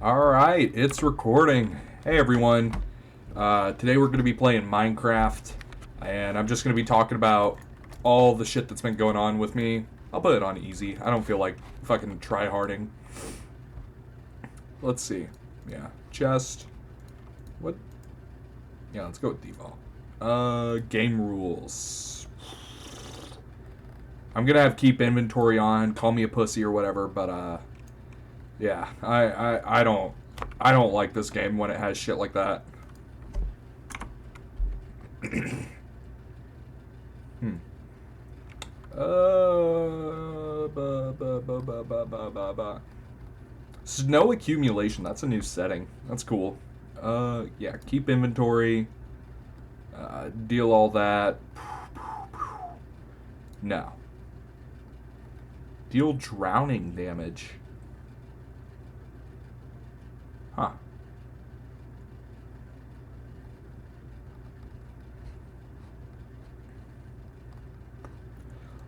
Alright, it's recording. Hey everyone. Today we're going to be playing Minecraft, and I'm just going to be talking about all the shit that's been going on with me. I'll put it on easy. I don't feel like fucking try-harding. Let's see. Yeah, chest. What? Yeah, let's go with default. Game rules. I'm going to have keep inventory on, call me a pussy or whatever, but yeah, I don't like this game when it has shit like that. Hmm. Snow accumulation. That's a new setting. That's cool. Yeah. Keep inventory. Deal all that. No. Deal drowning damage. Huh.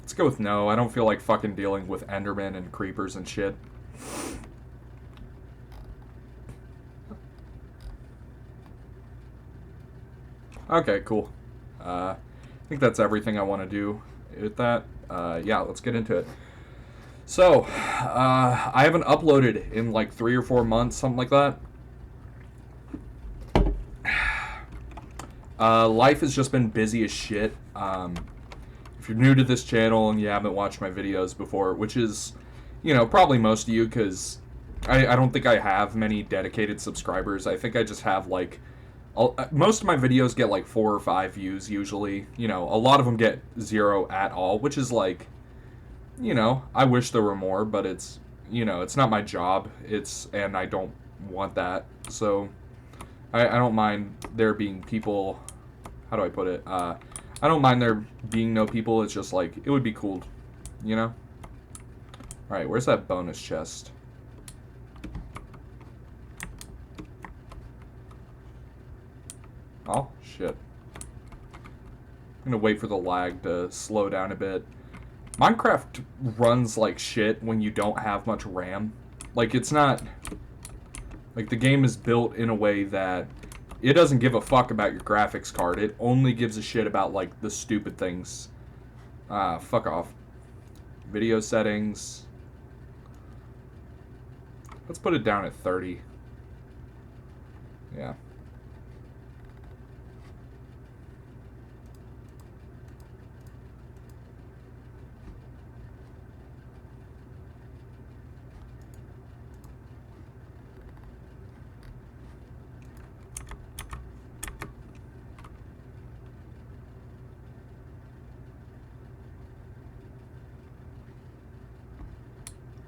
Let's go with no. I don't feel like fucking dealing with Endermen and creepers and shit. Okay, cool. I think that's everything I want to do with that. Yeah, let's get into it. So, I haven't uploaded in like 3 or 4 months, something like that. Life has just been busy as shit. If you're new to this channel and you haven't watched my videos before, which is, probably most of you, because I don't think I have many dedicated subscribers. I think I just have like, most of my videos get like 4 or 5 views usually. A lot of them get 0 at all, which is like, I wish there were more, but it's not my job. And I don't want that. So I don't mind there being people. How do I put it? I don't mind there being no people. It's just like, it would be cool, Alright, where's that bonus chest? Oh, shit. I'm gonna wait for the lag to slow down a bit. Minecraft runs like shit when you don't have much RAM. Like, it's not... Like, the game is built in a way that it doesn't give a fuck about your graphics card. It only gives a shit about, like, the stupid things. Fuck off. Video settings. Let's put it down at 30. Yeah.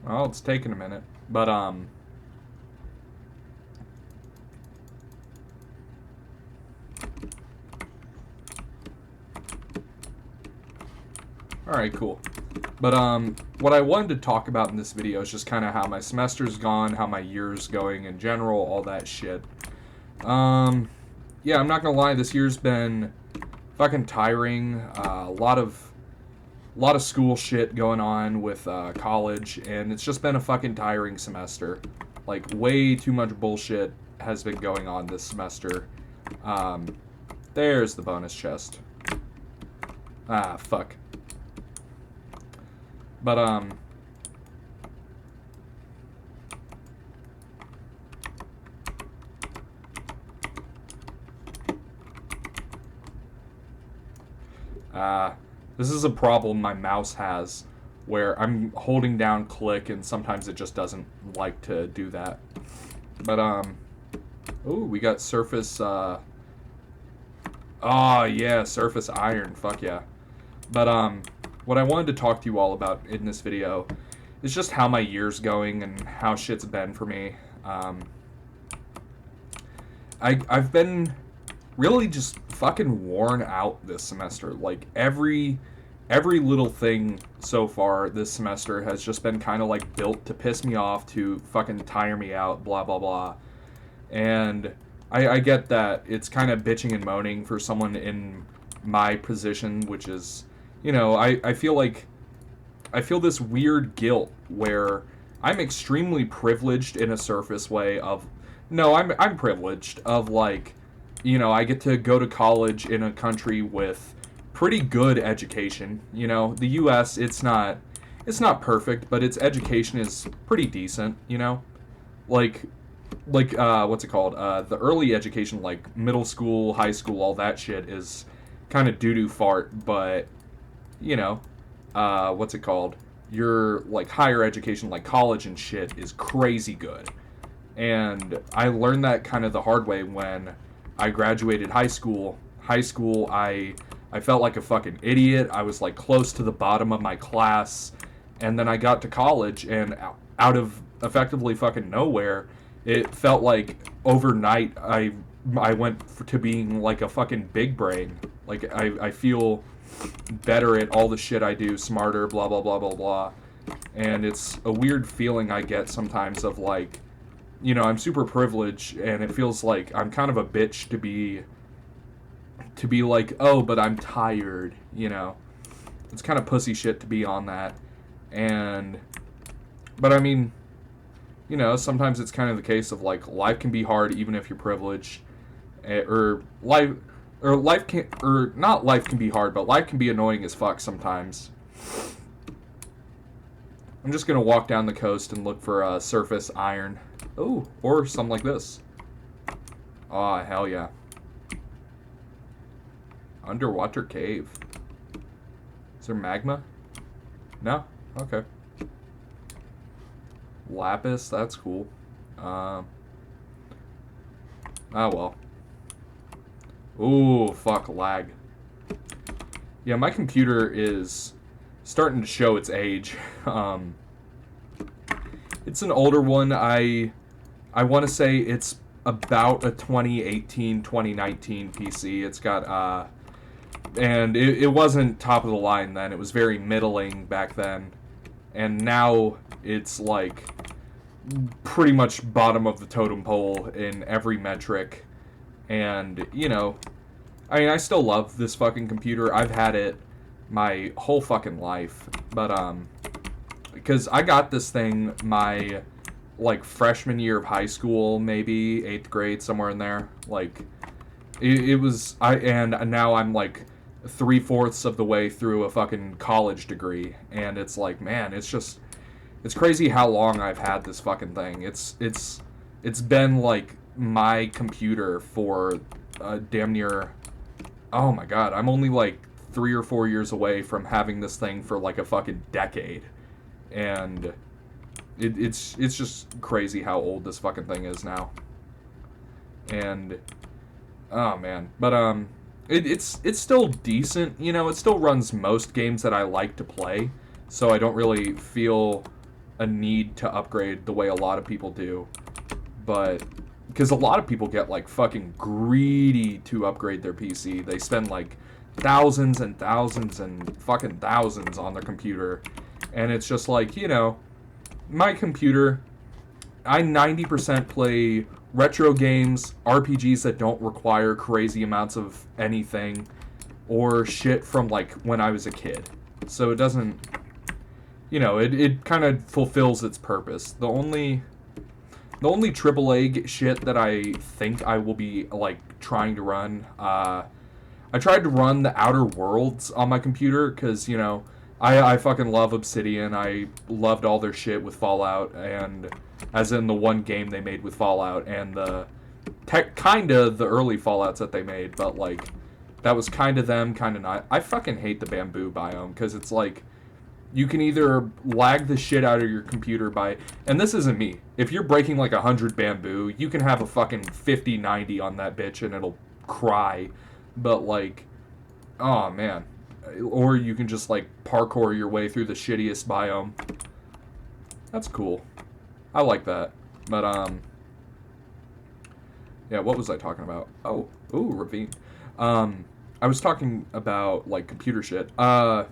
Well, it's taking a minute. But, alright, cool. But, what I wanted to talk about in this video is just kind of how my semester's gone, how my year's going in general, all that shit. Yeah, I'm not gonna lie, this year's been fucking tiring. A lot of school shit going on with college, and it's just been a fucking tiring semester. Like, way too much bullshit has been going on this semester. There's the bonus chest. Ah, fuck. But, this is a problem my mouse has, where I'm holding down click and sometimes it just doesn't like to do that. But, ooh, we got surface, oh, yeah, surface iron, fuck yeah. But, what I wanted to talk to you all about in this video is just how my year's going and how shit's been for me. I've been really just fucking worn out this semester. Like, every little thing so far this semester has just been kind of like built to piss me off, to fucking tire me out, blah blah blah. And I get that it's kind of bitching and moaning for someone in my position, which is, I feel like I feel this weird guilt where I'm extremely privileged in a surface way of, no, I'm privileged of like, I get to go to college in a country with pretty good education. The U.S. It's not perfect, but its education is pretty decent. Like what's it called? The early education, like middle school, high school, all that shit is kind of doo doo fart, but you know, what's it called? Your like higher education, like college and shit, is crazy good. And I learned that kind of the hard way when I graduated high school. I felt like a fucking idiot. I was like close to the bottom of my class, and then I got to college, and out of effectively fucking nowhere, it felt like overnight I went to being like a fucking big brain. Like I feel better at all the shit I do, smarter, blah blah blah blah blah. And it's a weird feeling I get sometimes of like, I'm super privileged, and it feels like I'm kind of a bitch to be like, oh, but I'm tired. It's kind of pussy shit to be on that. But I mean, sometimes it's kind of the case of like life can be hard even if you're privileged, life can, or not life can be hard, but life can be annoying as fuck sometimes. I'm just gonna walk down the coast and look for surface iron. Oh, or something like this. Oh, hell yeah. Underwater cave. Is there magma? No? Okay. Lapis, that's cool. Oh well. Ooh, fuck, lag. Yeah, my computer is starting to show its age. It's an older one. I want to say it's about a 2018, 2019 PC. It's got, and it wasn't top of the line then. It was very middling back then. And now it's like pretty much bottom of the totem pole in every metric. And, I mean, I still love this fucking computer. I've had it my whole fucking life. But, because I got this thing my, like, freshman year of high school, maybe 8th grade, somewhere in there. Like, it was, and now I'm, like, 3/4 of the way through a fucking college degree. And it's like, man, it's crazy how long I've had this fucking thing. It's been, like, my computer for damn near, oh my god, I'm only like 3 or 4 years away from having this thing for like a fucking decade. And it's just crazy how old this fucking thing is now. And oh man, but it's still decent. It still runs most games that I like to play, so I don't really feel a need to upgrade the way a lot of people do. But because a lot of people get like fucking greedy to upgrade their PC. They spend like thousands and thousands and fucking thousands on their computer. And it's just like, my computer, I 90% play retro games, RPGs that don't require crazy amounts of anything, or shit from like when I was a kid. So it doesn't, it kind of fulfills its purpose. The only AAA shit that I think I will be, like, trying to run, I tried to run the Outer Worlds on my computer, because, I fucking love Obsidian. I loved all their shit with Fallout, and as in the one game they made with Fallout, and the kinda the early Fallouts that they made, but, like, that was kinda them, kinda not. I fucking hate the bamboo biome, because it's like, you can either lag the shit out of your computer by, and this isn't me, if you're breaking like 100 bamboo, you can have a fucking 50-90 on that bitch and it'll cry. But like, oh man. Or you can just like parkour your way through the shittiest biome. That's cool. I like that. But yeah, what was I talking about? Oh, ooh, ravine. I was talking about like computer shit. I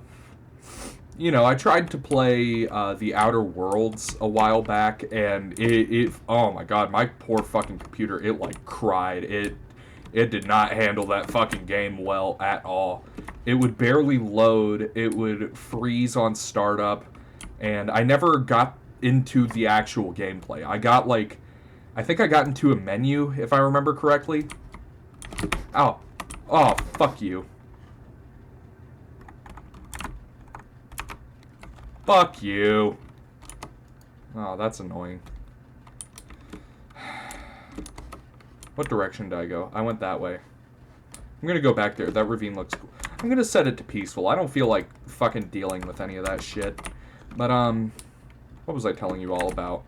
tried to play The Outer Worlds a while back, and it oh my god, my poor fucking computer, it like cried. It did not handle that fucking game well at all. It would barely load, it would freeze on startup, and I never got into the actual gameplay. I got like, I think I got into a menu, if I remember correctly. Ow. Oh, fuck you. Fuck you. Oh, that's annoying. What direction did I go? I went that way. I'm gonna go back there. That ravine looks cool. I'm gonna set it to peaceful. I don't feel like fucking dealing with any of that shit. But, what was I telling you all about?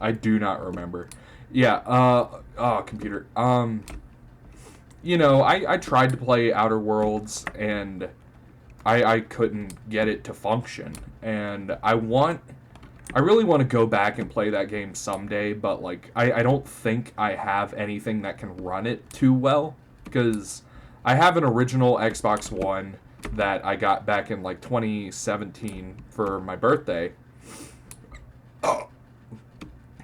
I do not remember. Yeah, oh, computer. You know, I tried to play Outer Worlds, and I couldn't get it to function. And I really want to go back and play that game someday, but, like, I don't think I have anything that can run it too well, because I have an original Xbox One that I got back in, like, 2017 for my birthday. Oh.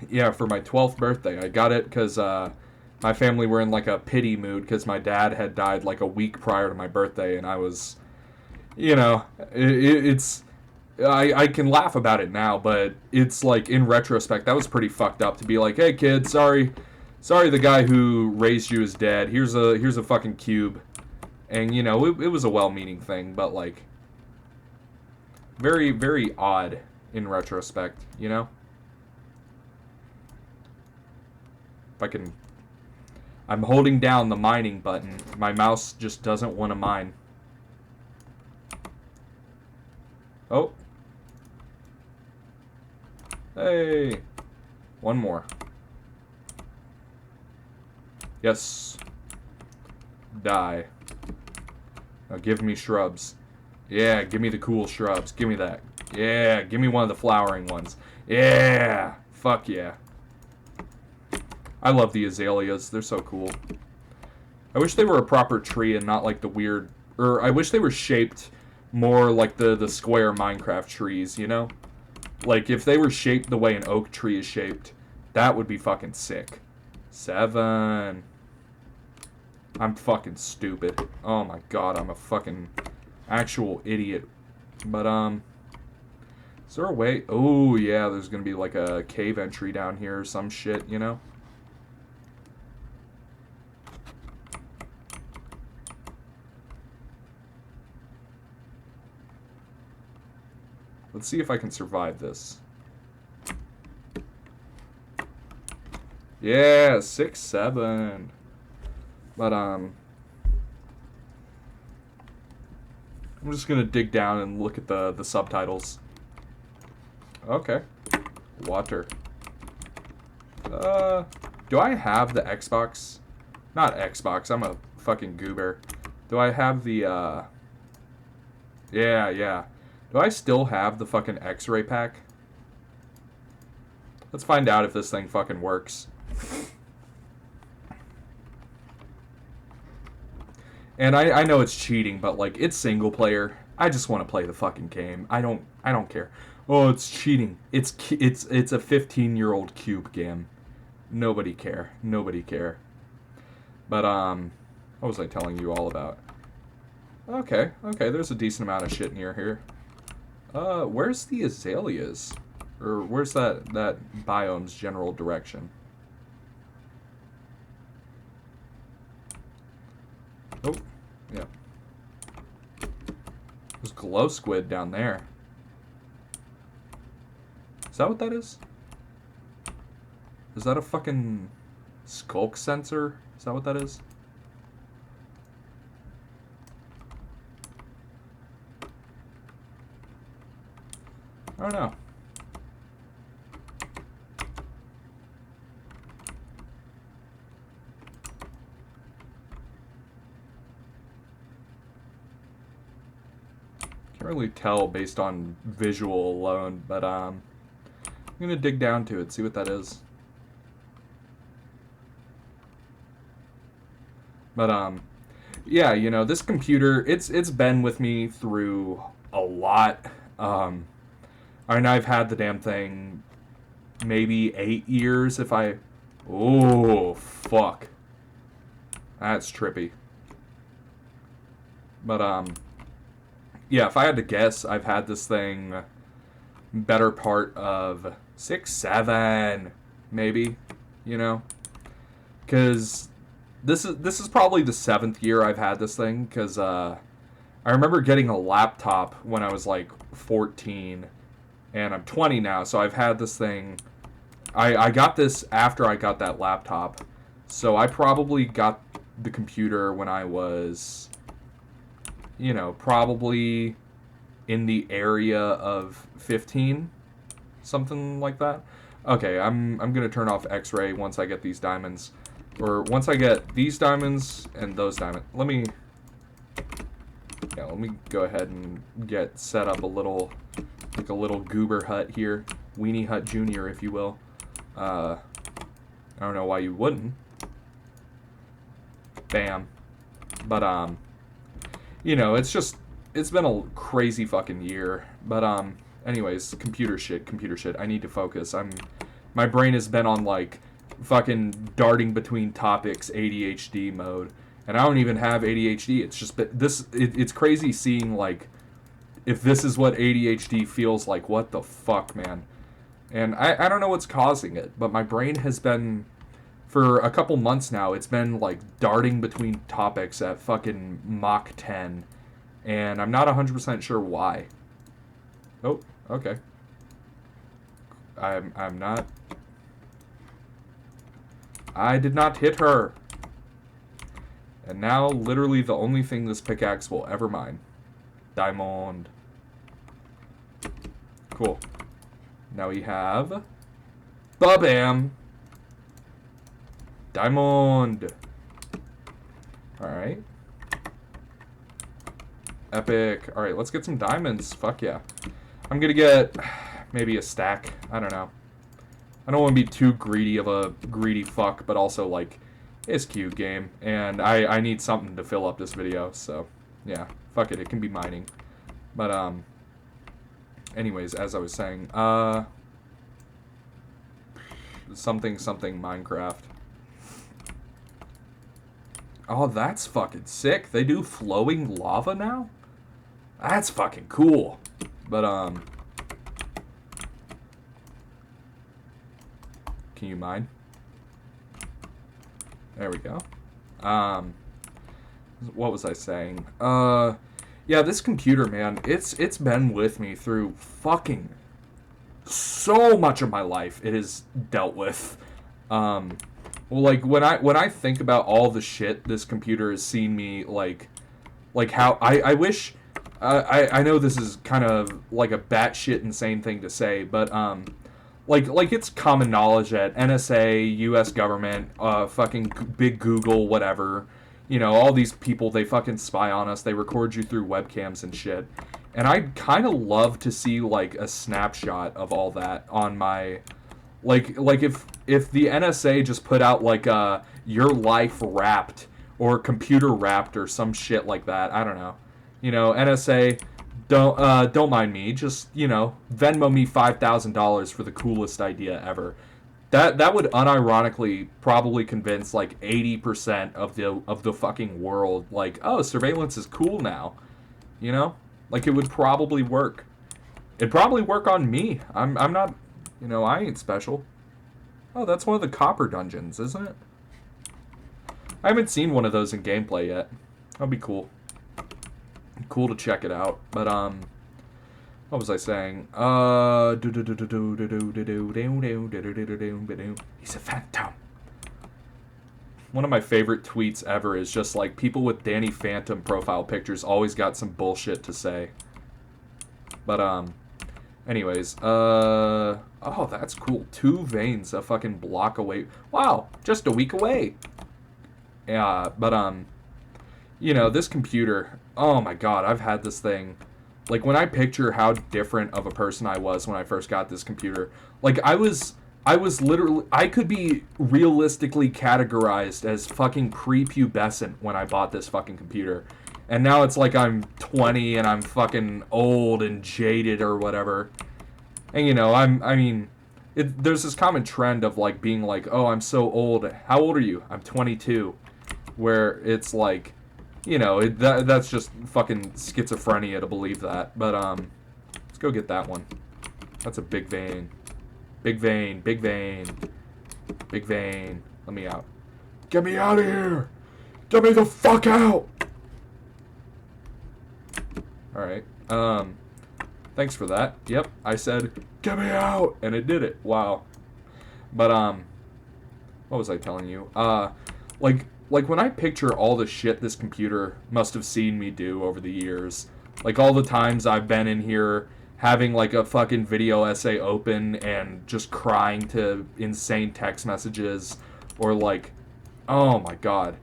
Yeah, for my 12th birthday. I got it because my family were in, like, a pity mood because my dad had died, like, a week prior to my birthday, and I was, you know, it's... I can laugh about it now, but it's like, in retrospect, that was pretty fucked up to be like, hey kid, sorry the guy who raised you is dead. Here's a fucking cube. And, you know, it was a well-meaning thing, but, like, very, very odd in retrospect, you know? If I can... I'm holding down the mining button. My mouse just doesn't want to mine. Oh. Hey. One more. Yes. Die. Now give me shrubs. Yeah, give me the cool shrubs. Give me that. Yeah, give me one of the flowering ones. Yeah. Fuck yeah. I love the azaleas. They're so cool. I wish they were a proper tree and not like the weird... Or I wish they were shaped more like the square Minecraft trees, you know? Like, if they were shaped the way an oak tree is shaped, that would be fucking sick. 7. I'm fucking stupid. Oh my god, I'm a fucking actual idiot. But, is there a way? Oh, yeah, there's gonna be like a cave entry down here or some shit, you know? Let's see if I can survive this. Yeah, 6, 7. But, I'm just gonna dig down and look at the subtitles. Okay. Water. Do I have the Xbox? Not Xbox, I'm a fucking goober. Do I have the, Yeah. Do I still have the fucking X-ray pack? Let's find out if this thing fucking works. And I know it's cheating, but like, it's single player. I just want to play the fucking game. I don't care. Oh, it's cheating. It's a 15-year-old cube game. Nobody care. Nobody care. But what was I telling you all about? Okay, there's a decent amount of shit near here. Where's the azaleas? Or where's that biome's general direction? Oh, yeah. There's glow squid down there. Is that what that is? Is that a fucking skulk sensor? Is that what that is? I don't know. Can't really tell based on visual alone, but I'm gonna dig down to it, see what that is. But yeah, you know, this computer, it's been with me through a lot. And I've had the damn thing maybe 8 years if I... Oh, fuck. That's trippy. But, yeah, if I had to guess, I've had this thing better part of 6, 7, maybe, you know, because this is probably the 7th year I've had this thing, because I remember getting a laptop when I was like 14, and I'm 20 now, so I've had this thing. I got this after I got that laptop, so I probably got the computer when I was, you know, probably in the area of 15, something like that. Okay, I'm gonna turn off X-ray once I get these diamonds, or once I get these diamonds and those diamonds. Let me go ahead and get set up a little, like a little goober hut here, weenie hut junior, if you will. I don't know why you wouldn't. Bam. But you know, it's been a crazy fucking year. But anyways, computer shit. I need to focus. My brain has been on like fucking darting between topics ADHD mode, and I don't even have ADHD. It's just it's crazy seeing like if this is what ADHD feels like. What the fuck, man? And I don't know what's causing it, but my brain has been, for a couple months now, it's been like darting between topics at fucking Mach 10, and I'm not 100% sure why. Oh, okay. I'm not. I did not hit her. And now, literally, the only thing this pickaxe will ever mine. Diamond. Cool. Now we have... Ba-bam! Diamond! Alright. Epic. Alright, let's get some diamonds. Fuck yeah. I'm gonna get maybe a stack. I don't know. I don't want to be too greedy of a greedy fuck, but also, like, it's cute game. And I need something to fill up this video, so, yeah. Fuck it, it can be mining. But, anyways, as I was saying, something Minecraft. Oh, that's fucking sick. They do flowing lava now? That's fucking cool. But, can you mine? There we go. What was I saying? Yeah, this computer, man, it's been with me through fucking so much of my life. It has dealt with. Well, like when I think about all the shit this computer has seen me like how I wish. I know this is kind of like a batshit insane thing to say, but like it's common knowledge that NSA, U.S. government, fucking big Google, whatever. You know, all these people, they fucking spy on us. They record you through webcams and shit. And I'd kind of love to see, like, a snapshot of all that on my... Like if the NSA just put out, like, Your Life Wrapped or Computer Wrapped or some shit like that. I don't know. You know, NSA, don't mind me. Just, you know, Venmo me $5,000 for the coolest idea ever. That would unironically probably convince like 80% of the fucking world, like, oh, surveillance is cool now, you know, like it would probably work. It'd probably work on me. I'm not, you know, I ain't special. Oh, that's one of the copper dungeons, isn't it? I haven't seen one of those in gameplay yet. That'd be cool. Cool to check it out. But what was I saying? He's a phantom. One of my favorite tweets ever is just like people with Danny Phantom profile pictures always got some bullshit to say. But anyways, oh, that's cool. 2 veins a fucking block away. Wow, just a week away. Yeah, but you know, this computer, oh my god, I've had this thing. Like, when I picture how different of a person I was when I first got this computer, like, I was literally, I could be realistically categorized as fucking prepubescent when I bought this fucking computer. And now it's like I'm 20 and I'm fucking old and jaded or whatever. And, you know, there's this common trend of, like, being like, oh, I'm so old. How old are you? I'm 22. Where it's like... You know, that's just fucking schizophrenia to believe that. But, let's go get that one. That's a big vein. Big vein, big vein. Big vein. Let me out. Get me out of here! Get me the fuck out! Alright. Thanks for that. Yep, I said, get me out! And it did it. Wow. But, what was I telling you? Like when I picture all the shit this computer must have seen me do over the years, like all the times I've been in here having like a fucking video essay open and just crying to insane text messages, or like, oh my god,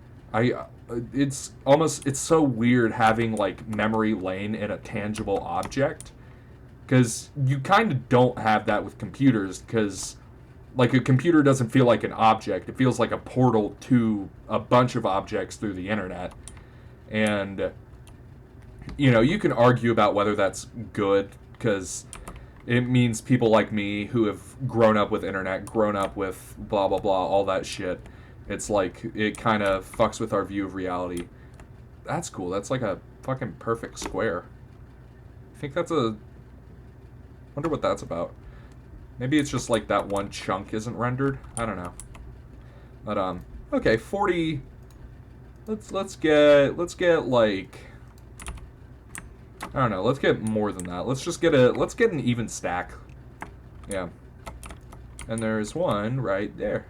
it's so weird having like memory lane in a tangible object, because you kind of don't have that with computers, because like a computer doesn't feel like an object. It feels like a portal to a bunch of objects through the internet. And, you know, you can argue about whether that's good, because it means people like me who have grown up with internet, grown up with blah, blah, blah, all that shit. It's like, it kind of fucks with our view of reality. That's cool. That's like a fucking perfect square. I think that's a... wonder what that's about. Maybe it's just like that one chunk isn't rendered. I don't know. But okay, 40. Let's get like, I don't know. Let's get more than that. Let's get an even stack. Yeah. And there's one right there.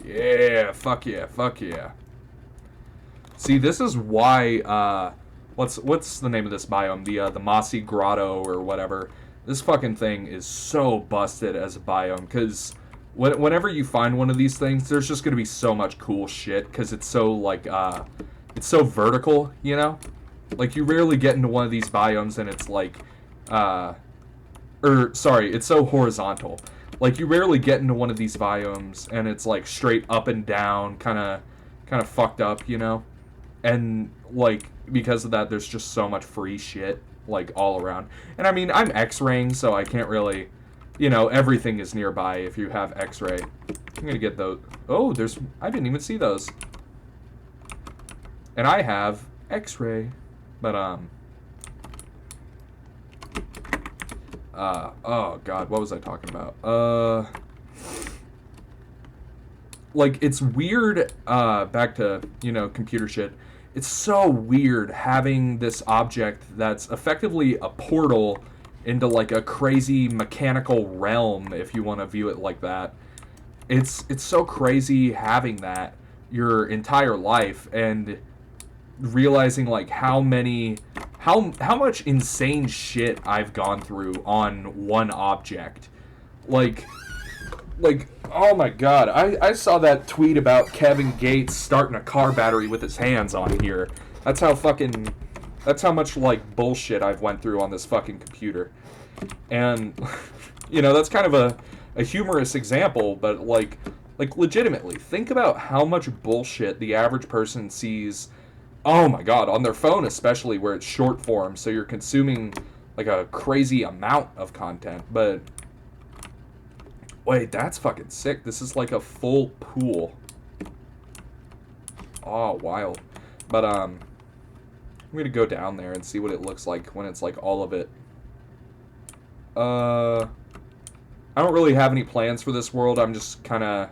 Yeah, fuck yeah, fuck yeah. See, this is why, what's the name of this biome? The Mossy Grotto or whatever. This fucking thing is so busted as a biome, because whenever you find one of these things, there's just gonna be so much cool shit, because it's so, like, it's so vertical, you know? Like, you rarely get into one of these biomes and it's like, it's so horizontal. Like, you rarely get into one of these biomes and it's, like, straight up and down, kind of fucked up, you know? And, like, because of that, there's just so much free shit, like, all around. And, I mean, I'm X-raying, so I can't really, you know, everything is nearby if you have X-ray. I'm gonna get those. Oh, I didn't even see those. And I have X-ray. But, oh, God, what was I talking about? Like, it's weird, back to, you know, computer shit. It's so weird having this object that's effectively a portal into, like, a crazy mechanical realm, if you want to view it like that. It's so crazy having that your entire life, and realizing, like, how much insane shit I've gone through on one object. Like, oh my god, I saw that tweet about Kevin Gates starting a car battery with his hands on here. That's how much, like, bullshit I've went through on this fucking computer. And, you know, that's kind of a humorous example, but, like, legitimately, think about how much bullshit the average person sees, oh my god, on their phone especially, where it's short form, so you're consuming, like, a crazy amount of content. But wait, that's fucking sick. This is like a full pool. Oh, wild. But, I'm gonna go down there and see what it looks like when it's, like, all of it. I don't really have any plans for this world. I'm just kind of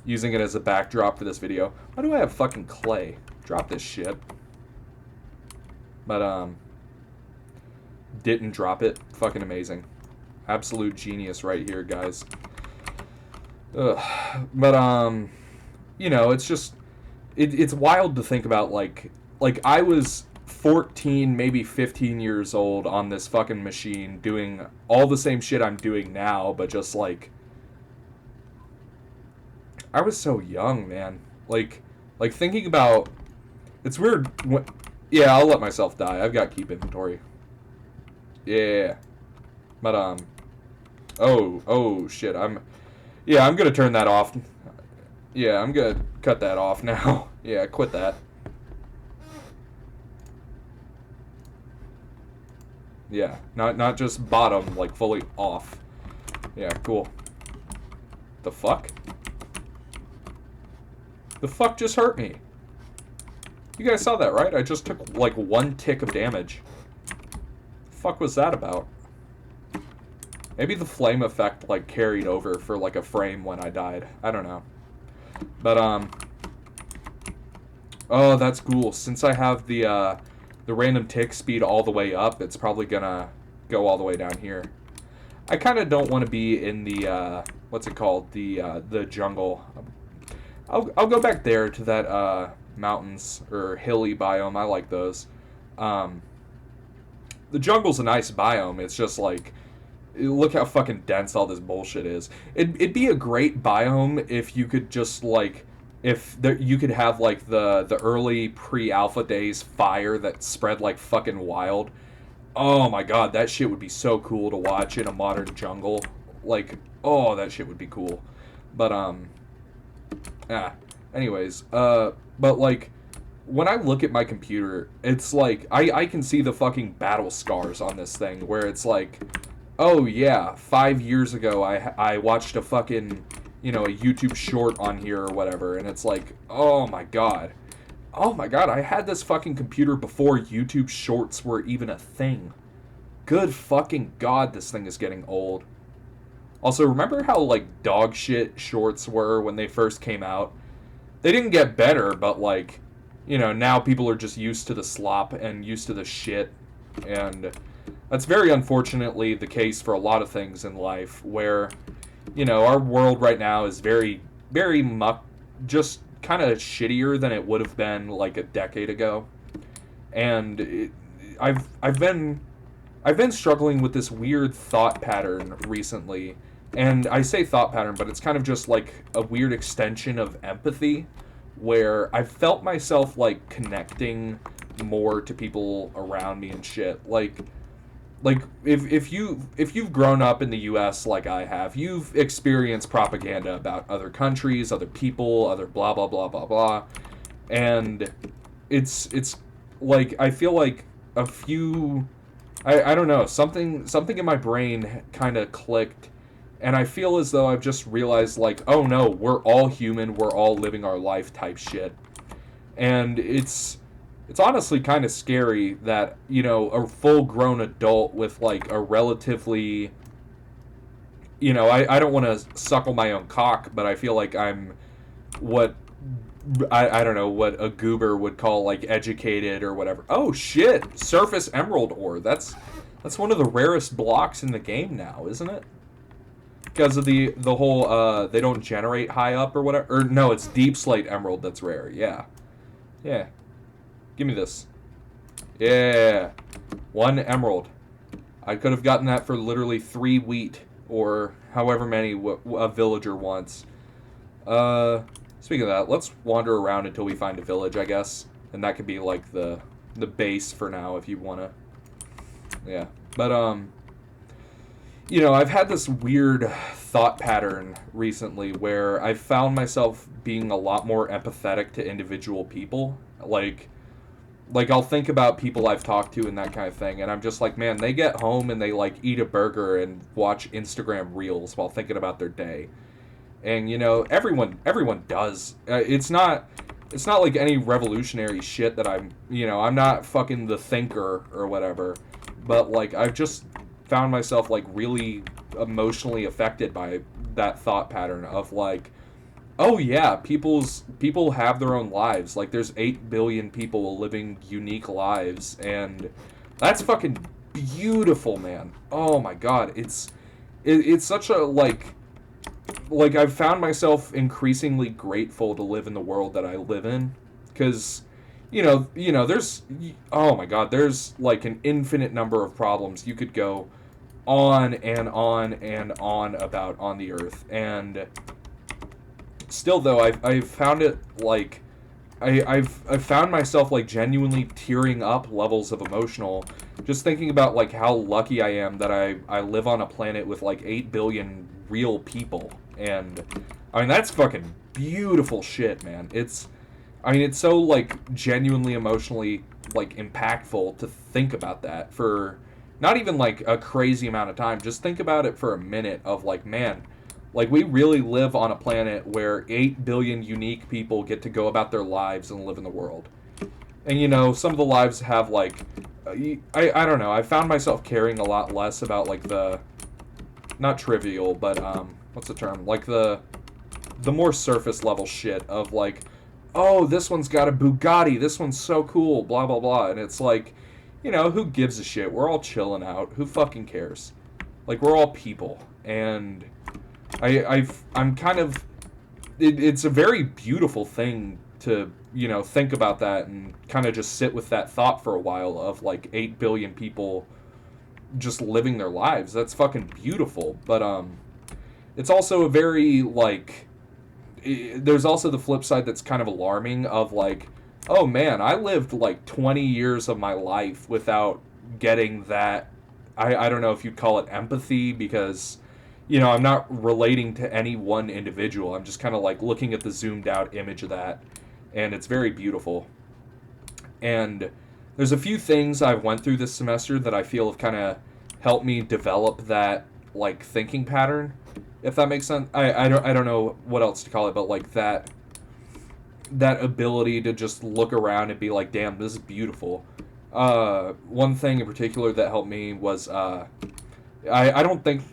using it as a backdrop for this video. Why do I have fucking clay? Drop this shit. But, didn't drop it. Fucking amazing. Absolute genius right here, guys. Ugh. But, you know, it's just, it's wild to think about, like I was 14, maybe 15 years old on this fucking machine doing all the same shit I'm doing now, but just, like, I was so young, man. Like thinking about, it's weird. Yeah, I'll let myself die. I've got keep inventory. Yeah. But, oh, shit. I'm gonna turn that off. Yeah, I'm gonna cut that off now. Yeah, quit that. Yeah, not just bottom, like, fully off. Yeah, cool. The fuck? The fuck just hurt me? You guys saw that, right? I just took, like, 1 tick of damage. The fuck was that about? Maybe the flame effect, like, carried over for, like, a frame when I died. I don't know. But, oh, that's cool. Since I have the random tick speed all the way up, it's probably gonna go all the way down here. I kind of don't want to be in the, what's it called? The jungle. I'll go back there to that, mountains or hilly biome. I like those. The jungle's a nice biome. It's just like, look how fucking dense all this bullshit is. It'd be a great biome if you could just, like, if you could have, like, the early pre-alpha days fire that spread like fucking wild. Oh my god, that shit would be so cool to watch in a modern jungle. Like, oh, that shit would be cool. But, anyways, but, like, when I look at my computer, it's like, I can see the fucking battle scars on this thing, where it's like, oh yeah, 5 years ago I watched a fucking, you know, a YouTube short on here or whatever, and it's like, oh my god, I had this fucking computer before YouTube shorts were even a thing. Good fucking god, this thing is getting old. Also, remember how, like, dog shit shorts were when they first came out? They didn't get better, but, like, you know, now people are just used to the slop and used to the shit, and that's very unfortunately the case for a lot of things in life, where, you know, our world right now is very, very just kind of shittier than it would have been like a decade ago. And I've been struggling with this weird thought pattern recently. And I say thought pattern, but it's kind of just like a weird extension of empathy, where I've felt myself like connecting more to people around me and shit. Like if you've grown up in the US like I have, you've experienced propaganda about other countries, other people, other blah blah blah blah blah. And it's like I feel like a few I don't know, something in my brain kind of clicked, and I feel as though I've just realized, like, oh no, we're all human, we're all living our life type shit. And it's honestly kind of scary that, you know, a full-grown adult with, like, a relatively, you know, I don't want to suckle my own cock, but I feel like I'm what, I don't know, what a goober would call, like, educated or whatever. Oh, shit! Surface emerald ore. That's one of the rarest blocks in the game now, isn't it? Because of the whole, they don't generate high up or whatever. Or, no, it's deep slate emerald that's rare. Yeah. Yeah. Give me this. Yeah. 1 emerald. I could have gotten that for literally 3 wheat, or however many a villager wants. Speaking of that, let's wander around until we find a village, I guess. And that could be, like, the base for now, if you want to. Yeah. But, you know, I've had this weird thought pattern recently where I've found myself being a lot more empathetic to individual people. Like, I'll think about people I've talked to and that kind of thing, and I'm just like, man, they get home and they, like, eat a burger and watch Instagram Reels while thinking about their day. And, you know, everyone does. It's not like any revolutionary shit that I'm not fucking the thinker or whatever, but, like, I've just found myself, like, really emotionally affected by that thought pattern of, like, oh yeah, people have their own lives. Like, there's 8 billion people living unique lives, and that's fucking beautiful, man. Oh my god, it's such a, like I've found myself increasingly grateful to live in the world that I live in, because you know there's, oh my god, there's, like, an infinite number of problems you could go on and on and on about on the earth, and still, though, I've found it, like, I've found myself, like, genuinely tearing up levels of emotional, just thinking about, like, how lucky I am that I live on a planet with, like, 8 billion real people, and, I mean, that's fucking beautiful shit, man. It's so, like, genuinely emotionally, like, impactful to think about that for not even, like, a crazy amount of time. Just think about it for a minute of, like, man, like, we really live on a planet where 8 billion unique people get to go about their lives and live in the world. And, you know, some of the lives have, like, I don't know, I found myself caring a lot less about, like, the, not trivial, but, what's the term? Like, the more surface level shit of, like, oh, this one's got a Bugatti, this one's so cool, blah, blah, blah. And it's like, you know, who gives a shit? We're all chilling out. Who fucking cares? Like, we're all people. And I'm kind of, it's a very beautiful thing to, you know, think about that and kind of just sit with that thought for a while of, like, 8 billion people just living their lives. That's fucking beautiful. But, it's also a very, like, there's also the flip side that's kind of alarming of, like, oh man, I lived like 20 years of my life without getting that. I don't know if you'd call it empathy, because, you know, I'm not relating to any one individual. I'm just kind of like looking at the zoomed out image of that, and it's very beautiful. And there's a few things I've went through this semester that I feel have kind of helped me develop that, like, thinking pattern, if that makes sense. I don't know what else to call it, but like that ability to just look around and be like, damn, this is beautiful. One thing in particular that helped me was I don't think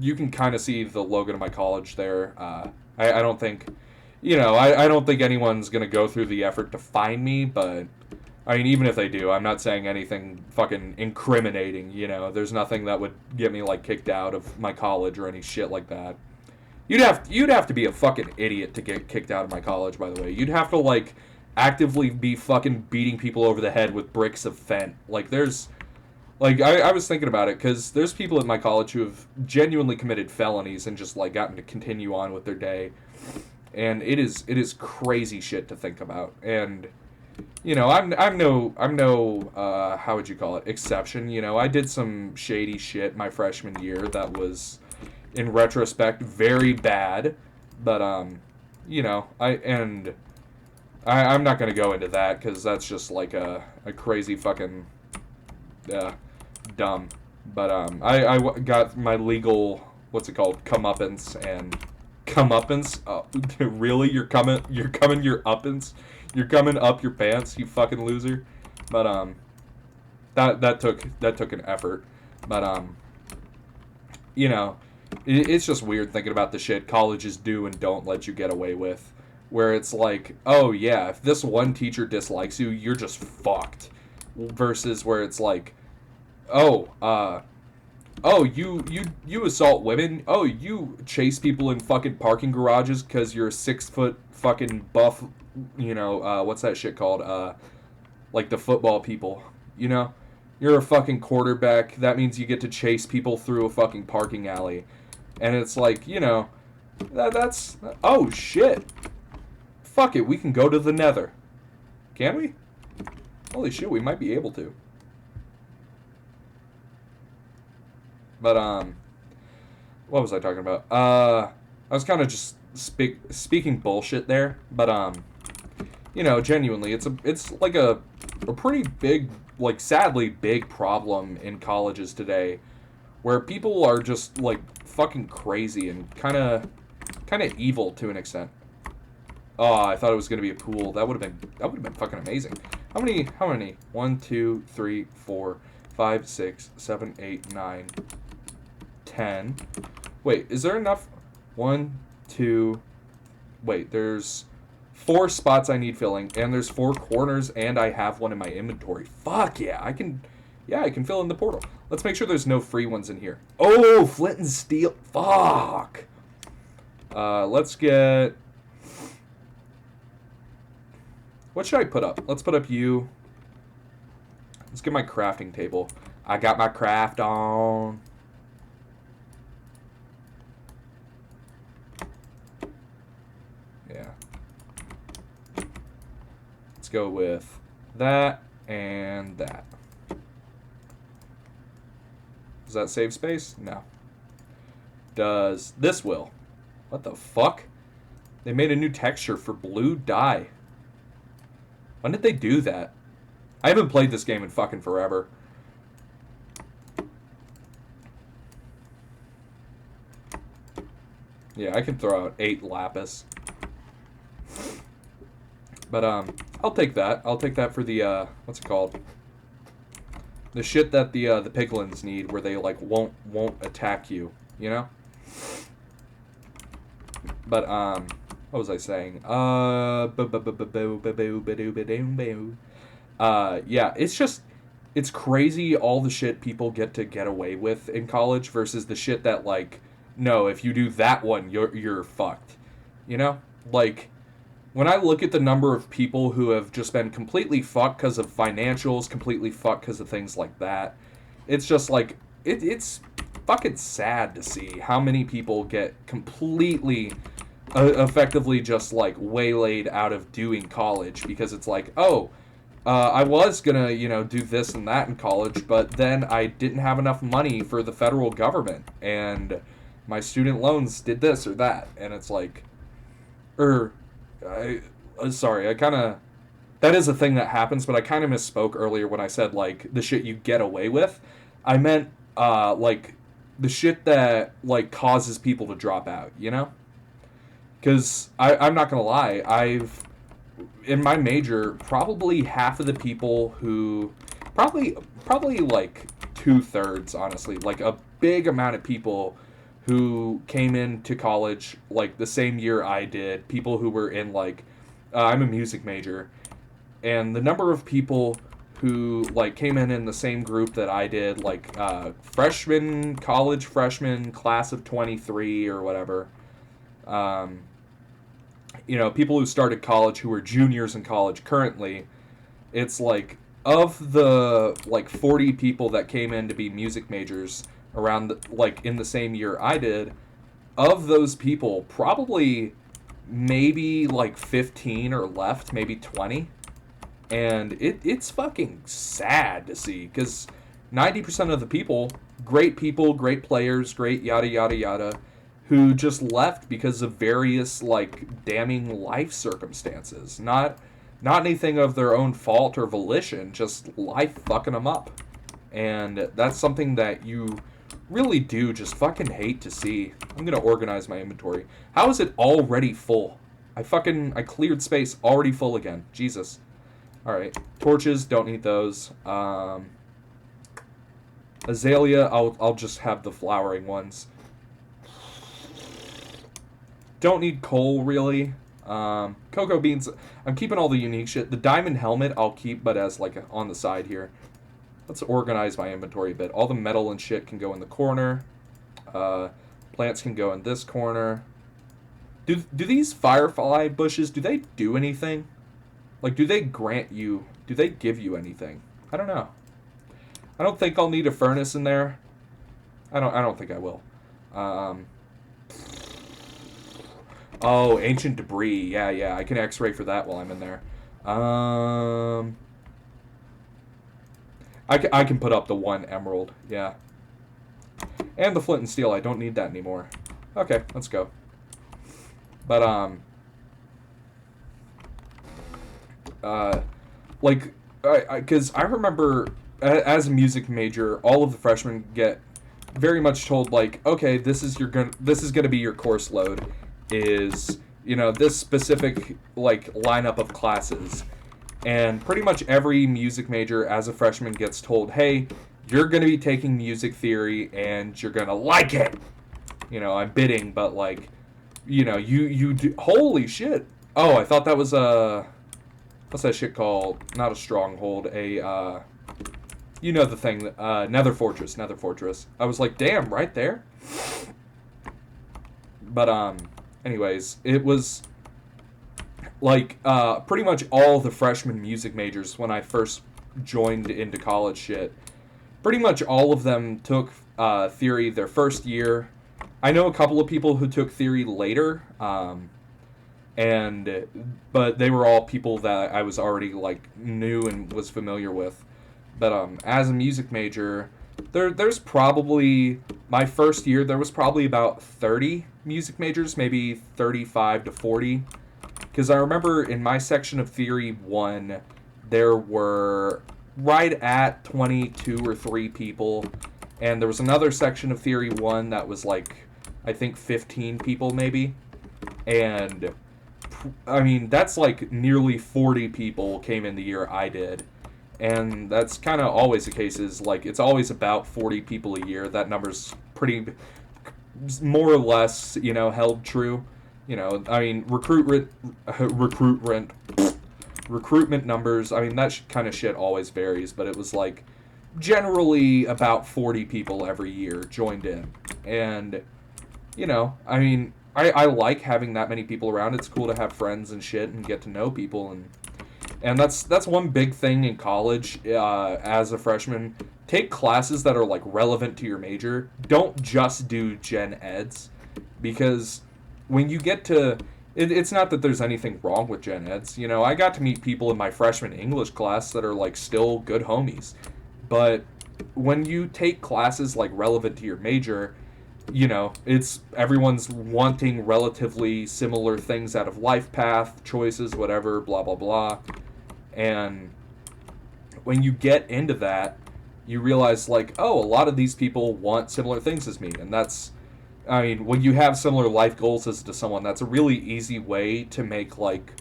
you can kind of see the logo of my college there. I don't think, you know, I don't think anyone's going to go through the effort to find me, but I mean, even if they do, I'm not saying anything fucking incriminating, you know. There's nothing that would get me, like, kicked out of my college or any shit like that. You'd have to be a fucking idiot to get kicked out of my college, by the way. You'd have to, like, actively be fucking beating people over the head with bricks of fent. Like, there's, like, I was thinking about it, because there's people at my college who have genuinely committed felonies and just, like, gotten to continue on with their day. And it is crazy shit to think about. And, you know, I'm no how would you call it, exception. You know, I did some shady shit my freshman year that was, in retrospect, very bad. But you know, I'm not gonna go into that, because that's just like a crazy fucking dumb. But got my legal, what's it called, comeuppance. And comeuppance, really, you're coming your uppance, you're coming up your pants, you fucking loser. But that took an effort. But you know, it's just weird thinking about the shit colleges do and don't let you get away with, where it's like, oh yeah, if this one teacher dislikes you, you're just fucked, versus where it's like, oh oh, you assault women. Oh, you chase people in fucking parking garages because you're a 6-foot fucking buff, you know, what's that shit called? Like the football people, you know? You're a fucking quarterback. That means you get to chase people through a fucking parking alley. And it's like, you know, that's... Oh, shit. Fuck it, we can go to the nether. Can we? Holy shit, we might be able to. But, what was I talking about? I was kind of just speaking bullshit there, but, you know, genuinely, it's like a pretty big, like, sadly big problem in colleges today, where people are just, like, fucking crazy and kind of evil to an extent. Oh, I thought it was gonna be a pool. That would have been fucking amazing. How many? 1, 2, 3, 4, 5, 6, 7, 8, 9, 10. Wait, is there enough? 1, 2. Wait, there's 4 spots I need filling, and there's 4 corners, and I have one in my inventory. Fuck yeah, I can fill in the portal. Let's make sure there's no free ones in here. Oh, flint and steel. Fuck. Let's get... What should I put up? Let's put up you. Let's get my crafting table. I got my craft on. Yeah. Let's go with that and that. Does that save space? No. Does this will? What the fuck? They made a new texture for blue dye. When did they do that? I haven't played this game in fucking forever. Yeah, I can throw out 8 lapis. But, I'll take that. I'll take that for the what's it called? The shit that the piglins need, where they like won't attack you, you know. But what was I saying? Yeah, it's crazy all the shit people get away with in college versus the shit that like, no, if you do that one, you're fucked. You know, like when I look at the number of people who have just been completely fucked because of financials, completely fucked because of things like that, it's just like it's fucking sad to see how many people get completely effectively just like waylaid out of doing college because it's like, oh, I was gonna, do this and that in college, but then I didn't have enough money for the federal government, and my student loans did this or that, and it's like, sorry, I kind of, that is a thing that happens, but I kind of misspoke earlier when I said like the shit you get away with. I meant like the shit that like causes people to drop out, you know? Because I'm not gonna lie, in my major, probably half of the people who, probably like 2/3, honestly, like a big amount of people who came into college like the same year I did, people who were in like, I'm a music major, and the number of people who like came in the same group that I did, like college freshman class of 23 or whatever. Um, people who started college who are juniors in college currently, it's like of the like 40 people that came in to be music majors around like in the same year I did, of those people, probably maybe like 15 are left, maybe 20. And it's fucking sad to see because 90% of the people, great players, great yada yada yada, who just left because of various like damning life circumstances. Not anything of their own fault or volition, just life fucking them up. And that's something that you really do just fucking hate to see. I'm gonna organize my inventory. How is it already full? I cleared space, already full again. Jesus. Alright. Torches, don't need those. Azalea, I'll just have the flowering ones. Don't need coal, really. Cocoa beans, I'm keeping all the unique shit. The diamond helmet I'll keep, but as like on the side here. Let's organize my inventory a bit. All the metal and shit can go in the corner. Plants can go in this corner. Do these firefly bushes, do they do anything? Like, do they give you anything? I don't know. I don't think I'll need a furnace in there. I don't think I will. Oh, ancient debris. Yeah, I can x-ray for that while I'm in there. I can put up the 1 emerald, yeah. And the flint and steel, I don't need that anymore. Okay, let's go. But, because I remember, as a music major, all of the freshmen get very much told, like, okay, this is gonna be your course load, is, this specific, like, lineup of classes. And pretty much every music major as a freshman gets told, hey, you're going to be taking music theory and you're going to like it. I'm bidding, but like, you do, holy shit. Oh, I thought that was what's that shit called? Not a stronghold, the thing, Nether Fortress. I was like, damn, right there. But, anyways, it was like, pretty much all the freshman music majors when I first joined into college shit, pretty much all of them took theory their first year. I know a couple of people who took theory later, but they were all people that I was already, like, knew and was familiar with. But, as a music major, there's probably, my first year, there was probably about 30 music majors, maybe 35 to 40. Because I remember in my section of Theory 1, there were right at 22 or 3 people. And there was another section of Theory 1 that was like, I think 15 people maybe. And I mean, that's like nearly 40 people came in the year I did. And that's kind of always the case, is like it's always about 40 people a year. That number's pretty more or less, held true. I mean, recruitment numbers, I mean, that kind of shit always varies, but it was like generally about 40 people every year joined in. And, I mean, I like having that many people around. It's cool to have friends and shit and get to know people. And that's one big thing in college as a freshman. Take classes that are like relevant to your major. Don't just do gen eds, because when you get to it's not that there's anything wrong with gen eds. I got to meet people in my freshman English class that are like still good homies. But when you take classes like relevant to your major, it's everyone's wanting relatively similar things out of life path, choices, whatever, blah, blah, blah. And when you get into that, you realize, like, oh, a lot of these people want similar things as me. And that's, I mean, when you have similar life goals as to someone, that's a really easy way to make, like,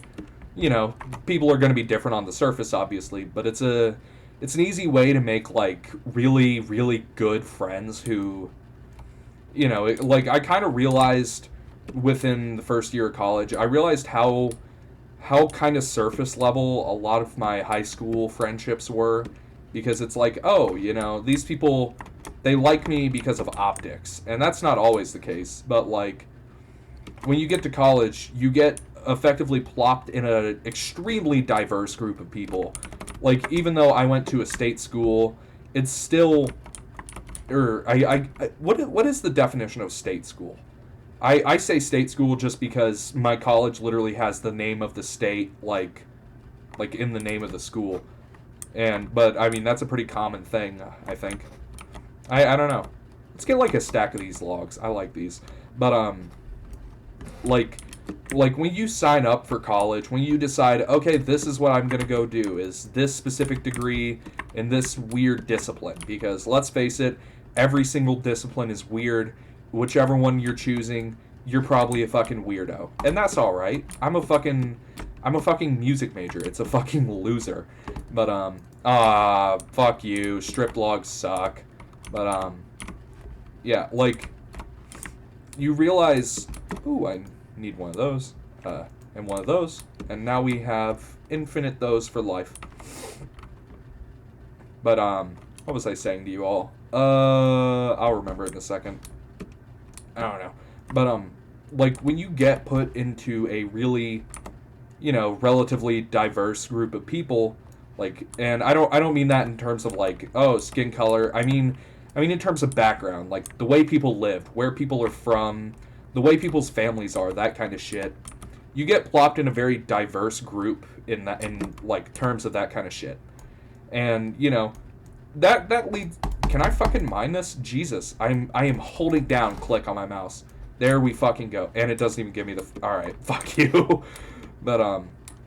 people are going to be different on the surface, obviously, but it's an easy way to make, like, really, really good friends who, like, I kind of realized within the first year of college, I realized how kind of surface level a lot of my high school friendships were, because it's like, oh, these people, they like me because of optics, and that's not always the case, but like when you get to college, you get effectively plopped in an extremely diverse group of people. Like, even though I went to a state school, it's still, what is the definition of state school? I say state school just because my college literally has the name of the state, like in the name of the school. But I mean, that's a pretty common thing, I think. I don't know. Let's get like a stack of these logs. I like these. But like when you sign up for college, when you decide, okay, this is what I'm going to go do, is this specific degree in this weird discipline, because let's face it, every single discipline is weird. Whichever one you're choosing, you're probably a fucking weirdo. And that's all right. I'm a fucking music major. It's a fucking loser. But fuck you. Strip logs suck. But yeah, like, you realize, ooh, I need one of those, and one of those, and now we have infinite those for life. But what was I saying to you all? I'll remember it in a second. I don't know. But like when you get put into a really, relatively diverse group of people, like, and I don't mean that in terms of like, oh, skin color. I mean in terms of background, like the way people lived, where people are from, the way people's families are, that kind of shit. You get plopped in a very diverse group in like terms of that kind of shit. And, that leads. Can I fucking mine this? Jesus, I am holding down click on my mouse. There we fucking go. And it doesn't even give me the... Alright, fuck you. But,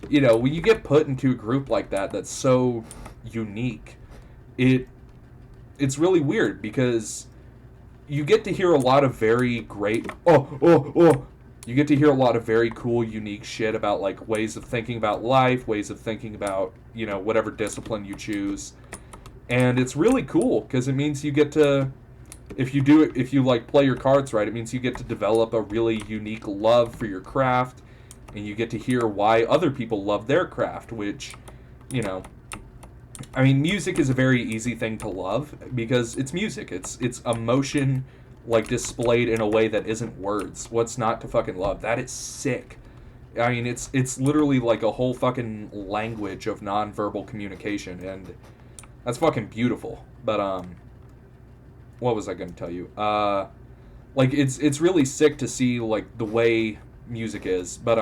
when you get put into a group like that that's so unique, it's really weird, because you get to hear a lot of very great... You get to hear a lot of very cool, unique shit about, like, ways of thinking about life, ways of thinking about, whatever discipline you choose. And it's really cool, because it means you get to, if you like play your cards right, it means you get to develop a really unique love for your craft, and you get to hear why other people love their craft, which, I mean, music is a very easy thing to love, because it's music. It's emotion, like, displayed in a way that isn't words. What's not to fucking love? That is sick. I mean, it's literally like a whole fucking language of nonverbal communication, and that's fucking beautiful. But what was I gonna tell you? Like, it's really sick to see, like, the way music is. But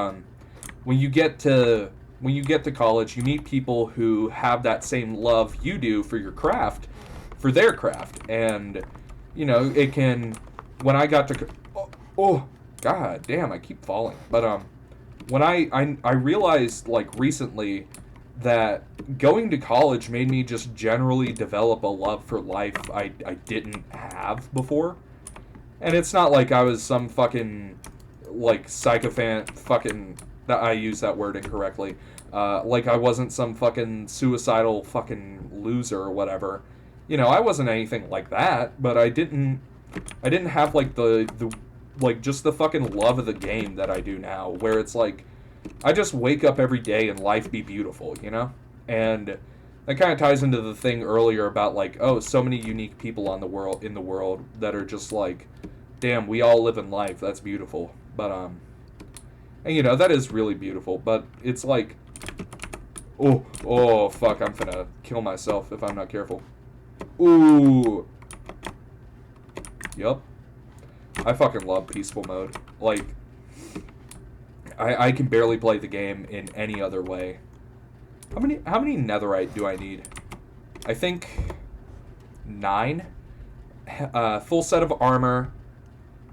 when you get to college, you meet people who have that same love you do for your craft, for their craft, and it can. When I got to, god damn, I keep falling. But when I realized, like, recently that going to college made me just generally develop a love for life I didn't have before. And it's not like I was some fucking, like, sycophant fucking that I used that word incorrectly. Like I wasn't some fucking suicidal fucking loser or whatever. You know, I wasn't anything like that, but I didn't have like the like just the fucking love of the game that I do now, where it's like I just wake up every day and life be beautiful, you know? And that kind of ties into the thing earlier about like, oh, so many unique people in the world that are just like, damn, we all live in life. That's beautiful. But and you know, that is really beautiful, but it's like, oh fuck, I'm gonna kill myself if I'm not careful. Ooh. Yup. I fucking love peaceful mode. Like, I can barely play the game in any other way. How many netherite do I need? I think 9. Full set of armor,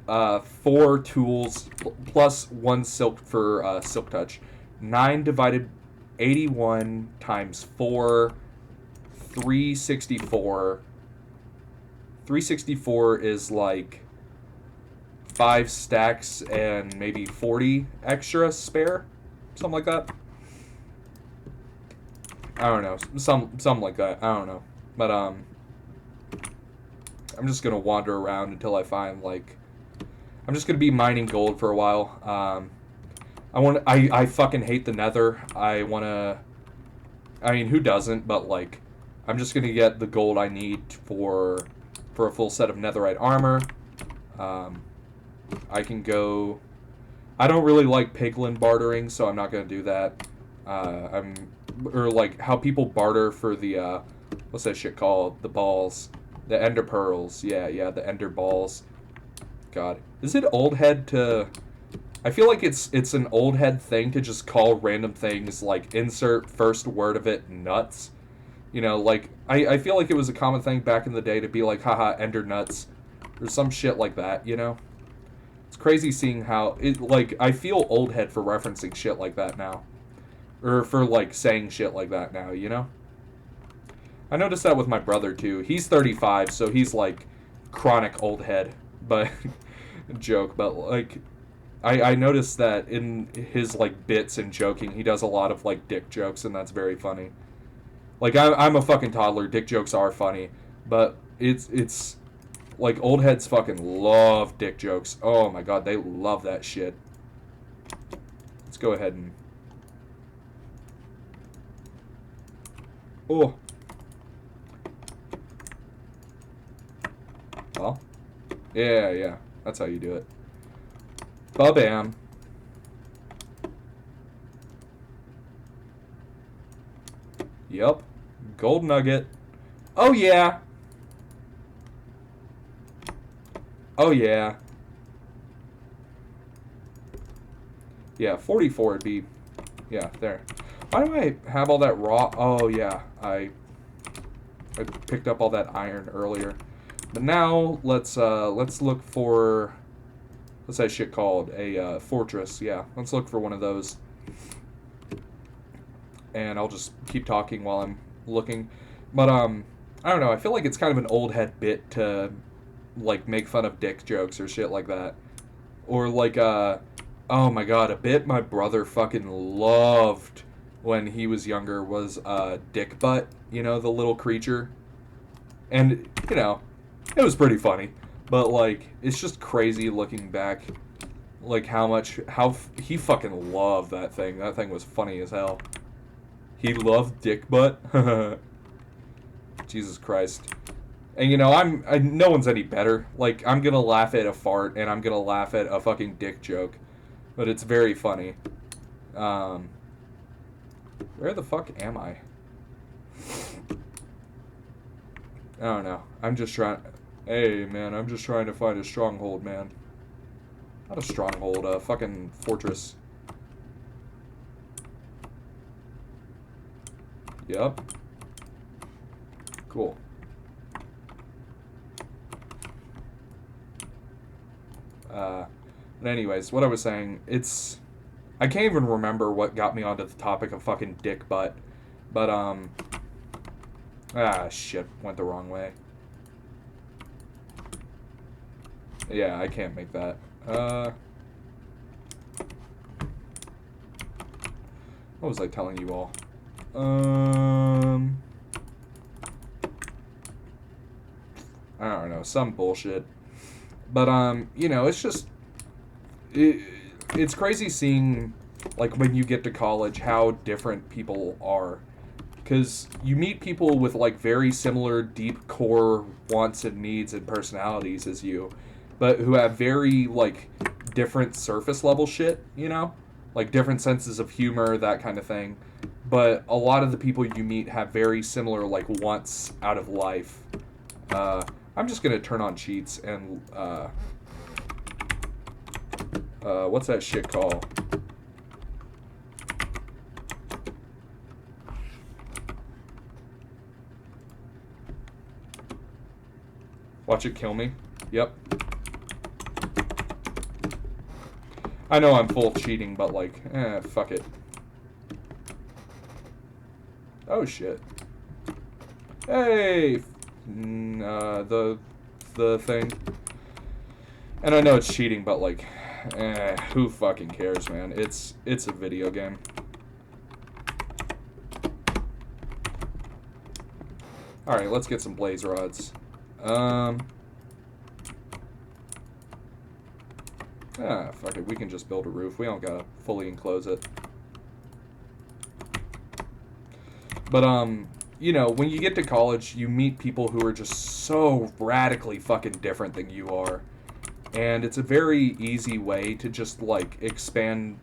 4 tools, plus 1 silk for silk touch. 9 divided 81 times 4, 364. 364 is like 5 stacks and maybe 40 extra spare, something like that. I don't know, something like that. I don't know, but I'm just gonna wander around until I find like I'm just gonna be mining gold for a while. I fucking hate the Nether. I mean, who doesn't? But like, I'm just gonna get the gold I need for a full set of netherite armor. I can go. I don't really like piglin bartering, so I'm not gonna do that. Or like how people barter for the what's that shit called? The balls, the ender pearls. Yeah, the ender balls. God, is it old head to? I feel like it's an old head thing to just call random things like insert first word of it nuts. You know, like I feel like it was a common thing back in the day to be like, haha, ender nuts, or some shit like that. You know. It's crazy seeing how it, like, I feel old head for referencing shit like that now. Or for, like, saying shit like that now, you know? I noticed that with my brother, too. He's 35, so he's, like, chronic old head. But, joke, but, like, I noticed that in his, like, bits and joking, he does a lot of, like, dick jokes, and that's very funny. Like, I'm a fucking toddler. Dick jokes are funny. But it's like, old heads fucking love dick jokes. Oh my god, they love that shit. Let's go ahead and... Oh. Well. Yeah. That's how you do it. Ba-bam. Yep. Gold nugget. Oh yeah. Oh, yeah. Yeah, 44 would be... Yeah, there. Why do I have all that raw... Oh, yeah. I picked up all that iron earlier. But now, let's look for... What's that shit called? A fortress. Yeah, let's look for one of those. And I'll just keep talking while I'm looking. But, I don't know. I feel like it's kind of an old head bit to... like make fun of dick jokes or shit like that, or like oh my god, a bit my brother fucking loved when he was younger was dick butt, you know, the little creature, and you know, it was pretty funny, but like it's just crazy looking back, like how he fucking loved that thing. That thing was funny as hell. He loved dick butt. Jesus Christ. And, you know, no one's any better. Like, I'm gonna laugh at a fart, and I'm gonna laugh at a fucking dick joke. But it's very funny. Where the fuck am I? I don't know. I'm just trying... Hey, man, I'm just trying to find a stronghold, man. Not a stronghold, a fucking fortress. Yep. Cool. But anyways, what I was saying, I can't even remember what got me onto the topic of fucking dick butt, but, shit, went the wrong way. Yeah, I can't make that. What was I telling you all? I don't know, some bullshit. But you know, it's just it's crazy seeing like when you get to college how different people are, because you meet people with like very similar deep core wants and needs and personalities as you, but who have very like different surface level shit, you know, like different senses of humor, that kind of thing. But a lot of the people you meet have very similar like wants out of life. uh, I'm just gonna turn on cheats and what's that shit called? Watch it kill me. Yep. I know I'm full cheating, but like, fuck it. Oh shit. Hey, the thing. And I know it's cheating, but like, who fucking cares, man? It's a video game. All right, let's get some blaze rods. Fuck it. We can just build a roof. We don't gotta fully enclose it. But, you know, when you get to college, you meet people who are just so radically fucking different than you are. And it's a very easy way to just, like, expand,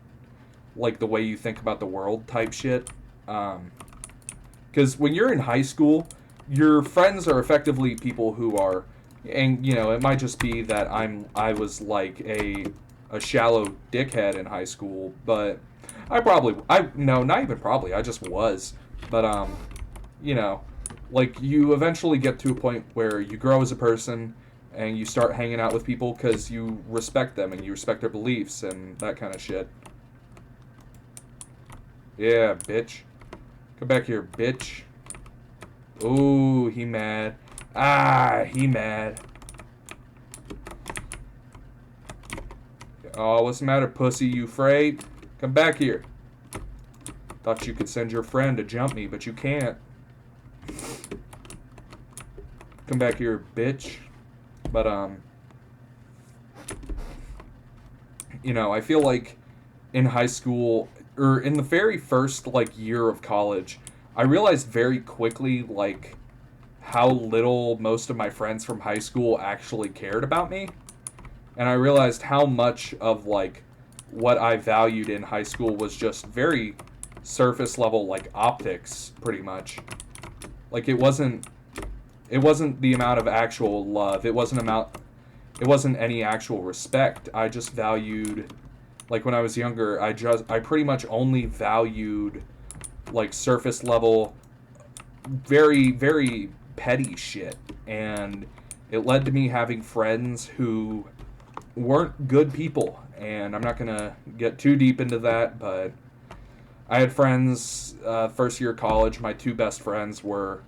like, the way you think about the world type shit. Because when you're in high school, your friends are effectively people who are, and, you know, it might just be that I was, like, a shallow dickhead in high school, but no, not even probably, I just was. But, you know, like, you eventually get to a point where you grow as a person and you start hanging out with people because you respect them and you respect their beliefs and that kind of shit. Yeah, bitch. Come back here, bitch. Ooh, he mad. Ah, he mad. Oh, what's the matter, pussy? You afraid? Come back here. Thought you could send your friend to jump me, but you can't. Come back here, bitch. But, you know, I feel like in high school, or in the very first, like, year of college, I realized very quickly, like, how little most of my friends from high school actually cared about me. And I realized how much of, like, what I valued in high school was just very surface level, like, optics, pretty much. Like, it wasn't the amount of actual love. It wasn't any actual respect. I just valued, like, when I was younger, I pretty much only valued, like, surface level, very, very petty shit. And it led to me having friends who weren't good people. And I'm not going to get too deep into that, but I had friends, first year of college, my two best friends were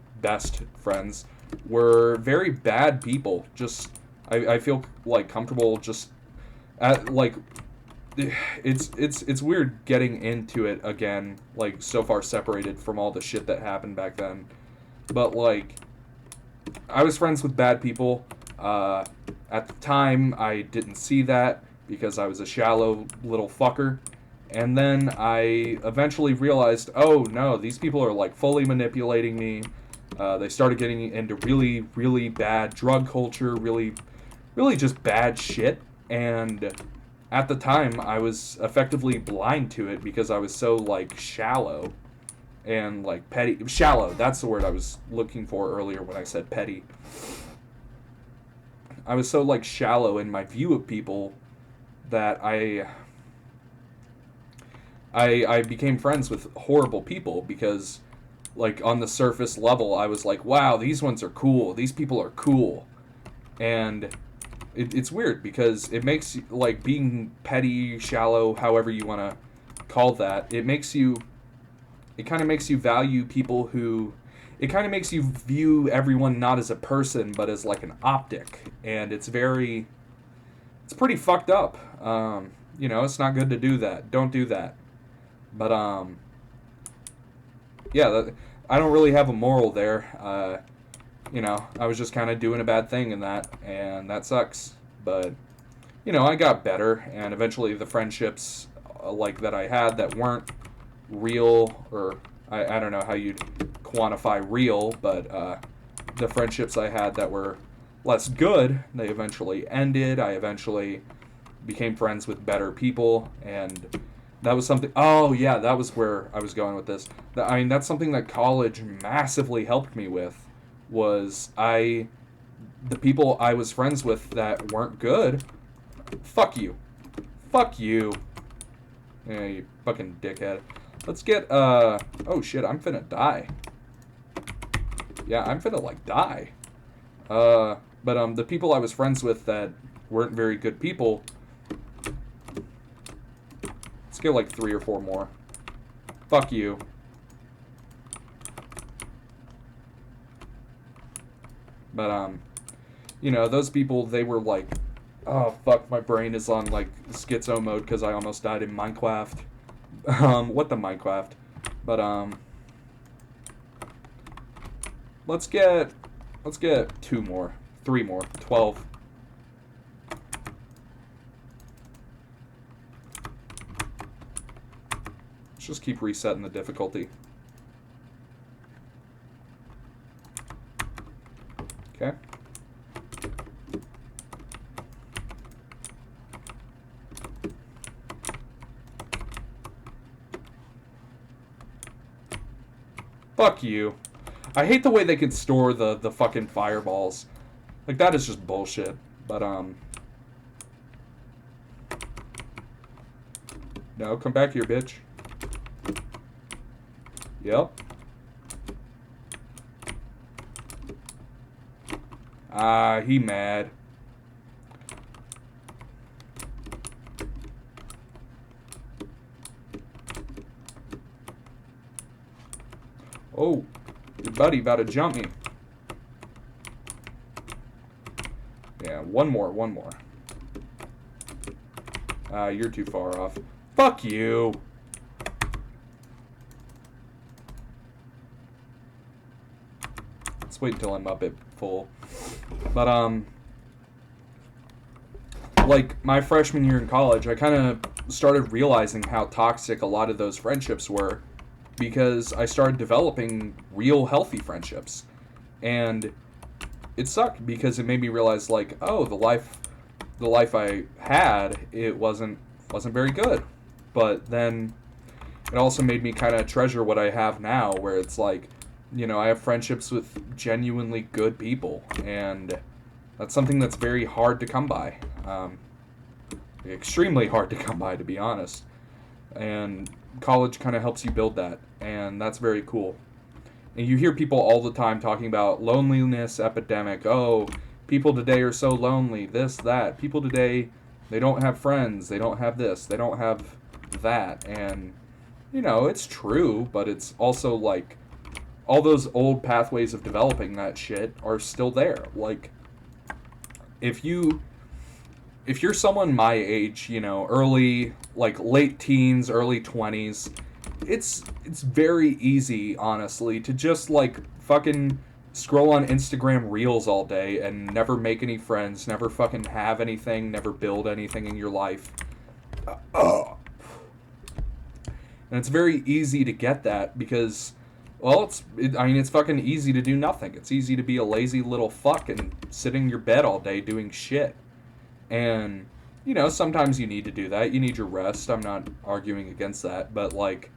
very bad people. Just, I feel, like, comfortable just at, like, it's weird getting into it again, like, so far separated from all the shit that happened back then. But, like, I was friends with bad people. At the time, I didn't see that because I was a shallow little fucker. And then I eventually realized, oh no, these people are, like, fully manipulating me. They started getting into really, really bad drug culture, really, really just bad shit. And at the time, I was effectively blind to it because I was so, like, shallow and, like, petty. Shallow, that's the word I was looking for earlier when I said petty. I was so, like, shallow in my view of people that I became friends with horrible people because, like, on the surface level, I was like, wow, these ones are cool. These people are cool. And it's weird because it makes, like, being petty, shallow, however you want to call that, it kind of makes you value people who, it kind of makes you view everyone not as a person, but as, like, an optic. And it's pretty fucked up. You know, it's not good to do that. Don't do that. But, yeah, I don't really have a moral there. I was just kind of doing a bad thing in that, and that sucks. But I got better, and eventually the friendships like that I had that weren't real, or I don't know how you'd quantify real, but the friendships I had that were less good, they eventually ended. I eventually became friends with better people, and that was something. Oh yeah, that was where I was going with this. That's something that college massively helped me with. Was the people I was friends with that weren't good? Fuck you, fuck you. Yeah, you fucking dickhead. Let's get Oh shit, I'm finna die. Yeah, I'm finna like die. But the people I was friends with that weren't very good people. Let's get like 3 or 4 more. Fuck you. But those people, they were like, oh fuck, my brain is on like schizo mode because I almost died in Minecraft. What the Minecraft? But let's get 2 more, 3 more, 12. Let's just keep resetting the difficulty. Okay. Fuck you. I hate the way they can store the fucking fireballs. Like, that is just bullshit. But, no, come back here, bitch. Yep. He mad. Oh, your buddy about to jump me. Yeah, one more. You're too far off. Fuck you. Let's wait until I'm up at full. But, like, my freshman year in college, I kind of started realizing how toxic a lot of those friendships were because I started developing real healthy friendships. And it sucked because it made me realize, like, oh, the life I had, it wasn't very good. But then it also made me kind of treasure what I have now, where it's like, I have friendships with genuinely good people, and that's something that's very hard to come by. Extremely hard to come by, to be honest. And college kind of helps you build that, and that's very cool. And you hear people all the time talking about loneliness epidemic. Oh, people today are so lonely, this, that. People today, they don't have friends, they don't have this, they don't have that. And, it's true, but it's also like, all those old pathways of developing that shit are still there. Like, if you're someone my age, early, like late teens, early 20s, it's very easy, honestly, to just like fucking scroll on Instagram Reels all day and never make any friends, never fucking have anything, never build anything in your life. And it's very easy to get that because, well, it's fucking easy to do nothing. It's easy to be a lazy little fuck and sit in your bed all day doing shit. And, sometimes you need to do that. You need your rest. I'm not arguing against that. But, like,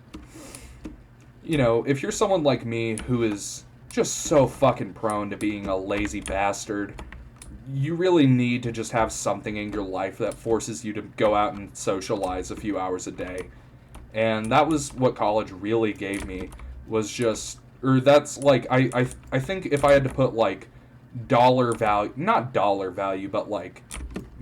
if you're someone like me who is just so fucking prone to being a lazy bastard, you really need to just have something in your life that forces you to go out and socialize a few hours a day. And that was what college really gave me. Was just, or that's like, I think if I had to put like dollar value, not dollar value, but like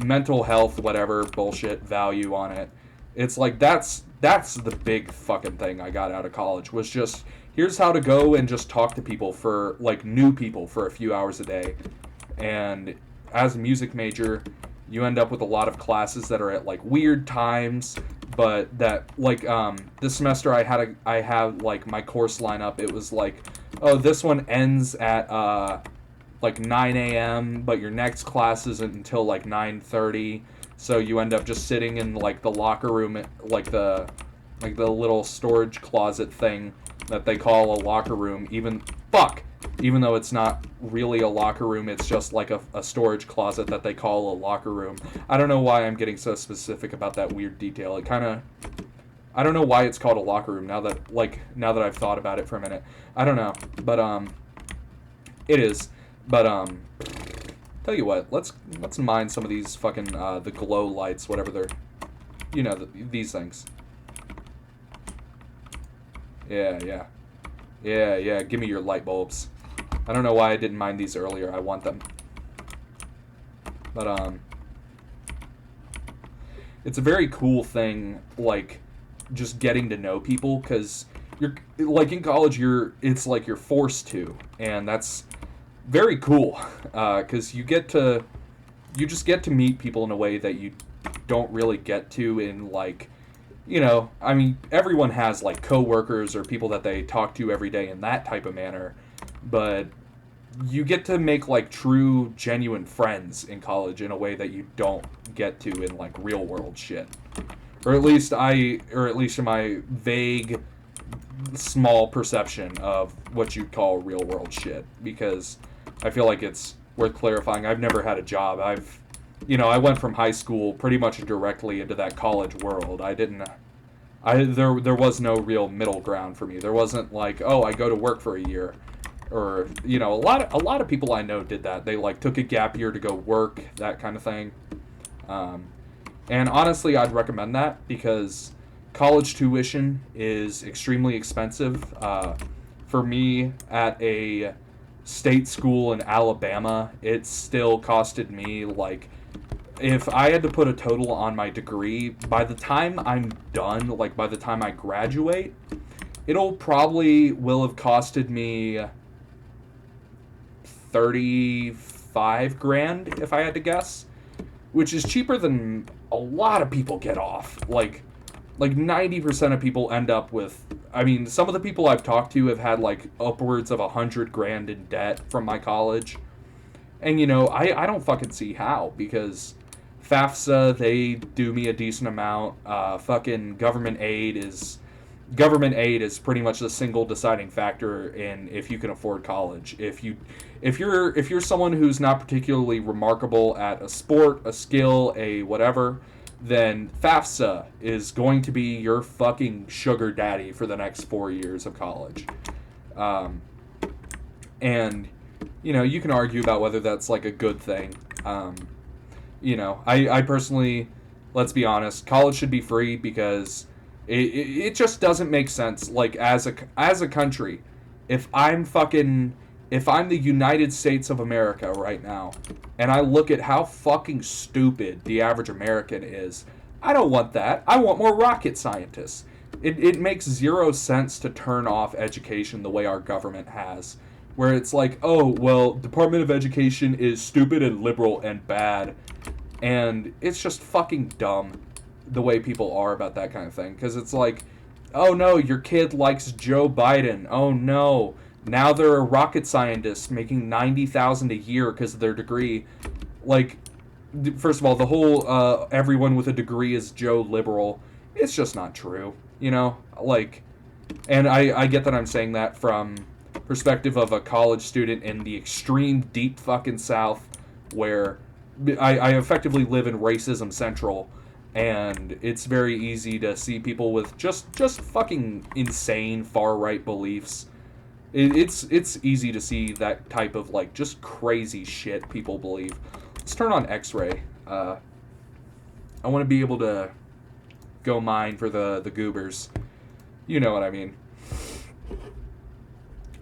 mental health, whatever bullshit value on it, it's like that's the big fucking thing I got out of college, was just, here's how to go and just talk to people, for like new people, for a few hours a day. And as a music major, you end up with a lot of classes that are at like weird times, but that, like, this semester I had like, my course lineup. It was like, oh, this one ends at, like, 9 a.m., but your next class isn't until, like, 9:30, so you end up just sitting in, like, the locker room, like the little storage closet thing that they call a locker room, even though it's not really a locker room, it's just like a storage closet that they call a locker room. I don't know why I'm getting so specific about that weird detail. It kind of, I don't know why it's called a locker room now that I've thought about it for a minute. I don't know, but it is. But tell you what, let's mine some of these fucking the glow lights, whatever they're, these things. Yeah. Give me your light bulbs. I don't know why I didn't mine these earlier. I want them. But it's a very cool thing, like, just getting to know people, because you're, like, in college, it's like you're forced to, and that's very cool, because you just get to meet people in a way that you don't really get to in, like, I mean, everyone has, like, coworkers or people that they talk to every day in that type of manner, but you get to make, like, true, genuine friends in college in a way that you don't get to in, like, real world shit. Or at least in my vague, small perception of what you'd call real world shit, because I feel like it's worth clarifying. I've never had a job. I went from high school pretty much directly into that college world. There was no real middle ground for me. There wasn't like, oh, I go to work for a year, or, a lot of people I know did that. They, like, took a gap year to go work, that kind of thing. And honestly, I'd recommend that, because college tuition is extremely expensive. For me, at a state school in Alabama, it still costed me, like, if I had to put a total on my degree, by the time I'm done, like, by the time I graduate, it'll probably will have costed me 35 grand, if I had to guess, which is cheaper than a lot of people get off. Like 90% of people end up with, I mean, some of the people I've talked to have had, like, upwards of 100 grand in debt from my college. And, I don't fucking see how, because FAFSA, they do me a decent amount. Fucking government aid is pretty much the single deciding factor in if you can afford college. If you're someone who's not particularly remarkable at a sport, a skill, a whatever, then FAFSA is going to be your fucking sugar daddy for the next 4 years of college. And, you can argue about whether that's, like, a good thing. I personally, let's be honest, college should be free, because it just doesn't make sense. Like, as a country, if I'm the United States of America right now, and I look at how fucking stupid the average American is, I don't want that. I want more rocket scientists. It makes zero sense to turn off education the way our government has, where it's like, oh, well, Department of Education is stupid and liberal and bad, and it's just fucking dumb the way people are about that kind of thing, because it's like, oh no, your kid likes Joe Biden. Oh no, now they're a rocket scientist making $90,000 a year because of their degree. Like, first of all, the whole everyone with a degree is Joe liberal. It's just not true, like, and I get that I'm saying that from perspective of a college student in the extreme deep fucking South, where I effectively live in racism central, and it's very easy to see people with just fucking insane far-right beliefs. It's easy to see that type of, like, just crazy shit people believe. Let's turn on X-ray. I want to be able to go mine for the goobers. You know what I mean.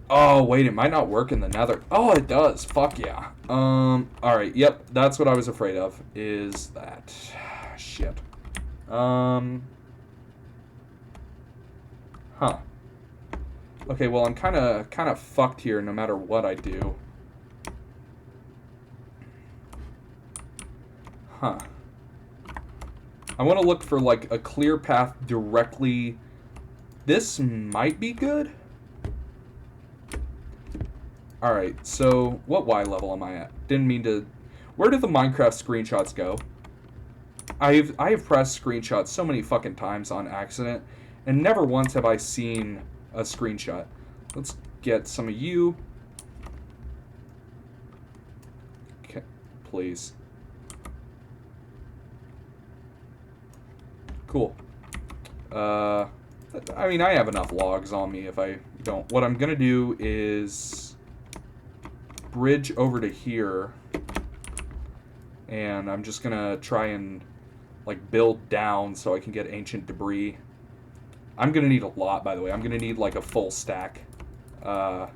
Oh, wait, it might not work in the nether. Oh, it does. Fuck yeah. Alright, yep, that's what I was afraid of, is that. Shit. Huh. Okay, well, I'm kind of fucked here no matter what I do. Huh. I want to look for, like, a clear path directly. This might be good. Alright, so what Y level am I at? Didn't mean to... Where did the Minecraft screenshots go? I have pressed screenshots so many fucking times on accident, and never once have I seen a screenshot. Let's get some of you. Okay, please. Cool. I mean, I have enough logs on me if I don't. What I'm gonna do is bridge over to here, and I'm just gonna try and, like, build down so I can get ancient debris. I'm gonna need a lot, by the way. I'm gonna need, like, a full stack. Not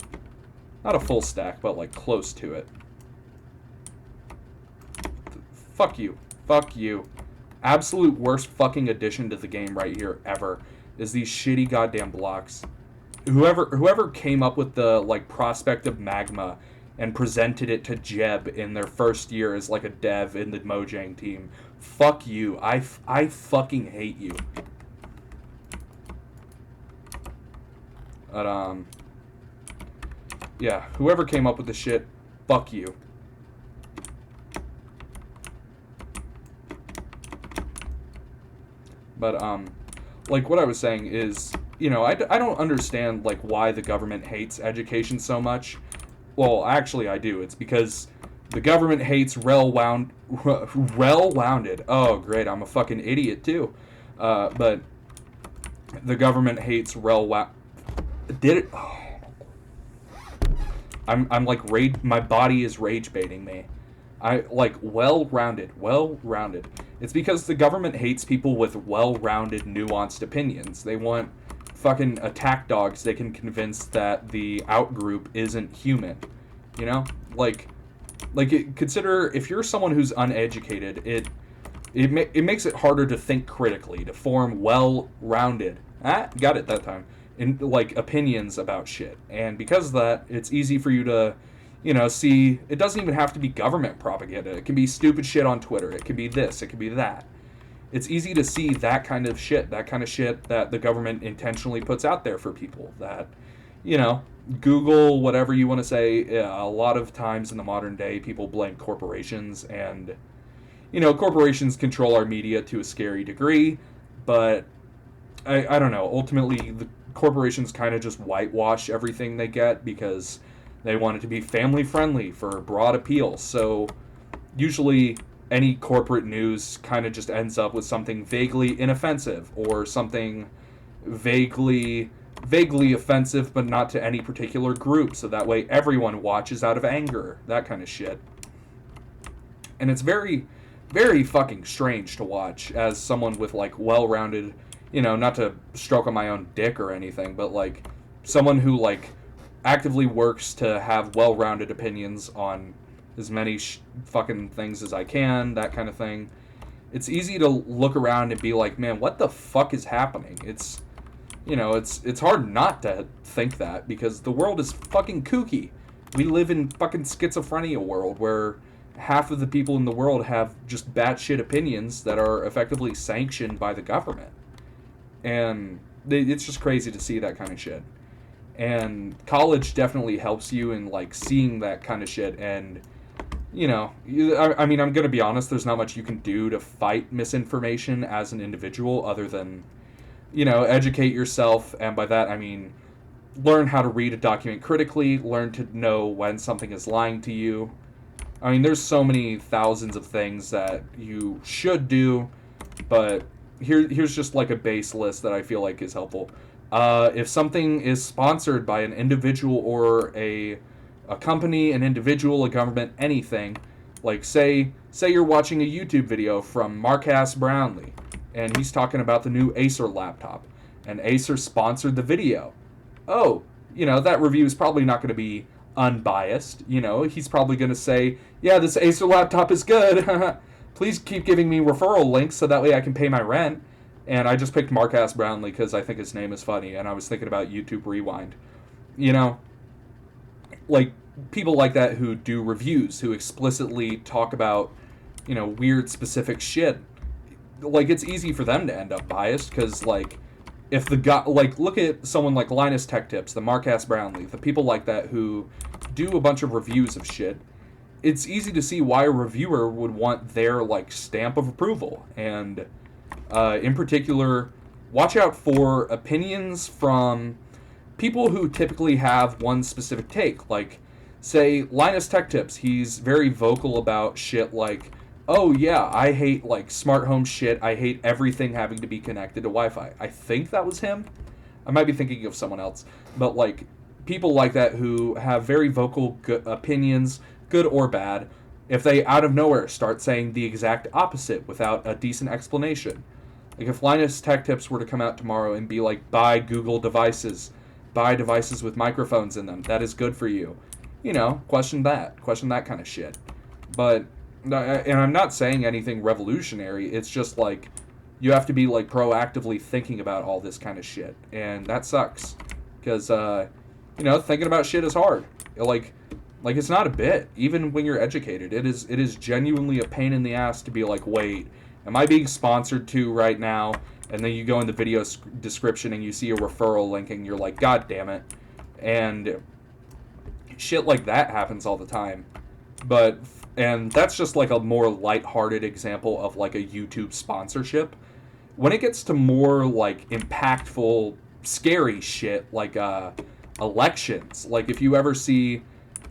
a full stack, but, like, close to it. Fuck you. Fuck you. Absolute worst fucking addition to the game right here ever is these shitty goddamn blocks. Whoever came up with the, like, prospect of magma and presented it to Jeb in their first year as, like, a dev in the Mojang team, fuck you. I fucking hate you. But, yeah, whoever came up with the shit, fuck you. But, like, what I was saying is, you know, I don't understand, like, why the government hates education so much. Well, actually, I do. It's because the government hates well-rounded... Oh, great, I'm a fucking idiot, too. But the government hates Did it... Oh. I'm like, my body is rage baiting me. Well-rounded. It's because the government hates people with well-rounded, nuanced opinions. They want fucking attack dogs they can convince that the outgroup isn't human. You know? Consider, if you're someone who's uneducated, it makes it harder to think critically, to form well-rounded, got it that time, like, opinions about shit. And because of that, it's easy for you to, you know, see, it doesn't even have to be government propaganda. It can be stupid shit on Twitter. It can be this. It can be that. It's easy to see that kind of shit that the government intentionally puts out there for people. That, you know, Google, whatever you want to say, a lot of times in the modern day, people blame corporations, and, you know, corporations control our media to a scary degree, but I don't know. Ultimately, the corporations kind of just whitewash everything they get because they want it to be family friendly for broad appeal. So usually any corporate news kind of just ends up with something vaguely inoffensive or something vaguely offensive, but not to any particular group. So that way everyone watches out of anger, that kind of shit. And it's very, very fucking strange to watch as someone with, like, well-rounded, you know, not to stroke on my own dick or anything, but, like, someone who, like, actively works to have well-rounded opinions on as many fucking things as I can, that kind of thing. It's easy to look around and be like, man, what the fuck is happening? It's, you know, it's hard not to think that, because the world is fucking kooky. We live in fucking schizophrenia world where half of the people in the world have just batshit opinions that are effectively sanctioned by the government. And it's just crazy to see that kind of shit. And college definitely helps you in, like, seeing that kind of shit. And, you know, I mean, I'm going to be honest, there's not much you can do to fight misinformation as an individual other than, you know, educate yourself. And by that, I mean, learn how to read a document critically, learn to know when something is lying to you. I mean, there's so many thousands of things that you should do, but here's just, like, a base list that I feel like is helpful. If something is sponsored by an individual or a company, an individual, a government, anything, like, say you're watching a YouTube video from Marcus Brownlee, and he's talking about the new Acer laptop, and Acer sponsored the video. Oh, you know, that review is probably not going to be unbiased. You know, he's probably going to say, yeah, this Acer laptop is good. Please keep giving me referral links so that way I can pay my rent. And I just picked Marcus Brownlee because I think his name is funny, and I was thinking about YouTube Rewind. You know, like, people like that who do reviews, who explicitly talk about, you know, weird specific shit. like, it's easy for them to end up biased, because, like, if the guy, like, look at someone like Linus Tech Tips, the Marcus Brownlee, the people like that who do a bunch of reviews of shit. It's easy to see why a reviewer would want their, like, stamp of approval. And in particular, watch out for opinions from people who typically have one specific take. Like, say, Linus Tech Tips, he's very vocal about shit like, oh yeah, I hate, like, smart home shit, I hate everything having to be connected to Wi-Fi. I think that was him. I might be thinking of someone else. But, like, people like that who have very vocal opinions, good or bad, if they out of nowhere start saying the exact opposite without a decent explanation. Like, if Linus Tech Tips were to come out tomorrow and be like, buy Google devices, buy devices with microphones in them, that is good for you. You know, question that kind of shit. But, and I'm not saying anything revolutionary, it's just like, you have to be, like, proactively thinking about all this kind of shit. And that sucks. Because, you know, thinking about shit is hard. Like, it's not a bit. Even when you're educated, it is genuinely a pain in the ass to be like, wait, am I being sponsored to right now? And then you go in the video description and you see a referral link and you're like, God damn it. And shit like that happens all the time. And that's just like a more lighthearted example of like a YouTube sponsorship. When it gets to more like impactful, scary shit, like elections, like if you ever see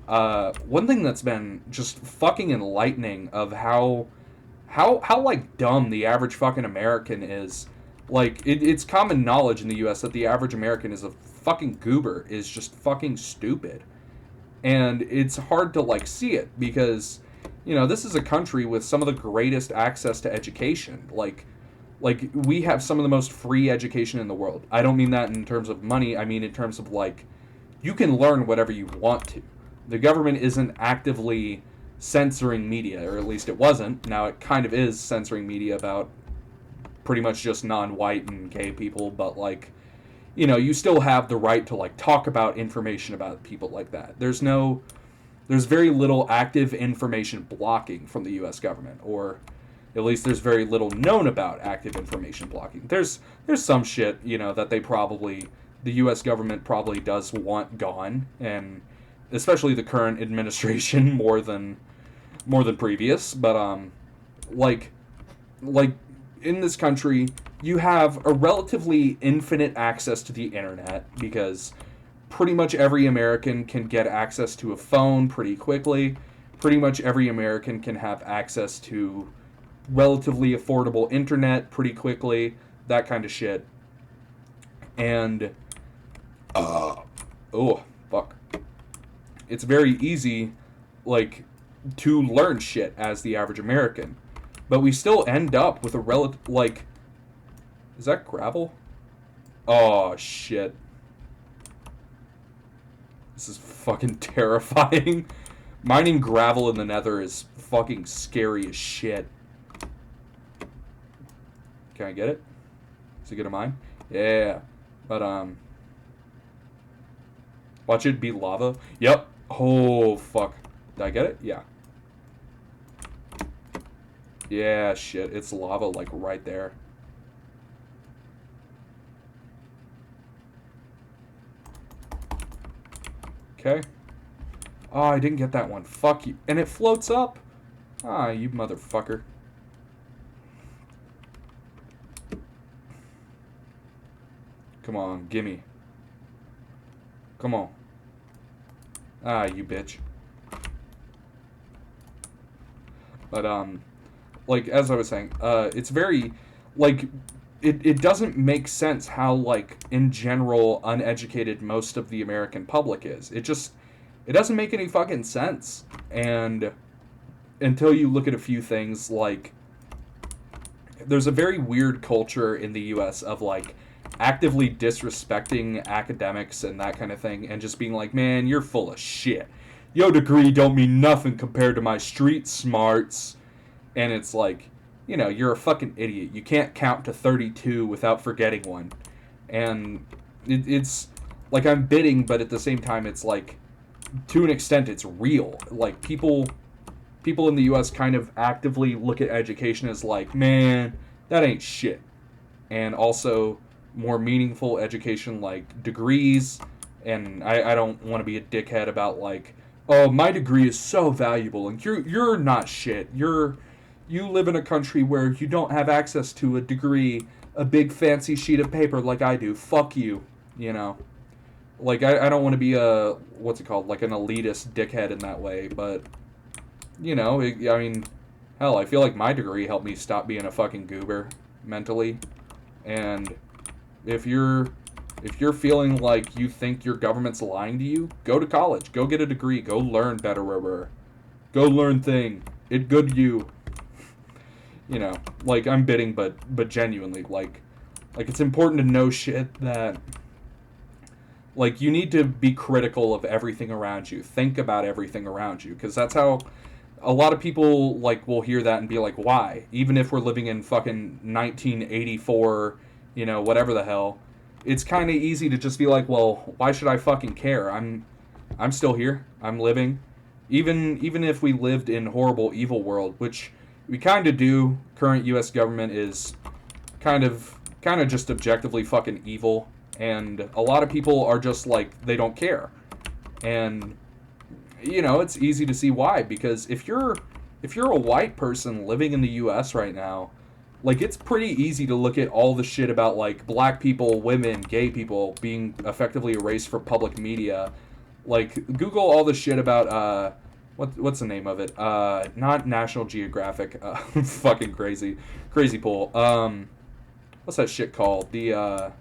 one thing that's been just fucking enlightening of how like dumb the average fucking American is. Like, it's common knowledge in the US that the average American is a fucking goober, is just fucking stupid. And it's hard to, like, see it because, you know, this is a country with some of the greatest access to education. Like we have some of the most free education in the world. I don't mean that in terms of money. I mean in terms of, like, you can learn whatever you want to. The government isn't actively censoring media, or at least it wasn't. Now it kind of is censoring media about pretty much just non-white and gay people, but, like, you know, you still have the right to, like, talk about information about people like that. There's very little active information blocking from the US government, or at least there's very little known about active information blocking. There's some shit, you know, that the US government probably does want gone, and especially the current administration more than previous, but like in this country you have a relatively infinite access to the internet because pretty much every American can get access to a phone pretty quickly. Pretty much every American can have access to relatively affordable internet pretty quickly, that kind of shit. And oh fuck. It's very easy, like, to learn shit as the average American. But we still end up with a relative, like, is that gravel? Oh, shit. This is fucking terrifying. Mining gravel in the nether is fucking scary as shit. Can I get it? Is it gonna mine? Yeah. But, watch it be lava. Yep. Oh, fuck. Did I get it? Yeah. Yeah, shit. It's lava, like, right there. Okay. Oh, I didn't get that one. Fuck you. And it floats up? Ah, you motherfucker. Come on, gimme. Come on. Ah, you bitch. But, like, as I was saying, it's very, like, it doesn't make sense how, like, in general, uneducated most of the American public is. It doesn't make any fucking sense. And until you look at a few things, like, there's a very weird culture in the US of, like, actively disrespecting academics and that kind of thing, and just being like, man, you're full of shit. Your degree don't mean nothing compared to my street smarts. And it's like, you know, you're a fucking idiot. You can't count to 32 without forgetting one. And it's like, I'm bidding, but at the same time, it's like, to an extent, it's real. Like, people in the US kind of actively look at education as like, man, that ain't shit. And also more meaningful education like degrees. And I don't want to be a dickhead about like, oh, my degree is so valuable and you're not shit. You live in a country where you don't have access to a degree, a big fancy sheet of paper like I do. Fuck you, you know. Like I don't want to be a what's it called, like an elitist dickhead in that way, but you know, I mean, hell, I feel like my degree helped me stop being a fucking goober mentally. And if you're if you're feeling like you think your government's lying to you, go to college, go get a degree, go learn better, go learn thing. It good you. You know, like I'm bidding, but genuinely, like it's important to know shit that like you need to be critical of everything around you. Think about everything around you, because that's how a lot of people like will hear that and be like, why? Even if we're living in fucking 1984, you know, whatever the hell, it's kind of easy to just be like, well, why should I fucking care? I'm still here. I'm living. Even if we lived in horrible evil world, which we kind of do. Current U.S. government is kind of just objectively fucking evil, and a lot of people are just like they don't care, and you know it's easy to see why, because if you're a white person living in the U.S. right now, like it's pretty easy to look at all the shit about like black people, women, gay people being effectively erased from public media. Like Google all the shit about what's the name of it? Not National Geographic. Fucking crazy pool. What's that shit called? The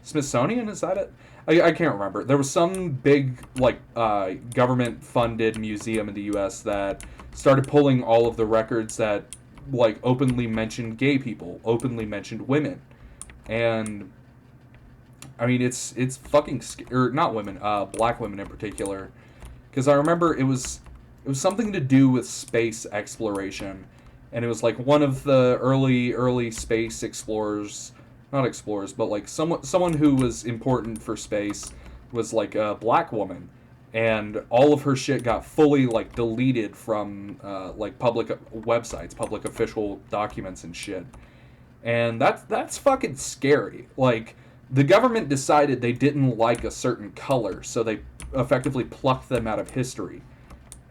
Smithsonian, is that it? I can't remember. There was some big like government funded museum in the U.S. that started pulling all of the records that like openly mentioned gay people, openly mentioned women, and I mean it's fucking or not women, black women in particular, because I remember it was something to do with space exploration, and it was like one of the early space explorers, not explorers, but like someone who was important for space was like a black woman, and all of her shit got fully like deleted from like public websites, public official documents and shit, and that's fucking scary. Like the government decided they didn't like a certain color, so they effectively plucked them out of history,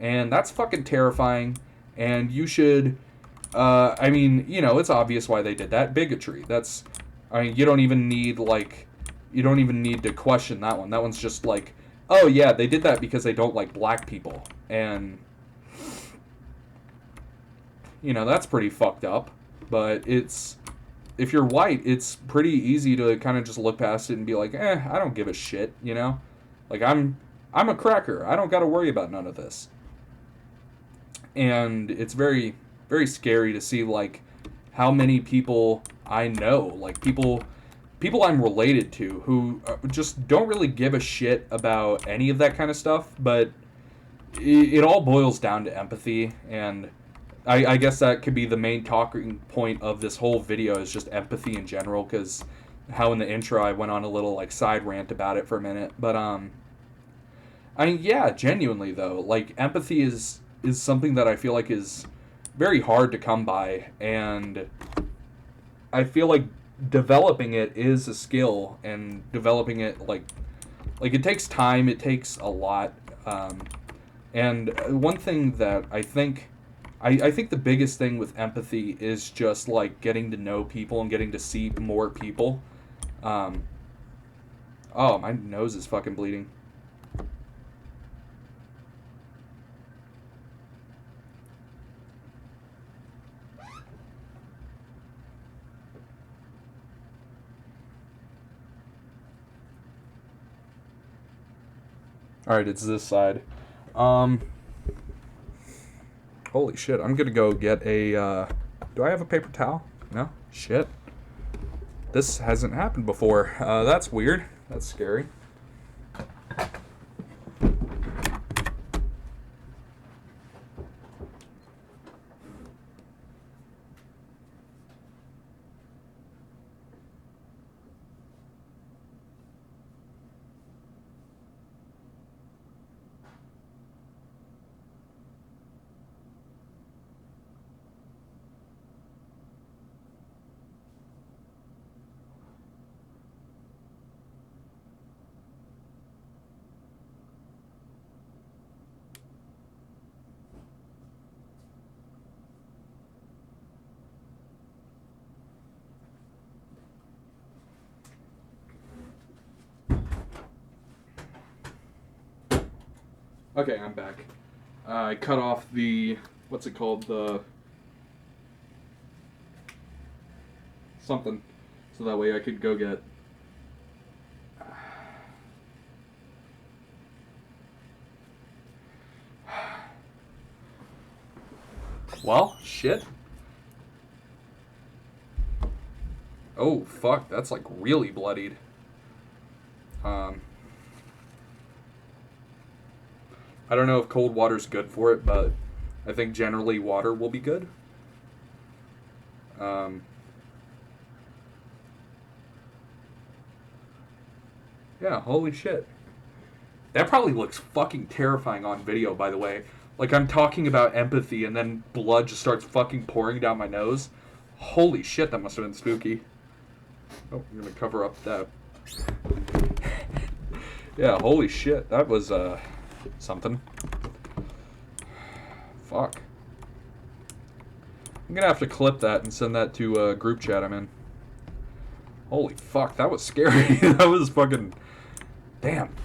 and that's fucking terrifying. And you should, I mean, you know, it's obvious why they did that. Bigotry. That's, I mean, you don't even need to question that one. That one's just like, oh yeah, they did that because they don't like black people, and you know that's pretty fucked up. But it's if you're white, it's pretty easy to kind of just look past it and be like, I don't give a shit, you know? Like I'm a cracker. I don't got to worry about none of this. And it's very scary to see like how many people I know, like people I'm related to who just don't really give a shit about any of that kind of stuff, but it all boils down to empathy, and I guess that could be the main talking point of this whole video is just empathy in general, because how in the intro I went on a little like side rant about it for a minute, but I mean, yeah, genuinely though, like empathy is something that I feel like is very hard to come by, and I feel like developing it is a skill, and developing it like it takes time, it takes a lot, and one thing that I think the biggest thing with empathy is just like getting to know people and getting to see more people. Um, oh, my nose is fucking bleeding. All right, it's this side. Um, holy shit! I'm gonna go get a. Do I have a paper towel? No. Shit. This hasn't happened before. That's weird. That's scary. Okay, I'm back. I cut off the... What's it called? The... something. So that way I could go get... Well, shit. Oh, fuck. That's, like, really bloodied. I don't know if cold water's good for it, but I think generally water will be good. Yeah, holy shit. That probably looks fucking terrifying on video, by the way. Like, I'm talking about empathy, and then blood just starts fucking pouring down my nose. Holy shit, that must have been spooky. Oh, I'm gonna cover up that. Yeah, holy shit. That was, something. Fuck. I'm gonna have to clip that and send that to a group chat I'm in. Holy fuck, that was scary. That was fucking... Damn.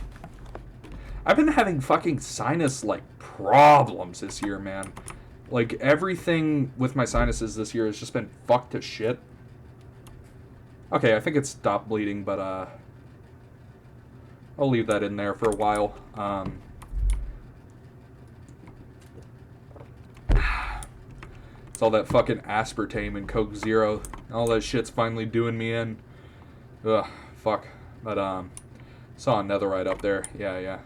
I've been having fucking sinus, like, problems this year, man. Like, everything with my sinuses this year has just been fucked to shit. Okay, I think it's stopped bleeding, but, I'll leave that in there for a while. It's all that fucking aspartame and Coke Zero. All that shit's finally doing me in. Ugh, fuck. But, saw a netherite up there. Yeah.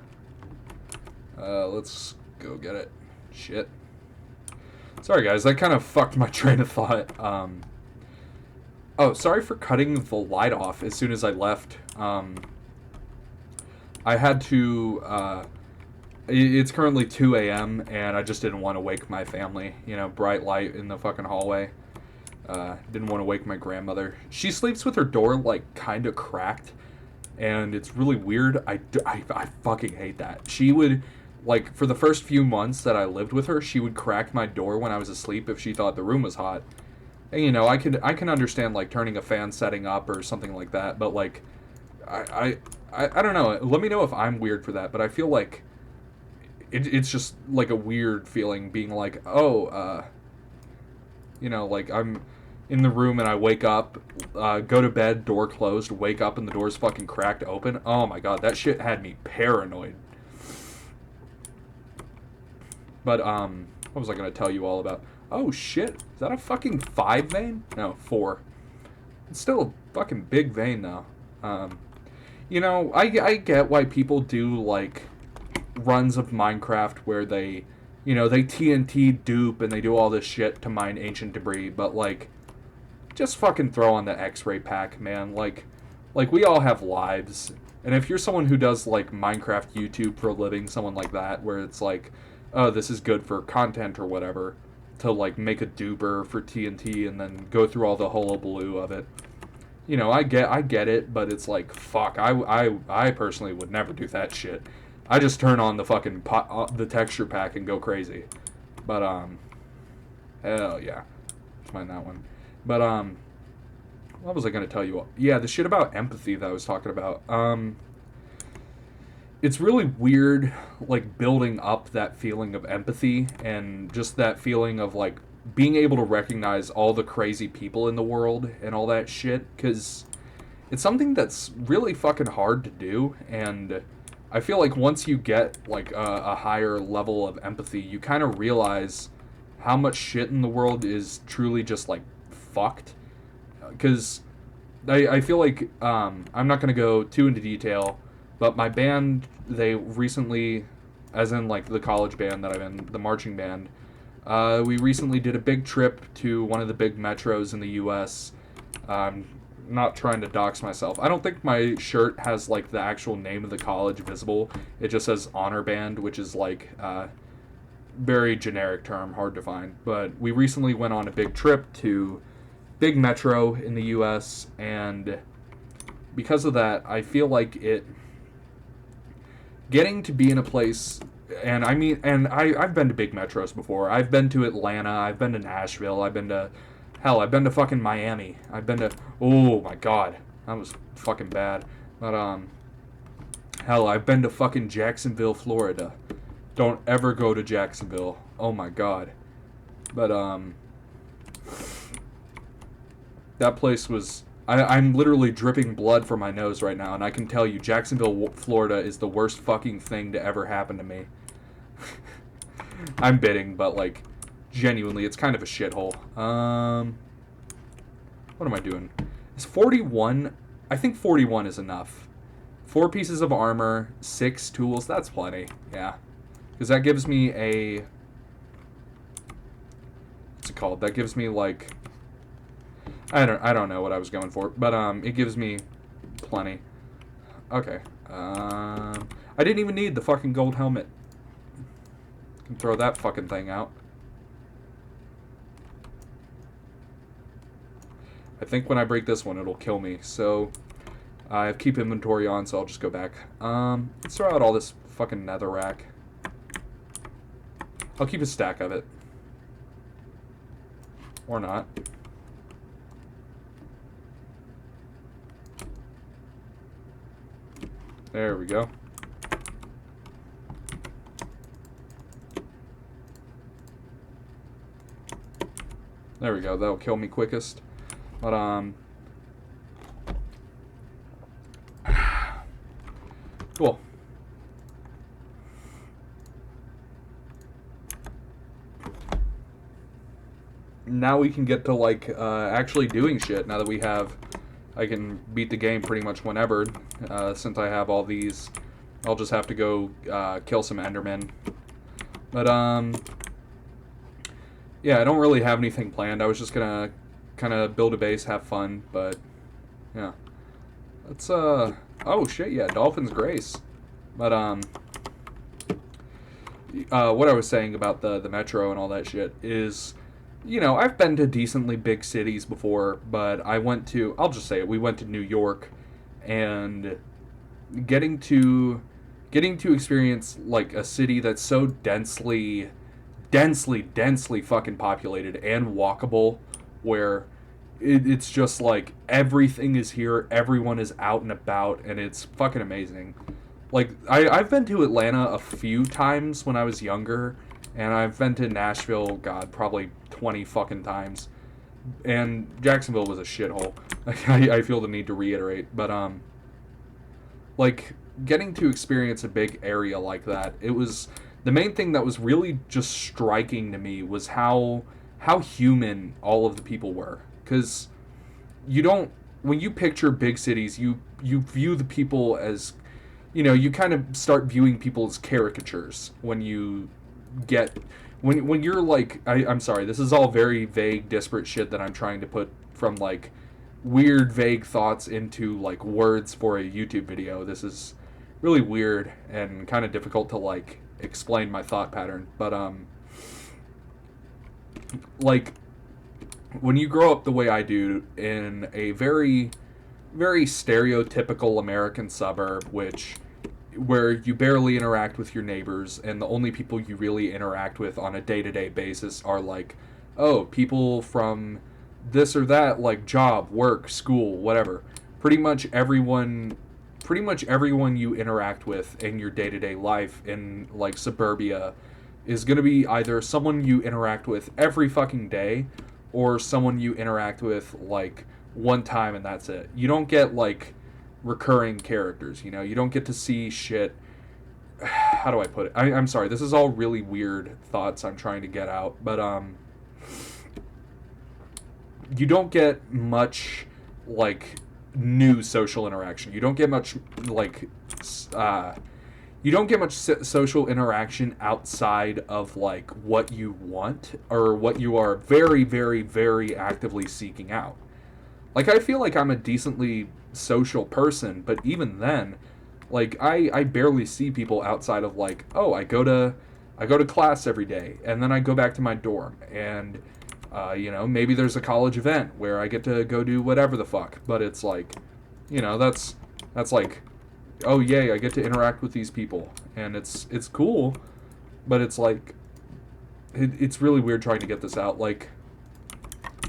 Let's go get it. Shit. Sorry, guys. That kind of fucked my train of thought. Oh, sorry for cutting the light off as soon as I left. I had to, it's currently 2 a.m. and I just didn't want to wake my family. You know, bright light in the fucking hallway. Didn't want to wake my grandmother. She sleeps with her door, like, kind of cracked. And it's really weird. I fucking hate that. She would, like, for the first few months that I lived with her, she would crack my door when I was asleep if she thought the room was hot. And, you know, I can understand, like, turning a fan setting up or something like that. But, like, I don't know. Let me know if I'm weird for that. But I feel like it's just, like, a weird feeling being like, oh, you know, like, I'm in the room and I wake up, go to bed, door closed, wake up and the door's fucking cracked open. Oh my god, that shit had me paranoid. But, what was I gonna tell you all about? Oh shit, is that a fucking 5 vein? No, 4. It's still a fucking big vein though. You know, I get why people do, like, runs of Minecraft where they, you know, they TNT dupe and they do all this shit to mine ancient debris, but, like, just fucking throw on the X-ray pack, man. Like we all have lives. And if you're someone who does, like, Minecraft YouTube for a living, someone like that, where it's like, oh, this is good for content or whatever, to, like, make a duper for TNT and then go through all the hullabaloo of it. You know, I get it, but it's like, fuck, I personally would never do that shit. I just turn on the fucking the texture pack and go crazy. But, hell yeah. Let's find that one. But, what was I going to tell you? Yeah, the shit about empathy that I was talking about. It's really weird, like, building up that feeling of empathy and just that feeling of, like, being able to recognize all the crazy people in the world and all that shit, because it's something that's really fucking hard to do, and I feel like once you get, like, a higher level of empathy, you kind of realize how much shit in the world is truly just, like, fucked. Because I feel like, I'm not going to go too into detail, but my band, they recently, as in, like, the college band that I'm in, the marching band, we recently did a big trip to one of the big metros in the U.S. Not trying to dox myself. I don't think my shirt has, like, the actual name of the college visible. It just says Honor Band, which is, like, very generic term, hard to find. But we recently went on a big trip to big metro in the U.S., and because of that, I feel like getting to be in a place, and I mean, and I've been to big metros before. I've been to Atlanta, I've been to Nashville, I've been to fucking Miami. I've been to, oh my god, that was fucking bad. But, hell, I've been to fucking Jacksonville, Florida. Don't ever go to Jacksonville. Oh my god. But, that place was... I'm literally dripping blood from my nose right now, and I can tell you, Jacksonville, Florida is the worst fucking thing to ever happen to me. I'm bidding, but, like, genuinely, it's kind of a shithole. What am I doing? Is 41... I think 41 is enough. 4 pieces of armor, 6 tools, that's plenty. Yeah. Because that gives me a... What's it called? That gives me, like... I don't know what I was going for, but it gives me plenty. Okay. I didn't even need the fucking gold helmet. Can throw that fucking thing out. I think when I break this one, it'll kill me. So I have keep inventory on, so I'll just go back. Let's throw out all this fucking netherrack. I'll keep a stack of it. Or not. There we go. There we go. That'll kill me quickest. But, cool. Now we can get to, like, actually doing shit now that we have... I can beat the game pretty much whenever, since I have all these. I'll just have to go kill some Endermen. But, yeah, I don't really have anything planned. I was just gonna kind of build a base, have fun, but, yeah. Let's, oh, shit, yeah, Dolphin's Grace. But, what I was saying about the metro and all that shit is... You know, I've been to decently big cities before, but I went to, I'll just say it, we went to New York, and getting to experience, like, a city that's so densely fucking populated and walkable, where it's just, like, everything is here, everyone is out and about, and it's fucking amazing. Like, I've been to Atlanta a few times when I was younger, and I've been to Nashville, God, probably 20 fucking times. And Jacksonville was a shithole. I feel the need to reiterate. But, like, getting to experience a big area like that, it was... The main thing that was really just striking to me was how human all of the people were. Because you don't... When you picture big cities, you view the people as... You know, you kind of start viewing people as caricatures when you... when you're like I'm sorry, this is all very vague, disparate shit that I'm trying to put from like weird vague thoughts into like words for a YouTube video. This is really weird and kind of difficult to like explain my thought pattern, but like when you grow up the way I do in a very very stereotypical American suburb, where you barely interact with your neighbors, and the only people you really interact with on a day-to-day basis are like, oh, people from this or that, like job, work, school, whatever. Pretty much everyone you interact with in your day-to-day life in like suburbia is going to be either someone you interact with every fucking day or someone you interact with like one time and that's it. You don't get like recurring characters, you know? You don't get to see shit... How do I put it? I'm sorry, this is all really weird thoughts I'm trying to get out, but, you don't get much, like, new social interaction. You don't get much, like, you don't get much social interaction outside of, like, what you want, or what you are very, very, very actively seeking out. Like, I feel like I'm a decently social person, but even then, like, I barely see people outside of, like, oh, I go to class every day, and then I go back to my dorm, and, you know, maybe there's a college event where I get to go do whatever the fuck, but it's like, you know, that's like, oh, yay, I get to interact with these people, and it's cool, but it's like, it's really weird trying to get this out, like,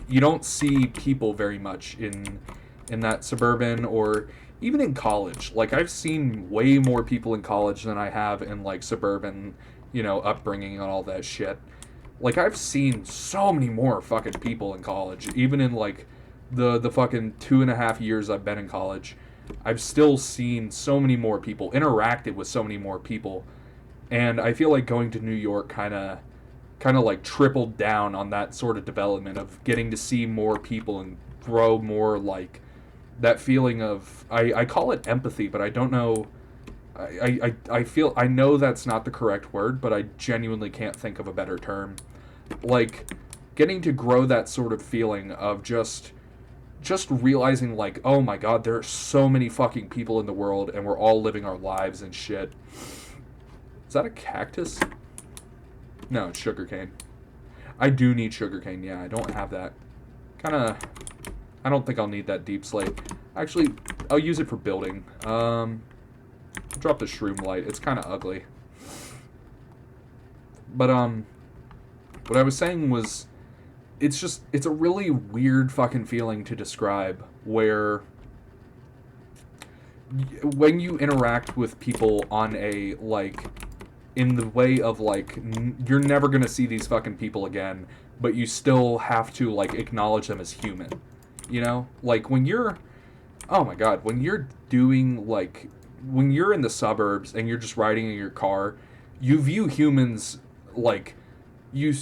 you don't see people very much in that suburban or even in college. Like, I've seen way more people in college than I have in, like, suburban upbringing and all that shit. Like, I've seen so many more fucking people in college, even in, like, the fucking 2.5 years I've been in college. I've still seen so many more people, interacted with so many more people, and I feel like going to New York kind of like tripled down on that sort of development of getting to see more people and grow more, like, that feeling of, I call it empathy, but I don't know. I feel, I know that's not the correct word, but I genuinely can't think of a better term. Like, getting to grow that sort of feeling of just realizing, like, oh my god, there are so many fucking people in the world and we're all living our lives and shit. Is that a cactus? No, it's sugarcane. I do need sugarcane, yeah, I don't have that. I don't think I'll need that deep slate. Actually, I'll use it for building. Drop the shroom light. It's kind of ugly. But, what I was saying was, it's a really weird fucking feeling to describe, where when you interact with people on a, like, in the way of, like, you're never gonna see these fucking people again, but you still have to, like, acknowledge them as human. Like, when you're, oh my god, when you're doing, like, when you're in the suburbs and you're just riding in your car, you view humans, like, you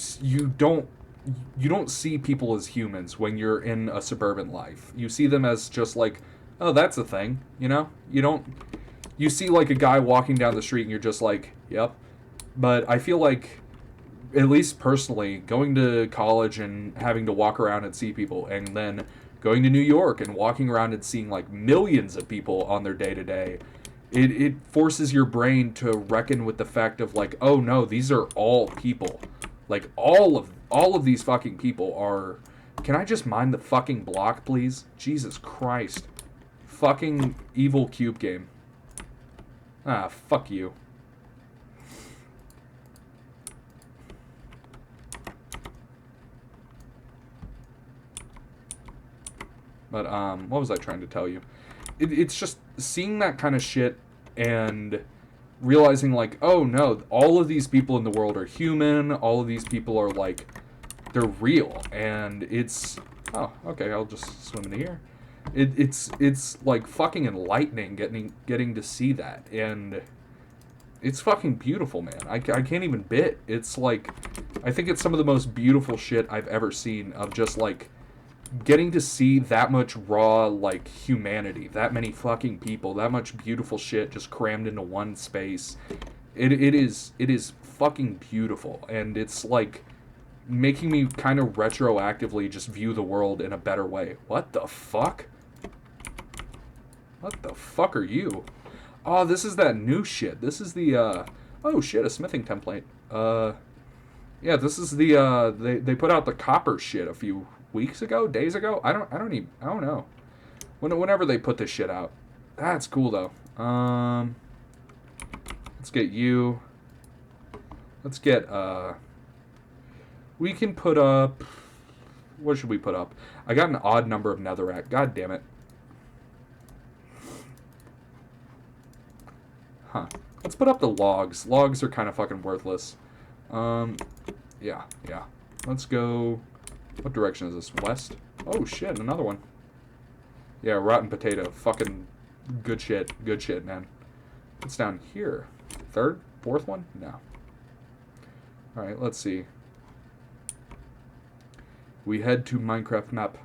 don't see people as humans when you're in a suburban life. You see them as just like, oh, that's a thing, you see, like, a guy walking down the street and you're just like, yep. But I feel like, at least personally, going to college and having to walk around and see people, and then going to New York and walking around and seeing, like, millions of people on their day-to-day, it forces your brain to reckon with the fact of, like, oh no, these are all people. Like, all of these fucking people are... Can I just mine the fucking block, please? Jesus Christ. Fucking evil cube game. Ah, fuck you. But, what was I trying to tell you? It's just seeing that kind of shit and realizing, like, oh no, all of these people in the world are human, all of these people are, like, they're real, and it's, oh, okay, I'll just swim into here. It's like fucking enlightening getting to see that, and it's fucking beautiful, man. I can't even bit. It's like, I think it's some of the most beautiful shit I've ever seen, of just, like, getting to see that much raw, like, humanity, that many fucking people, that much beautiful shit just crammed into one space. It is fucking beautiful, and it's, like, making me kind of retroactively just view the world in a better way. What the fuck? What the fuck are you? Oh, this is that new shit. This is the, oh shit, a smithing template. Yeah, this is the, they put out the copper shit a few weeks ago, days ago. I don't know. Whenever they put this shit out. That's cool though. Let's get you. Let's get, we can put up, what should we put up? I got an odd number of netherrack. God damn it. Huh. Let's put up the logs. Logs are kind of fucking worthless. Yeah. Let's go, what direction is this? West? Oh shit, another one. Yeah, rotten potato. Fucking good shit. Good shit, man. What's down here? Third? Fourth one? No. Alright, let's see. We head to Minecraft map.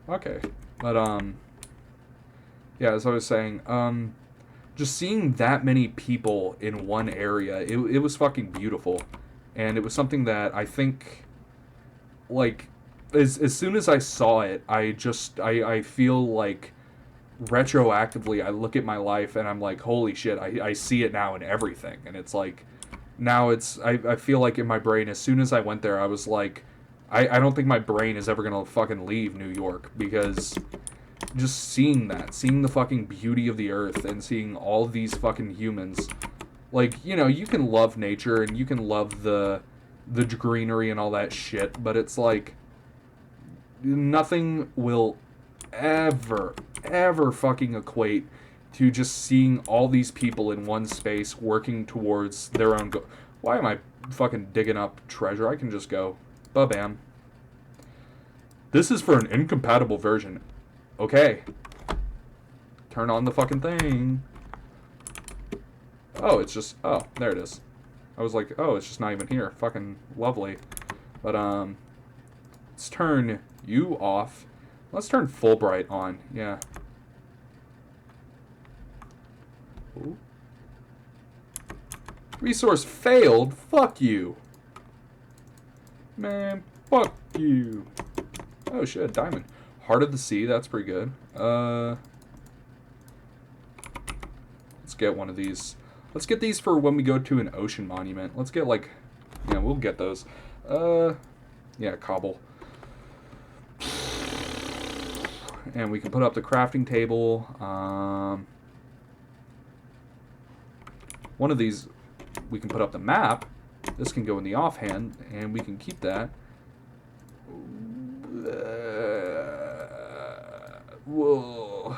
Okay. But, yeah, as I was saying, just seeing that many people in one area, it was fucking beautiful. And it was something that I think, like, as soon as I saw it, I feel like retroactively I look at my life and I'm like, holy shit, I see it now in everything. And it's like, now it's, I feel like in my brain, as soon as I went there, I was like, I don't think my brain is ever gonna fucking leave New York, because just seeing the fucking beauty of the earth and seeing all these fucking humans, like, you can love nature and you can love the greenery and all that shit, but it's like, nothing will ever fucking equate to just seeing all these people in one space working towards their own goal. Why am I fucking digging up treasure? I can just go, ba-bam. This is for an incompatible version. Okay. Turn on the fucking thing. Oh, it's just, oh, there it is. I was like, oh, it's just not even here. Fucking lovely. But, let's turn you off. Let's turn Fulbright on. Yeah. Ooh. Resource failed? Fuck you. Man, fuck you. Oh shit, diamond. Heart of the Sea, that's pretty good. Let's get one of these. Let's get these for when we go to an ocean monument. Let's get like, yeah, we'll get those. Yeah, cobble. And we can put up the crafting table. One of these, we can put up the map. This can go in the offhand, and we can keep that. Whoa.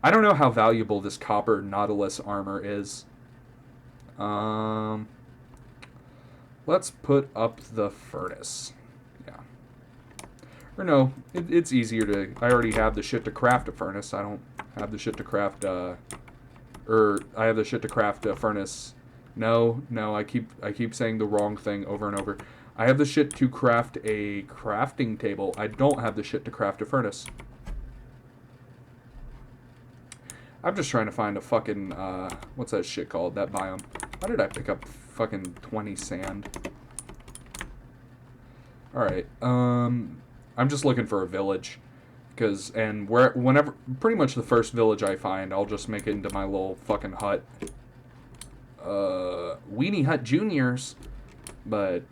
I don't know how valuable this copper Nautilus armor is. Let's put up the furnace. Yeah. Or no, it's easier to... I already have the shit to craft a furnace. I don't have the shit to craft... I have the shit to craft a furnace. No, I keep saying the wrong thing over and over. I have the shit to craft a crafting table. I don't have the shit to craft a furnace. I'm just trying to find a fucking, what's that shit called? That biome. Why did I pick up fucking 20 sand? Alright, I'm just looking for a village. Whenever, pretty much the first village I find, I'll just make it into my little fucking hut. Weenie Hut Juniors. But,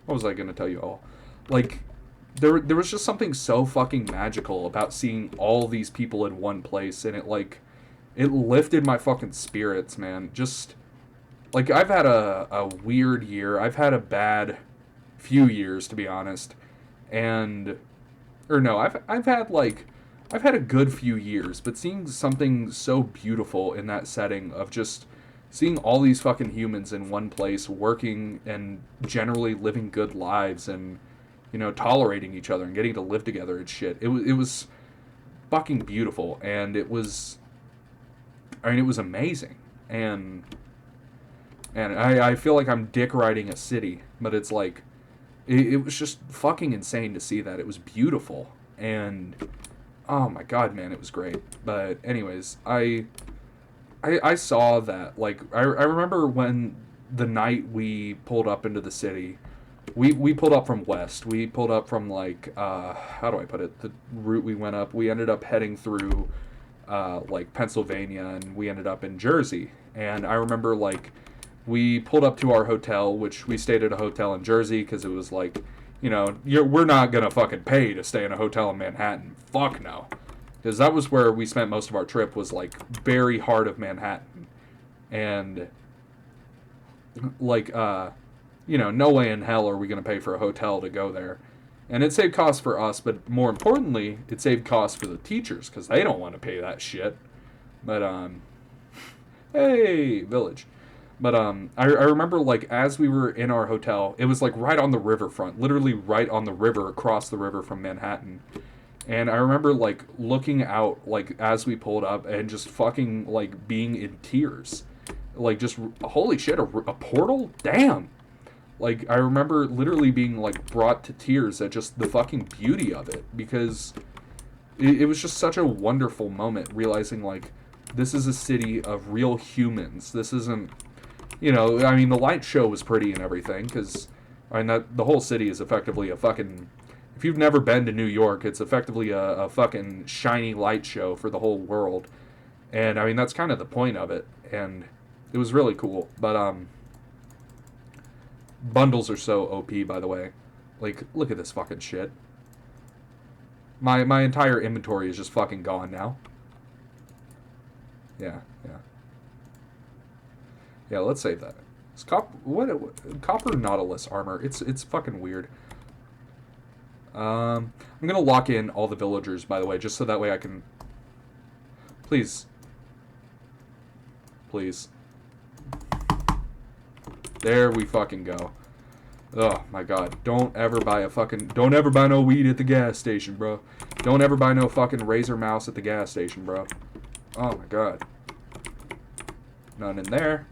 what was I gonna tell you all? Like, there was just something so fucking magical about seeing all these people in one place, and it lifted my fucking spirits, man. Just, like, I've had a weird year. I've had a bad few years, to be honest. I've had a good few years, but seeing something so beautiful in that setting of just seeing all these fucking humans in one place working and generally living good lives and, you know, tolerating each other and getting to live together and shit. It was fucking beautiful, and it was amazing. And I feel like I'm dick riding a city, but it's like, it was just fucking insane to see that. It was beautiful, and oh my god, man, it was great. But anyways, I saw that, like, I remember when the night we pulled up into the city, we pulled up from west. We pulled up from, like, how do I put it? The route we went up, we ended up heading through, like, Pennsylvania, and we ended up in Jersey. And I remember, like, we pulled up to our hotel, which we stayed at a hotel in Jersey, because it was like, you know, we're not gonna fucking pay to stay in a hotel in Manhattan. Fuck no. Because that was where we spent most of our trip, was, like, very heart of Manhattan. And, like, you know, no way in hell are we going to pay for a hotel to go there. And it saved costs for us, but more importantly, it saved costs for the teachers, because they don't want to pay that shit. But, hey, village. But, I remember, like, as we were in our hotel, it was, like, right on the riverfront, literally right on the river, across the river from Manhattan. And I remember, like, looking out, like, as we pulled up, and just fucking, like, being in tears. Like, just, holy shit, a portal? Damn! Like, I remember literally being, like, brought to tears at just the fucking beauty of it, because it was just such a wonderful moment, realizing, like, this is a city of real humans. This isn't, you know, I mean, the light show was pretty and everything, because, I mean, the whole city is effectively a fucking, if you've never been to New York, it's effectively a fucking shiny light show for the whole world. And, I mean, that's kind of the point of it, and it was really cool. But, bundles are so OP, by the way. Like, look at this fucking shit. My entire inventory is just fucking gone now. Yeah. Yeah, let's save that. It's copper Nautilus armor. It's fucking weird. I'm gonna lock in all the villagers, by the way, just so that way I can... Please. please. There we fucking go. Oh my god. Don't ever buy no weed at the gas station, bro. Don't ever buy no fucking Razer mouse at the gas station, bro. Oh my god. None in there.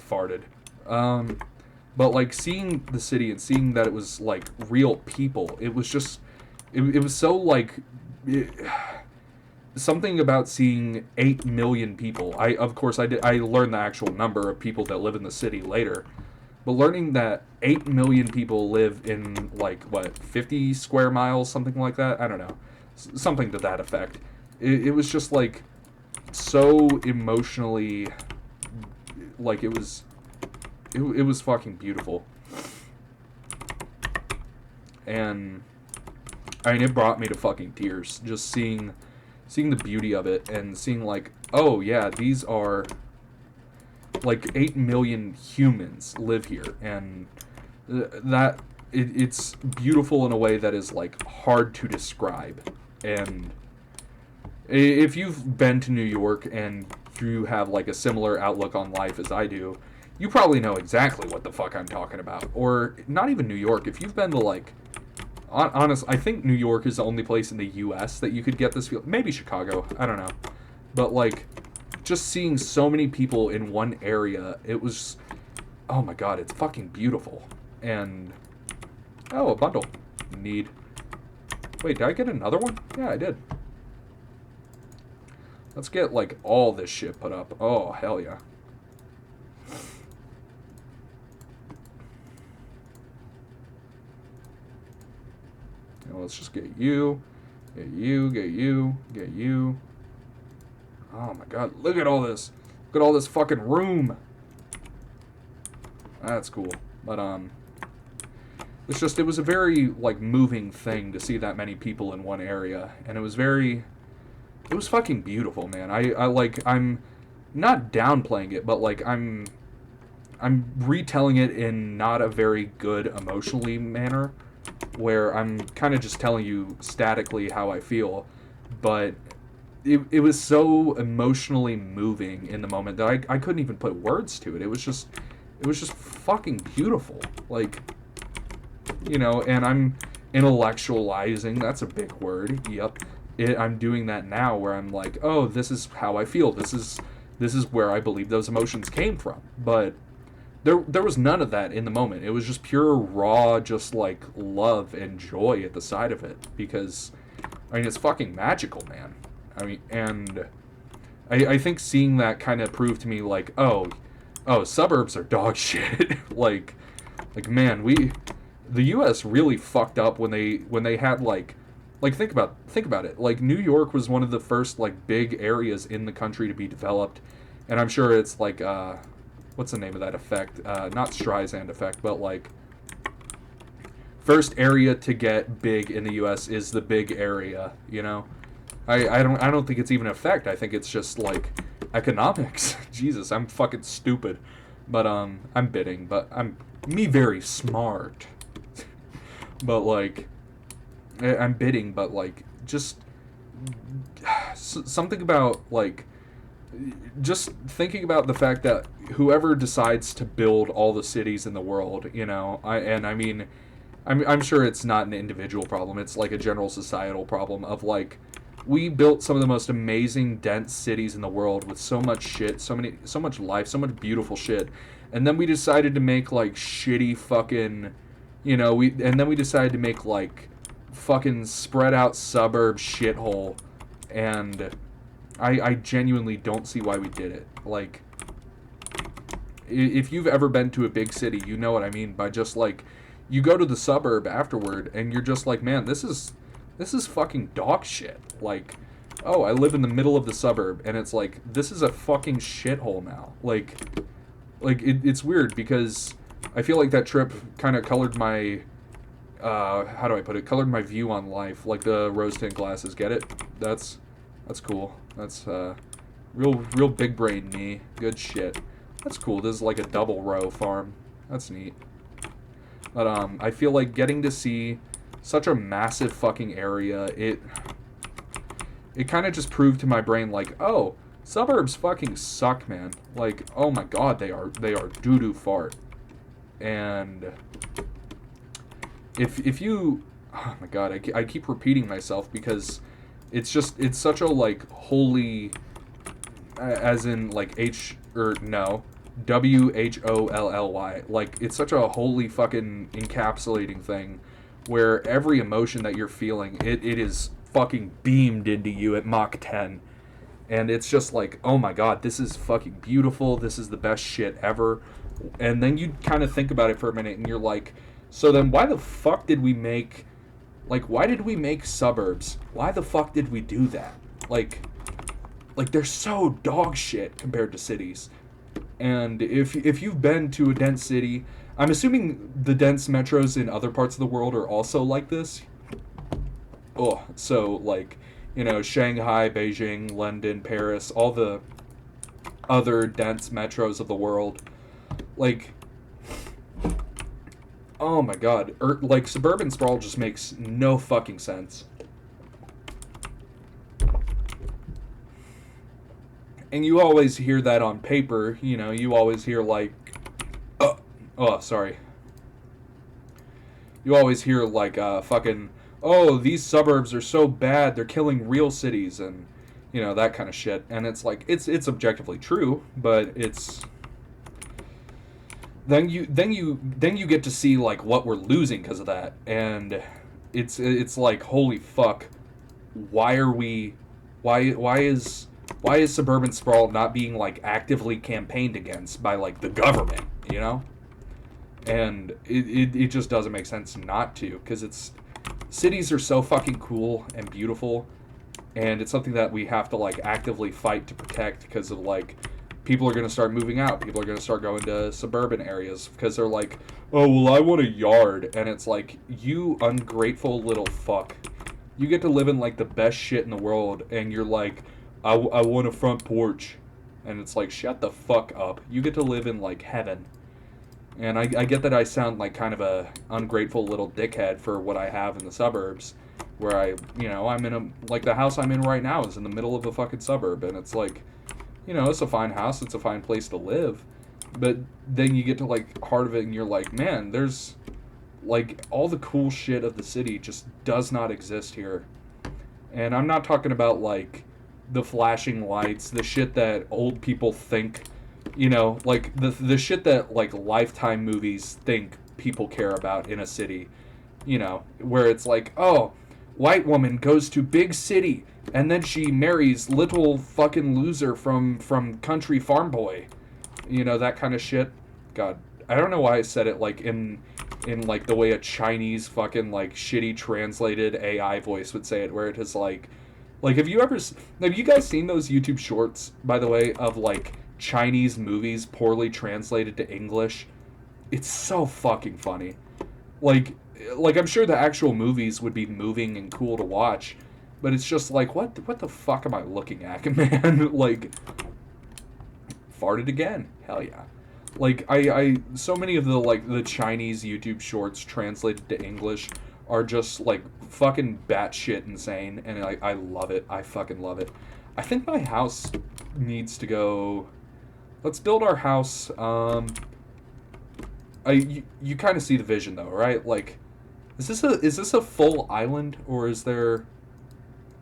Farted. But like seeing the city and seeing that it was like real people, it was just, it was so like, something about seeing 8 million people. I learned the actual number of people that live in the city later. But learning that 8 million people live in, like, what, 50 square miles, something like that? I don't know. Something to that effect. It was just, like, so emotionally, like, it was fucking beautiful. And, I mean, it brought me to fucking tears. Just seeing the beauty of it and seeing, like, oh, yeah, these are... like 8 million humans live here, and it's beautiful in a way that is like hard to describe. And if you've been to New York and you have like a similar outlook on life as I do, you probably know exactly what the fuck I'm talking about. Or not even New York. If you've been to like, I think New York is the only place in the U.S. that you could get this feel. Maybe Chicago. I don't know. But like, just seeing so many people in one area, it was, oh my god, it's fucking beautiful. And, oh, a bundle. Need. Wait, did I get another one? Yeah, I did. Let's get, like, all this shit put up. Oh, hell yeah. Now let's just get you, get you, get you, get you. Oh my god, look at all this. Look at all this fucking room. That's cool. But, it's just, it was a very, like, moving thing to see that many people in one area. And it was fucking beautiful, man. I'm not downplaying it, but, like, I'm retelling it in not a very good emotionally manner, where I'm kind of just telling you statically how I feel, but... It was so emotionally moving in the moment that I couldn't even put words to it. It was just fucking beautiful. Like, you know, and I'm intellectualizing. That's a big word. Yep. I'm doing that now where I'm like, oh, this is how I feel. This is where I believe those emotions came from. But there was none of that in the moment. It was just pure, raw, just like love and joy at the side of it. Because, I mean, it's fucking magical, man. I mean, and I think seeing that kind of proved to me, like, oh, suburbs are dog shit. like, man, the U.S. really fucked up when they had, like, think about it. Like, New York was one of the first, like, big areas in the country to be developed, and I'm sure it's, like, what's the name of that effect? Not Streisand effect, but, like, first area to get big in the U.S. is the big area, you know? I don't think it's even an effect. I think it's just like economics. Jesus, I'm fucking stupid. But I'm bidding, but I'm very smart. But like I'm bidding, but like just something about like just thinking about the fact that whoever decides to build all the cities in the world, you know, I'm sure it's not an individual problem. It's like a general societal problem of like, we built some of the most amazing, dense cities in the world with so much shit, so much life, so much beautiful shit, and then we decided to make like shitty fucking, you know, and then we decided to make like fucking spread out suburb shithole, and I genuinely don't see why we did it. Like, if you've ever been to a big city, you know what I mean by just like, you go to the suburb afterward, and you're just like, man, this is fucking dog shit. Like, oh, I live in the middle of the suburb, and it's like, this is a fucking shithole now. Like it's weird, because I feel like that trip kind of colored my, how do I put it? Colored my view on life, like the rose-tinted glasses. Get it? That's cool. That's, real big brain me. Good shit. That's cool. This is like a double row farm. That's neat. But, I feel like getting to see such a massive fucking area, it kind of just proved to my brain, like, oh, Suburbs fucking suck, man. Like, oh my god, they are doo-doo fart. And if you, oh my god, I keep repeating myself because it's such a like holy, as in like WHOLLY, like it's such a holy fucking encapsulating thing where every emotion that you're feeling, it is fucking beamed into you at Mach 10. And it's just like, oh my god, this is fucking beautiful, this is the best shit ever. And then you kind of think about it for a minute and you're like, so then why the fuck did we make, like, why did we make suburbs? Why the fuck did we do that? Like they're so dog shit compared to cities. And if you've been to a dense city, I'm assuming the dense metros in other parts of the world are also like this. Oh, so like, you know, Shanghai, Beijing, London, Paris, all the other dense metros of the world. Like, oh my god, like suburban sprawl just makes no fucking sense. And you always hear that on paper, you know, you always hear like, sorry. You always hear like, fucking, oh, these suburbs are so bad, they're killing real cities, and, you know, that kind of shit. And it's like, it's objectively true, but it's, then you get to see like what we're losing because of that, and it's like, holy fuck, why is suburban sprawl not being like actively campaigned against by like the government, you know? And it just doesn't make sense not to, because cities are so fucking cool and beautiful, and it's something that we have to like actively fight to protect, because of like, people are going to start moving out, people are going to start going to suburban areas because they're like, oh well, I want a yard. And it's like, you ungrateful little fuck, you get to live in like the best shit in the world, and you're like, I want a front porch. And it's like, shut the fuck up, you get to live in like heaven. And I get that I sound like kind of a ungrateful little dickhead for what I have in the suburbs, where I'm in like the house I'm in right now is in the middle of a fucking suburb, and it's like, you know, it's a fine house, it's a fine place to live, but then you get to like heart of it and you're like, man, there's like all the cool shit of the city just does not exist here. And I'm not talking about like the flashing lights, the shit that old people think, you know, like the shit that like Lifetime movies think people care about in a city, you know, where it's like, oh, white woman goes to big city and then she marries little fucking loser from country farm boy, you know, that kind of shit. God, I don't know why I said it like in like the way a Chinese fucking like shitty translated AI voice would say it, where it is like have you guys seen those YouTube shorts, by the way, of like Chinese movies poorly translated to English? It's so fucking funny. Like I'm sure the actual movies would be moving and cool to watch, but it's just like, what the fuck am I looking at, man? Like, farted again. Hell yeah. Like, I so many of the Chinese YouTube shorts translated to English are just like fucking batshit insane, and I love it. I fucking love it. I think my house needs to go. Let's build our house. You kind of see the vision though, right? Like, is this a full island, or is there?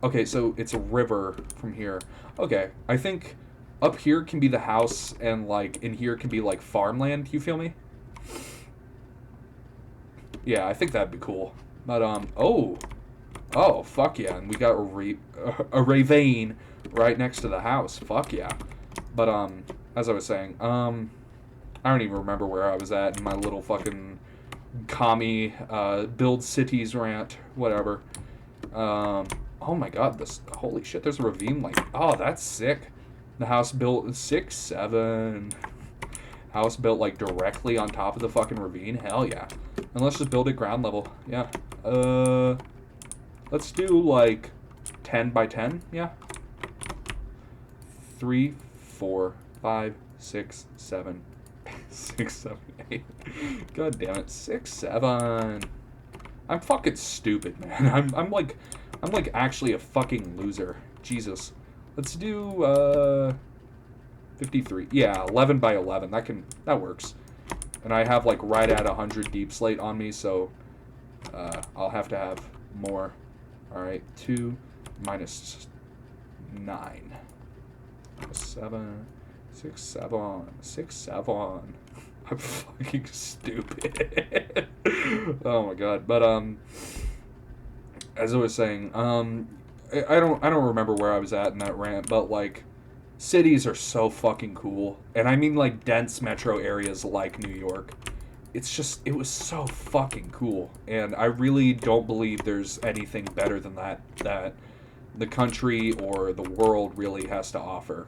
Okay, so it's a river from here. Okay, I think up here can be the house, and like in here can be like farmland. You feel me? Yeah, I think that'd be cool. But oh fuck yeah, and we got a ravine right next to the house. Fuck yeah. But as I was saying, I don't even remember where I was at in my little fucking commie build cities rant, whatever. Oh my god, holy shit, there's a ravine, like, oh, that's sick. The house built 6-7. House built like directly on top of the fucking ravine. Hell yeah. And let's just build it ground level. Yeah. Let's do like 10 by 10. Yeah. 3, 4, 5, 6, 7. 6, 7, 8. God damn it. 6, 7. I'm fucking stupid, man. I'm like actually a fucking loser. Jesus. Let's do 53. Yeah, 11 by 11. That works. And I have like right at 100 deep slate on me, so I'll have to have more. All right, 2 minus 9. 7, 6, 7, 6, 7. I'm fucking stupid. Oh my god. But as I was saying, I don't remember where I was at in that rant, but like cities are so fucking cool. And I mean like dense metro areas like New York. It was so fucking cool. And I really don't believe there's anything better than that the country or the world really has to offer.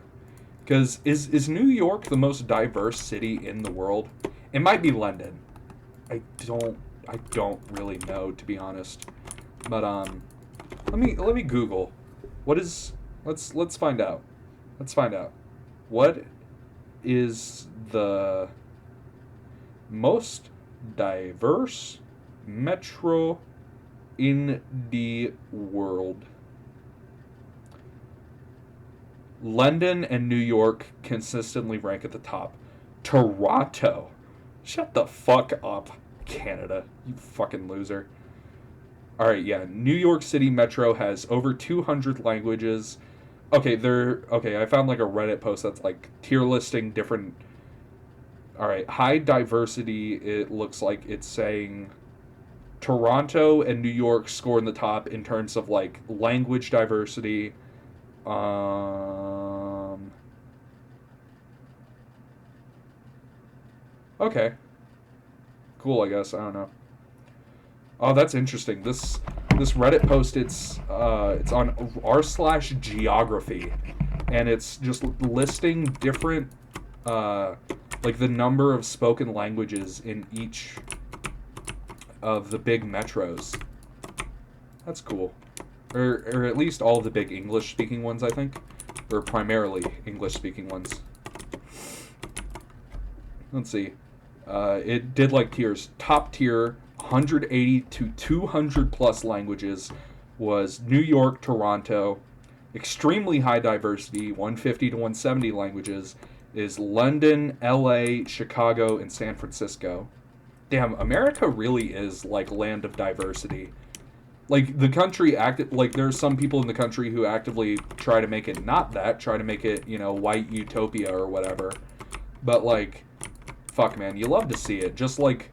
Because is New York the most diverse city in the world? It might be London. I don't really know, to be honest. But let me Google. Let's find out. Let's find out. What is the most diverse metro in the world? London and New York consistently rank at the top. Toronto. Shut the fuck up, Canada. You fucking loser. Alright, yeah. New York City Metro has over 200 languages. Okay, I found like a Reddit post that's like tier listing different. Alright, high diversity, it looks like it's saying Toronto and New York score in the top in terms of like language diversity. Okay. Cool, I guess. I don't know. Oh, that's interesting. This Reddit post, it's on r/geography, and it's just listing different like the number of spoken languages in each of the big metros. That's cool. Or at least all the big English-speaking ones, I think. Or primarily English-speaking ones. Let's see. It did like tiers. Top tier, 180 to 200 plus languages, was New York, Toronto. Extremely high diversity, 150 to 170 languages, is London, LA, Chicago, and San Francisco. Damn, America really is like land of diversity. Like the country like there's some people in the country who actively try to make it not that, try to make it, white utopia or whatever. But like, fuck man, you love to see it. Just like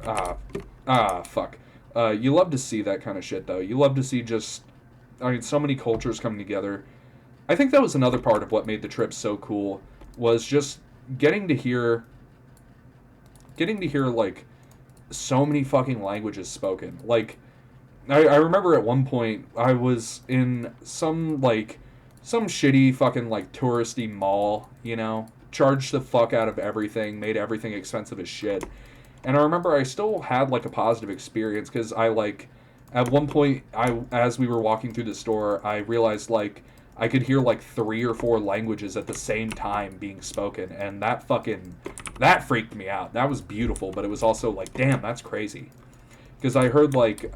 fuck. You love to see that kind of shit though. You love to see so many cultures coming together. I think that was another part of what made the trip so cool, was just getting to hear like so many fucking languages spoken. Like I remember at one point I was in some shitty fucking like touristy mall, charged the fuck out of everything, made everything expensive as shit. And I remember I still had like a positive experience because at one point as we were walking through the store, I realized like I could hear like 3 or 4 languages at the same time being spoken, and that freaked me out. That was beautiful, but it was also like, damn, that's crazy. Because I heard like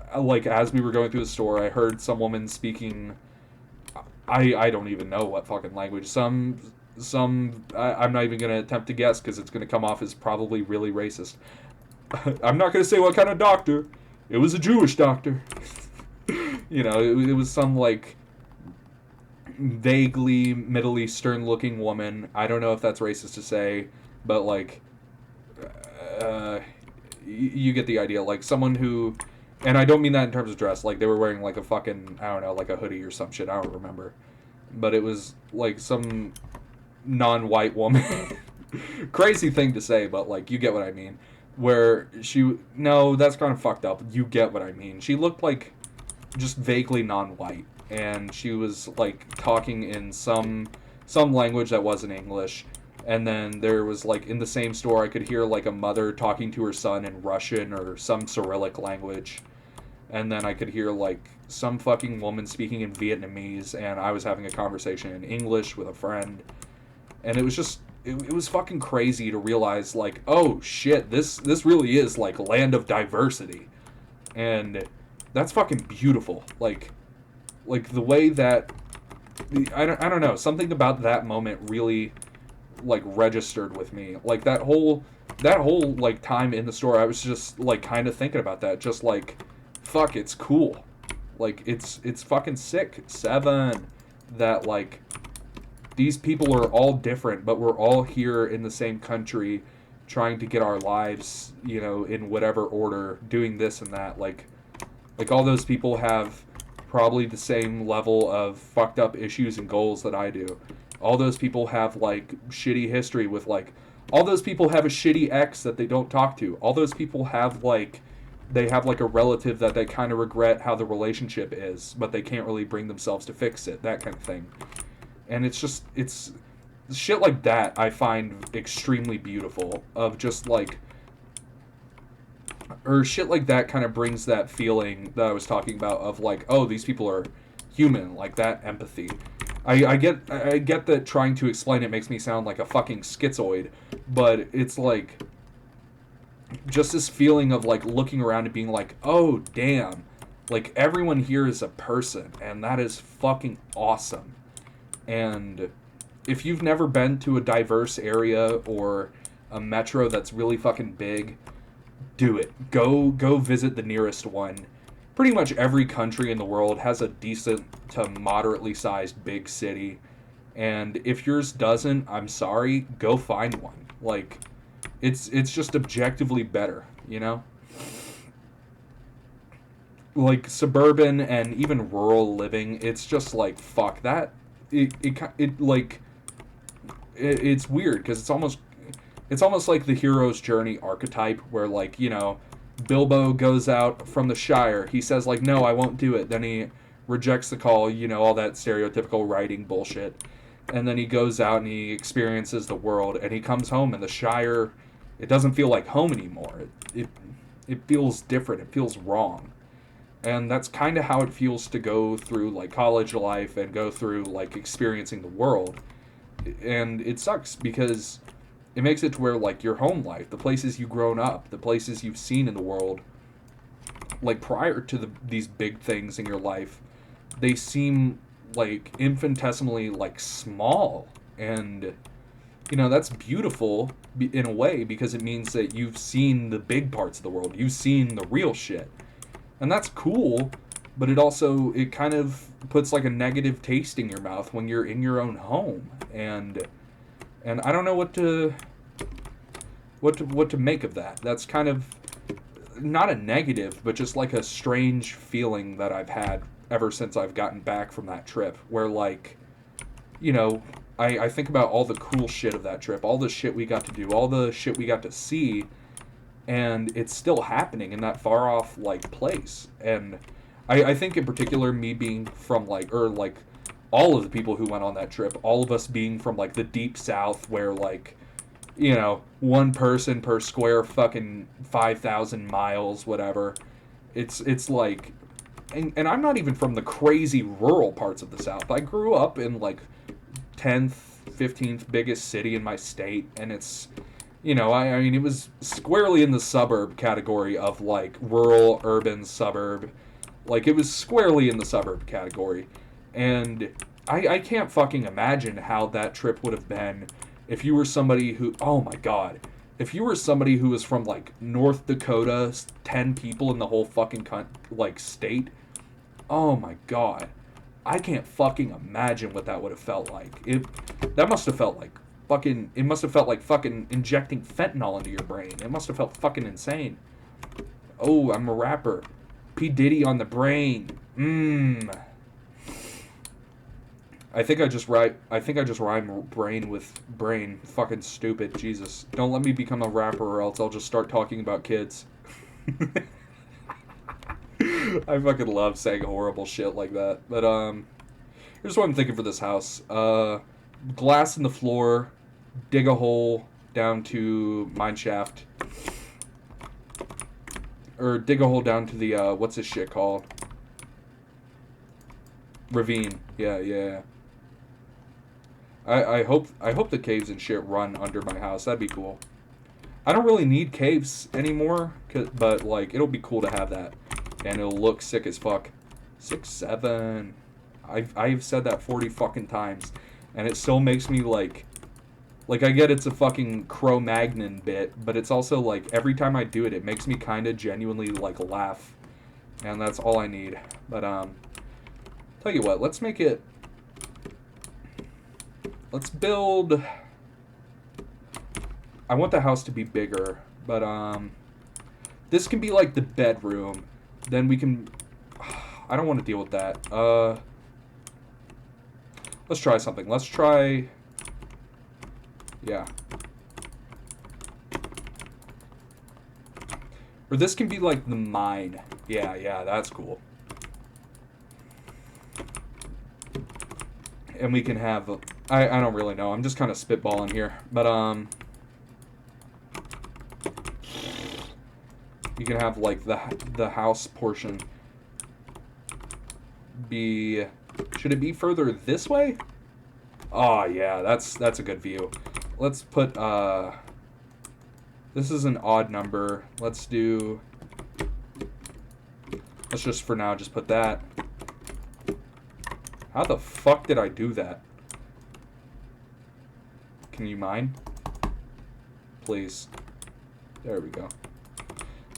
as we were going through the store, I heard some woman speaking. I don't even know what fucking language. I'm not even gonna attempt to guess because it's gonna come off as probably really racist. I'm not gonna say what kind of doctor. It was a Jewish doctor. It was some like vaguely Middle Eastern looking woman. I don't know if that's racist to say, but like you get the idea. Like someone who, and I don't mean that in terms of dress, like they were wearing like a fucking, I don't know, like a hoodie or some shit, I don't remember, but it was like some non-white woman. Crazy thing to say, but like you get what I mean, where no, that's kind of fucked up. You get what I mean. She looked like just vaguely non-white, and she was like talking in some language that wasn't English. And then there was like in the same store I could hear like a mother talking to her son in Russian or some Cyrillic language. And then I could hear like some fucking woman speaking in Vietnamese, and I was having a conversation in English with a friend. And it was just it was fucking crazy to realize like, oh shit, this really is like land of diversity. And that's fucking beautiful. Like the way that I don't know, something about that moment really like registered with me. Like that whole like time in the store, I was just like kind of thinking about that, just like fuck, it's cool. Like it's fucking sick. Seven, that like these people are all different, but we're all here in the same country trying to get our lives, in whatever order, doing this and that. Like all those people have probably the same level of fucked up issues and goals that I do. All those people have like shitty history with like all those people have a shitty ex that they don't talk to. All those people have like they have like a relative that they kind of regret how the relationship is, but they can't really bring themselves to fix it, that kind of thing. And it's shit like that I find extremely beautiful, of just like, or shit like that kind of brings that feeling that I was talking about of like, oh, these people are human, like that empathy. I get that trying to explain it makes me sound like a fucking schizoid, but it's like just this feeling of like looking around and being like, oh damn, like everyone here is a person, and that is fucking awesome. And if you've never been to a diverse area or a metro that's really fucking big, do it. Go visit the nearest one. Pretty much every country in the world has a decent to moderately sized big city. And if yours doesn't, I'm sorry, go find one. Like it's just objectively better, you know? Like suburban and even rural living, it's just like fuck that. It's weird because it's almost like the hero's journey archetype where like, Bilbo goes out from the Shire. He says like, no, I won't do it. Then he rejects the call, all that stereotypical writing bullshit. And then he goes out and he experiences the world, and he comes home, and the Shire, it doesn't feel like home anymore. It feels different. It feels wrong. And that's kind of how it feels to go through like college life and go through like experiencing the world. And it sucks because it makes it to where like your home life, the places you've grown up, the places you've seen in the world, like prior to these big things in your life, they seem like infinitesimally like small. And that's beautiful in a way, because it means that you've seen the big parts of the world, you've seen the real shit, and that's cool. But it kind of puts like a negative taste in your mouth when you're in your own home. And I don't know what to make of that. That's kind of not a negative, but just like a strange feeling that I've had ever since I've gotten back from that trip, where like, I think about all the cool shit of that trip, all the shit we got to do, all the shit we got to see, and it's still happening in that far off like place. And I think in particular, me being from like, or like all of the people who went on that trip, all of us being from like the deep south, where like, one person per square fucking 5,000 miles, whatever. It's like, and I'm not even from the crazy rural parts of the South. I grew up in like 10th, 15th biggest city in my state, and it's, I mean, it was squarely in the suburb category of like rural, urban, suburb. Like, it was squarely in the suburb category. And I can't fucking imagine how that trip would have been if you were somebody who, oh my god, if you were somebody who was from like North Dakota, 10 people in the whole fucking like state, oh my god, I can't fucking imagine what that would have felt like. That must have felt like fucking, it must have felt like fucking injecting fentanyl into your brain. It must have felt fucking insane. Oh, I'm a rapper. P. Diddy on the brain. I think I just rhyme brain with brain. Fucking stupid. Jesus. Don't let me become a rapper, or else I'll just start talking about kids. I fucking love saying horrible shit like that. But here's what I'm thinking for this house. Glass in the floor, dig a hole down to mine shaft. Or dig a hole down to the what's this shit called? Ravine. Yeah. I hope the caves and shit run under my house. That'd be cool. I don't really need caves anymore, but like it'll be cool to have that, and it'll look sick as fuck. 6'7". I've said that 40 fucking times, and it still makes me like I get it's a fucking Cro-Magnon bit, but it's also like every time I do it, it makes me kind of genuinely like laugh, and that's all I need. But tell you what, let's make it. Let's build. I want the house to be bigger, but this can be like the bedroom. Then we can. I don't want to deal with that. Let's try something. Let's try. Yeah. Or this can be like the mine. Yeah, that's cool. And we can have. I don't really know. I'm just kind of spitballing here, but you can have like the house portion be. Should it be further this way? Oh yeah, that's a good view. Let's put this is an odd number. Let's just for now just put that. How the fuck did I do that? Can you mine? Please. There we go.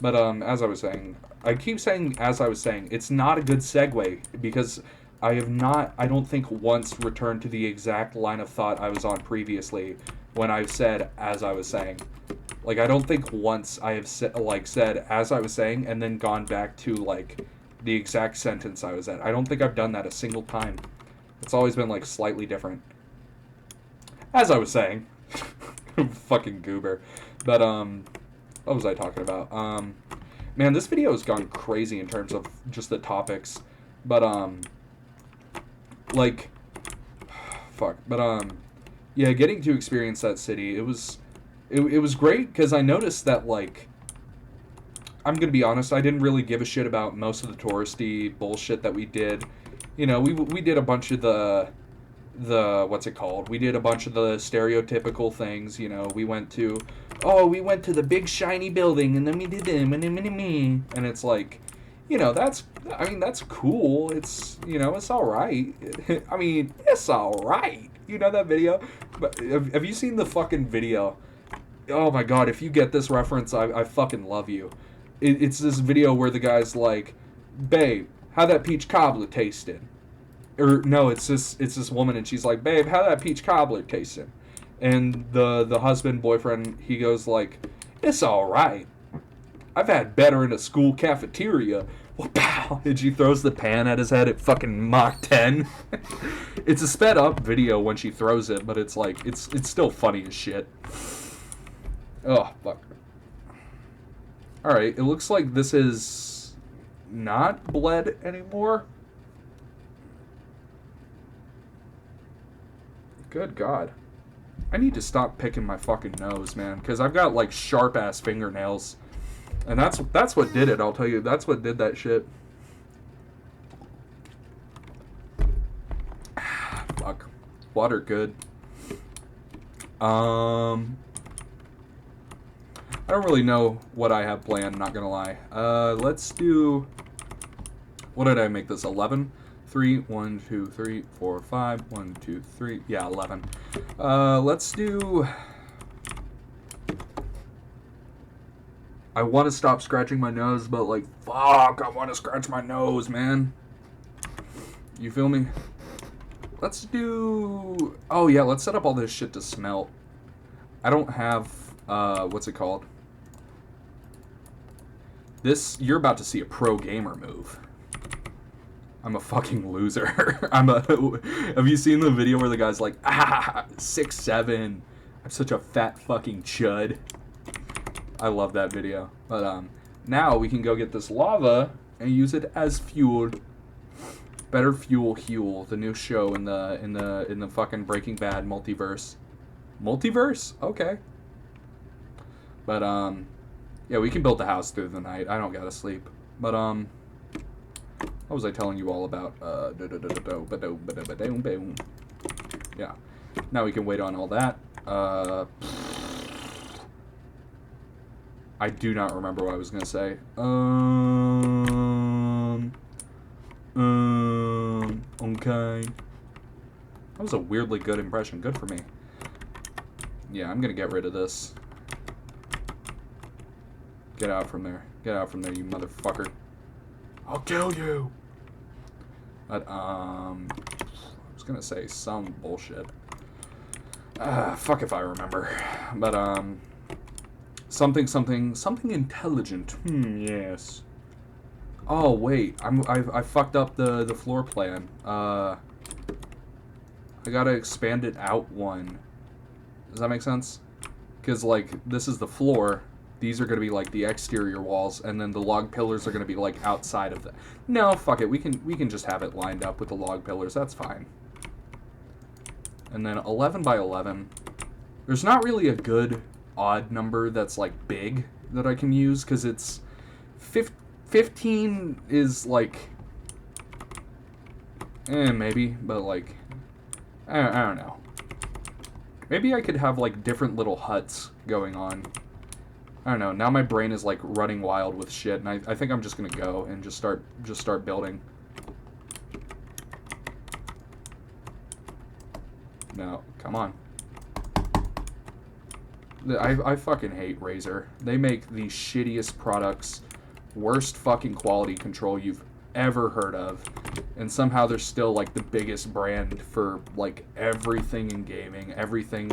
But as I was saying, I keep saying as I was saying, it's not a good segue because I have not, I don't think once returned to the exact line of thought I was on previously when I said as I was saying. Like, I don't think once I have said as I was saying and then gone back to like the exact sentence I was at. I don't think I've done that a single time. It's always been like slightly different. As I was saying. Fucking goober. But what was I talking about? Man, this video has gone crazy in terms of just the topics. But like fuck. But yeah, getting to experience that city, it was great because I noticed that, like, I'm gonna be honest, I didn't really give a shit about most of the touristy bullshit that we did. You know, we did a bunch of the what's it called? We did a bunch of the stereotypical things. You know, we went to the big shiny building and then we did them and it's like, you know, that's cool. It's, you know, it's all right. I mean, it's all right. You know that video? But have you seen the fucking video? Oh my god, if you get this reference, I fucking love you. It's this video where the guy's like, babe, how that peach cobbler tasted? Or no, it's this woman and she's like, babe, how that peach cobbler tasted? And the husband, boyfriend, he goes like, it's alright. I've had better in a school cafeteria. Well, pow! And she throws the pan at his head at fucking Mach 10. It's a sped up video when she throws it, but it's like, it's still funny as shit. Oh, fuck. Alright, it looks like this is not bled anymore. Good God. I need to stop picking my fucking nose, man, because I've got, like, sharp-ass fingernails. And that's what did it, I'll tell you. That's what did that shit. Fuck. Water good. I don't really know what I have planned, not gonna lie. Let's do... What did I make this? 11? 3, 1, 2, 3, 4, 5, 1, 2, 3. Yeah, 11. Let's do... I want to stop scratching my nose, but like, fuck, I want to scratch my nose, man. You feel me? Let's do... Oh, yeah, let's set up all this shit to smelt. I don't have... what's it called? This... You're about to see a pro gamer move. I'm a fucking loser. Have you seen the video where the guy's like, 6'7"? I'm such a fat fucking chud. I love that video. But now we can go get this lava and use it as fuel. Better Fuel Huel, the new show in the fucking Breaking Bad multiverse. Multiverse? Okay. But yeah, we can build the house through the night. I don't gotta sleep. But what was I telling you all about? Yeah. Now we can wait on all that. I do not remember what I was gonna say. Okay. That was a weirdly good impression. Good for me. Yeah, I'm gonna get rid of this. Get out from there. Get out from there, you motherfucker. I'll kill you! But, I was gonna say some bullshit. Fuck if I remember. But, something intelligent. Yes. Oh, wait. I fucked up the floor plan. I gotta expand it out one. Does that make sense? Because, like, this is the floor. These are going to be, like, the exterior walls, and then the log pillars are going to be, like, outside of that. No, fuck it. We can just have it lined up with the log pillars. That's fine. And then 11 by 11. There's not really a good odd number that's, like, big that I can use, because it's... 15 is, like... maybe, but, like... I don't know. Maybe I could have, like, different little huts going on. I don't know. Now my brain is, like, running wild with shit, and I think I'm just gonna go and just start building. No, come on. I fucking hate Razer. They make the shittiest products, worst fucking quality control you've ever heard of, and somehow they're still, like, the biggest brand for, like, everything in gaming, everything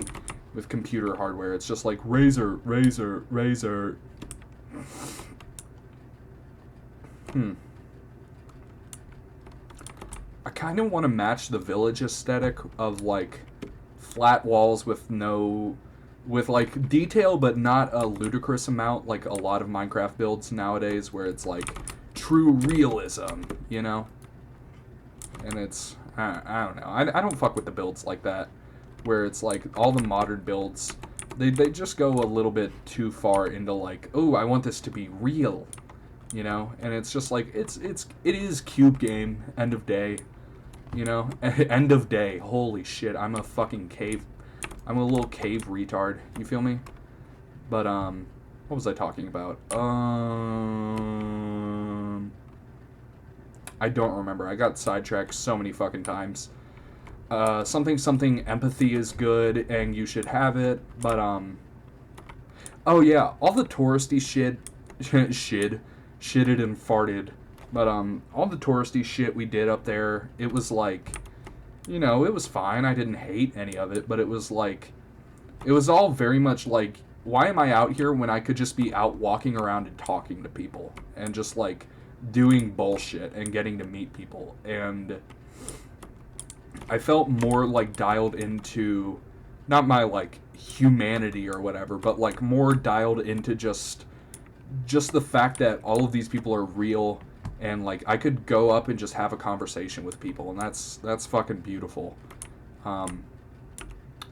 with computer hardware. It's just like Razer, Razer, Razer. I kind of want to match the Village aesthetic of, like, flat walls with like, detail, but not a ludicrous amount, like a lot of Minecraft builds nowadays, where it's, like, true realism, you know? And it's, I don't know. I don't fuck with the builds like that, where it's, like, all the modern builds, they just go a little bit too far into, like, oh, I want this to be real, you know? And it's just, like, it is cube game, end of day, you know? End of day, holy shit, I'm a fucking cave, I'm a little cave retard, you feel me? But, what was I talking about? I don't remember. I got sidetracked so many fucking times. Something empathy is good and you should have it, but, oh yeah, all the touristy shitted and farted, but, all the touristy shit we did up there, it was like, you know, it was fine. I didn't hate any of it, but it was like, it was all very much like, why am I out here when I could just be out walking around and talking to people and just, like, doing bullshit and getting to meet people? And I felt more, like, dialed into, not my, like, humanity or whatever, but, like, more dialed into just the fact that all of these people are real, and, like, I could go up and just have a conversation with people, and that's fucking beautiful.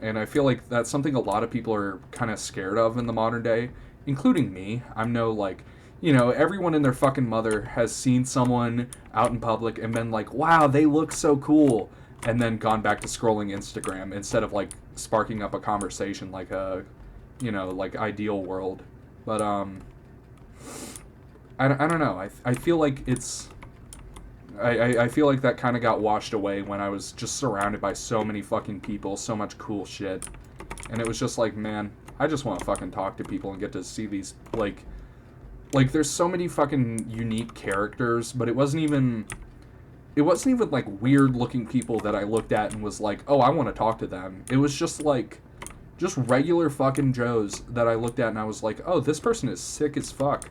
And I feel like that's something a lot of people are kind of scared of in the modern day, including me. I'm no, like, you know, everyone and their fucking mother has seen someone out in public and been like, wow, they look so cool, and then gone back to scrolling Instagram instead of, like, sparking up a conversation like a, you know, like, ideal world. But, I don't know. I feel like it's... I feel like that kind of got washed away when I was just surrounded by so many fucking people, so much cool shit. And it was just like, man, I just want to fucking talk to people and get to see these, like, there's so many fucking unique characters, but it wasn't even, like, weird-looking people that I looked at and was like, oh, I want to talk to them. It was just, like, just regular fucking Joes that I looked at and I was like, oh, this person is sick as fuck.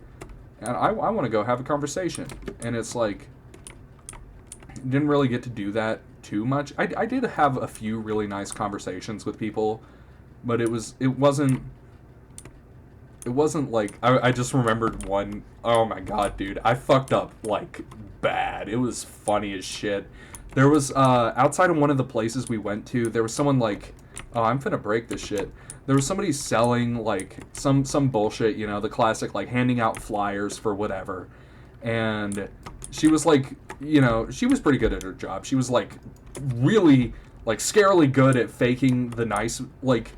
And I want to go have a conversation. And it's like, didn't really get to do that too much. I did have a few really nice conversations with people, but it wasn't like, I just remembered one. Oh my god, dude, I fucked up, like, bad. It was funny as shit. There was, outside of one of the places we went to, there was someone like, oh, I'm finna break this shit. There was somebody selling, like, some bullshit, you know, the classic, like, handing out flyers for whatever. And she was, like, you know, she was pretty good at her job. She was, like, really, like, scarily good at faking the nice, like,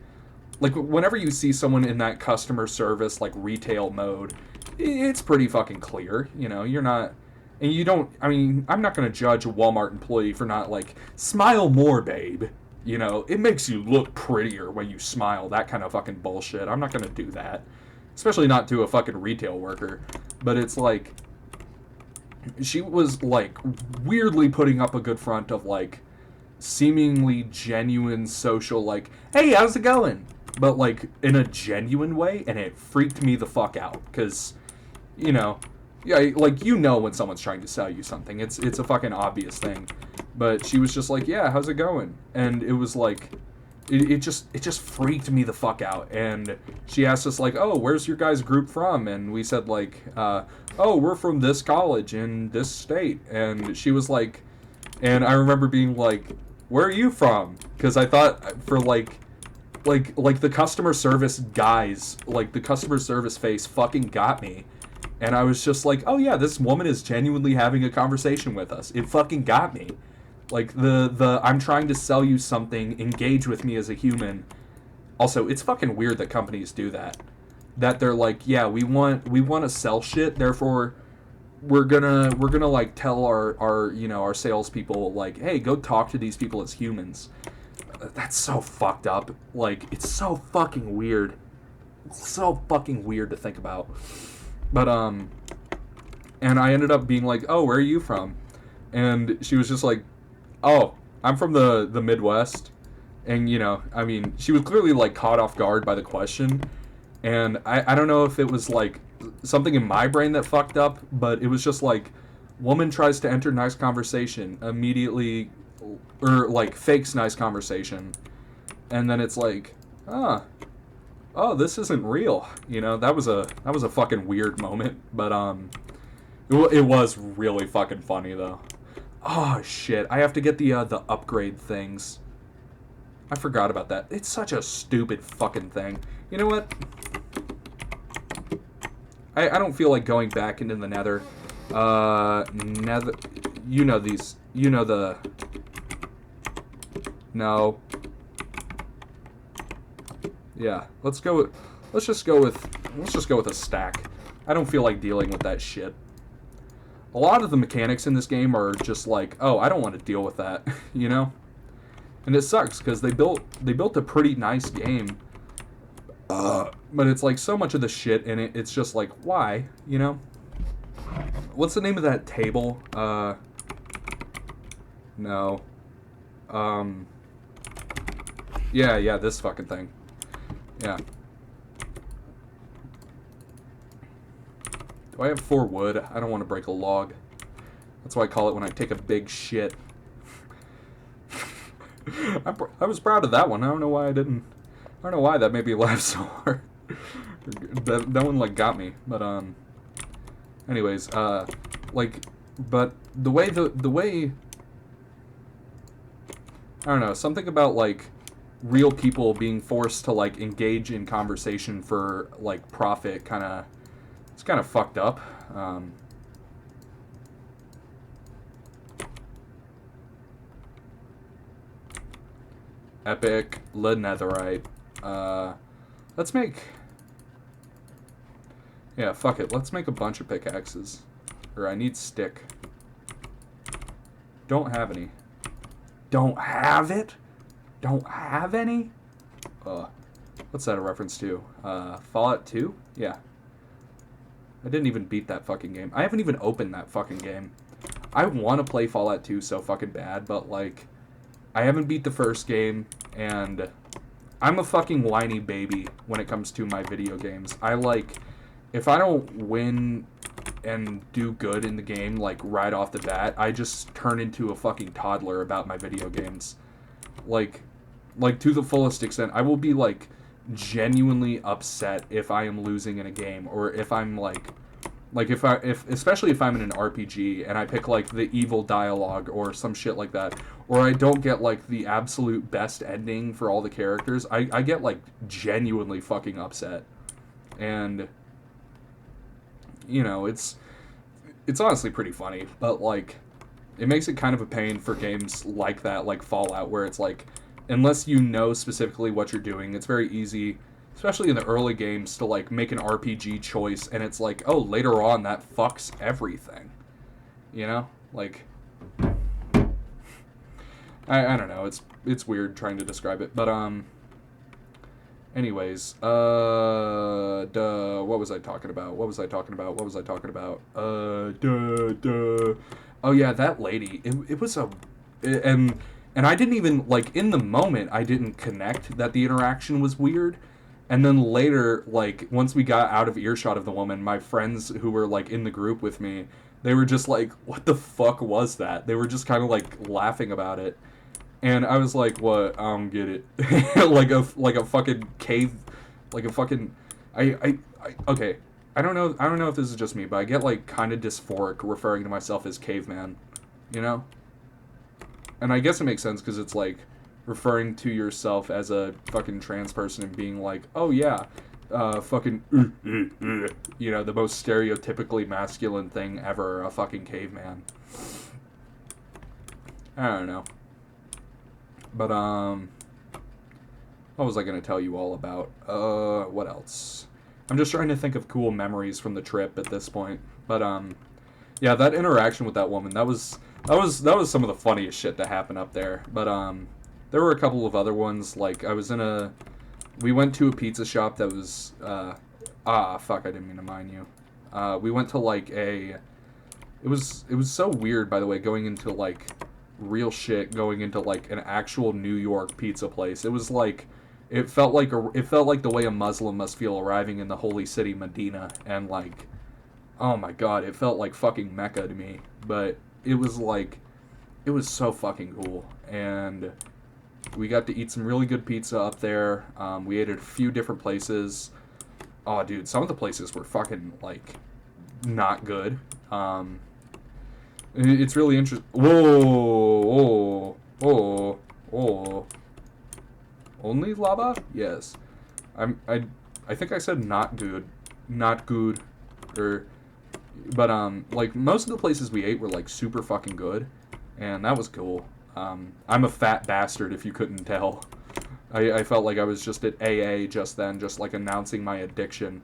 whenever you see someone in that customer service, like, retail mode, it's pretty fucking clear, you know, you're not, And you don't, I mean, I'm not going to judge a Walmart employee for not, like, smile more, babe. You know, it makes you look prettier when you smile. That kind of fucking bullshit. I'm not going to do that. Especially not to a fucking retail worker. But it's like, she was, like, weirdly putting up a good front of, like, seemingly genuine social, like, hey, how's it going? But, like, in a genuine way, and it freaked me the fuck out. Because, you know, yeah, like, you know when someone's trying to sell you something. It's a fucking obvious thing. But she was just like, yeah, how's it going? And it was like, it just freaked me the fuck out. And she asked us, like, oh, where's your guys' group from? And we said, like, oh, we're from this college in this state. And she was like, and I remember being like, where are you from? Because I thought for, like the customer service guys, like, the customer service face fucking got me. And I was just like, oh yeah, this woman is genuinely having a conversation with us. It fucking got me. Like, the I'm trying to sell you something, engage with me as a human. Also, it's fucking weird that companies do that. That they're like, yeah, we want to sell shit, therefore we're gonna like tell our you know, our salespeople, like, hey, go talk to these people as humans. That's so fucked up. Like, it's so fucking weird. It's so fucking weird to think about. But and I ended up being like, oh, where are you from? And she was just like, oh, I'm from the Midwest. And, you know, I mean, she was clearly, like, caught off guard by the question. And I don't know if it was, like, something in my brain that fucked up, but it was just like, woman tries to enter nice conversation, immediately, or, like, fakes nice conversation. And then it's like, oh, this isn't real. You know, that was a fucking weird moment. But, it was really fucking funny, though. Oh, shit. I have to get the upgrade things. I forgot about that. It's such a stupid fucking thing. You know what? I don't feel like going back into the nether. Nether... You know these... You know the... No. Yeah. Let's just go with a stack. I don't feel like dealing with that shit. A lot of the mechanics in this game are just like, oh, I don't want to deal with that, you know? And it sucks, because they built a pretty nice game. But it's like, so much of the shit in it, it's just like, why, you know? What's the name of that table? No. Yeah, this fucking thing. Yeah. Do I have 4 wood? I don't want to break a log. That's why I call it when I take a big shit. I was proud of that one. I don't know why I didn't. I don't know why that made me laugh so hard. that one, like, got me. But, anyways, like, but the way, I don't know, something about, like, real people being forced to, like, engage in conversation for, like, profit it's kind of fucked up. Epic, lead netherite. Let's make... Yeah, fuck it. Let's make a bunch of pickaxes. Or I need stick. Don't have any. Don't have it? Don't have any? What's that a reference to? Fallout 2? Yeah. I didn't even beat that fucking game. I haven't even opened that fucking game. I want to play Fallout 2 so fucking bad, but, like, I haven't beat the first game, and I'm a fucking whiny baby when it comes to my video games. I, like, if I don't win and do good in the game, like, right off the bat, I just turn into a fucking toddler about my video games. Like, to the fullest extent. I will be, like, genuinely upset if I am losing in a game, or if I'm, like especially if I'm in an RPG and I pick, like, the evil dialogue or some shit like that, or I don't get, like, the absolute best ending for all the characters, I get, like, genuinely fucking upset. And, you know, it's honestly pretty funny, but, like, it makes it kind of a pain for games like that, like Fallout, where it's like, unless you know specifically what you're doing, it's very easy, especially in the early games, to, like, make an RPG choice, and it's like, oh, later on that fucks everything. you know? Like, I don't know. It's weird trying to describe it, but anyways, what was I talking about? Oh yeah, that lady. It was and I didn't even, like, in the moment I didn't connect that the interaction was weird. And then later, like, once we got out of earshot of the woman, my friends who were, like, in the group with me, they were just like, what the fuck was that? They were just kind of, like, laughing about it. And I was like, what? I don't get it. like a fucking cave, like a fucking, okay. I don't know if this is just me, but I get, like, kind of dysphoric referring to myself as caveman, you know? And I guess it makes sense because it's, like, referring to yourself as a fucking trans person and being like, oh yeah, fucking, you know, the most stereotypically masculine thing ever, a fucking caveman. I don't know. But, what was I going to tell you all about? What else? I'm just trying to think of cool memories from the trip at this point. But, yeah, that interaction with that woman, that was some of the funniest shit that happened up there. But, there were a couple of other ones, like, we went to a pizza shop that was, fuck, I didn't mean to mind you. We went to, like, it was so weird, by the way, going into, like, real shit, going into, like, an actual New York pizza place. It was like, it felt like the way a Muslim must feel arriving in the holy city Medina, and, like, oh my god, it felt like fucking Mecca to me. But it was like, it was so fucking cool, and we got to eat some really good pizza up there. We ate at a few different places. Oh, dude, some of the places were fucking, like, not good. It's really interesting. Whoa, oh. Only lava? Yes. I think I said not good. Not good. But, like, most of the places we ate were, like, super fucking good. And that was cool. I'm a fat bastard, if you couldn't tell. I felt like I was just at AA just then, just, like, announcing my addiction.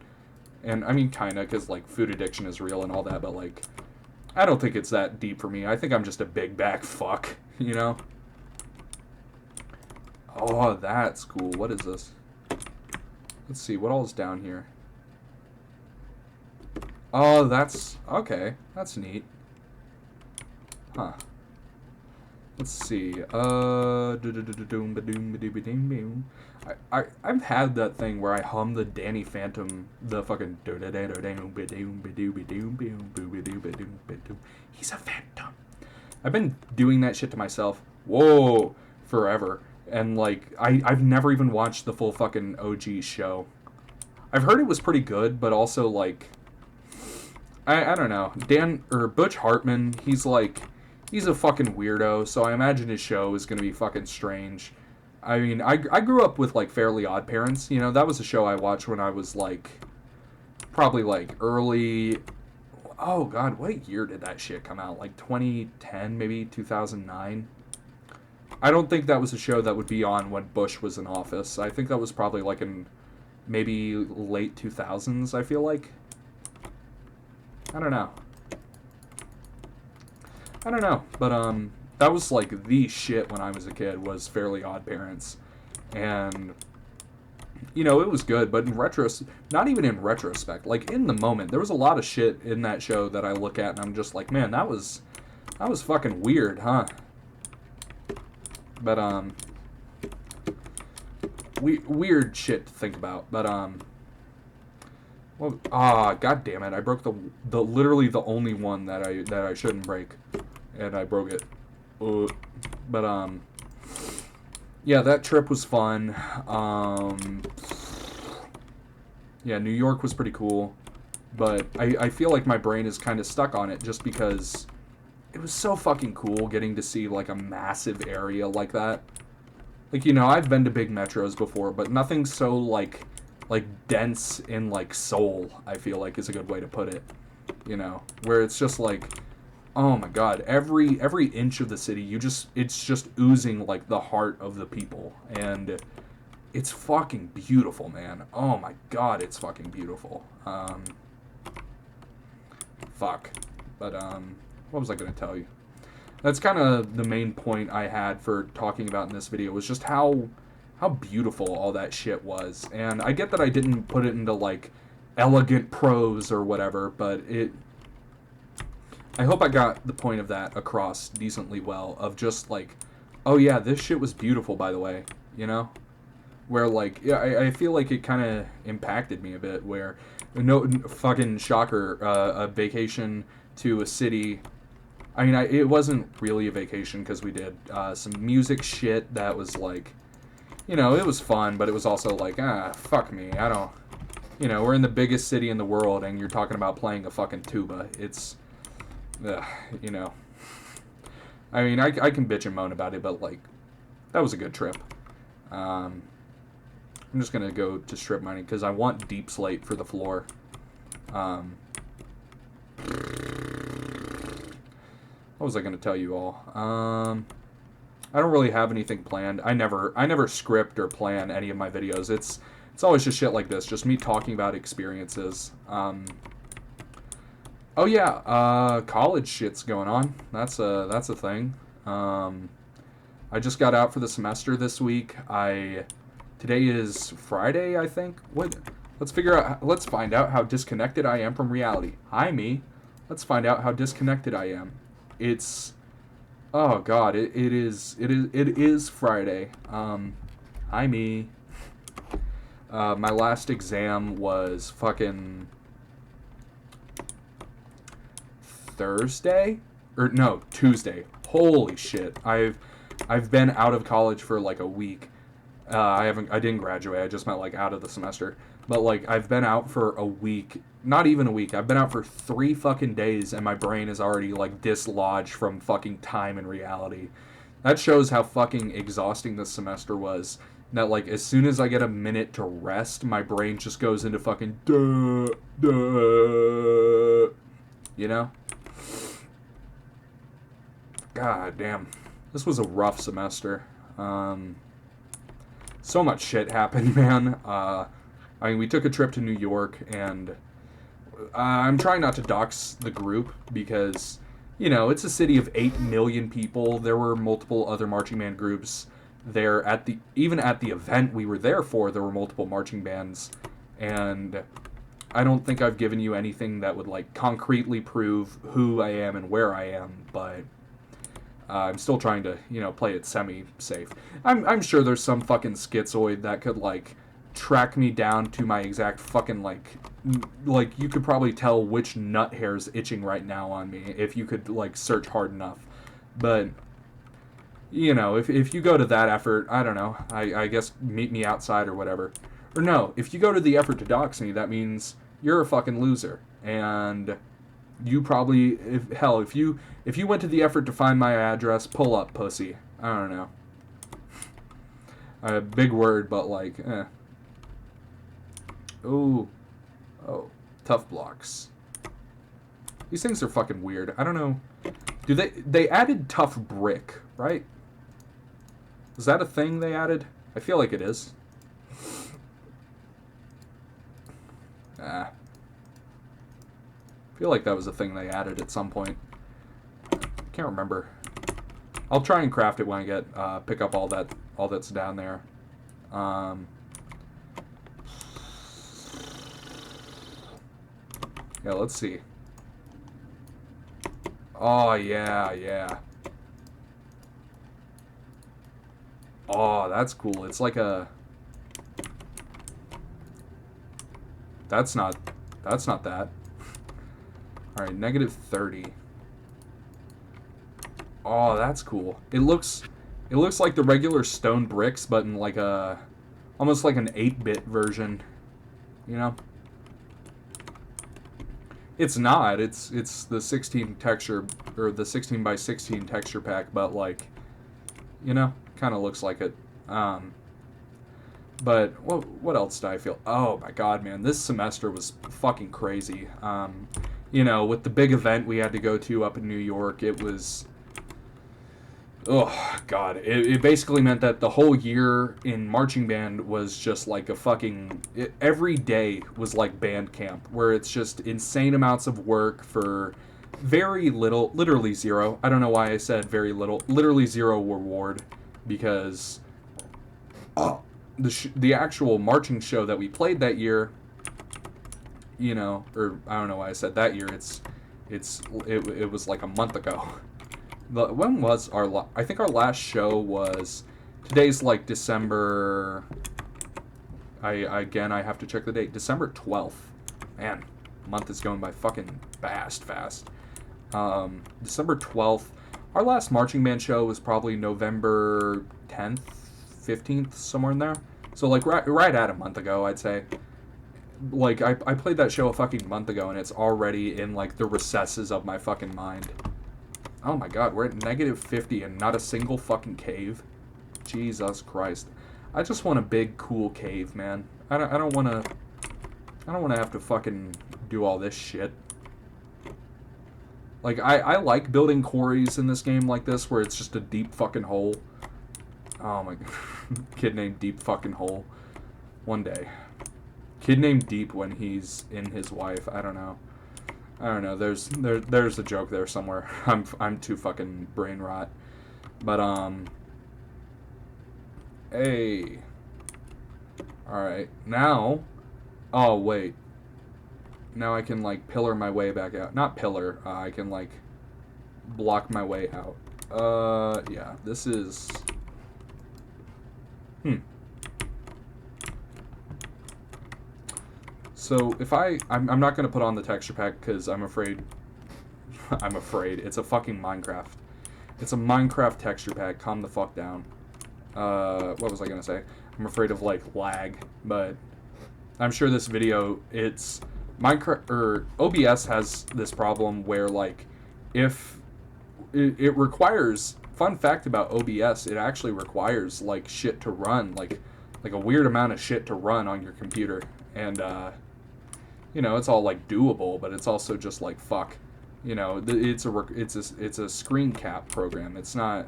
And, I mean, kinda, because, like, food addiction is real and all that, but, like, I don't think it's that deep for me. I think I'm just a big back fuck, you know? Oh, that's cool. What is this? Let's see, what all is down here? Oh, that's... okay, that's neat. Huh. Let's see. I've had that thing where I hum the Danny Phantom, the fucking. He's a phantom. I've been doing that shit to myself. Whoa, forever. And, like, I've never even watched the full fucking OG show. I've heard it was pretty good, but also, like, I don't know. Butch Hartman, he's a fucking weirdo, so I imagine his show is gonna be fucking strange. I mean, I grew up with, like, Fairly Odd Parents, you know, that was a show I watched when I was, like, probably, like, early... Oh, God, what year did that shit come out? Like, 2010, maybe 2009? I don't think that was a show that would be on when Bush was in office. I think that was probably, like, in maybe late 2000s, I feel like. I don't know, but, that was, like, the shit when I was a kid, was Fairly Odd Parents, and, you know, it was good, but not even in retrospect, like, in the moment, there was a lot of shit in that show that I look at, and I'm just like, man, that was fucking weird, huh? But, weird shit to think about, but, well, god damn it, I broke the literally the only one that I shouldn't break, and I broke it. But, yeah, that trip was fun. Yeah, New York was pretty cool, but I feel like my brain is kind of stuck on it just because it was so fucking cool getting to see, like, a massive area like that. Like, you know, I've been to big metros before, but nothing so, like dense in, like, Seoul, I feel like, is a good way to put it. You know, where it's just like, oh my god, every inch of the city, it's just oozing, like, the heart of the people, and it's fucking beautiful, man. Oh my god, it's fucking beautiful. Fuck. But, what was I going to tell you? That's kind of the main point I had for talking about in this video, was just how beautiful all that shit was. And I get that I didn't put it into, like, elegant prose or whatever, but I hope I got the point of that across decently well, of just, like, oh yeah, this shit was beautiful, by the way, you know? Where, like, yeah, I feel like it kind of impacted me a bit, where, no, fucking shocker, a vacation to a city. I mean, it wasn't really a vacation, because we did some music shit that was, like, you know, it was fun, but it was also like, fuck me, I don't, you know, we're in the biggest city in the world, and you're talking about playing a fucking tuba. It's, you know, I mean, I can bitch and moan about it, but, like, that was a good trip. I'm just gonna go to strip mining, because I want deep slate for the floor. What was I going to tell you all? I don't really have anything planned. I never script or plan any of my videos. It's always just shit like this, just me talking about experiences. Oh yeah, college shit's going on. That's a thing. I just got out for the semester this week. Today is Friday, I think. Let's find out how disconnected I am from reality. Hi, me. Let's find out how disconnected I am. It's, oh god, it is Friday. Hi, me. My last exam was fucking Thursday? Or no, Tuesday. Holy shit. I've been out of college for like a week. I didn't graduate. I just meant like out of the semester. But like I've been out for a week, not even a week. I've been out for 3 fucking days, and my brain is already like dislodged from fucking time and reality. That shows how fucking exhausting this semester was. That like as soon as I get a minute to rest, my brain just goes into fucking duh, duh. You know? God damn. This was a rough semester. So much shit happened, man. I mean, we took a trip to New York, and I'm trying not to dox the group because, you know, it's a city of 8 million people. There were multiple other marching band groups there even at the event we were there for. There were multiple marching bands, and I don't think I've given you anything that would like concretely prove who I am and where I am, but I'm still trying to, you know, play it semi-safe. I'm sure there's some fucking schizoid that could like track me down to my exact fucking like you could probably tell which nut hair's itching right now on me if you could like search hard enough. But you know, if you go to that effort, I don't know, I guess meet me outside or whatever. Or no, if you go to the effort to dox me, that means you're a fucking loser. And you probably, if you went to the effort to find my address, pull up, pussy. I don't know. A big word, but like, Oh, tough blocks. These things are fucking weird. I don't know. They added tough brick, right? Is that a thing they added? I feel like it is. I feel like that was a thing they added at some point. Can't remember. I'll try and craft it when I get pick up all that's down there. Yeah, let's see. Oh yeah. Oh, that's cool. It's like a. That's not that. All right, -30. Oh, that's cool. It looks like the regular stone bricks, but in like almost like an 8-bit version. You know? It's not. It's the 16 texture, or the 16 by 16 texture pack, but like, you know, kind of looks like it. But what else did I feel? Oh my god, man, this semester was fucking crazy. You know, with the big event we had to go to up in New York, it was, oh god, it basically meant that the whole year in marching band was just like a fucking, every day was like band camp, where it's just insane amounts of work for very little, literally zero. I don't know why I said very little, literally zero reward, because the actual marching show that we played that year, you know, or I don't know why I said that year. It was like a month ago. When was I think our last show was, today's like December. I have to check the date. December 12th. Man, month is going by fucking fast. December 12th. Our last marching band show was probably November 10th, 15th, somewhere in there. So like right at a month ago, I'd say. Like I played that show a fucking month ago, and it's already in like the recesses of my fucking mind. Oh my god, we're at -50 and not a single fucking cave. Jesus Christ. I just want a big cool cave, man. I don't want to have to fucking do all this shit. Like I like building quarries in this game like this where it's just a deep fucking hole. Oh my god. Kid named Deep fucking hole. One day. Kid named Deep when he's in his wife. I don't know. There's a joke there somewhere. I'm too fucking brain rot. But hey. All right. Now, oh wait. Now I can like pillar my way back out. Not pillar. I can like block my way out. Yeah. This is So if I'm not going to put on the texture pack because I'm afraid it's a fucking Minecraft. It's a Minecraft texture pack. Calm the fuck down. What was I going to say? I'm afraid of like lag, but I'm sure this video, it's Minecraft or OBS has this problem where like if it requires, fun fact about OBS, it actually requires like shit to run, like a weird amount of shit to run on your computer. And you know, it's all like doable, but it's also just like fuck. You know, it's a screen cap program. It's not,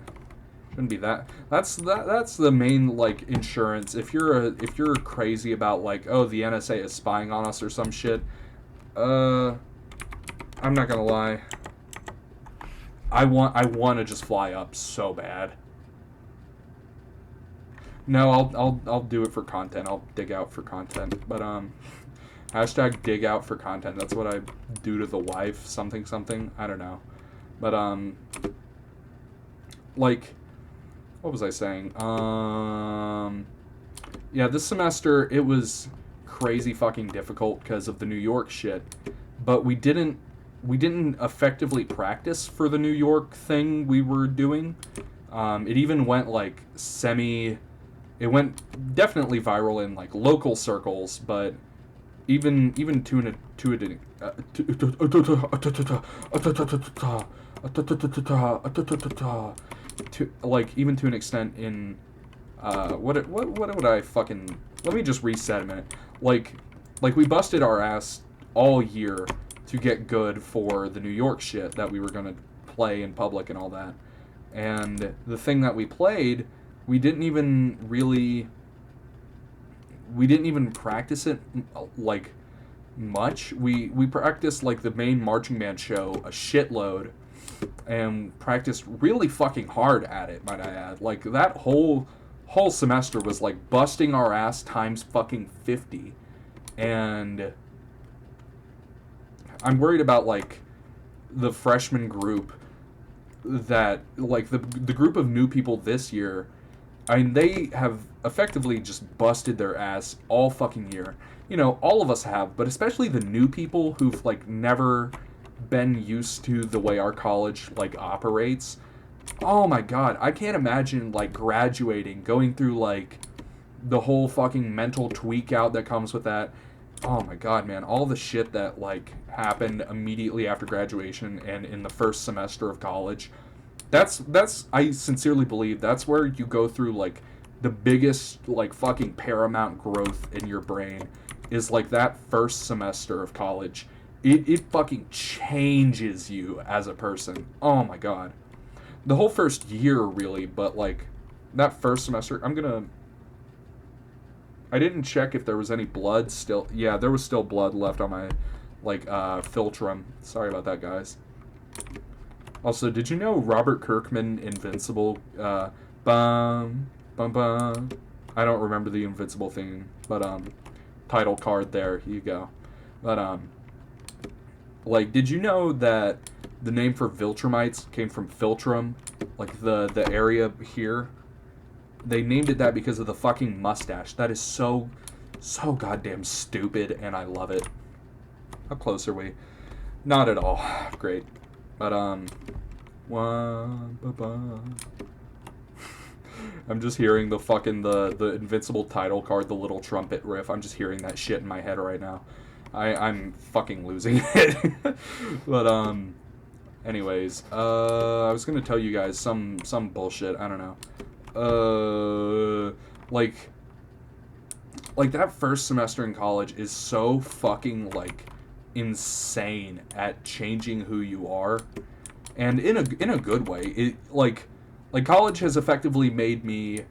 shouldn't be that. That's the main like insurance. If you're crazy about like, oh, the NSA is spying on us or some shit, I'm not gonna lie. I want to just fly up so bad. No, I'll do it for content. I'll dig out for content. But hashtag dig out for content. That's what I do to the wife. Something. I don't know. But like, what was I saying? Yeah, this semester it was crazy fucking difficult because of the New York shit. But we didn't effectively practice for the New York thing we were doing. It even went like it went definitely viral in like local circles, but even to an extent in what would I fucking, let me just reset a minute. Like we busted our ass all year to get good for the New York shit that we were gonna play in public and all that. And the thing that we played, we didn't even practice it like much. We practiced like the main marching band show a shitload and practiced really fucking hard at it, might I add. Like that whole semester was like busting our ass times fucking 50. And I'm worried about like the freshman group, that like the group of new people this year. I mean, they have effectively just busted their ass all fucking year. You know, all of us have, but especially the new people who've like never been used to the way our college like operates. Oh my god, I can't imagine like graduating, going through like the whole fucking mental tweak out that comes with that. Oh my god, man, all the shit that like happened immediately after graduation and in the first semester of college. That's I sincerely believe that's where you go through like the biggest like fucking paramount growth in your brain, is like that first semester of college. It fucking changes you as a person. Oh my god. The whole first year really, but like that first semester, I didn't check if there was any blood still. Yeah, there was still blood left on my like philtrum. Sorry about that, guys. Also, did you know Robert Kirkman Invincible? Bum bum bum. I don't remember the Invincible theme, but title card there you go. But like, did you know that the name for Viltrumites came from Filtrum, like the area here? They named it that because of the fucking mustache. That is so goddamn stupid, and I love it. How close are we? Not at all. Great. But I'm just hearing the fucking the Invincible title card, the little trumpet riff. I'm just hearing that shit in my head right now. I'm fucking losing it. But anyways, I was gonna tell you guys some bullshit. I don't know. Like that first semester in college is so fucking like insane at changing who you are, and in a good way. It like college has effectively made me,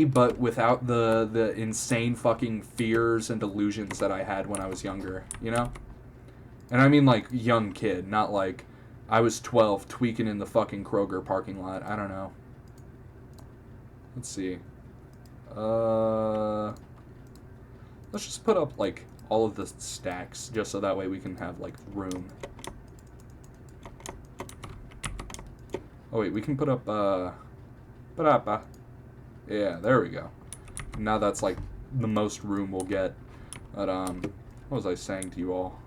but without the insane fucking fears and delusions that I had when I was younger, you know? And I mean like young kid, not like I was 12 tweaking in the fucking Kroger parking lot. I don't know. Let's see. Let's just put up like all of the stacks just so that way we can have like room. Oh wait, we can put up yeah, there we go. Now that's like the most room we'll get. But what was I saying to you all?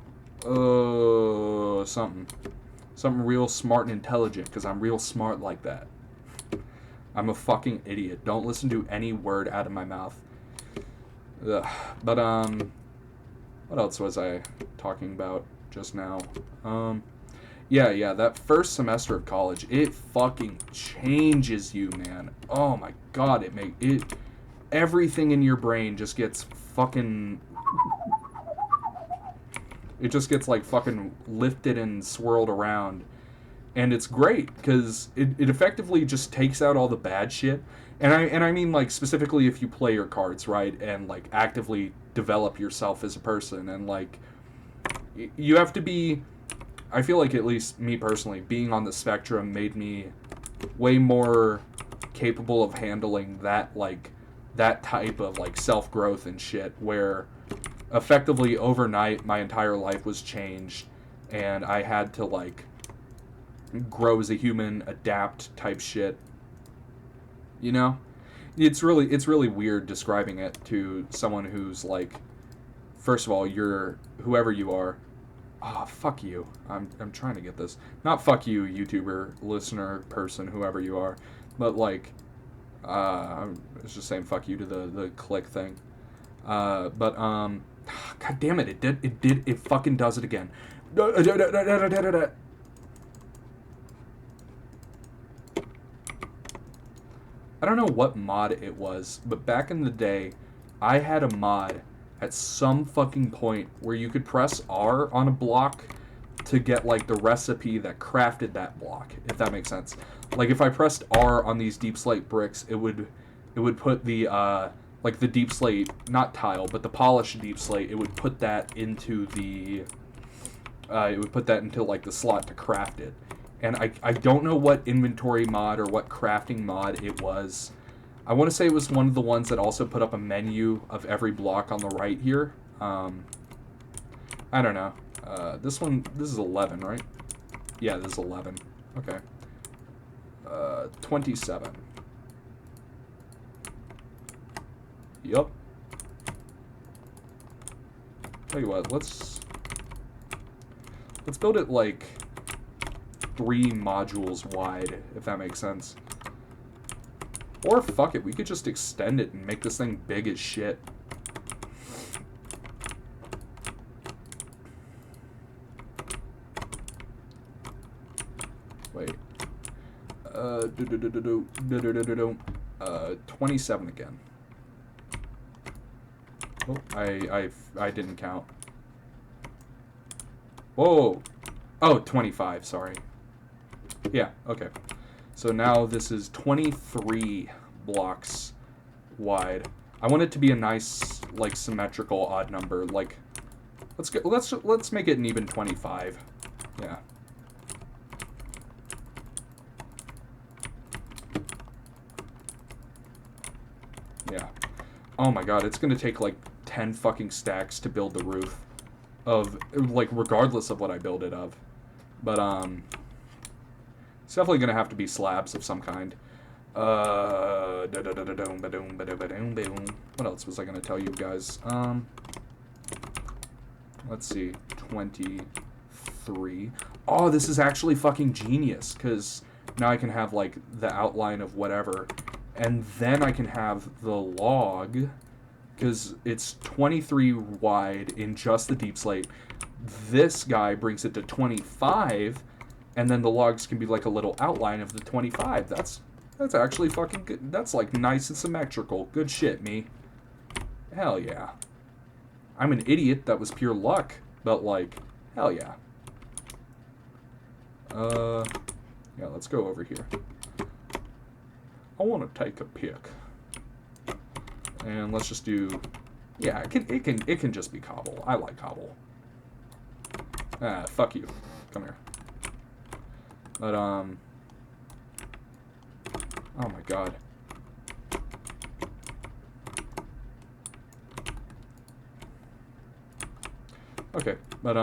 Something real smart and intelligent, because I'm real smart like that. I'm a fucking idiot. Don't listen to any word out of my mouth. Ugh. But what else was I talking about just now? Yeah, that first semester of college, it fucking changes you, man. Oh my god, everything in your brain just gets fucking, it just gets like fucking lifted and swirled around. And it's great, because it effectively just takes out all the bad shit. And I mean, like, specifically if you play your cards, right? And, like, actively develop yourself as a person. And, like, you have to be, I feel like, at least me personally, being on the spectrum made me way more capable of handling that, like, that type of, like, self-growth and shit, where effectively overnight my entire life was changed. And I had to, like, grow as a human, adapt type shit. You know? It's really weird describing it to someone who's like, first of all, you're whoever you are. Fuck you. I'm trying to get this. Not fuck you, YouTuber, listener, person, whoever you are. But like, I was just saying fuck you to the click thing. God damn it, it fucking does it again. I don't know what mod it was, but back in the day, I had a mod at some fucking point where you could press R on a block to get, like, the recipe that crafted that block, if that makes sense. Like, if I pressed R on these deep slate bricks, it would put the, like, the deep slate, not tile, but the polished deep slate, it would put that into the, like, the slot to craft it. And I don't know what inventory mod or what crafting mod it was. I want to say it was one of the ones that also put up a menu of every block on the right here. I don't know. This is 11, right? Yeah, this is 11. Okay. 27. Yup. Tell you what, let's build it like 3 modules wide, if that makes sense. Or fuck it, we could just extend it and make this thing big as shit. Wait. 27 again. Oh, I didn't count. Whoa! Oh, 25, sorry. Yeah, okay. So now this is 23 blocks wide. I want it to be a nice, like, symmetrical odd number. Like, let's make it an even 25. Yeah. Yeah. Oh my god, it's gonna take, like, 10 fucking stacks to build the roof. Of, like, regardless of what I build it of. But, it's definitely gonna have to be slabs of some kind. What else was I gonna tell you guys? Let's see. 23. Oh, this is actually fucking genius, because now I can have, like, the outline of whatever. And then I can have the log, because it's 23 wide in just the deep slate. This guy brings it to 25, and then the logs can be like a little outline of the 25. That's actually fucking good. That's, like, nice and symmetrical. Good shit, me. Hell yeah. I'm an idiot. That was pure luck. But, like, hell yeah. Yeah, let's go over here. I want to take a pic. And let's just do... Yeah, it can just be cobble. I like cobble. Ah, fuck you. Come here. But, oh my god. Okay, but,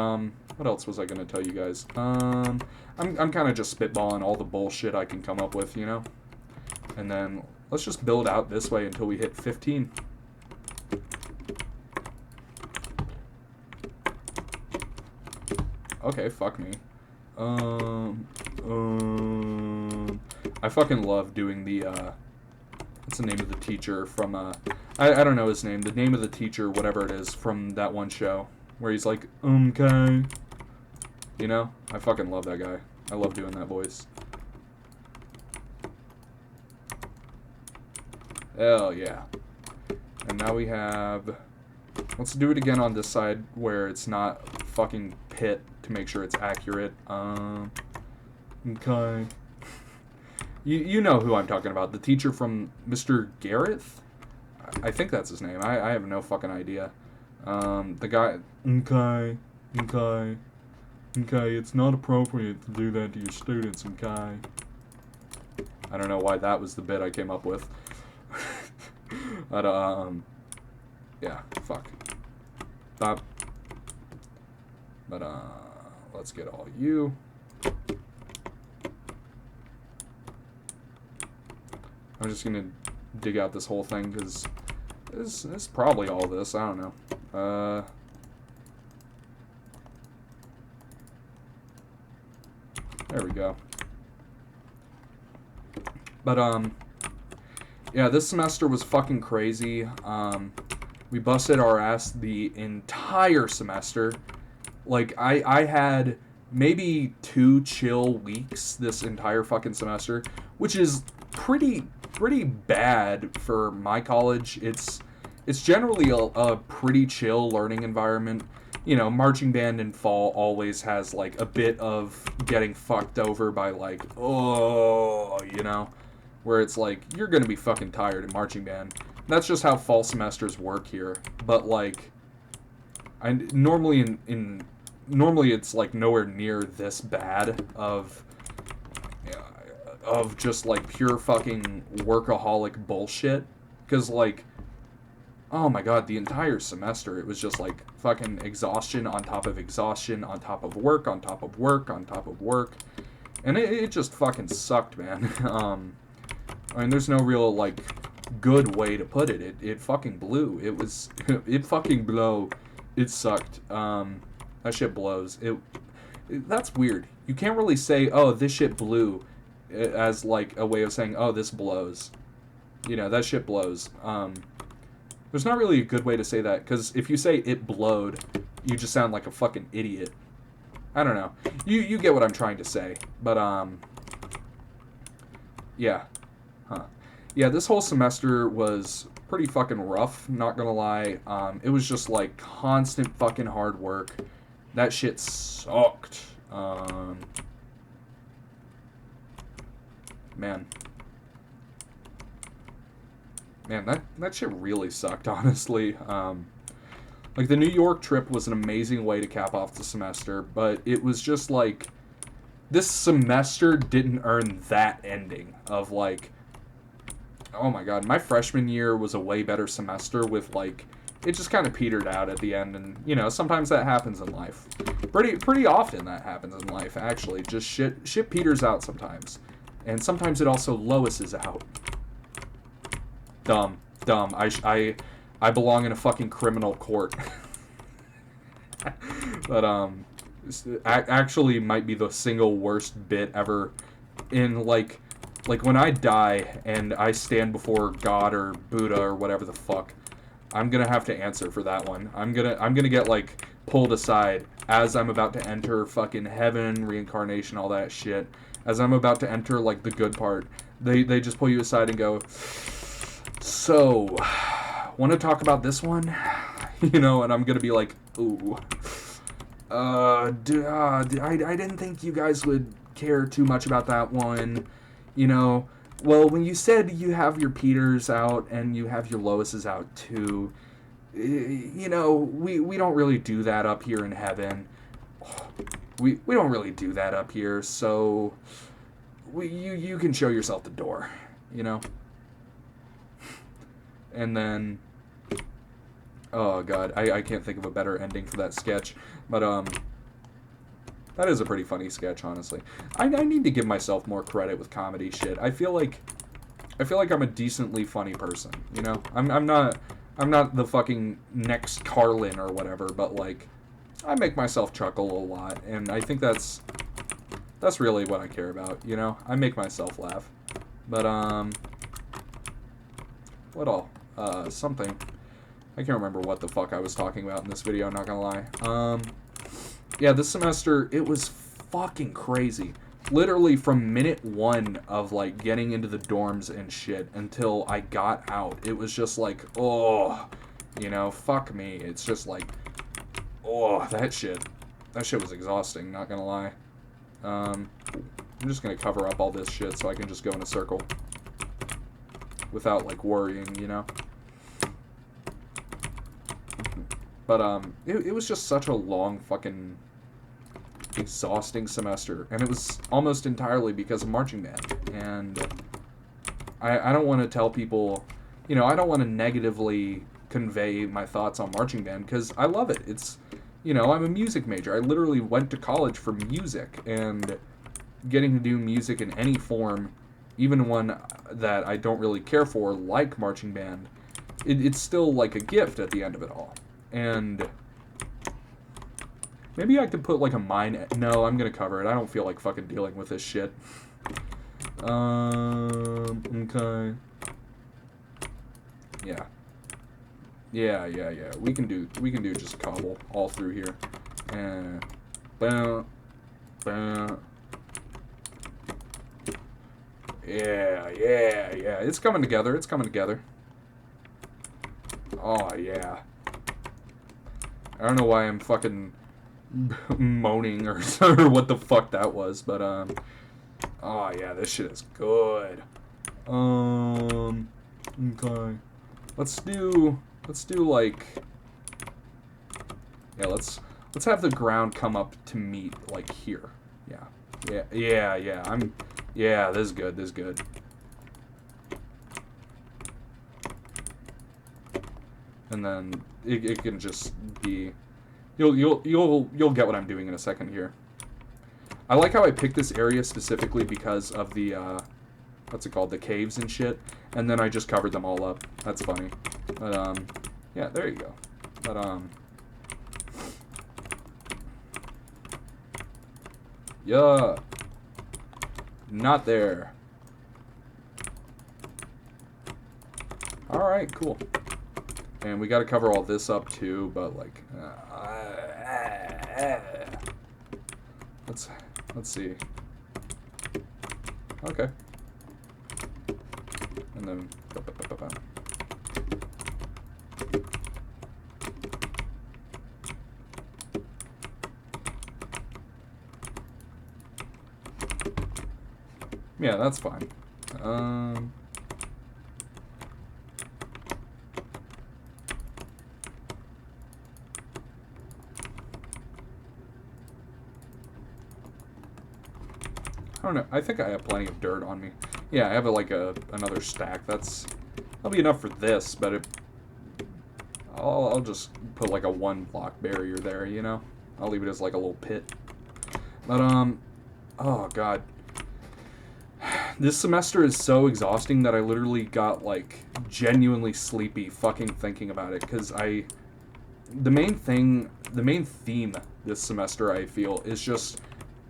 what else was I gonna tell you guys? I'm kind of just spitballing all the bullshit I can come up with, you know? And then, let's just build out this way until we hit 15. Okay, fuck me. I fucking love doing the, what's the name of the teacher from, I don't know his name. The name of the teacher, whatever it is, from that one show. Where he's like, okay. You know? I fucking love that guy. I love doing that voice. Hell yeah. And now we have... Let's do it again on this side where it's not fucking pit to make sure it's accurate. Okay. You know who I'm talking about. The teacher from Mr. Gareth? I think that's his name. I have no fucking idea. The guy... Okay. It's not appropriate to do that to your students, okay? I don't know why that was the bit I came up with. But, yeah, fuck. But, let's get all you. I'm just gonna dig out this whole thing, because it's probably all this, I don't know. There we go. But, yeah, this semester was fucking crazy. We busted our ass the entire semester. Like, I had maybe 2 chill weeks this entire fucking semester, which is pretty bad for my college. It's generally a pretty chill learning environment. You know, marching band in fall always has, like, a bit of getting fucked over by, like, oh, you know? Where it's like, you're gonna be fucking tired in marching band. That's just how fall semesters work here. But, like, normally normally it's, like, nowhere near this bad of just, like, pure fucking workaholic bullshit. Because, like, oh my god, the entire semester, it was just, like, fucking exhaustion on top of exhaustion, on top of work, on top of work, on top of work. And it just fucking sucked, man. I mean, there's no real, like, good way to put it. It fucking blew. It fucking blow. It sucked. That shit blows. That's weird. You can't really say, oh, this shit blew, as, like, a way of saying, oh, this blows. You know, that shit blows. There's not really a good way to say that, because if you say it blowed, you just sound like a fucking idiot. I don't know. You get what I'm trying to say. But, yeah. Huh. Yeah, this whole semester was pretty fucking rough, not gonna lie. It was just, like, constant fucking hard work. That shit sucked. Man, that shit really sucked, honestly. Like, the New York trip was an amazing way to cap off the semester, but it was just, like, this semester didn't earn that ending of, like, oh my god, my freshman year was a way better semester with, like, it just kind of petered out at the end, and, you know, sometimes that happens in life. Pretty often that happens in life, actually. Just shit peters out sometimes. And sometimes it also lowesses out. Dumb. I belong in a fucking criminal court. But, actually might be the single worst bit ever in, like when I die and I stand before God or Buddha or whatever the fuck, I'm gonna have to answer for that one. I'm gonna get, like, pulled aside as I'm about to enter fucking heaven, reincarnation, all that shit. As I'm about to enter, like, the good part, they just pull you aside and go, so, want to talk about this one? You know, and I'm gonna be like, ooh, I didn't think you guys would care too much about that one. You know, well, when you said you have your Peters out and you have your Loises out too, you know, we don't really do that up here in heaven. We don't really do that up here, so you can show yourself the door, you know? And then, oh god, I can't think of a better ending for that sketch, but that is a pretty funny sketch, honestly. I need to give myself more credit with comedy shit. I feel like I'm a decently funny person, you know? I'm not the fucking next Carlin or whatever, but, like, I make myself chuckle a lot, and I think that's really what I care about, you know? I make myself laugh. But what all? Something. I can't remember what the fuck I was talking about in this video, I'm not gonna lie. Yeah, this semester, it was fucking crazy. Literally from minute one of, like, getting into the dorms and shit until I got out, it was just like, oh, you know, fuck me. It's just like, oh, that shit was exhausting, not gonna lie. I'm just gonna cover up all this shit so I can just go in a circle without, like, worrying, you know? But, it was just such a long fucking exhausting semester, and it was almost entirely because of marching band, and I don't want to tell people, you know, I don't want to negatively convey my thoughts on marching band, because I love it. It's, you know, I'm a music major. I literally went to college for music, and getting to do music in any form, even one that I don't really care for, like marching band, it's still like a gift at the end of it all. And maybe I could put, like, a mine... No, I'm gonna cover it. I don't feel like fucking dealing with this shit. Okay. Yeah. Yeah. We can do just cobble all through here. And... Yeah. It's coming together. Oh, yeah. I don't know why I'm fucking moaning or what the fuck that was, but oh yeah, this shit is good. Okay. Let's do like, yeah, let's have the ground come up to meet, like, here. Yeah. Yeah, this is good. And then it can just be, you'll get what I'm doing in a second here. I like how I picked this area specifically because of the what's it called, the caves and shit, and then I just covered them all up. That's funny. But yeah, there you go. But yeah, not there. All right, cool. And we got to cover all this up too, but, like, let's see. Okay. And then yeah, that's fine. I don't know. I think I have plenty of dirt on me. Yeah, I have another stack. That'll be enough for this, but I'll just put like a 1 block barrier there, you know? I'll leave it as like a little pit. But, oh god. This semester is so exhausting that I literally got like genuinely sleepy fucking thinking about it, because the main theme this semester I feel is just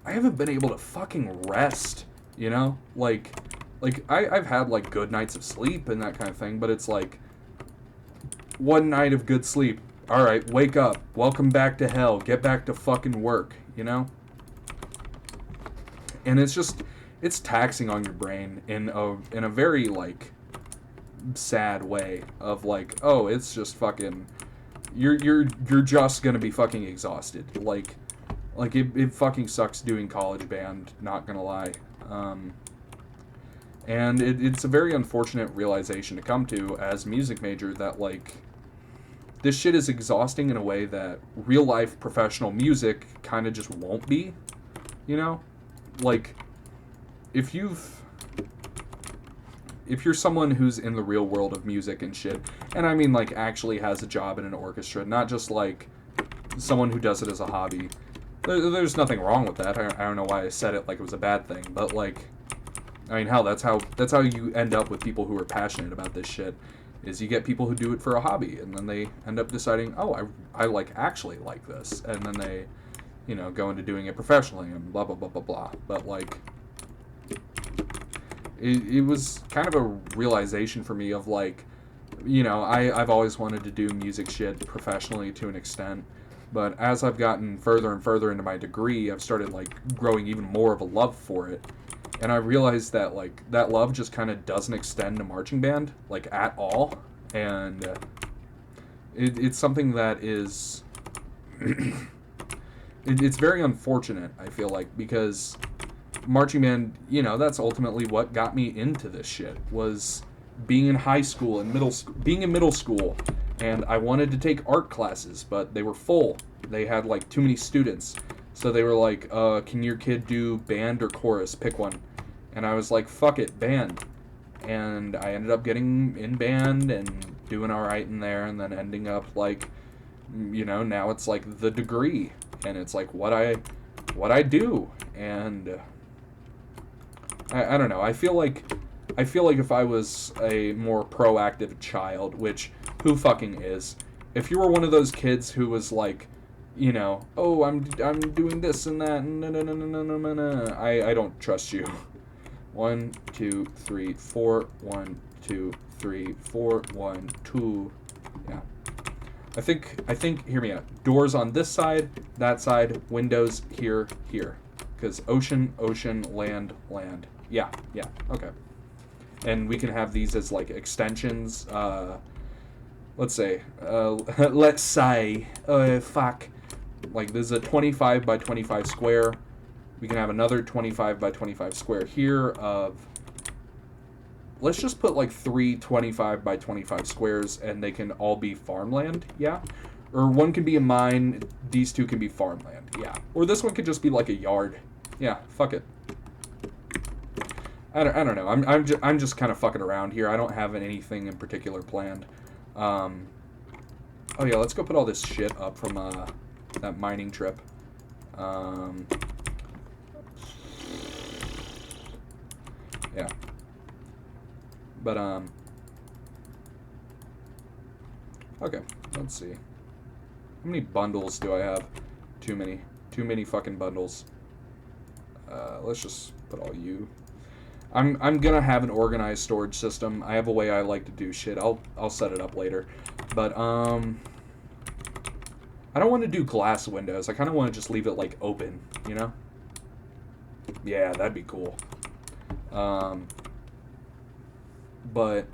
I haven't been able to fucking rest, you know? I've had like good nights of sleep and that kind of thing, but it's like one night of good sleep. All right, wake up. Welcome back to hell. Get back to fucking work, you know? And it's taxing on your brain in a very like sad way of like, oh, it's just fucking you're just gonna be fucking exhausted. Like it fucking sucks doing college band, not gonna lie. And it's a very unfortunate realization to come to as a music major that like this shit is exhausting in a way that real life professional music kind of just won't be, you know? Like if you're someone who's in the real world of music and shit, and I mean like actually has a job in an orchestra, not just like someone who does it as a hobby, there's nothing wrong with that. I don't know why I said it like it was a bad thing, but like, I mean, hell, that's how you end up with people who are passionate about this shit, is you get people who do it for a hobby, and then they end up deciding, oh, I like actually like this, and then they, you know, go into doing it professionally and blah blah blah blah blah. But like, it was kind of a realization for me of like, you know, I've always wanted to do music shit professionally to an extent, but as I've gotten further and further into my degree, I've started like growing even more of a love for it. And I realized that like that love just kind of doesn't extend to marching band like at all, and it's something that is it's very unfortunate, I feel like, because marching band, you know, that's ultimately what got me into this shit, was being in high school and being in middle school, and I wanted to take art classes, but they were full. They had like too many students. So they were like, can your kid do band or chorus? Pick one. And I was like, fuck it, band. And I ended up getting in band and doing alright in there, and then ending up like, you know, now it's like the degree, and it's like what I do. And I don't know. I feel like if I was a more proactive child, which who fucking is, if you were one of those kids who was like, you know, oh, I'm doing this and that, I don't trust you. 1, 2, 3, 4. 1, 2, 3, 4. 1, 2. Yeah. I think. Hear me out. Doors on this side, that side. Windows here, here. Because ocean, land, land. Yeah. Okay. And we can have these as like extensions. Let's say. Fuck. Like this is a 25 by 25 square. We can have another 25 by 25 square here of, let's just put like 3 25 by 25 squares, and they can all be farmland, yeah? Or one can be a mine, these two can be farmland, yeah. Or this one could just be like a yard. Yeah, fuck it. I don't know. I'm just kind of fucking around here. I don't have anything in particular planned. Oh yeah, let's go put all this shit up from that mining trip. Yeah. But, okay, let's see. How many bundles do I have? Too many. Too many fucking bundles. Let's just put all you. I'm gonna have an organized storage system. I have a way I like to do shit. I'll set it up later. But, I don't want to do glass windows. I kind of want to just leave it, like, open, you know? Yeah, that'd be cool. But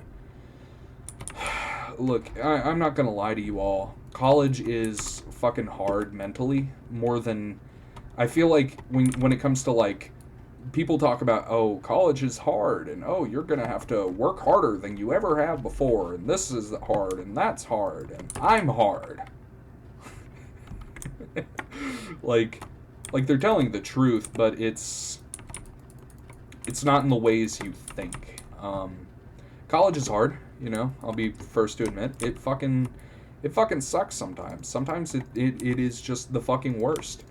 look, I'm not gonna lie to you all. College is fucking hard mentally, more than I feel like when it comes to like people talk about, oh, college is hard, and oh, you're gonna have to work harder than you ever have before, and this is hard, and that's hard, and I'm hard. like they're telling the truth, but it's it's not in the ways you think. College is hard, you know. I'll be first to admit it fucking sucks sometimes. Sometimes it is just the fucking worst.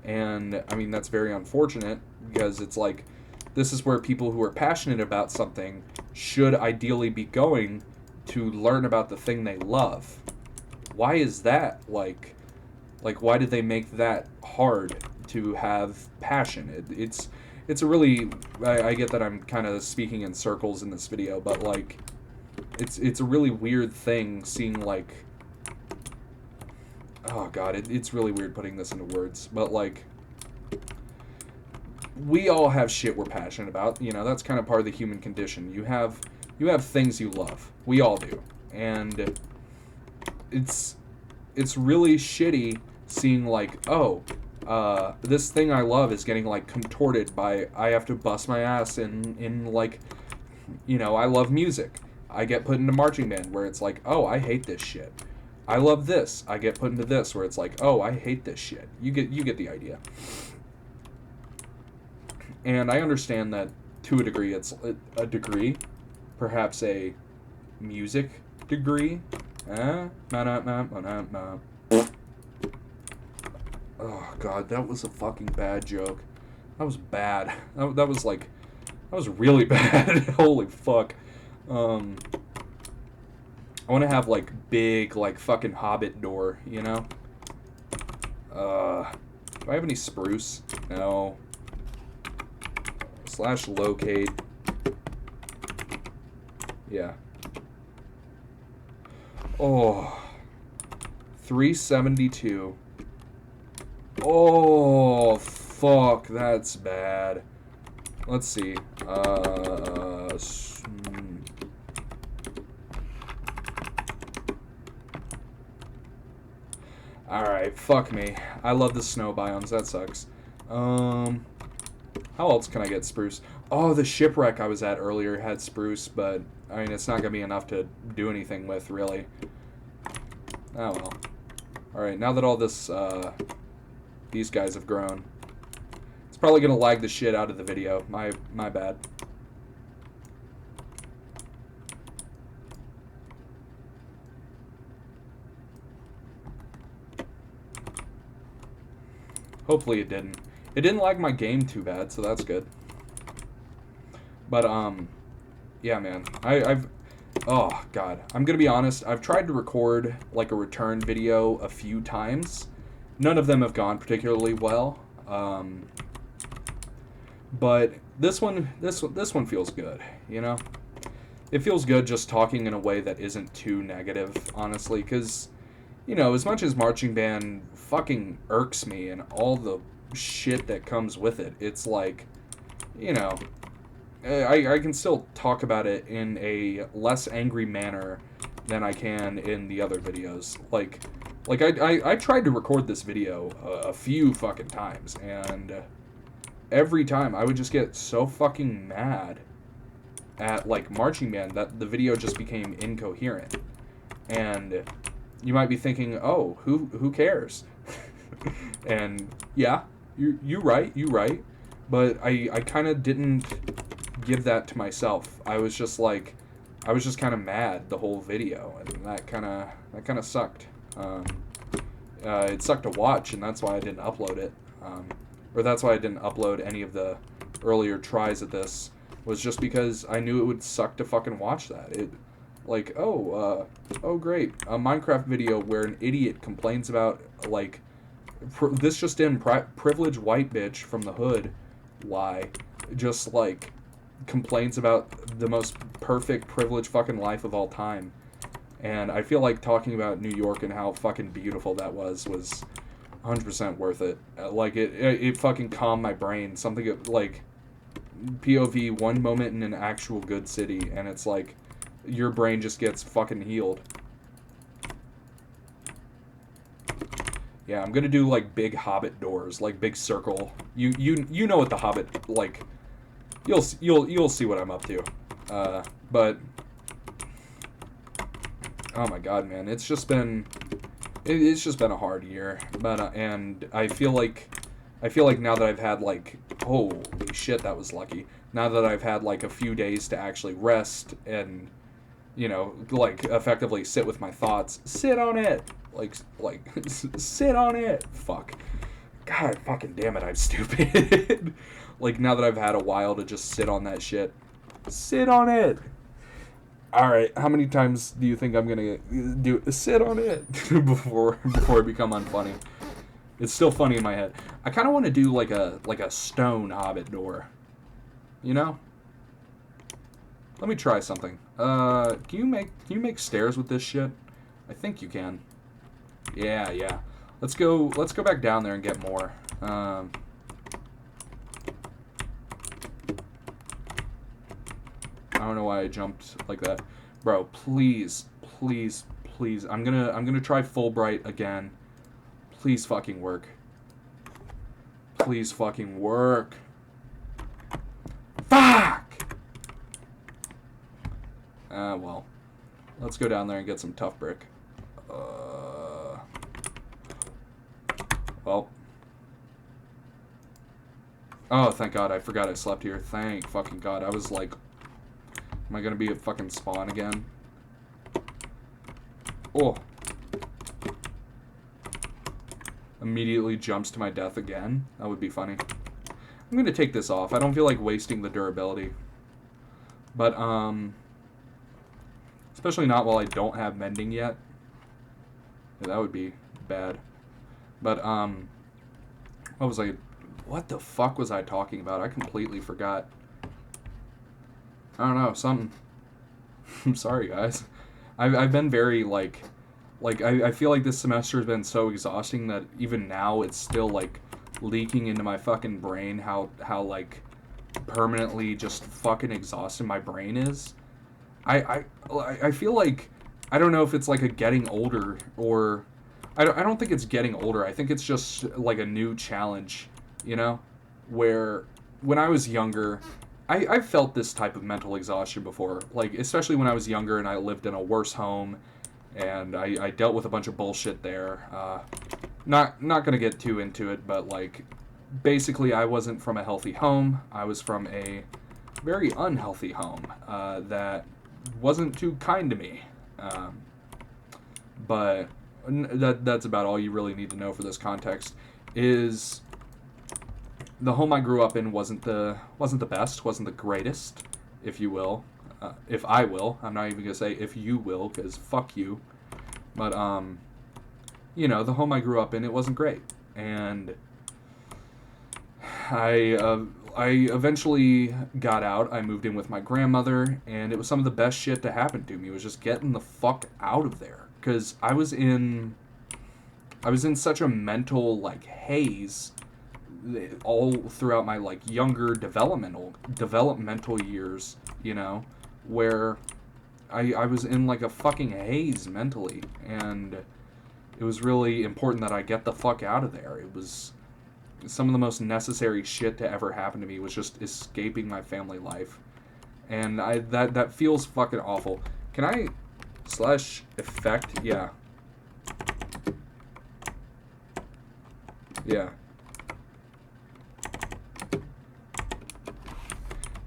And I mean, that's very unfortunate because it's like this is where people who are passionate about something should ideally be going to learn about the thing they love. Why is that? Like why did they make that hard to have passion? It's a really, I get that I'm kind of speaking in circles in this video, but like it's a really weird thing seeing like, oh god, it's really weird putting this into words, but like we all have shit we're passionate about. You know, that's kind of part of the human condition. You have things you love. We all do. And it's really shitty seeing like, oh, this thing I love is getting like contorted by, I have to bust my ass in like, you know, I love music. I get put into marching band where it's like, oh, I hate this shit. I love this. I get put into this where it's like, oh, I hate this shit. You get the idea. And I understand that to a degree, it's a degree, perhaps a music degree. Oh god, that was a fucking bad joke. That was bad. That was really bad. Holy fuck. I want to have like big like fucking Hobbit door, you know? Do I have any spruce? No. / locate. Yeah. Oh. 372. Oh, fuck, that's bad. Let's see. Alright, fuck me. I love the snow biomes, that sucks. How else can I get spruce? Oh, the shipwreck I was at earlier had spruce, but, I mean, it's not gonna be enough to do anything with, really. Oh, well. Alright, now that all this, these guys have grown. It's probably gonna lag the shit out of the video. My bad. Hopefully it didn't. It didn't lag my game too bad, so that's good. But, yeah, man. Oh, God. I'm gonna be honest. I've tried to record, like, a return video a few times. None of them have gone particularly well. But this one feels good, you know? It feels good just talking in a way that isn't too negative, honestly, because, you know, as much as marching band fucking irks me and all the shit that comes with it, it's like, you know, I can still talk about it in a less angry manner than I can in the other videos. Like I tried to record this video a few fucking times, and every time I would just get so fucking mad at, like, marching band that the video just became incoherent. And you might be thinking, oh, who cares? And yeah, you right. But I kind of didn't give that to myself. I was just kind of mad the whole video, and that kind of sucked. It sucked to watch, and that's why I didn't upload it. Or that's why I didn't upload any of the earlier tries at this, was just because I knew it would suck to fucking watch that. It, like, oh great, a Minecraft video where an idiot complains about, like, this just in, privileged white bitch from the hood, why, just, like, complains about the most perfect privileged fucking life of all time. And I feel like talking about New York and how fucking beautiful that was 100% worth it. Like, it fucking calmed my brain. Something, like, POV, one moment in an actual good city, and it's like, your brain just gets fucking healed. Yeah, I'm gonna do, like, big Hobbit doors, like, big circle. You know what the Hobbit, like, you'll see what I'm up to. But, oh my god, man, it's just been a hard year. But, and I feel like I feel like now that I've had, like, holy shit, that was lucky. Now that I've had, like, a few days to actually rest and, you know, like, effectively sit with my thoughts. Sit on it! Like, sit on it! Fuck. God fucking damn it, I'm stupid. Like, now that I've had a while to just sit on that shit. Sit on it! Alright, how many times do you think I'm gonna do sit on it before I become unfunny? It's still funny in my head. I kind of want to do like a stone hobbit door. You know? Let me try something. Can you make stairs with this shit? I think you can. Yeah. Let's go back down there and get more. I don't know why I jumped like that. Bro, please. I'm gonna try Fulbright again. Please fucking work. Please fucking work. Fuck! Well. Let's go down there and get some tough brick. Well. Oh, thank God. I forgot I slept here. Thank fucking God. I was like, am I gonna be at fucking spawn again? Oh. Immediately jumps to my death again. That would be funny. I'm gonna take this off. I don't feel like wasting the durability. But, especially not while I don't have mending yet. Yeah, that would be bad. But, what the fuck was I talking about? I completely forgot. I don't know, something. I'm sorry, guys. I've been very, like, I feel like this semester has been so exhausting that even now it's still, like, leaking into my fucking brain how like, permanently just fucking exhausted my brain is. I feel like, I don't know if it's, like, a getting older, or, I don't think it's getting older. I think it's just, like, a new challenge, you know? Where, when I was younger, I felt this type of mental exhaustion before. Like, especially when I was younger and I lived in a worse home, and I dealt with a bunch of bullshit there. Not gonna get too into it, but, like, basically I wasn't from a healthy home. I was from a very unhealthy home that wasn't too kind to me. But that's about all you really need to know for this context. Is the home I grew up in wasn't the best, wasn't the greatest, if you will. If I will. I'm not even gonna say if you will, because fuck you. But, you know, the home I grew up in, it wasn't great. And I eventually got out. I moved in with my grandmother, and it was some of the best shit to happen to me. It was just getting the fuck out of there. Because I was in such a mental, like, haze all throughout my, like, younger developmental years, you know, where I was in, like, a fucking haze mentally, and it was really important that I get the fuck out of there. It was some of the most necessary shit to ever happen to me, was just escaping my family life, and that feels fucking awful. Can I /effect? Yeah.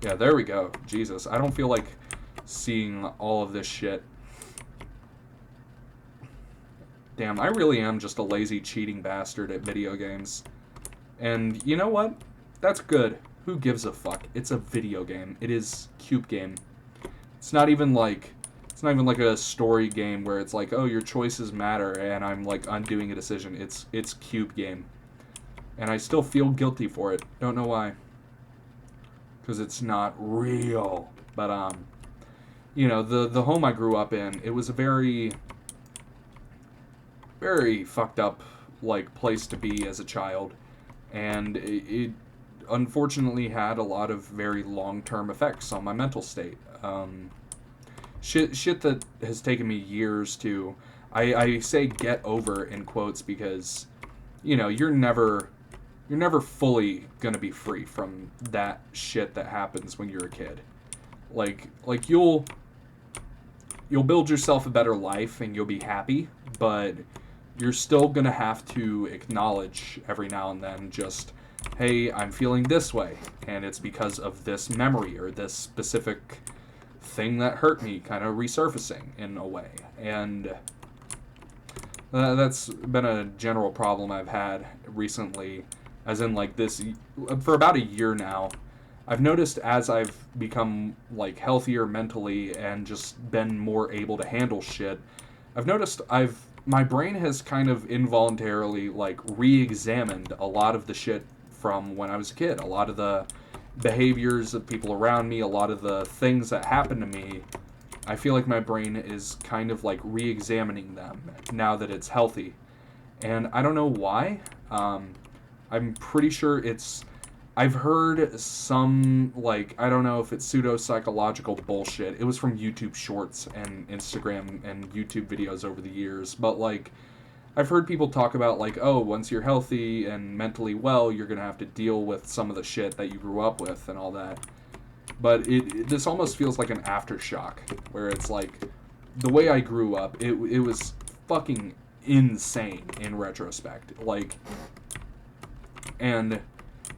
Yeah, there we go. Jesus, I don't feel like seeing all of this shit. Damn, I really am just a lazy, cheating bastard at video games. And you know what? That's good. Who gives a fuck? It's a video game. It is Cube game. It's not even like a story game where it's like, oh, your choices matter and I'm like undoing a decision. It's Cube game. And I still feel guilty for it. Don't know why. Because it's not real. But, you know, the home I grew up in, it was a very, very fucked up, like, place to be as a child. And it unfortunately had a lot of very long-term effects on my mental state. Shit that has taken me years to, I say get over in quotes because, you know, you're never fully gonna be free from that shit that happens when you're a kid. Like you'll build yourself a better life and you'll be happy, but you're still gonna have to acknowledge every now and then just hey, I'm feeling this way, and it's because of this memory or this specific thing that hurt me kind of resurfacing in a way. And that's been a general problem I've had recently, as in like this, for about a year now. I've noticed as I've become like healthier mentally and just been more able to handle shit, I've noticed my brain has kind of involuntarily like re-examined a lot of the shit from when I was a kid. A lot of the behaviors of people around me, a lot of the things that happened to me, I feel like my brain is kind of like re-examining them now that it's healthy. And I don't know why. I'm pretty sure it's. I've heard some, like, I don't know if it's pseudo-psychological bullshit. It was from YouTube Shorts and Instagram and YouTube videos over the years. But, like, I've heard people talk about, like, oh, once you're healthy and mentally well, you're going to have to deal with some of the shit that you grew up with and all that. But this almost feels like an aftershock, where it's like, the way I grew up, it was fucking insane in retrospect. Like, and,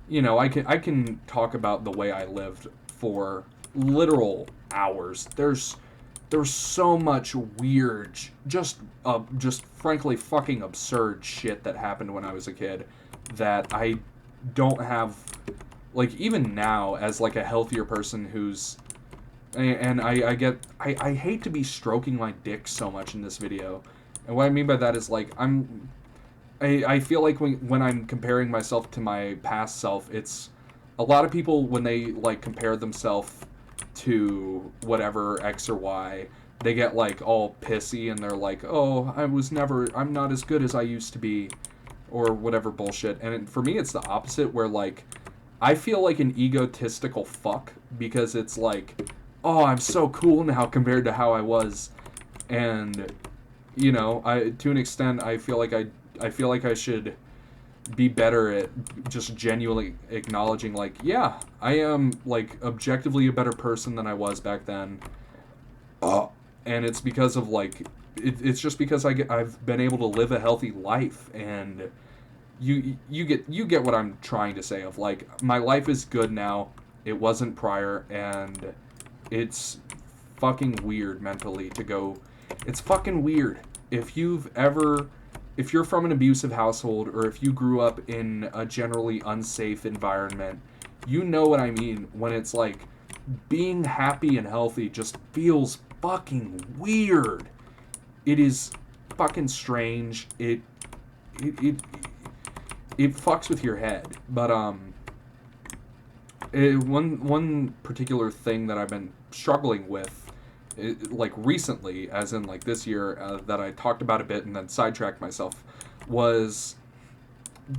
you know, I can talk about the way I lived for literal hours. There's so much weird, just frankly fucking absurd shit that happened when I was a kid that I don't have, like, even now as like a healthier person who's, and I hate to be stroking my dick so much in this video, and what I mean by that is like I feel like when I'm comparing myself to my past self, it's a lot of people when they like compare themselves to whatever X or Y, they get like all pissy and they're like, oh, I'm not as good as I used to be, or whatever bullshit. And for me, it's the opposite, where like I feel like an egotistical fuck because it's like, oh, I'm so cool now compared to how I was, and you know, to an extent, I feel like I should be better at just genuinely acknowledging, like, yeah, I am, like, objectively a better person than I was back then. And it's because of, like, it's just because I've been able to live a healthy life, and you get what I'm trying to say, of, like, my life is good now, it wasn't prior, and it's fucking weird mentally to go, it's fucking weird. If you're from an abusive household, or if you grew up in a generally unsafe environment, you know what I mean when it's like being happy and healthy just feels fucking weird. It is fucking strange. It fucks with your head. But one particular thing that I've been struggling with, like recently, as in like this year, that I talked about a bit and then sidetracked myself, was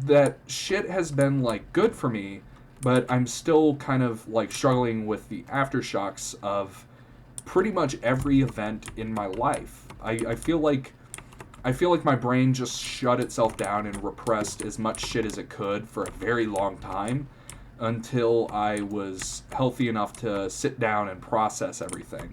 that shit has been like good for me, but I'm still kind of like struggling with the aftershocks of pretty much every event in my life. I feel like my brain just shut itself down and repressed as much shit as it could for a very long time until I was healthy enough to sit down and process everything.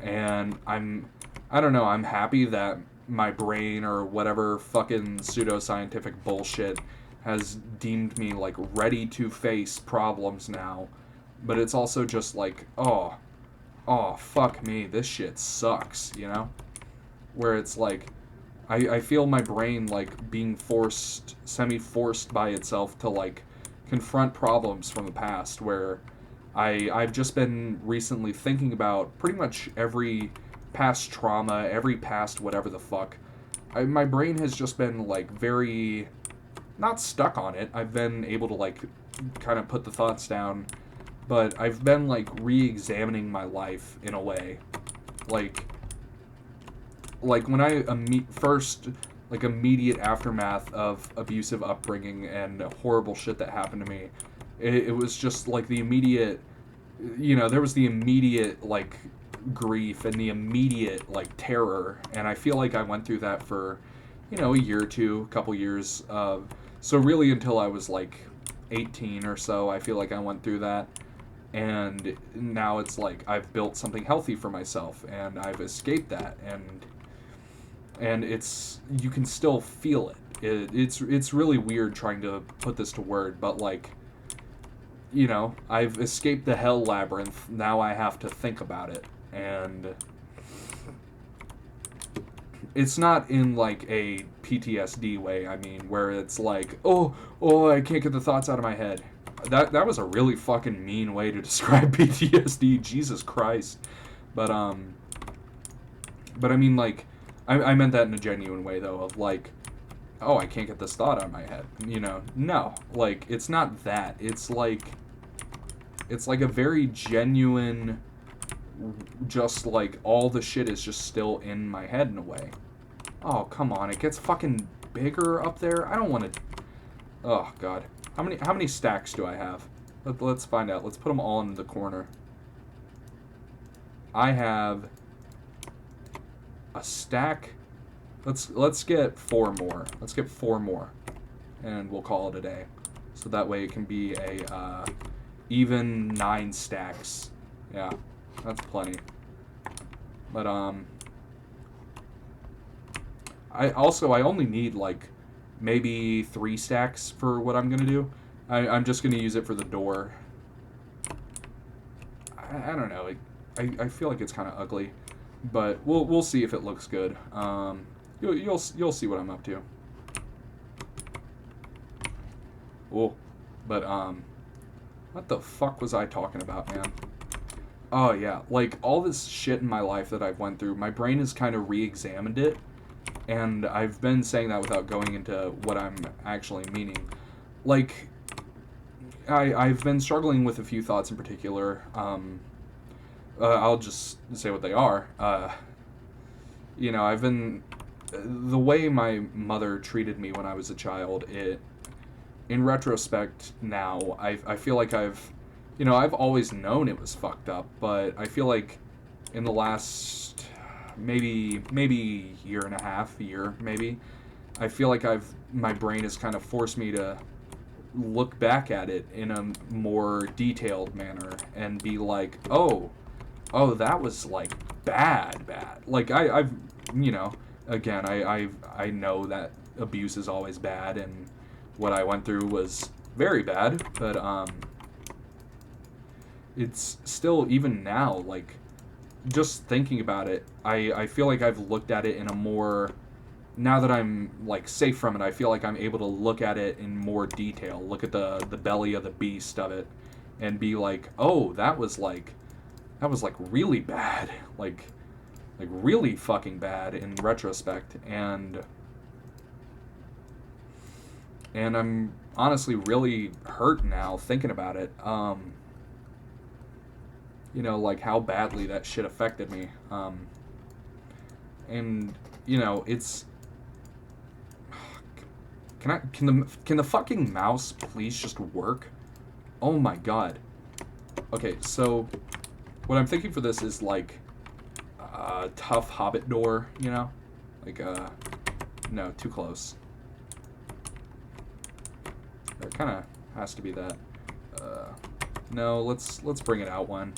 And I don't know, I'm happy that my brain or whatever fucking pseudoscientific bullshit has deemed me like ready to face problems now. But it's also just like, oh, fuck me, this shit sucks, you know? Where it's like, I feel my brain like being semi-forced by itself to like confront problems from the past, where I've just been recently thinking about pretty much every past trauma, every past whatever the fuck. My brain has just been like very, not stuck on it. I've been able to like kind of put the thoughts down, but I've been like re-examining my life in a way. Like when I first, like, immediate aftermath of abusive upbringing and horrible shit that happened to me, it was just like the immediate, you know, there was the immediate like grief and the immediate like terror, and I feel like I went through that for, you know, a year or two, a couple years, so really until I was like 18 or so, I feel like I went through that. And now it's like I've built something healthy for myself and I've escaped that, and it's, you can still feel it. It's really weird trying to put this to word, but like, you know, I've escaped the hell labyrinth. Now I have to think about it, and it's not in like a PTSD way. I mean, where it's like, oh, I can't get the thoughts out of my head. That was a really fucking mean way to describe PTSD. Jesus Christ. But I mean, like, I meant that in a genuine way though, of like, oh, I can't get this thought out of my head. You know, no, like, it's not that. It's like a very genuine, just like all the shit is just still in my head in a way. Oh, come on, it gets fucking bigger up there. I don't want to. Oh God, how many stacks do I have? Let's find out. Let's put them all in the corner. I have a stack. Let's get 4 more. Let's get 4 more, and we'll call it a day. So that way it can be a even 9 stacks. Yeah, that's plenty. But I only need like maybe 3 stacks for what I'm gonna do. I'm just gonna use it for the door. I don't know. I feel like it's kind of ugly, but we'll see if it looks good. You'll see what I'm up to. Oh, but what the fuck was I talking about, man? Oh yeah, like all this shit in my life that I've went through, my brain has kind of re-examined it, and I've been saying that without going into what I'm actually meaning. Like, I've been struggling with a few thoughts in particular. I'll just say what they are. You know, I've been... The way my mother treated me when I was a child, in retrospect now, I feel like I've always known it was fucked up, but I feel like in the last maybe year and a half, maybe, I feel like my brain has kind of forced me to look back at it in a more detailed manner and be like, oh, that was like bad. Like I've, you know, again, I know that abuse is always bad, and what I went through was very bad, but it's still, even now, like, just thinking about it, I feel like I've looked at it in a more, now that I'm like safe from it, I feel like I'm able to look at it in more detail, look at the belly of the beast of it, and be like, oh, that was like really bad, like really fucking bad in retrospect, and I'm honestly really hurt now thinking about it. You know, like how badly that shit affected me. And you know, it's... Can the fucking mouse please just work? Oh my god. Okay, so what I'm thinking for this is like a tough hobbit door, you know? Like no, too close. It kind of has to be that. No, let's bring it out one.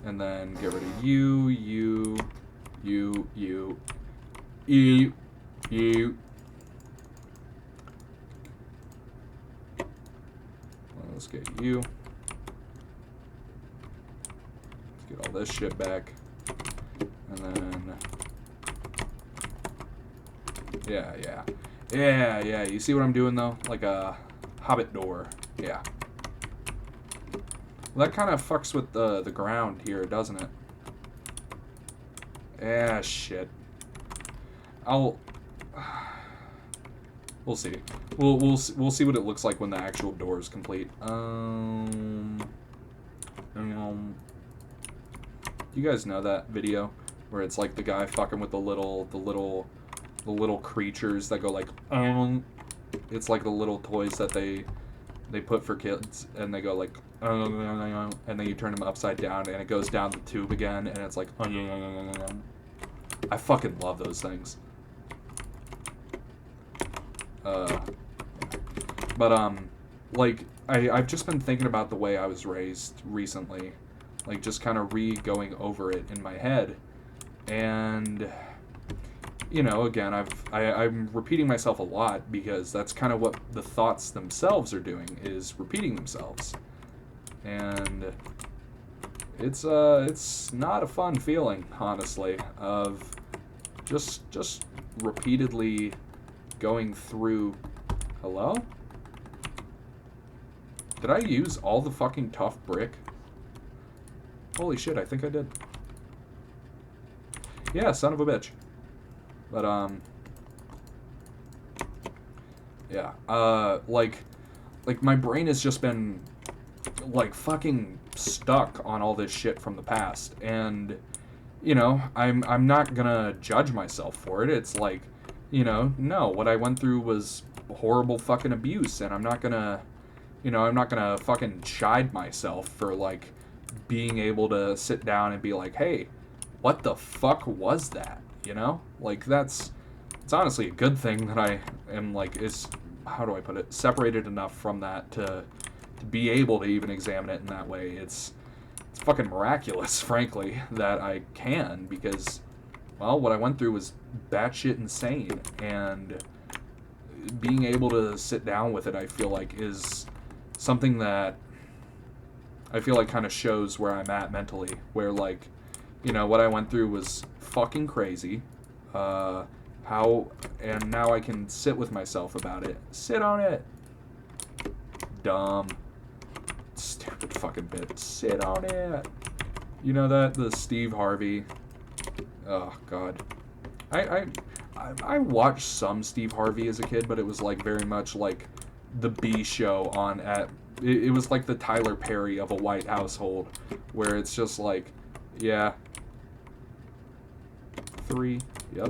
And then get rid of you. Well, let's get you. Let's get all this shit back. And then... Yeah. You see what I'm doing, though? Like a hobbit door. Yeah. Well, that kind of fucks with the ground here, doesn't it? Yeah, shit. We'll see. We'll see what it looks like when the actual door is complete. You guys know that video where it's like the guy fucking with the little creatures that go like it's like the little toys that they put for kids, and they go like and then you turn them upside down and it goes down the tube again, and it's like I fucking love those things. But like I've just been thinking about the way I was raised recently, like just kind of going over it in my head, And, you know, again, I'm repeating myself a lot because that's kind of what the thoughts themselves are doing, is repeating themselves. And it's not a fun feeling, honestly, of just repeatedly going through. Hello? Did I use all the fucking tough brick? Holy shit, I think I did. Yeah, son of a bitch. But, yeah, like my brain has just been, like, fucking stuck on all this shit from the past, and, you know, I'm not gonna judge myself for it. It's like, you know, no, what I went through was horrible fucking abuse, and I'm not gonna fucking chide myself for, like, being able to sit down and be like, hey, what the fuck was that? You know? Like, it's honestly a good thing that I am, like, how do I put it, separated enough from that to be able to even examine it in that way. It's fucking miraculous, frankly, that I can, because, well, what I went through was batshit insane, and being able to sit down with it, I feel like, is something that I feel like kind of shows where I'm at mentally, where, like, you know, what I went through was fucking crazy. And now I can sit with myself about it. Sit on it. Dumb. Stupid fucking bit. Sit on it. You know that? The Steve Harvey. Oh, God. I watched some Steve Harvey as a kid, but it was, like, very much like the B show on at... It was like the Tyler Perry of a white household, where it's just like, yeah. 3. Yep.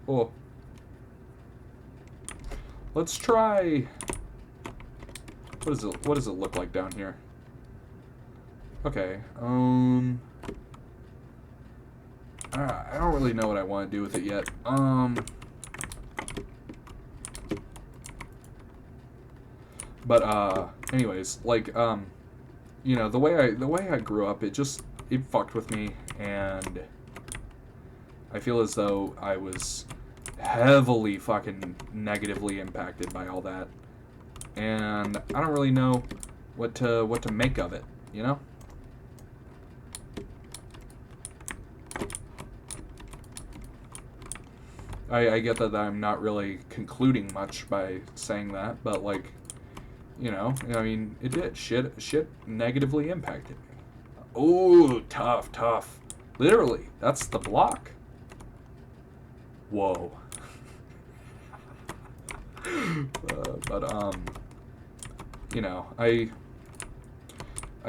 Oh. Let's try... What does it look like down here? Okay, I don't really know what I want to do with it yet. But anyways, like, you know, the way I grew up, it fucked with me, and I feel as though I was heavily fucking negatively impacted by all that, and I don't really know what to make of it, you know? I get that I'm not really concluding much by saying that, but, like, you know, I mean, it did. Shit negatively impacted me. Oh, tough. Literally, that's the block. Whoa. But, you know, I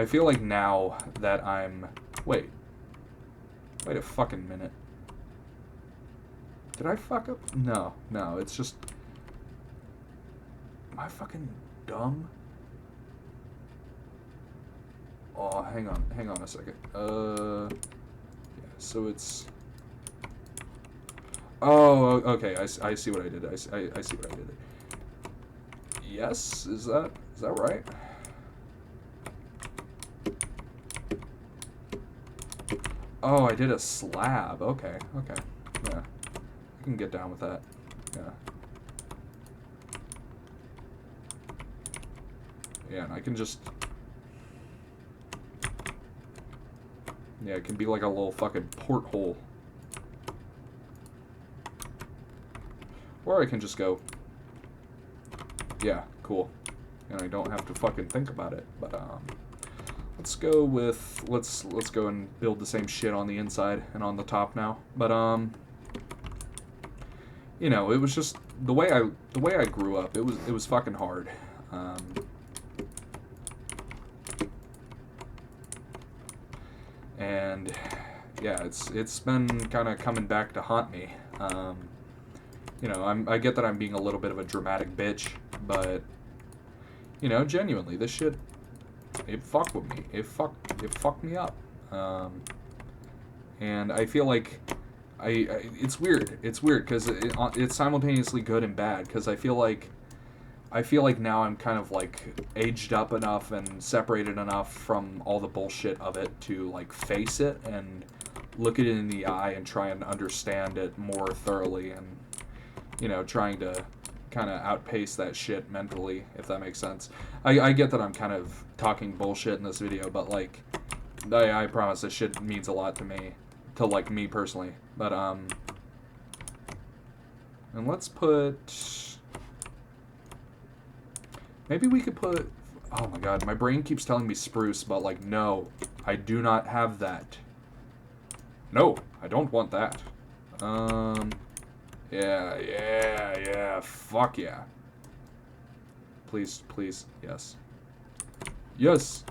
feel like now that I'm... Wait a fucking minute. Did I fuck up? No, it's just... Am I fucking dumb? Oh, hang on a second. Yeah, so it's... Oh, okay, I see what I did. I see what I did. Yes? Is that right? Oh, I did a slab. Okay. Yeah. I can get down with that. Yeah. Yeah, and I can just... Yeah, it can be like a little fucking porthole. Or I can just go... Yeah, cool. And I don't have to fucking think about it. But, let's go with... Let's go and build the same shit on the inside and on the top now. But, you know, it was just... The way I grew up, it was fucking hard. And yeah, it's been kind of coming back to haunt me. You know, I get that I'm being a little bit of a dramatic bitch, but you know, genuinely, this shit, it fucked with me. It fucked me up. And I feel like it's weird. It's weird because it's simultaneously good and bad. Because I feel like now I'm kind of like aged up enough and separated enough from all the bullshit of it to like face it and look it in the eye and try and understand it more thoroughly, and, you know, trying to kind of outpace that shit mentally, if that makes sense. I get that I'm kind of talking bullshit in this video, but, like, I promise this shit means a lot to me, to, like, me personally. But, and let's put, maybe we could put, oh my god, my brain keeps telling me spruce, but, like, no, I do not have that. No, I don't want that. Yeah, fuck yeah. Please, please, yes. Yes,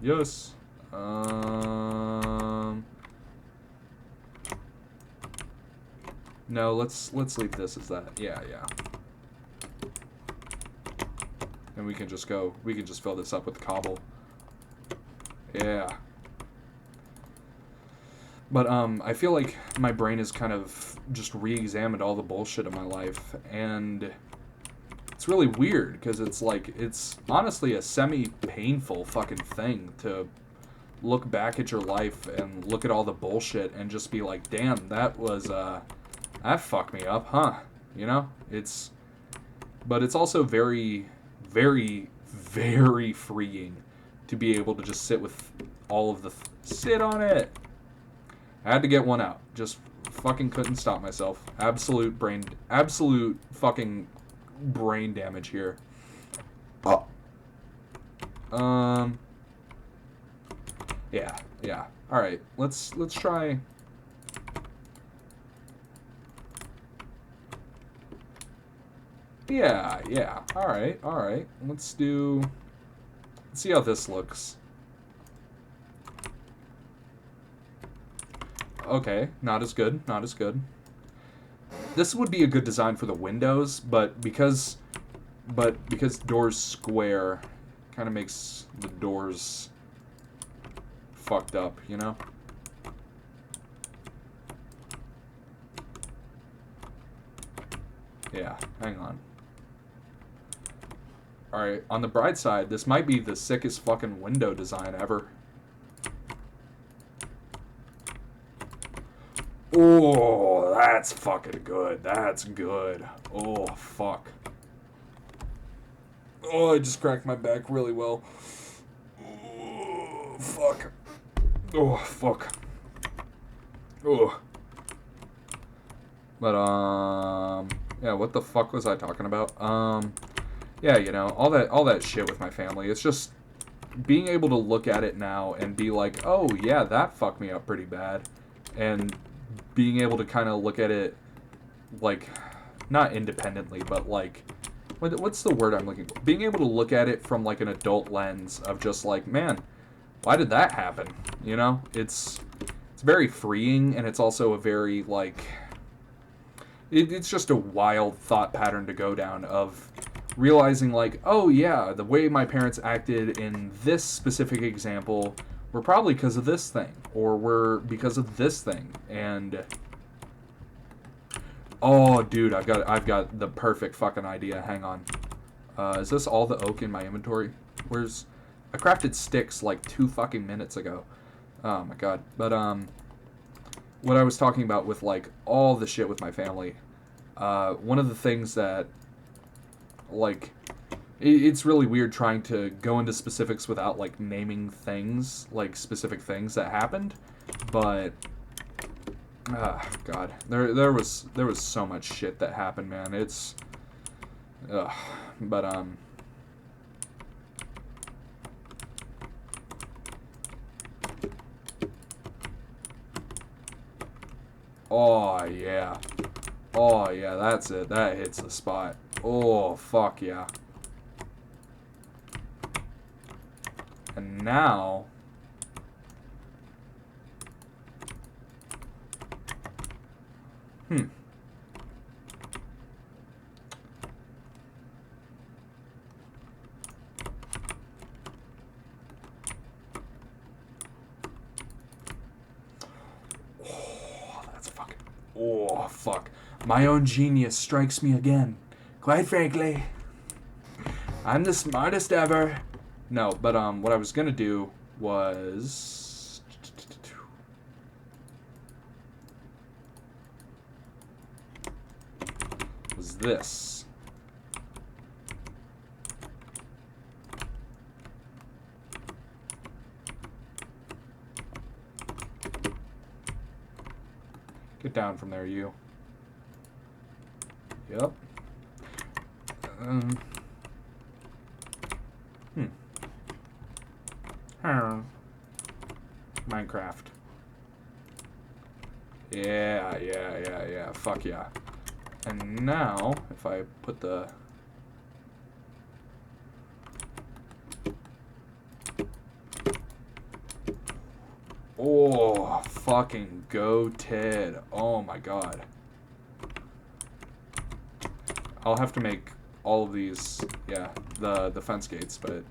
yes. No, let's leave this as that. Yeah. And we can just fill this up with cobble. Yeah. But, I feel like my brain has kind of just re-examined all the bullshit of my life, and it's really weird, because it's like, it's honestly a semi-painful fucking thing to look back at your life and look at all the bullshit and just be like, damn, that fucked me up, huh? You know? But it's also very, very, very freeing to be able to just sit with all of sit on it! I had to get one out. Just fucking couldn't stop myself. Absolute fucking brain damage here. Yeah. Alright, let's try. Yeah. Alright. Let's see how this looks. Okay, not as good. This would be a good design for the windows, but because doors square, kind of makes the doors fucked up, you know? Yeah, hang on. Alright, on the bright side, this might be the sickest fucking window design ever. Oh, that's fucking good. That's good. Oh, fuck. Oh, I just cracked my back really well. Oh, fuck. Oh, fuck. Oh. But, yeah, what the fuck was I talking about? Yeah, you know, all that shit with my family. It's just being able to look at it now and be like, oh, yeah, that fucked me up pretty bad. And being able to kind of look at it, like, not independently, but, like, what's the word I'm looking for? Being able to look at it from, like, an adult lens of just, like, man, why did that happen? You know? It's very freeing, and it's also a very, like, it's just a wild thought pattern to go down of realizing, like, oh, yeah, the way my parents acted in this specific example were probably because of this thing, or were because of this thing, and oh, dude, I've got the perfect fucking idea. Hang on, is this all the oak in my inventory? I crafted sticks like 2 fucking minutes ago. Oh my god. But what I was talking about with like all the shit with my family, one of the things that, like, it's really weird trying to go into specifics without, like, naming things, like, specific things that happened, but, God, there was so much shit that happened, man, but, oh, yeah, that's it, that hits the spot, oh, fuck, yeah. And now, oh, that's fucking, oh, fuck. My own genius strikes me again. Quite frankly, I'm the smartest ever. No, but what I was gonna do was this. Get down from there, you. Yep. Minecraft. Yeah. Fuck yeah. And now, if I put the... Oh, fucking go, Ted. Oh my god. I'll have to make all of these, yeah, the fence gates, but...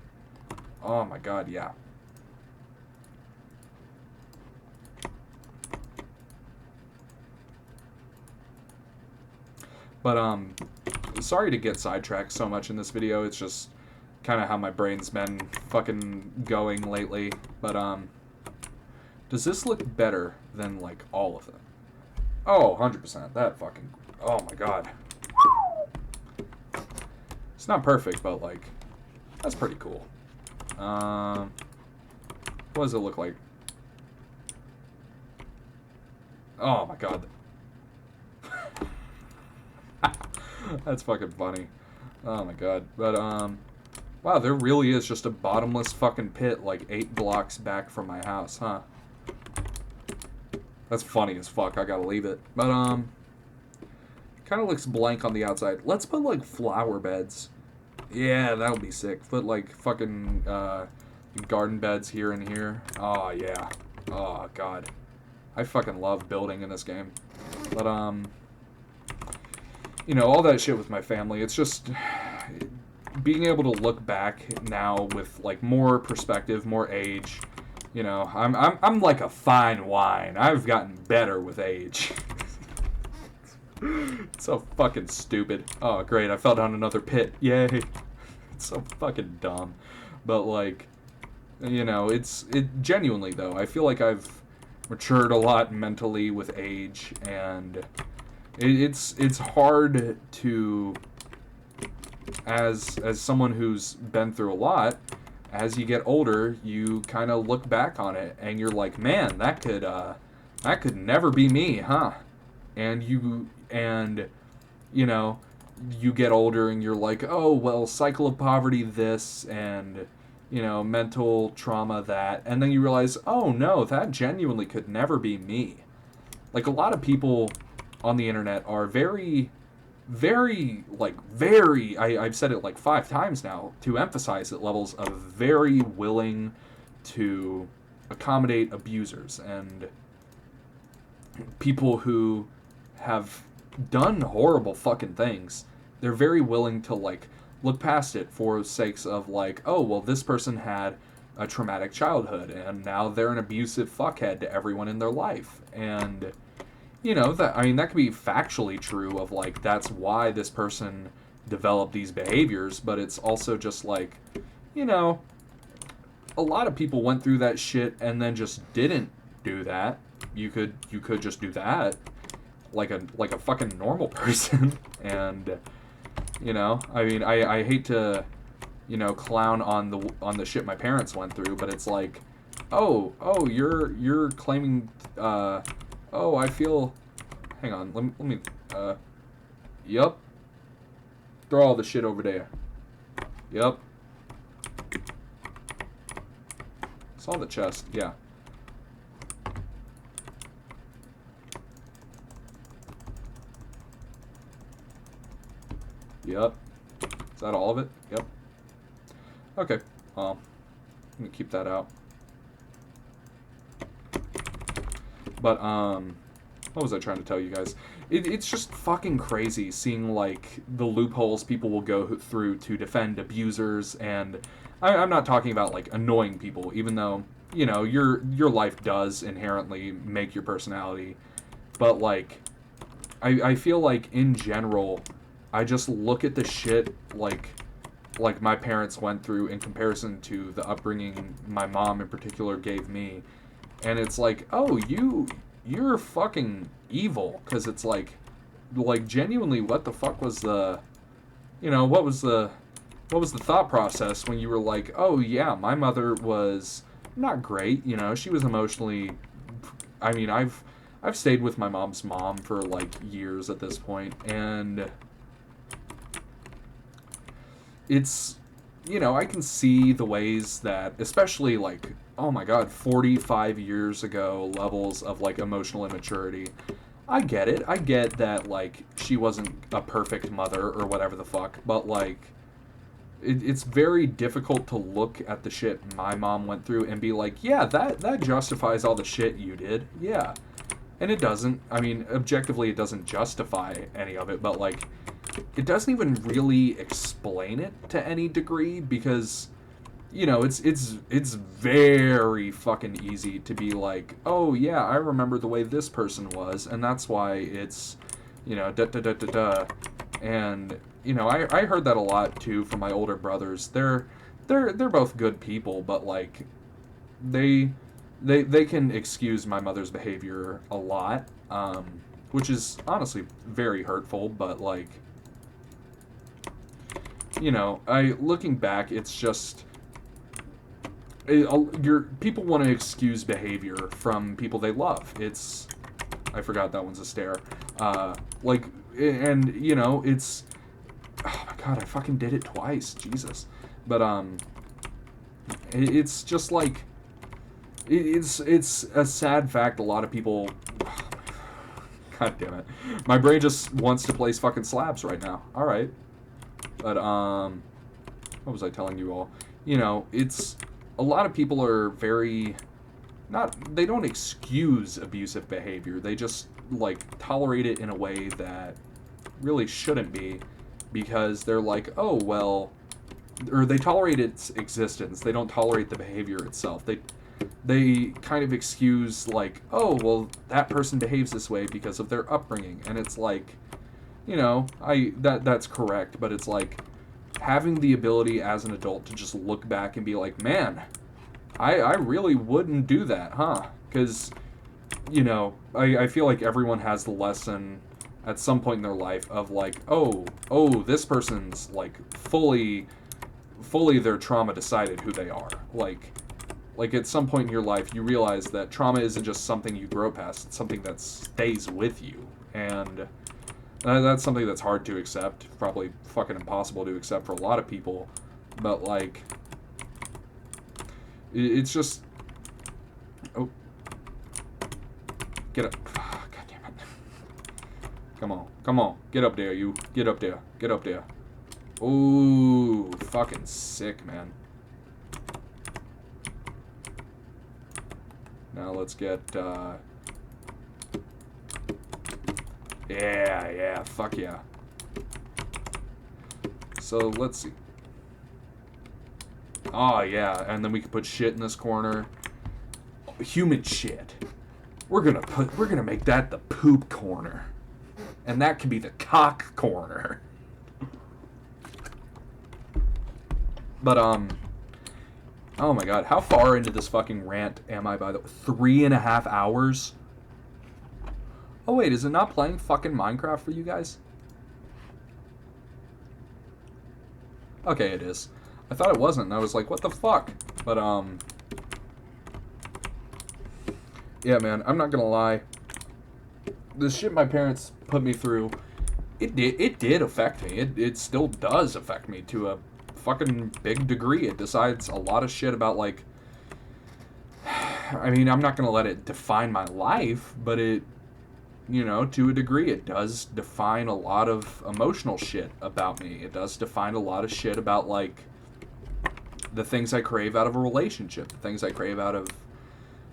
Oh my god, yeah. But, sorry to get sidetracked so much in this video. It's just kind of how my brain's been fucking going lately. But, does this look better than, like, all of them? Oh, 100%. That fucking... Oh, my God. It's not perfect, but, like, that's pretty cool. What does it look like? Oh, my God. That's fucking funny. Oh, my God. But, wow, there really is just a bottomless fucking pit, like, 8 blocks back from my house, huh? That's funny as fuck. I gotta leave it. But, kind of looks blank on the outside. Let's put, like, flower beds. Yeah, that'll be sick. Put, like, fucking, garden beds here and here. Oh, yeah. Oh, God. I fucking love building in this game. But, you know, all that shit with my family, it's just... being able to look back now with, like, more perspective, more age... You know, I'm like a fine wine. I've gotten better with age. It's so fucking stupid. Oh, great. I fell down another pit. Yay. It's so fucking dumb. But, like, you know, it genuinely, though, I feel like I've matured a lot mentally with age, and it's hard to, as someone who's been through a lot, as you get older, you kind of look back on it, and you're like, man, that could never be me, huh? And you know, you get older, and you're like, oh, well, cycle of poverty this, and, you know, mental trauma that, and then you realize, oh, no, that genuinely could never be me. Like, a lot of people on the internet are very... I've said it like 5 times now to emphasize it, levels of very willing to accommodate abusers and people who have done horrible fucking things. They're very willing to, like, look past it for sakes of, like, oh, well, this person had a traumatic childhood and now they're an abusive fuckhead to everyone in their life. And... you know, that, I mean, that could be factually true of, like, that's why this person developed these behaviors, but it's also just, like, you know, a lot of people went through that shit and then just didn't do that. You could just do that like a fucking normal person. And, you know, I mean, I hate to, you know, clown on the shit my parents went through, but it's like, oh, you're claiming, oh, I feel... Hang on, let me, yup. Throw all the shit over there. Yup. Saw the chest, yeah. Yup. Is that all of it? Yep. Okay, let me keep that out. But, what was I trying to tell you guys? It's just fucking crazy seeing, like, the loopholes people will go through to defend abusers, and I'm not talking about, like, annoying people, even though, you know, your life does inherently make your personality, but, like, I feel like, in general, I just look at the shit, like my parents went through in comparison to the upbringing my mom in particular gave me, and it's like, oh, you're fucking evil, because it's like, like, genuinely, what the fuck was the, what was the thought process when you were like, oh yeah, my mother was not great, she was emotionally, I mean, I've stayed with my mom's mom for like years at this point, and it's, I can see the ways that, especially like, oh my god, 45 years ago levels of like emotional immaturity. I get it. I get that like she wasn't a perfect mother or whatever the fuck, but like it's very difficult to look at the shit my mom went through and be like, yeah, that justifies all the shit you did. Yeah. And it doesn't. I mean, objectively, it doesn't justify any of it, but like, it doesn't even really explain it to any degree because, it's very fucking easy to be like, oh yeah, I remember the way this person was, and that's why it's, da da da da da. And I heard that a lot too from my older brothers. They're both good people, but like, they can excuse my mother's behavior a lot, which is honestly very hurtful, but like, looking back, it's just, people want to excuse behavior from people they love. I forgot that one's a stare. Like, and it's, oh my god, I fucking did it twice, Jesus. But it's just like, it's a sad fact. A lot of people, god damn it, my brain just wants to place fucking slabs right now. All right, but what was I telling you all? It's, a lot of people are very, they don't excuse abusive behavior. They just like tolerate it in a way that really shouldn't be, because they're like, oh well, or they tolerate its existence. They don't tolerate the behavior itself. They kind of excuse like, oh well, that person behaves this way because of their upbringing, and it's like, that's correct, but it's like, having the ability as an adult to just look back and be like, man, I really wouldn't do that, huh? Because, I feel like everyone has the lesson at some point in their life of like, oh, this person's like fully their trauma decided who they are. Like at some point in your life, you realize that trauma isn't just something you grow past, it's something that stays with you. And that's something that's hard to accept, probably fucking impossible to accept for a lot of people. But like, it's just, oh, get up, god damn it, come on, get up there, you, get up there. Ooh, fucking sick, man. Now let's get, yeah, fuck yeah. So let's see. Oh yeah, and then we can put shit in this corner. Human shit. We're gonna make that the poop corner. And that can be the cock corner. But oh my god, how far into this fucking rant am I, by the way? 3.5 hours? Oh wait, is it not playing fucking Minecraft for you guys? Okay, it is. I thought it wasn't, and I was like, what the fuck? But yeah, man, I'm not gonna lie. The shit my parents put me through, it did affect me. It still does affect me to a fucking big degree. It decides a lot of shit about, like, I mean, I'm not gonna let it define my life, but it, to a degree, it does define a lot of emotional shit about me. It does define a lot of shit about, like, the things I crave out of a relationship, the things I crave out of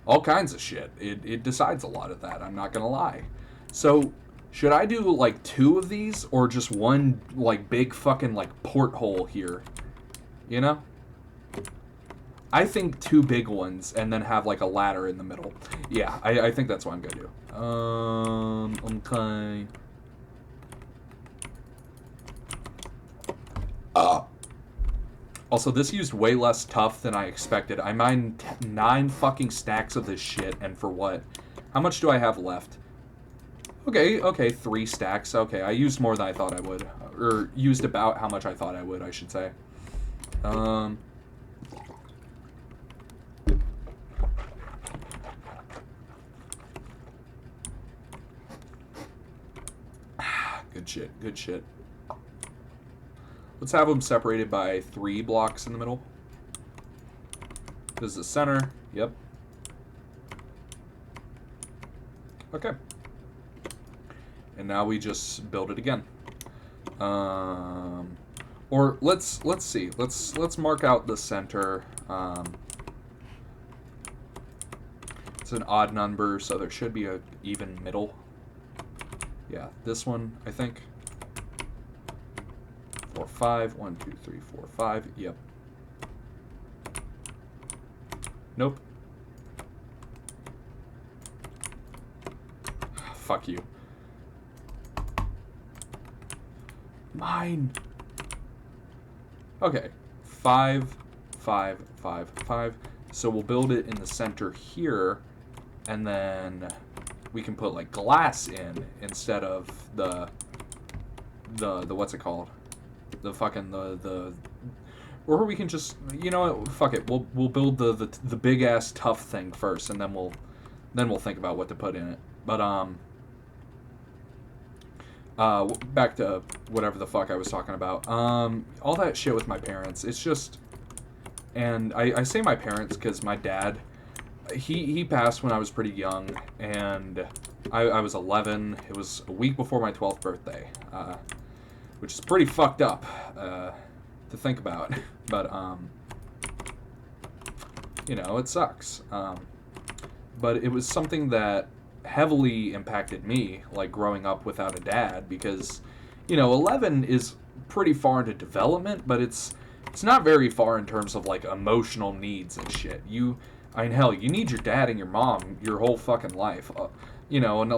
all kinds of shit. It decides a lot of that, I'm not gonna lie. So, should I do, like, 2 of these, or just one, like, big fucking, like, porthole here? I think 2 big ones, and then have, like, a ladder in the middle. Yeah, I think that's what I'm gonna do. Okay. Also, this used way less tough than I expected. I mined 9 fucking stacks of this shit, and for what? How much do I have left? Okay, 3 stacks. Okay, I used more than I thought I would. Or used about how much I thought I would, I should say. Good shit, good shit. Let's have them separated by 3 blocks in the middle. This is the center. Yep. Okay. And now we just build it again. Or let's see. Let's mark out the center. It's an odd number, so there should be a even middle. Yeah, this one, I think. 4, 5. 1, 2, 3, 4, 5. Yep. Nope. Fuck you. Mine. Okay. 5, 5, 5, 5. So we'll build it in the center here, and then we can put like glass in instead of the what's it called? The fucking the or we can just, you know what, fuck it. We'll build the big ass tough thing first, and then we'll think about what to put in it. But back to whatever the fuck I was talking about. All that shit with my parents. It's just, and I say my parents because my dad, he passed when I was pretty young, and I was 11. It was a week before my 12th birthday, which is pretty fucked up to think about. But you know, it sucks. But it was something that heavily impacted me, like growing up without a dad, because, you know, 11 is pretty far into development, but it's not very far in terms of like emotional needs and shit. I mean, hell, you need your dad and your mom your whole fucking life. You know, and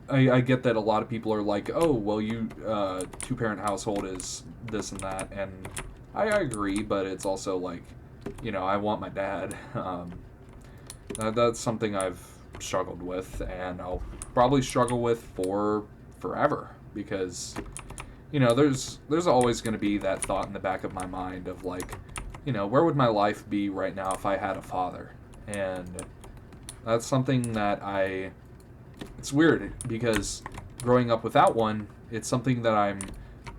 I get that a lot of people are like, oh, well, you 2-parent household is this and that, and I agree, but it's also like, you know, I want my dad. That's something I've struggled with, and I'll probably struggle with for forever, because, you know, there's always going to be that thought in the back of my mind of like, you know, where would my life be right now if I had a father? And that's something that it's weird, because growing up without one, it's something that I'm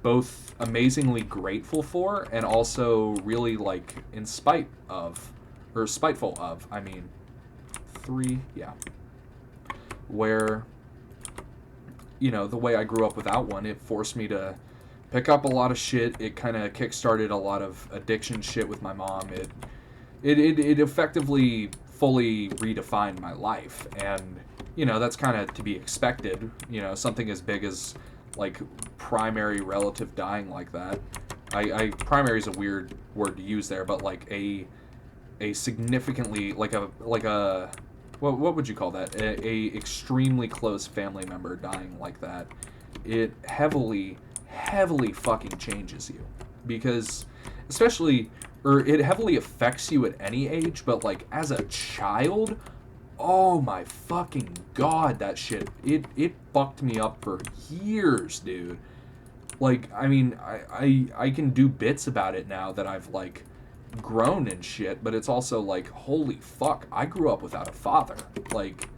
both amazingly grateful for and also really like spiteful of. I mean, 3, yeah. Where, you know, the way I grew up without one, it forced me to pick up a lot of shit. It kind of kickstarted a lot of addiction shit with my mom. It effectively fully redefined my life, and, you know, that's kind of to be expected. You know, something as big as like primary relative dying like that. Primary is a weird word to use there, but like a significantly like a what would you call that? A extremely close family member dying like that. It heavily fucking changes you, because especially, or it heavily affects you at any age, but like as a child, oh my fucking god, that shit, it fucked me up for years, dude. Like, I mean, I can do bits about it now that I've like grown and shit, but it's also like, holy fuck, I grew up without a father. Like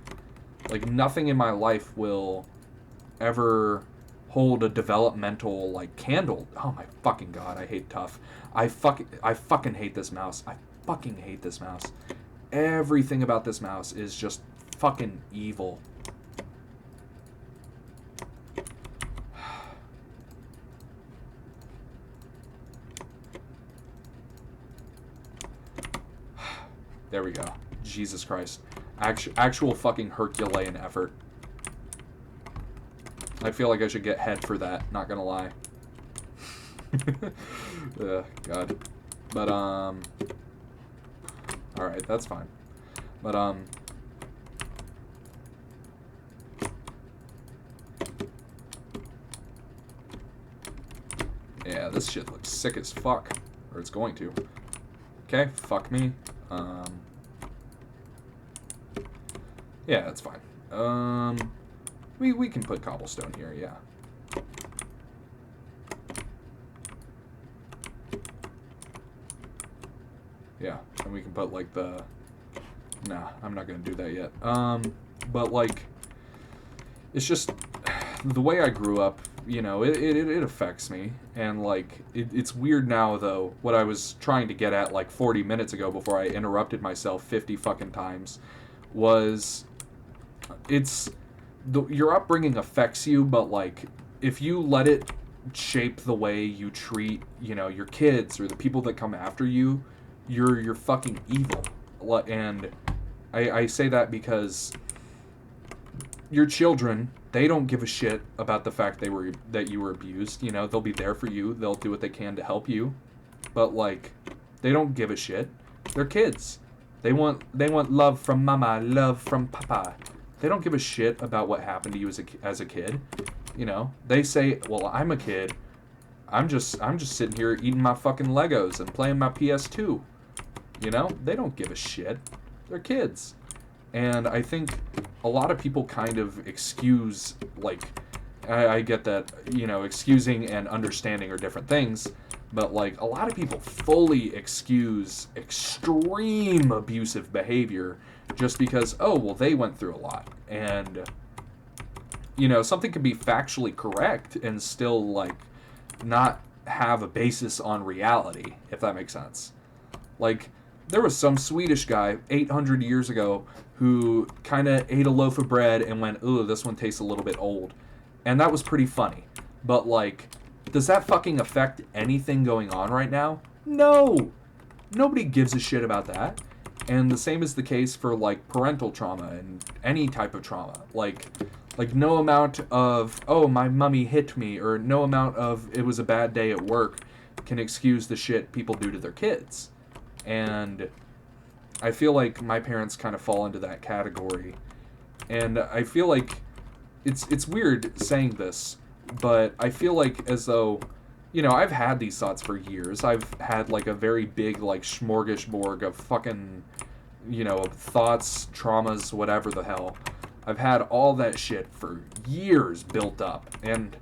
nothing in my life will ever hold a developmental like candle. Oh my fucking god, I hate tough. I fucking hate this mouse. I fucking hate this mouse. Everything about this mouse is just fucking evil. There we go. Jesus Christ. Actual fucking Herculean effort. I feel like I should get head for that, not gonna lie. God. But, alright, that's fine. But, yeah, this shit looks sick as fuck. Or it's going to. Okay, fuck me. Yeah, that's fine. We can put cobblestone here, yeah. Yeah, and we can put, like, the... Nah, I'm not gonna do that yet. But, like, it's just... The way I grew up, you know, it affects me. And, like, it's weird now, though, what I was trying to get at, like, 40 minutes ago before I interrupted myself 50 fucking times, was... It's... your upbringing affects you, but, like, if you let it shape the way you treat, you know, your kids or the people that come after you, you're fucking evil. And I say that because your children, they don't give a shit about the fact that you were abused. You know, they'll be there for you. They'll do what they can to help you. But, like, they don't give a shit. They're kids. They want love from mama, love from papa. They don't give a shit about what happened to you as a kid. You know, they say, well, I'm a kid. I'm just sitting here eating my fucking Legos and playing my PS2. You know, they don't give a shit. They're kids. And I think a lot of people kind of excuse, like, I get that, you know, excusing and understanding are different things, but, like, a lot of people fully excuse extreme abusive behavior just because, oh, well, they went through a lot. And, you know, something can be factually correct and still, like, not have a basis on reality, if that makes sense. Like, there was some Swedish guy 800 years ago who kind of ate a loaf of bread and went, ooh, this one tastes a little bit old. And that was pretty funny. But, like, does that fucking affect anything going on right now? No! Nobody gives a shit about that. And the same is the case for, like, parental trauma and any type of trauma. Like no amount of, oh, my mummy hit me, or no amount of, it was a bad day at work, can excuse the shit people do to their kids. And I feel like my parents kind of fall into that category. And I feel like it's weird saying this, but I feel like as though, you know, I've had these thoughts for years. I've had, like, a very big, like, smorgasbord of fucking, you know, thoughts, traumas, whatever the hell. I've had all that shit for years built up. And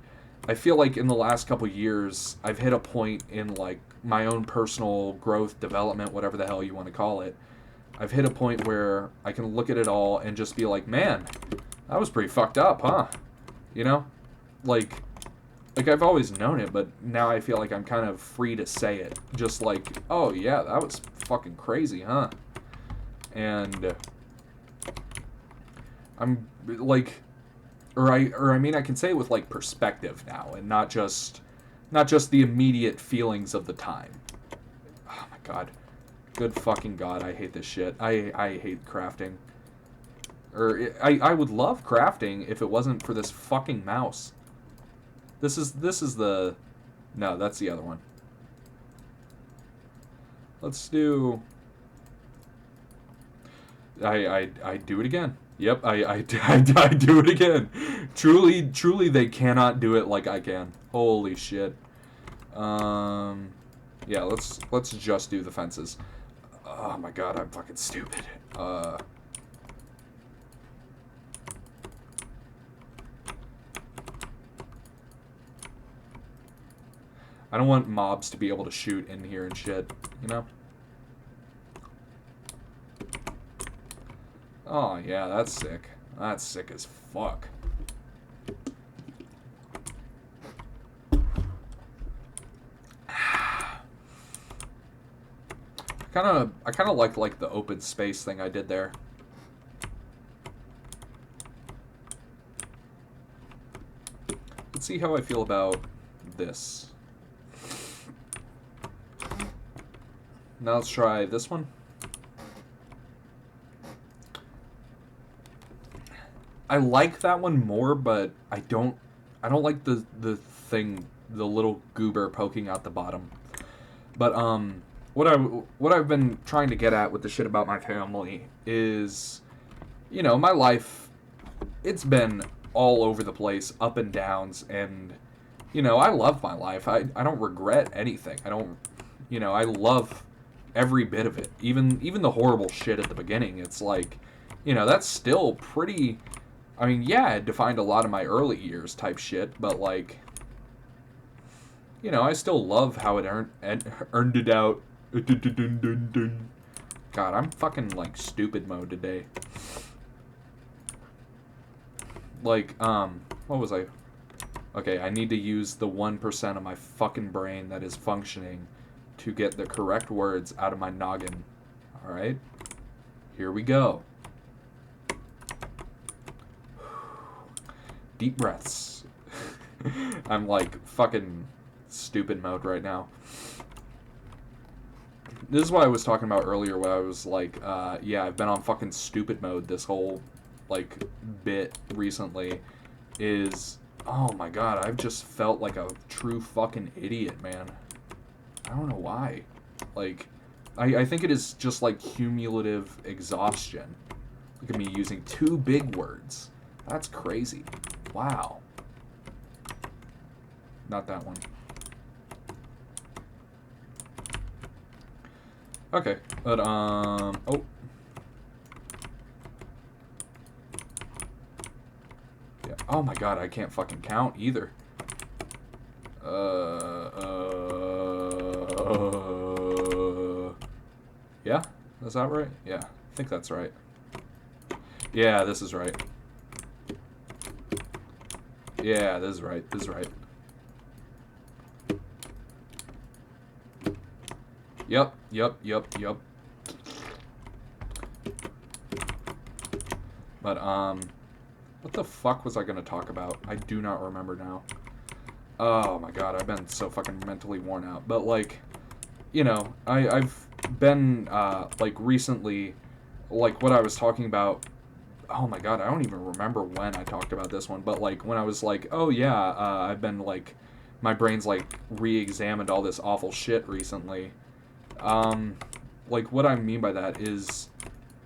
I feel like in the last couple years, I've hit a point in, like, my own personal growth, development, whatever the hell you want to call it. I've hit a point where I can look at it all and just be like, man, that was pretty fucked up, huh? You know? Like I've always known it, but now I feel like I'm kind of free to say it. Just like, oh yeah, that was fucking crazy, huh? And I'm like, I mean, I can say it with, like, perspective now, and not just the immediate feelings of the time. Oh my god. Good fucking god, I hate this shit. I hate crafting. Or, I would love crafting if it wasn't for this fucking mouse. This is the... No, that's the other one. Let's do... I do it again. Yep, I do it again. Truly, they cannot do it like I can. Holy shit. Yeah, let's just do the fences. Oh my god, I'm fucking stupid. I don't want mobs to be able to shoot in here and shit, you know? Oh, yeah, that's sick. That's sick as fuck. I kind of like the open space thing I did there. Let's see how I feel about this. Now let's try this one. I like that one more, but I don't like the thing, the little goober poking out the bottom. But what I've been trying to get at with the shit about my family is, you know, my life, it's been all over the place, up and downs, and, you know, I love my life. I don't regret anything. I don't, you know, I love every bit of it. Even the horrible shit at the beginning. It's like, you know, that's still pretty I mean, yeah, it defined a lot of my early years type shit, but like, you know, I still love how it earned it out. God, I'm fucking like stupid mode today. Like, what was I? Okay, I need to use the 1% of my fucking brain that is functioning to get the correct words out of my noggin. Alright? Here we go. Deep breaths. I'm like fucking stupid mode right now. This is what I was talking about earlier when I was like, yeah, I've been on fucking stupid mode this whole, like, bit recently. Is, oh my god, I've just felt like a true fucking idiot, man. I don't know why. Like, I think it is just like cumulative exhaustion. Look at me using 2 big words. That's crazy. Wow. Not that one. Okay, but, oh. Yeah. Oh my god, I can't fucking count either. Yeah? Is that right? Yeah, I think that's right. Yeah, this is right. Yeah, this is right. This is right. Yep. But, what the fuck was I gonna talk about? I do not remember now. Oh my god, I've been so fucking mentally worn out. But, like, you know, I've been, like, recently, like, what I was talking about, oh my god, I don't even remember when I talked about this one, but, like, when I was like, oh yeah, I've been, like, my brain's, like, re-examined all this awful shit recently. Like, what I mean by that is,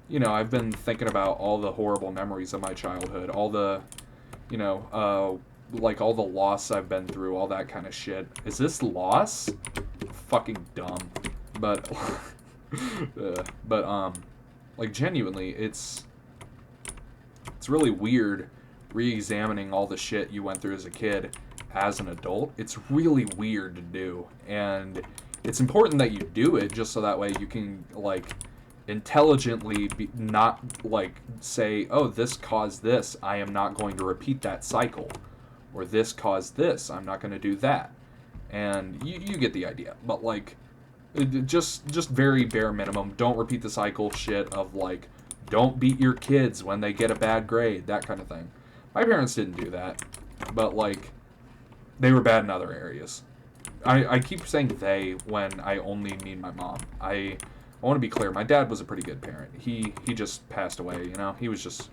you know, I've been thinking about all the horrible memories of my childhood, all the, you know, like, all the loss I've been through, all that kind of shit. Is this loss? Fucking dumb. But, like, genuinely, it's really weird re-examining all the shit you went through as a kid as an adult. It's really weird to do, and it's important that you do it just so that way you can, like, intelligently not, like, say, oh, this caused this, I am not going to repeat that cycle, or this caused this, I'm not going to do that. And you get the idea. But, like, just very bare minimum, don't repeat the cycle shit of, like, don't beat your kids when they get a bad grade, that kind of thing. My parents didn't do that, but, like, they were bad in other areas. I keep saying they when I only mean my mom. I want to be clear, my dad was a pretty good parent. He just passed away, you know? He was just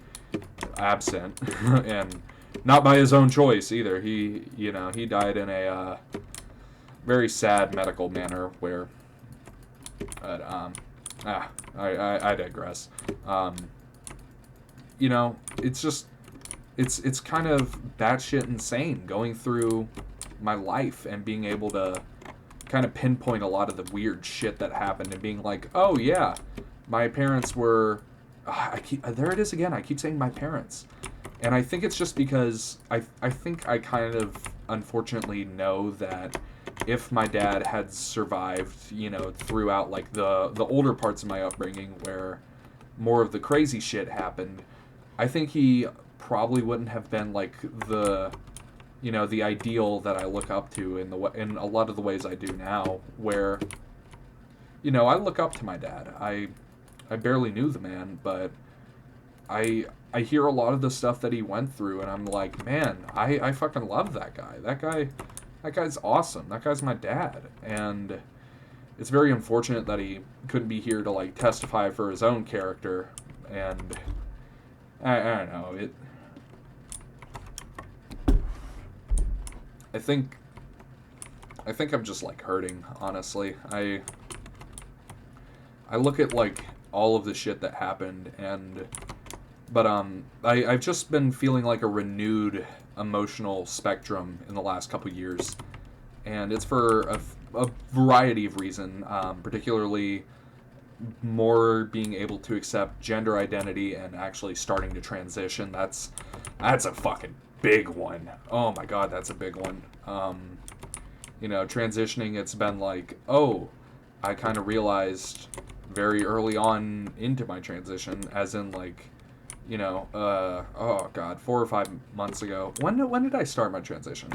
absent, and not by his own choice either. He died in a very sad medical manner where, I digress. You know, it's just, it's kind of batshit insane going through my life and being able to kind of pinpoint a lot of the weird shit that happened and being like, oh yeah, my parents were, there it is again, I keep saying my parents. And I think it's just because I think I kind of unfortunately know that if my dad had survived, you know, throughout like the older parts of my upbringing where more of the crazy shit happened, I think he probably wouldn't have been like the, you know, the ideal that I look up to in a lot of the ways I do now, where, you know, I look up to my dad. I barely knew the man, but I hear a lot of the stuff that he went through, and I'm like, man, I fucking love that guy. That guy's awesome. That guy's my dad, and it's very unfortunate that he couldn't be here to like testify for his own character, and I don't know it. I think I'm just like hurting, honestly. I look at like all of the shit that happened, but I've just been feeling like a renewed emotional spectrum in the last couple years, and it's for a variety of reasons. Particularly, more being able to accept gender identity and actually starting to transition. That's a fucking big one. Oh my god, that's a big one. You know, transitioning, it's been like, oh, I kind of realized very early on into my transition, as in like, you know, oh god, 4 or 5 months ago. When did I start my transition?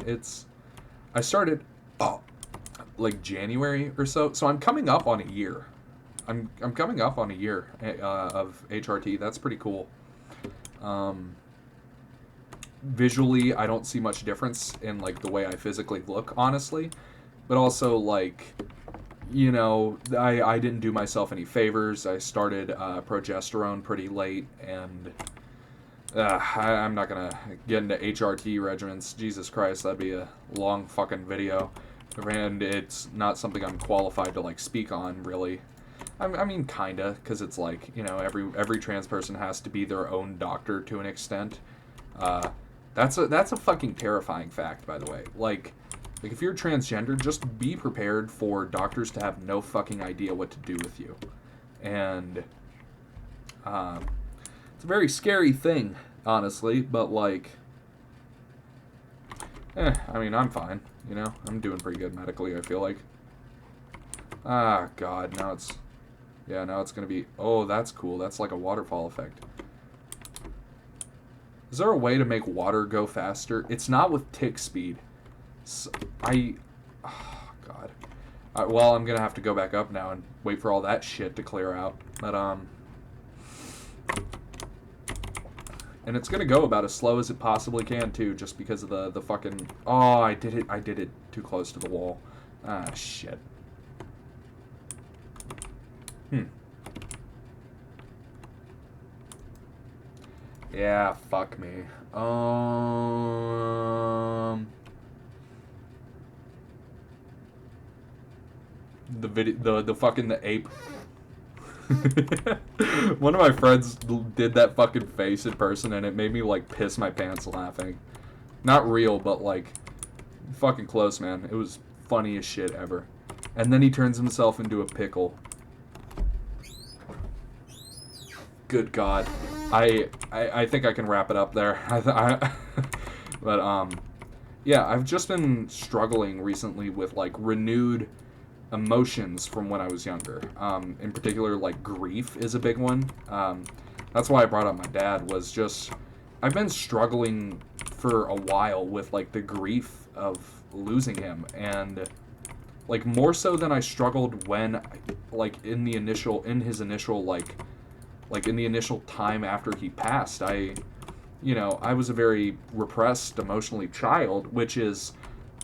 I started, oh, like January or so. So I'm coming up on a year. I'm coming up on a year of HRT. That's pretty cool. Visually, I don't see much difference in like the way I physically look, honestly. But also, like, you know, I didn't do myself any favors. I started progesterone pretty late, and I'm not gonna get into HRT regimens. Jesus Christ, that'd be a long fucking video, and it's not something I'm qualified to like speak on, really. I mean, kinda, because it's like, you know, every trans person has to be their own doctor to an extent. Uh, that's a fucking terrifying fact, by the way. Like if you're transgender, just be prepared for doctors to have no fucking idea what to do with you, and it's a very scary thing, honestly. But like, I mean, I'm fine. You know, I'm doing pretty good medically, I feel like. Ah, God, now it's gonna be. Oh, that's cool. That's like a waterfall effect. Is there a way to make water go faster? It's not with tick speed. So oh, God. Well, I'm gonna have to go back up now and wait for all that shit to clear out. But and it's gonna go about as slow as it possibly can too, just because of the fucking. Oh, I did it too close to the wall. Ah, shit. Yeah, fuck me. The video, the fucking the ape. One of my friends did that fucking face in person, and it made me like piss my pants laughing. Not real, but like fucking close, man. It was funny as shit ever. And then he turns himself into a pickle. Good God. I think I can wrap it up there. But yeah, I've just been struggling recently with like renewed emotions from when I was younger. In particular, like grief is a big one. That's why I brought up my dad. Was just I've been struggling for a while with like the grief of losing him, and like more so than I struggled when like in his initial like in the initial time after he passed. I was a very repressed emotionally child, which is,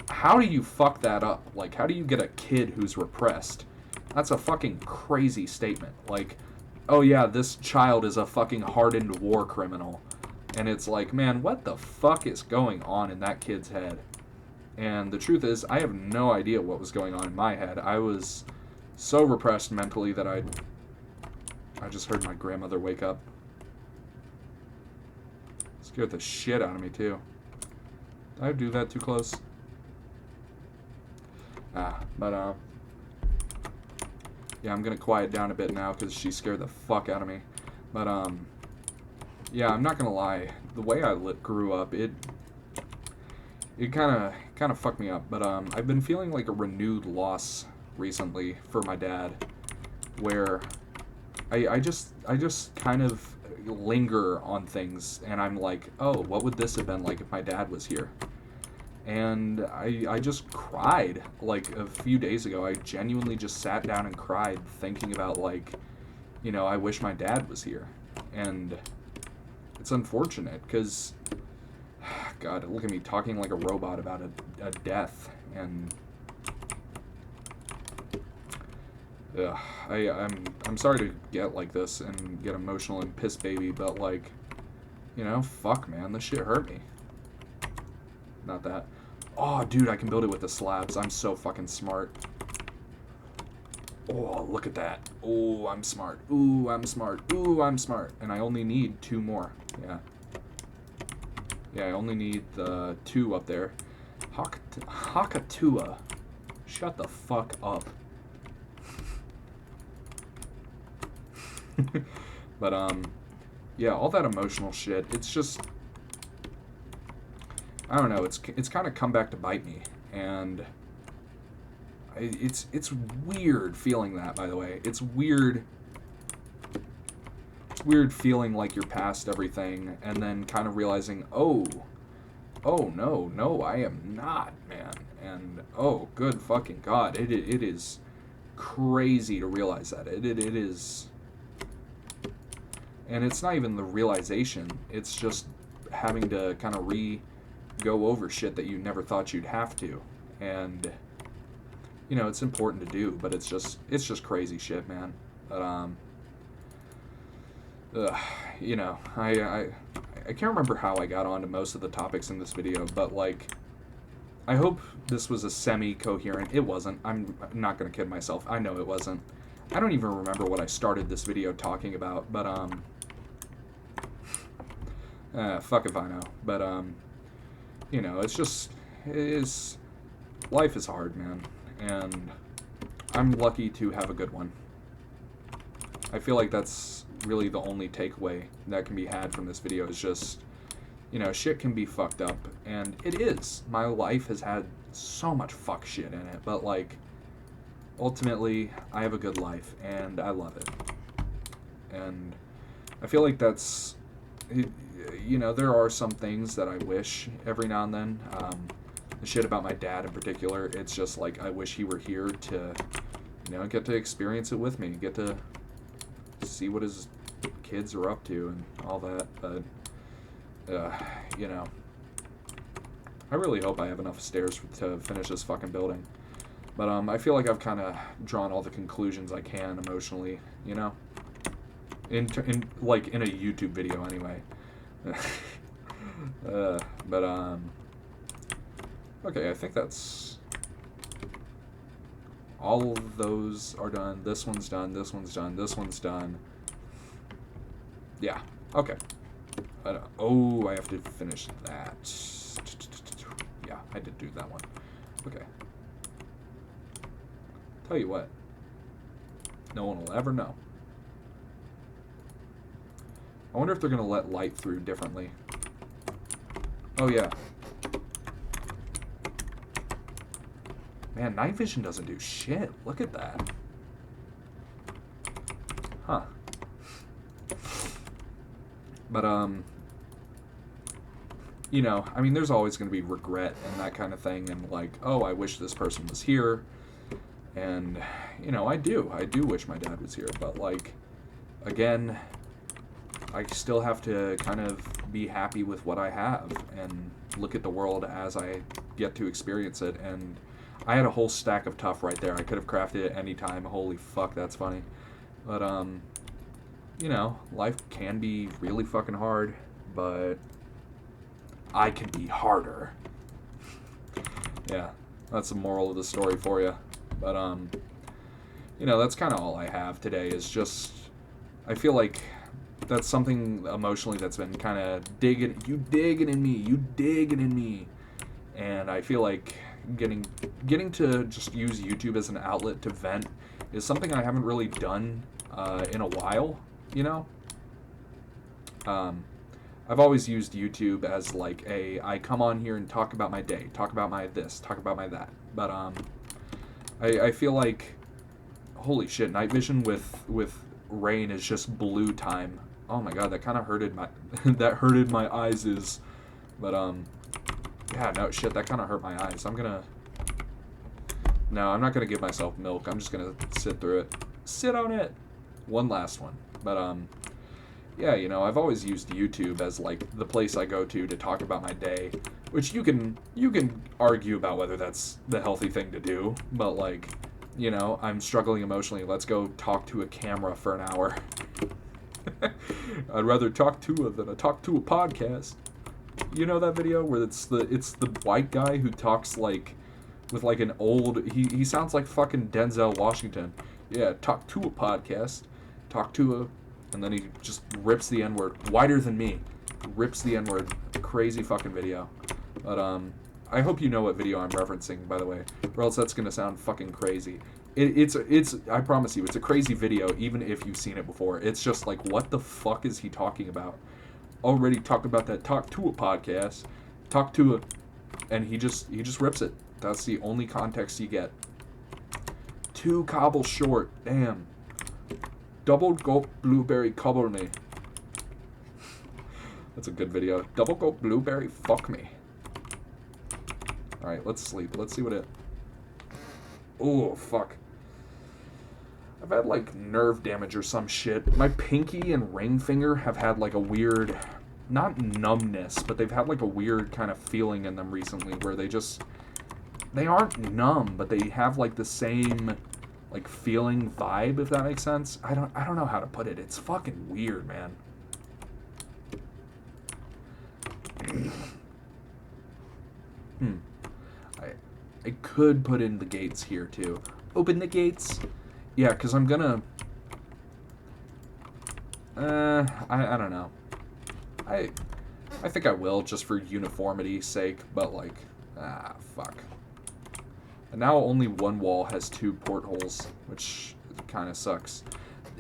how do you fuck that up? Like, how do you get a kid who's repressed? That's a fucking crazy statement. Like, oh yeah, this child is a fucking hardened war criminal. And it's like, man, what the fuck is going on in that kid's head? And the truth is, I have no idea what was going on in my head. I was so repressed mentally that I just heard my grandmother wake up. Scared the shit out of me, too. Did I do that too close? But yeah, I'm gonna quiet down a bit now because she scared the fuck out of me. But yeah, I'm not gonna lie. The way I grew up, it kind of fucked me up. But I've been feeling like a renewed loss recently for my dad, where I just kind of linger on things, and I'm like, oh, what would this have been like if my dad was here? And I just cried like a few days ago. I genuinely just sat down and cried, thinking about like, I wish my dad was here. And it's unfortunate because, God, look at me talking like a robot about a death. And ugh, I'm sorry to get like this and get emotional and piss baby, but like, fuck, man, this shit hurt me. Not that. Oh, dude, I can build it with the slabs. I'm so fucking smart. Oh, look at that. Oh, I'm smart. Ooh, I'm smart. Ooh, I'm smart. And I only need 2 more. Yeah. Yeah, I only need the 2 up there. Hakatua. Shut the fuck up. But, yeah, all that emotional shit, it's just, I don't know, it's kind of come back to bite me, and it's weird feeling that, by the way. It's weird feeling like you're past everything, and then kind of realizing, oh no, I am not, man. And oh, good fucking God, it is crazy to realize that. It is, and it's not even the realization. It's just having to kind of go over shit that you never thought you'd have to, and you know, it's important to do, but it's just crazy shit, man. But you know, I can't remember how I got onto most of the topics in this video, but like, I hope this was a semi-coherent. It wasn't. I'm not gonna kid myself. I know it wasn't. I don't even remember what I started this video talking about, but fuck if I know. But you know, it's just, life is hard, man, and I'm lucky to have a good one. I feel like that's really the only takeaway that can be had from this video, is just, you know, shit can be fucked up, and it is. My life has had so much fuck shit in it, but like, ultimately, I have a good life, and I love it. And I feel like that's, you know, there are some things that I wish every now and then. The shit about my dad in particular, it's just like, I wish he were here to, you know, get to experience it with me, get to see what his kids are up to and all that. But you know, I really hope I have enough stairs to finish this fucking building. But I feel like I've kind of drawn all the conclusions I can emotionally, you know, in a YouTube video anyway. But okay, I think that's all of those are done. This one's done. This one's done. This one's done. Yeah. Okay. Oh, I have to finish that. Yeah, I did do that one. Okay. Tell you what. No one will ever know. I wonder if they're going to let light through differently. Oh, yeah. Man, night vision doesn't do shit. Look at that. Huh. But, you know, I mean, there's always going to be regret and that kind of thing, and like, oh, I wish this person was here. And, you know, I do wish my dad was here, but like, again, I still have to kind of be happy with what I have and look at the world as I get to experience it. And I had a whole stack of Tough right there. I could have crafted it any time. Holy fuck, that's funny. But, you know, life can be really fucking hard, but I can be harder. Yeah, that's the moral of the story for you. But, you know, that's kind of all I have today, is just, I feel like that's something emotionally that's been kind of digging in me. And I feel like getting to just use YouTube as an outlet to vent is something I haven't really done in a while, you know? I've always used YouTube as like I come on here and talk about my day, talk about my this, talk about my that. But I feel like, holy shit, night vision with rain is just blue time. Oh my god, that kind of hurted my hurted my eyes. But yeah, no shit, that kind of hurt my eyes. I'm not gonna give myself milk. I'm just gonna sit through it. Sit on it. One last one. But yeah, you know, I've always used YouTube as like the place I go to talk about my day, which you can argue about whether that's the healthy thing to do, but like, you know, I'm struggling emotionally. Let's go talk to a camera for an hour. I'd rather talk to than talk to a podcast. You know that video where it's the white guy who talks like with like an old, he sounds like fucking Denzel Washington. Yeah, talk to a podcast. Talk to a, and then he just rips the N-word. Whiter than me. Rips the N-word. Crazy fucking video. But I hope you know what video I'm referencing, by the way, or else that's gonna sound fucking crazy. It's I promise you, it's a crazy video, even if you've seen it before. It's just like, what the fuck is he talking about? Already talked about that Talk to a podcast. Talk to a, and he just rips it. That's the only context you get. 2 cobble short. Damn. Double gulp blueberry cover me. That's a good video. Double gulp blueberry fuck me. Alright, let's sleep. Let's see what it... Oh, fuck. I've had, like, nerve damage or some shit. My pinky and ring finger have had, like, a weird... Not numbness, but they've had, like, a weird kind of feeling in them recently where they just... They aren't numb, but they have, like, the same, like, feeling vibe, if that makes sense. I don't know how to put it. It's fucking weird, man. I could put in the gates here, too. Open the gates. Yeah, because I'm gonna... I don't know. I think I will, just for uniformity's sake, but, like... fuck. And now only one wall has 2 portholes, which kind of sucks.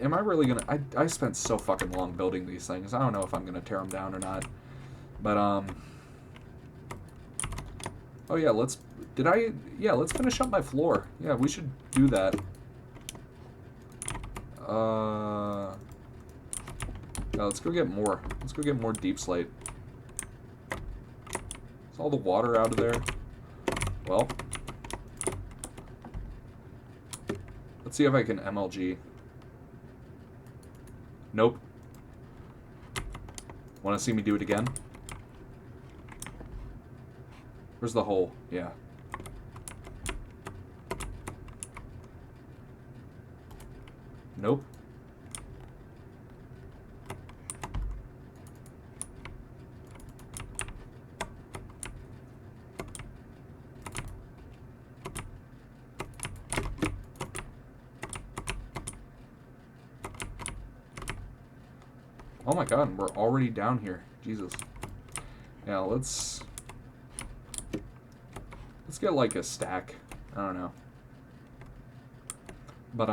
Am I really gonna... I spent so fucking long building these things. I don't know if I'm gonna tear them down or not. But, oh, yeah, let's... Yeah, let's finish up my floor. Yeah, we should do that. Yeah, let's go get more. Let's go get more deep slate. Is all the water out of there? Well... Let's see if I can MLG. Nope. Want to see me do it again? Where's the hole? Yeah. Nope. Oh my god, we're already down here. Jesus. Yeah, let's get like a stack. I don't know. But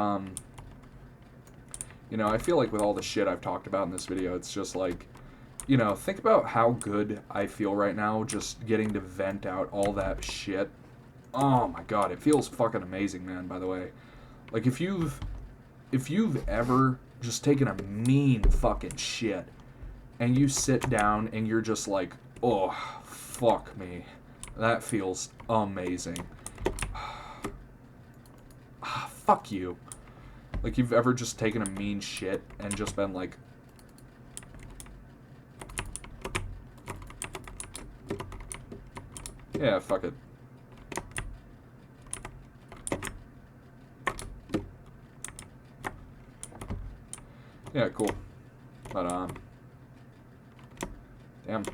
you know, I feel like with all the shit I've talked about in this video, it's just like, you know, think about how good I feel right now just getting to vent out all that shit. Oh my god, it feels fucking amazing, man, by the way. Like if you've ever just taken a mean fucking shit and you sit down and you're just like, oh, fuck me. That feels amazing. Fuck you. Like you've ever just taken a mean shit and just been like, yeah, fuck it. Yeah, cool. But, damn.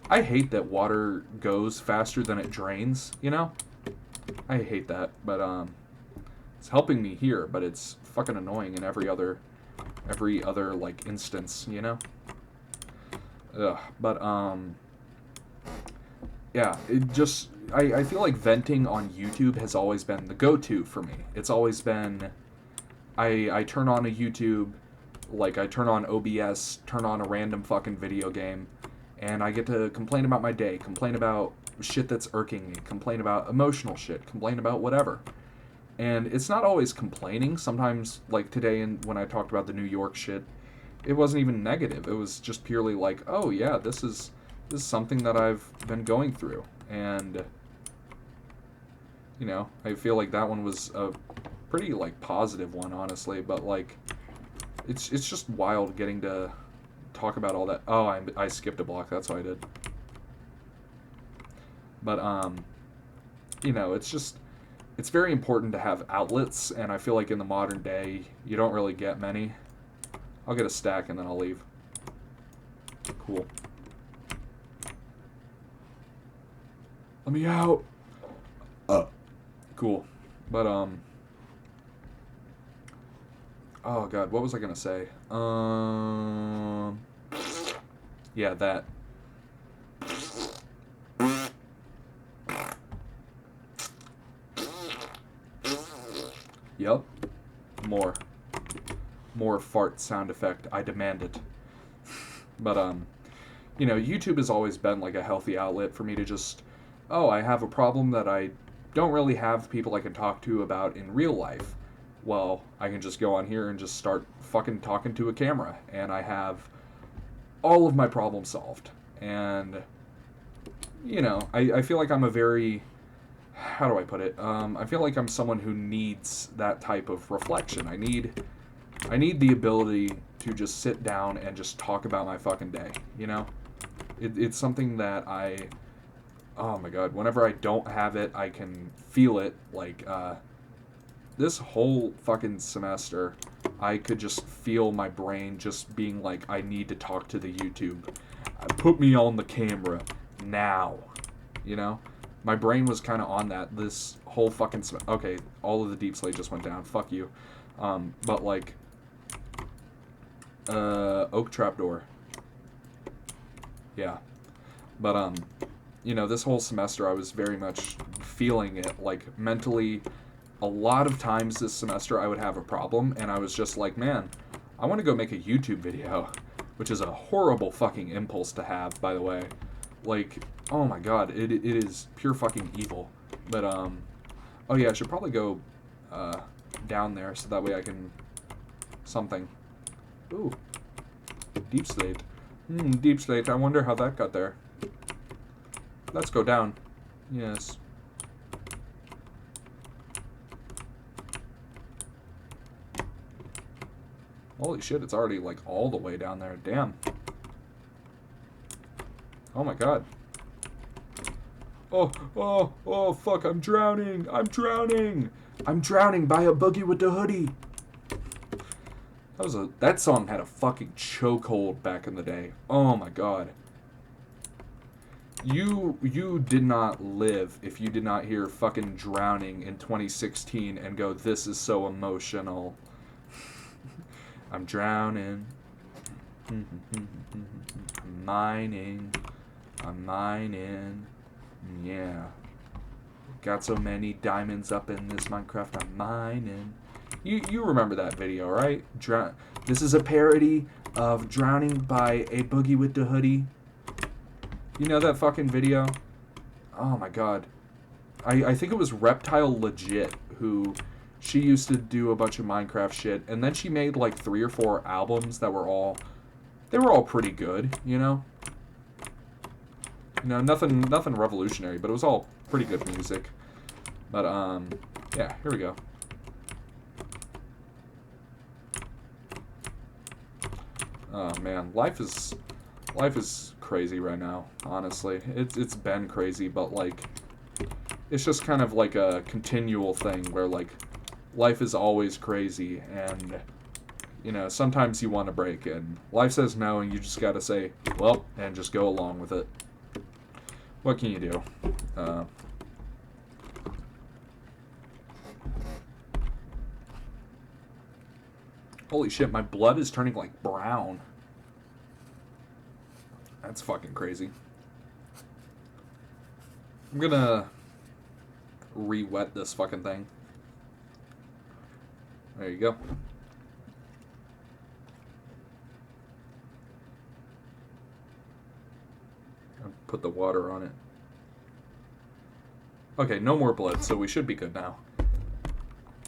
I hate that water goes faster than it drains, you know? I hate that, but, it's helping me here, but it's fucking annoying in every other, like, instance, you know? Ugh, but, yeah, it just, I feel like venting on YouTube has always been the go-to for me. It's always been, I turn on a YouTube, like, I turn on OBS, turn on a random fucking video game, and I get to complain about my day, complain about shit that's irking me, complain about emotional shit, complain about whatever. And it's not always complaining. Sometimes, like today, when I talked about the New York shit, it wasn't even negative. It was just purely like, oh yeah, this is something that I've been going through. And, you know, I feel like that one was a pretty, like, positive one, honestly, but, like, it's just wild getting to talk about all that. Oh, I skipped a block. That's what I did. But, you know, it's very important to have outlets, and I feel like in the modern day, you don't really get many. I'll get a stack, and then I'll leave. Cool. Let me out. Cool. But, oh god, what was I gonna say? Yeah, that. More fart sound effect. I demand it. But, you know, YouTube has always been like a healthy outlet for me to just, oh, I have a problem that I don't really have people I can talk to about in real life. Well, I can just go on here and just start fucking talking to a camera, and I have all of my problems solved. And, you know, I feel like I'm a very, how do I put it? I feel like I'm someone who needs that type of reflection. I need the ability to just sit down and just talk about my fucking day, you know? It's something that oh my god, whenever I don't have it, I can feel it. Like, this whole fucking semester, I could just feel my brain just being like, I need to talk to the YouTube. Put me on the camera now, you know? My brain was kind of on that this whole fucking okay, all of the deep slate just went down. Fuck you. But like, oak trapdoor. Yeah. But, you know, this whole semester I was very much feeling it, like, mentally. A lot of times this semester I would have a problem, and I was just like, man, I want to go make a YouTube video, which is a horrible fucking impulse to have, by the way. Like, oh my god, it is pure fucking evil. But, oh yeah, I should probably go, down there, so that way I can, something. Ooh, deep slate. Deep slate, I wonder how that got there. Let's go down. Yes. Holy shit, it's already, like, all the way down there. Damn. Oh my god. Oh, fuck, I'm drowning. I'm drowning. I'm drowning by a boogie with the hoodie. That song had a fucking chokehold back in the day. Oh my god. You did not live if you did not hear fucking Drowning in 2016 and go, this is so emotional. I'm drowning. I'm mining. I'm mining. Yeah. Got so many diamonds up in this Minecraft, I'm mining. You remember that video, right? This is a parody of Drowning by a Boogie with the Hoodie. You know that fucking video? Oh my god. I think it was Reptile Legit who, she used to do a bunch of Minecraft shit, and then she made like 3 or 4 albums that were all, they were all pretty good, you know? You know, nothing revolutionary, but it was all pretty good music. But, yeah, here we go. Oh man, life is crazy right now, honestly. It's been crazy, but like, it's just kind of like a continual thing where like, life is always crazy, and you know, sometimes you want to break, and life says no, and you just gotta say, well, and just go along with it. What can you do? Holy shit, my blood is turning like brown. That's fucking crazy. I'm gonna re-wet this fucking thing. There you go. I'll put the water on it. Okay, no more blood, so we should be good now.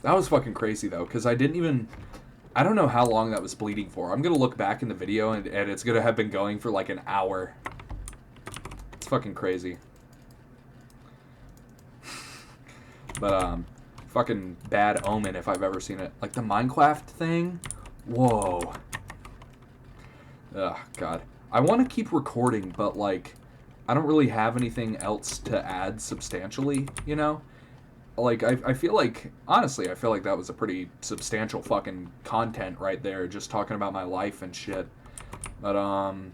That was fucking crazy, though, because I don't know how long that was bleeding for. I'm going to look back in the video, and it's going to have been going for like an hour. It's fucking crazy. But, fucking bad omen if I've ever seen it. Like the Minecraft thing? Whoa. Ugh, God. I want to keep recording, but like, I don't really have anything else to add substantially, you know? Like, I feel like, honestly, I feel like that was a pretty substantial fucking content right there, just talking about my life and shit. But, I'm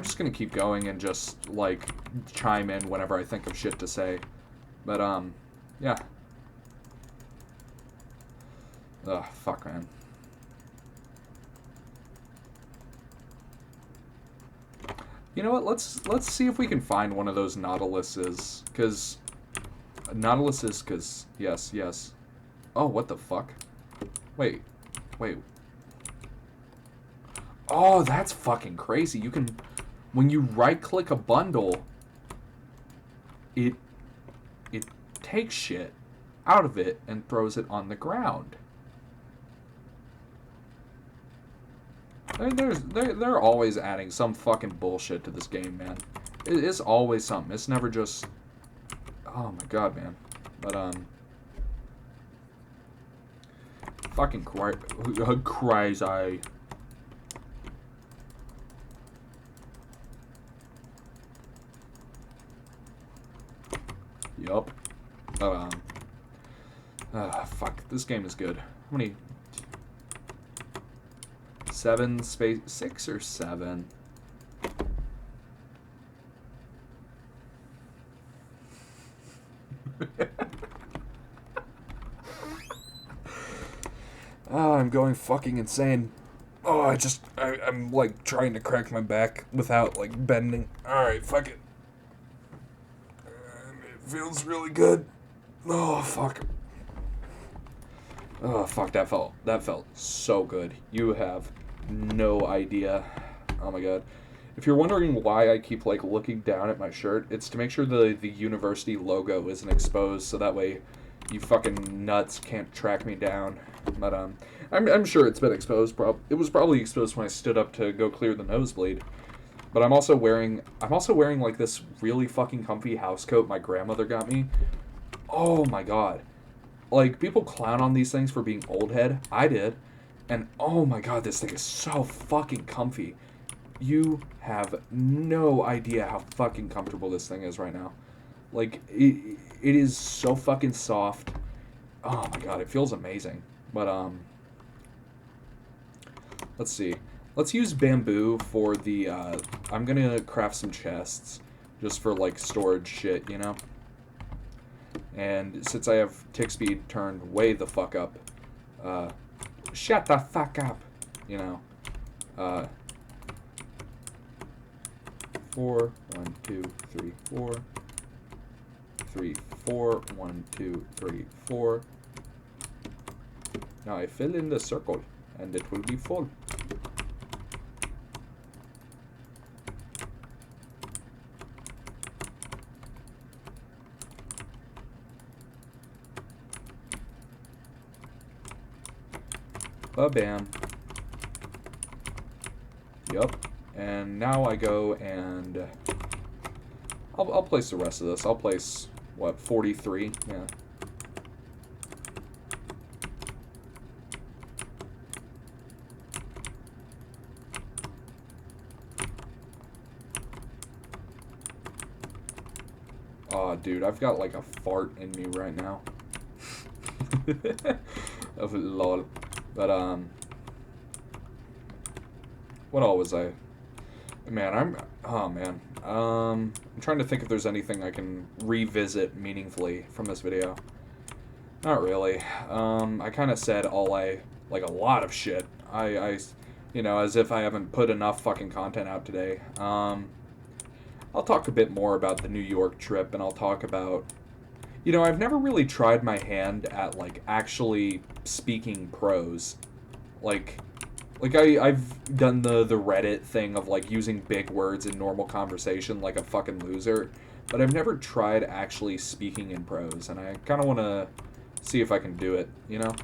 just gonna keep going and just, like, chime in whenever I think of shit to say. But, yeah. Ugh, fuck, man. You know what, let's see if we can find one of those Nautiluses, because... yes. Oh, what the fuck? Wait. Wait. Oh, that's fucking crazy. You can... When you right-click a bundle, it takes shit out of it and throws it on the ground. They're always adding some fucking bullshit to this game, man. It's always something. It's never just... Oh my god, man. But, fucking crazy. Yup. Fuck. This game is good. How many? 7 space... 6 or 7? Oh, I'm going fucking insane. Oh, I'm like trying to crack my back without like bending. Alright, fuck it. It feels really good. Oh, fuck. Oh, fuck, that felt so good. You have no idea. Oh my god. If you're wondering why I keep like looking down at my shirt, it's to make sure the university logo isn't exposed, so that way you fucking nuts can't track me down. But I'm sure it's been exposed. It was probably exposed when I stood up to go clear the nosebleed. But I'm also wearing like this really fucking comfy house coat my grandmother got me. Oh my god. Like, people clown on these things for being old head. I did. And oh my god, this thing is so fucking comfy. You have no idea how fucking comfortable this thing is right now. Like, it is so fucking soft. Oh my god, it feels amazing. But, let's see. Let's use bamboo for the, I'm gonna craft some chests. Just for, like, storage shit, you know? And since I have tick speed turned way the fuck up, shut the fuck up, you know, 4, 1, 2, 3, 4, 3, 4, 1, 2, 3, 4. Now I fill in the circle, and it will be full. Ba-bam. Yup. And now I go and... I'll place the rest of this. I'll place, what, 43? Yeah. Oh, dude, I've got, like, a fart in me right now. Of lol. But, what all was I? Man, I'm trying to think if there's anything I can revisit meaningfully from this video. Not really. I kind of said like a lot of shit. You know, as if I haven't put enough fucking content out today. I'll talk a bit more about the New York trip, and I'll talk about... You know, I've never really tried my hand at, like, actually speaking prose. Like I've done the Reddit thing of, like, using big words in normal conversation like a fucking loser, but I've never tried actually speaking in prose, and I kind of want to see if I can do it, you know?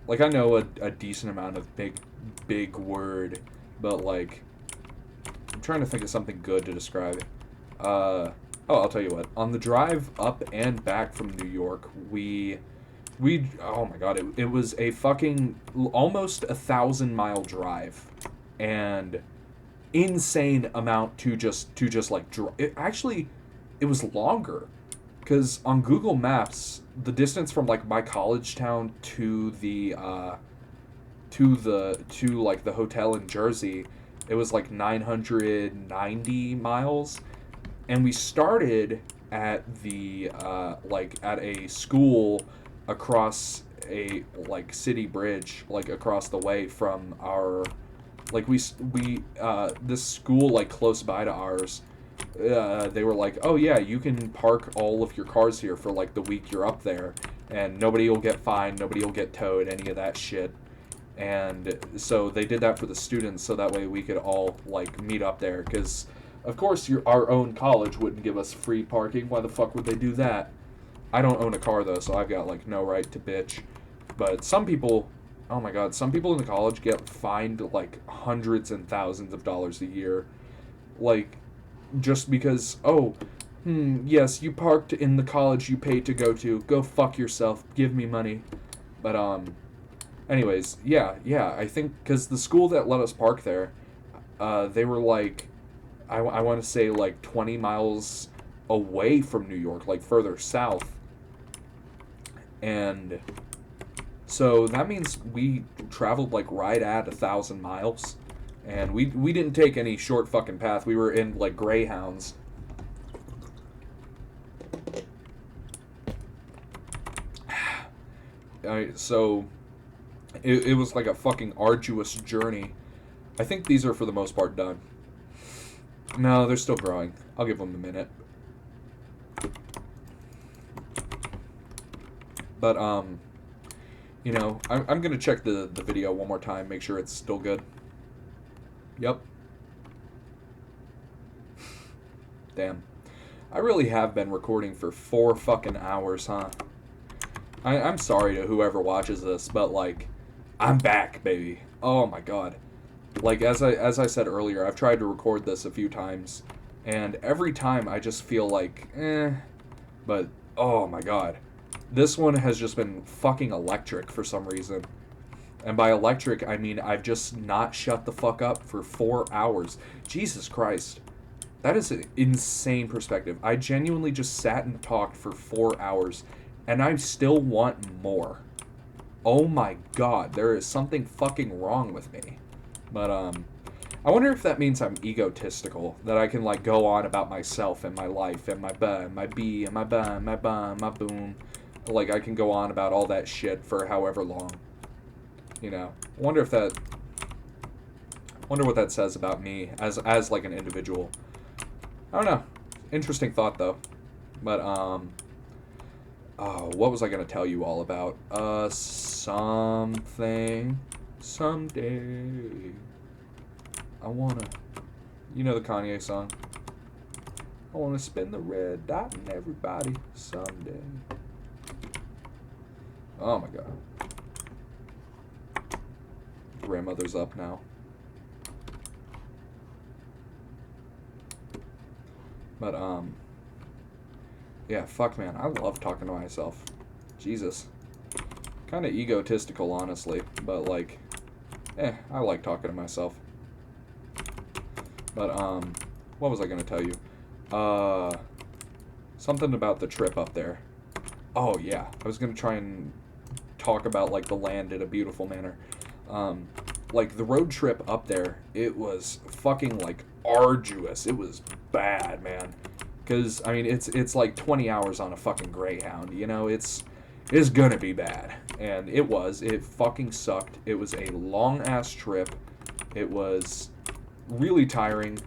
Like, I know a decent amount of big word, but, like, I'm trying to think of something good to describe it. Oh, I'll tell you what. On the drive up and back from New York, we oh my god, it was a fucking almost 1,000-mile drive, and insane amount to just like it was longer, because on Google Maps the distance from like my college town to the like the hotel in Jersey, it was like 990 miles. And we started at the, like, at a school across a, like, city bridge, like, across the way from our, like, this school, like, close by to ours, they were like, oh, yeah, you can park all of your cars here for, like, the week you're up there. and nobody will get fined, nobody will get towed, any of that shit. And so they did that for the students, so that way we could all like meet up there. Because of course our own college wouldn't give us free parking. Why the fuck would they do that? I don't own a car though, so I've got like no right to bitch. But some people, oh my god, some people in the college get fined like hundreds and thousands of dollars a year, like just because yes, you parked in the college you paid to go to. Go fuck yourself. Give me money. But anyways, yeah, I think because the school that let us park there, they were like, I want to say like 20 miles away from New York, like further south. And so that means we traveled like right at 1,000 miles. And we didn't take any short fucking path. We were in like Greyhounds. So it was like a fucking arduous journey. I think these are for the most part done. No, they're still growing. I'll give them a minute. But you know, I'm gonna check the video one more time, make sure it's still good. Yep. Damn. I really have been recording for 4 fucking hours, huh? I'm sorry to whoever watches this, but like, I'm back, baby. Oh my god. Like, as I said earlier, I've tried to record this a few times, and every time I just feel like, but, oh my god. This one has just been fucking electric for some reason. And by electric, I mean I've just not shut the fuck up for 4 hours. Jesus Christ. That is an insane perspective. I genuinely just sat and talked for 4 hours, and I still want more. Oh my god, there is something fucking wrong with me. But, I wonder if that means I'm egotistical, that I can, like, go on about myself and my life and my buh, and my bee, and my buh, and my bum, my boom. Like, I can go on about all that shit for however long. You know, I wonder if that... wonder what that says about me as like, an individual. I don't know. Interesting thought, though. But, oh, what was I going to tell you all about? Something... someday... I wanna... You know the Kanye song? I wanna spin the red dot in everybody someday. Oh my god. Grandmother's up now. But, yeah, fuck, man. I love talking to myself. Jesus. Kind of egotistical, honestly. But, like, I like talking to myself. But, what was I going to tell you? Something about the trip up there. Oh, yeah. I was going to try and talk about, like, the land in a beautiful manner. Like, the road trip up there, it was fucking, like, arduous. It was bad, man. Because, I mean, it's like 20 hours on a fucking Greyhound, you know? It's gonna be bad. And it was. It fucking sucked. It was a long-ass trip. It was really tiring.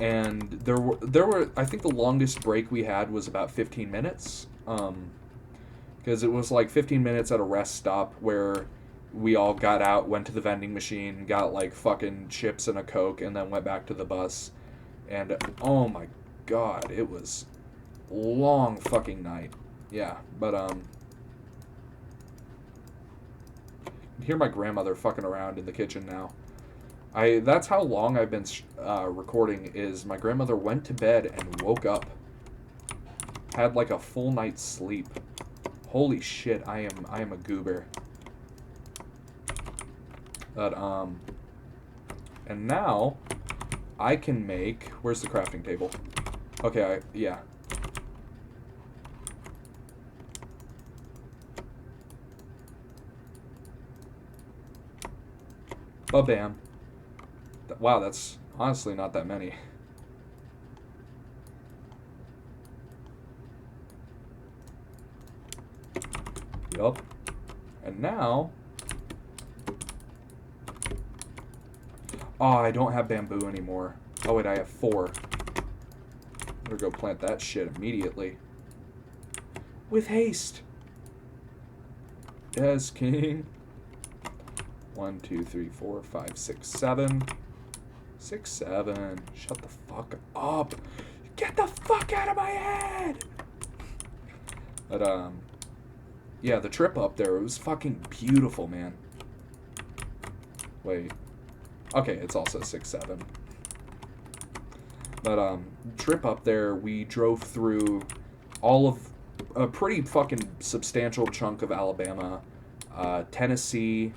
And there were, I think the longest break we had was about 15 minutes. Because it was like 15 minutes at a rest stop where we all got out, went to the vending machine, got like fucking chips and a Coke, and then went back to the bus. And oh my god, it was a long fucking night. Yeah, but you hear my grandmother fucking around in the kitchen now. That's how long I've been recording, is my grandmother went to bed and woke up. Had like a full night's sleep. Holy shit, I am a goober. But, and now, I can make... Where's the crafting table? Okay, yeah. Ba-bam. Wow, that's honestly not that many. Yup. And now... Oh, I don't have bamboo anymore. Oh, wait, I have 4. Better go plant that shit immediately. With haste. Yes, king. 1, 2, 3, 4, 5, 6, 7. 6, 7. Shut the fuck up. Get the fuck out of my head! But, yeah, the trip up there, it was fucking beautiful, man. Wait. Okay, it's also 6, 7. But, trip up there, we drove through all of a pretty fucking substantial chunk of Alabama, Tennessee.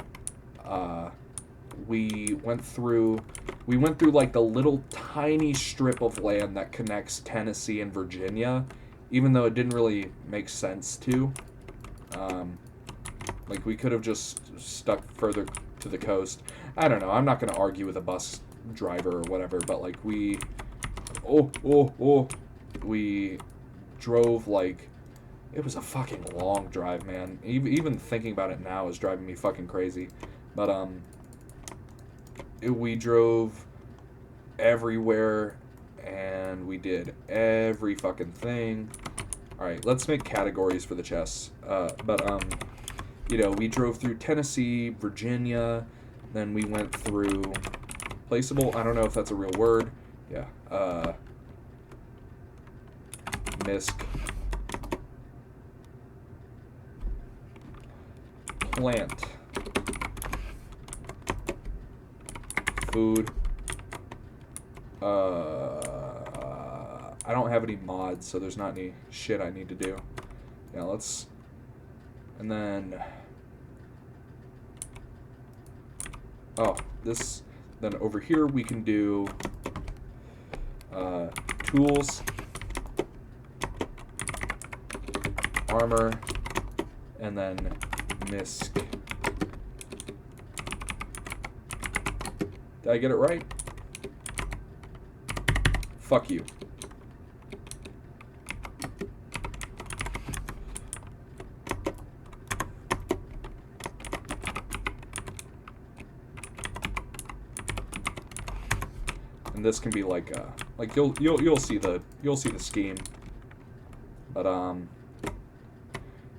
We went through like the little tiny strip of land that connects Tennessee and Virginia, even though it didn't really make sense to. Like, we could have just stuck further to the coast. I don't know. I'm not going to argue with a bus driver or whatever, but, like, we drove, like, it was a fucking long drive, man. Even thinking about it now is driving me fucking crazy. But, we drove everywhere, and we did every fucking thing. Alright, let's make categories for the chests. You know, we drove through Tennessee, Virginia, then we went through placeable, I don't know if that's a real word. Yeah, misc. Plant. Food. I don't have any mods, so there's not any shit I need to do. Yeah, let's... And then... Oh, this... Then over here we can do... tools. Armor. And then misc. Did I get it right? Fuck you. And this can be like you'll see the scheme. But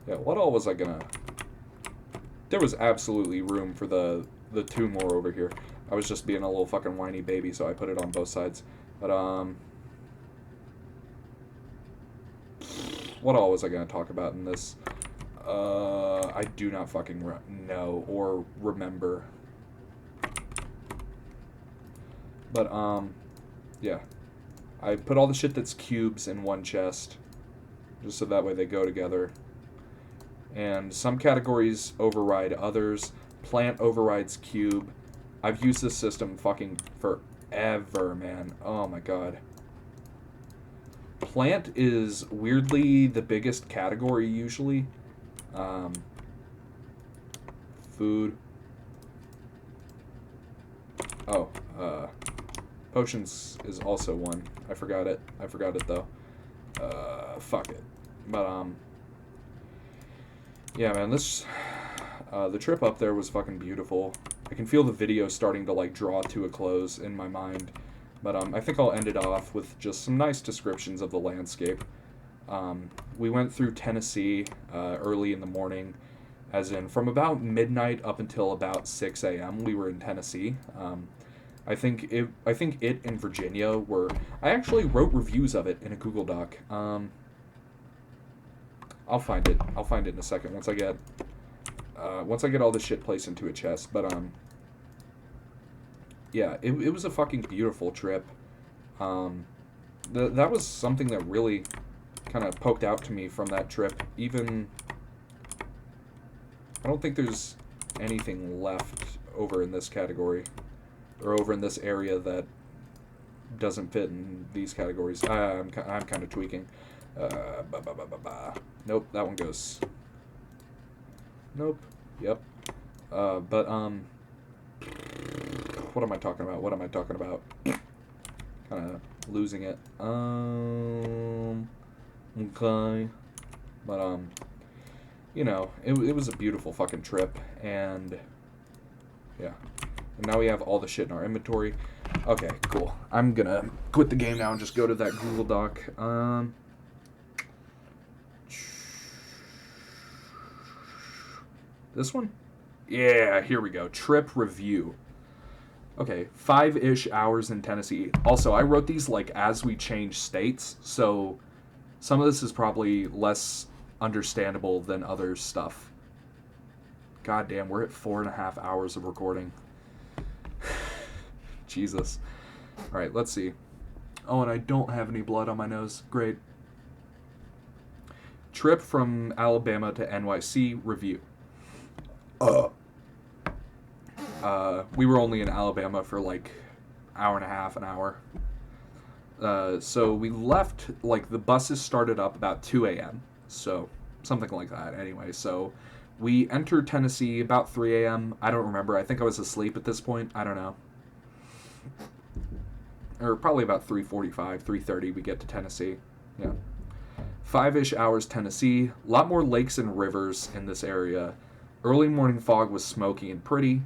yeah, what all was I gonna? There was absolutely room for the two more over here. I was just being a little fucking whiny baby, so I put it on both sides. But what all was I gonna talk about in this? I do not fucking know or remember. But yeah, I put all the shit that's cubes in one chest, just so that way they go together. And some categories override others. Plant overrides cube. I've used this system fucking forever, man. Oh my god. Plant is weirdly the biggest category usually. Food. Oh, potions is also one. I forgot it though. Fuck it. But, yeah, man, this, the trip up there was fucking beautiful. I can feel the video starting to, like, draw to a close in my mind. But, I think I'll end it off with just some nice descriptions of the landscape. We went through Tennessee, early in the morning, as in from about midnight up until about 6 a.m. we were in Tennessee. I think it and Virginia were... I actually wrote reviews of it in a Google Doc. I'll find it in a second once I get all this shit placed into a chest. But yeah, it was a fucking beautiful trip. That was something that really kind of poked out to me from that trip. Even I don't think there's anything left over in this category. Or over in this area that doesn't fit in these categories. I'm kind of tweaking. Nope, that one goes. Nope. Yep. But what am I talking about? Kind of losing it. Okay. But you know, it was a beautiful fucking trip, and yeah. And now we have all the shit in our inventory. Okay, cool. I'm gonna quit the game now and just go to that Google Doc. This one? Yeah, here we go. Trip review. Okay, 5-ish hours in Tennessee. Also, I wrote these like as we changed states, so some of this is probably less understandable than other stuff. God damn, we're at 4.5 hours of recording. Jesus. Alright, let's see. Oh, and I don't have any blood on my nose. Great. Trip from Alabama to NYC review. We were only in Alabama for like hour and a half, an hour. So we left, like, the buses started up about 2 a.m. So, something like that, anyway. So, we entered Tennessee about 3 a.m. I don't remember. I think I was asleep at this point. I don't know. Or probably about 3:45, 3:30 we get to Tennessee. Yeah. 5-ish hours Tennessee. A lot more lakes and rivers in this area. Early morning fog was smoky and pretty.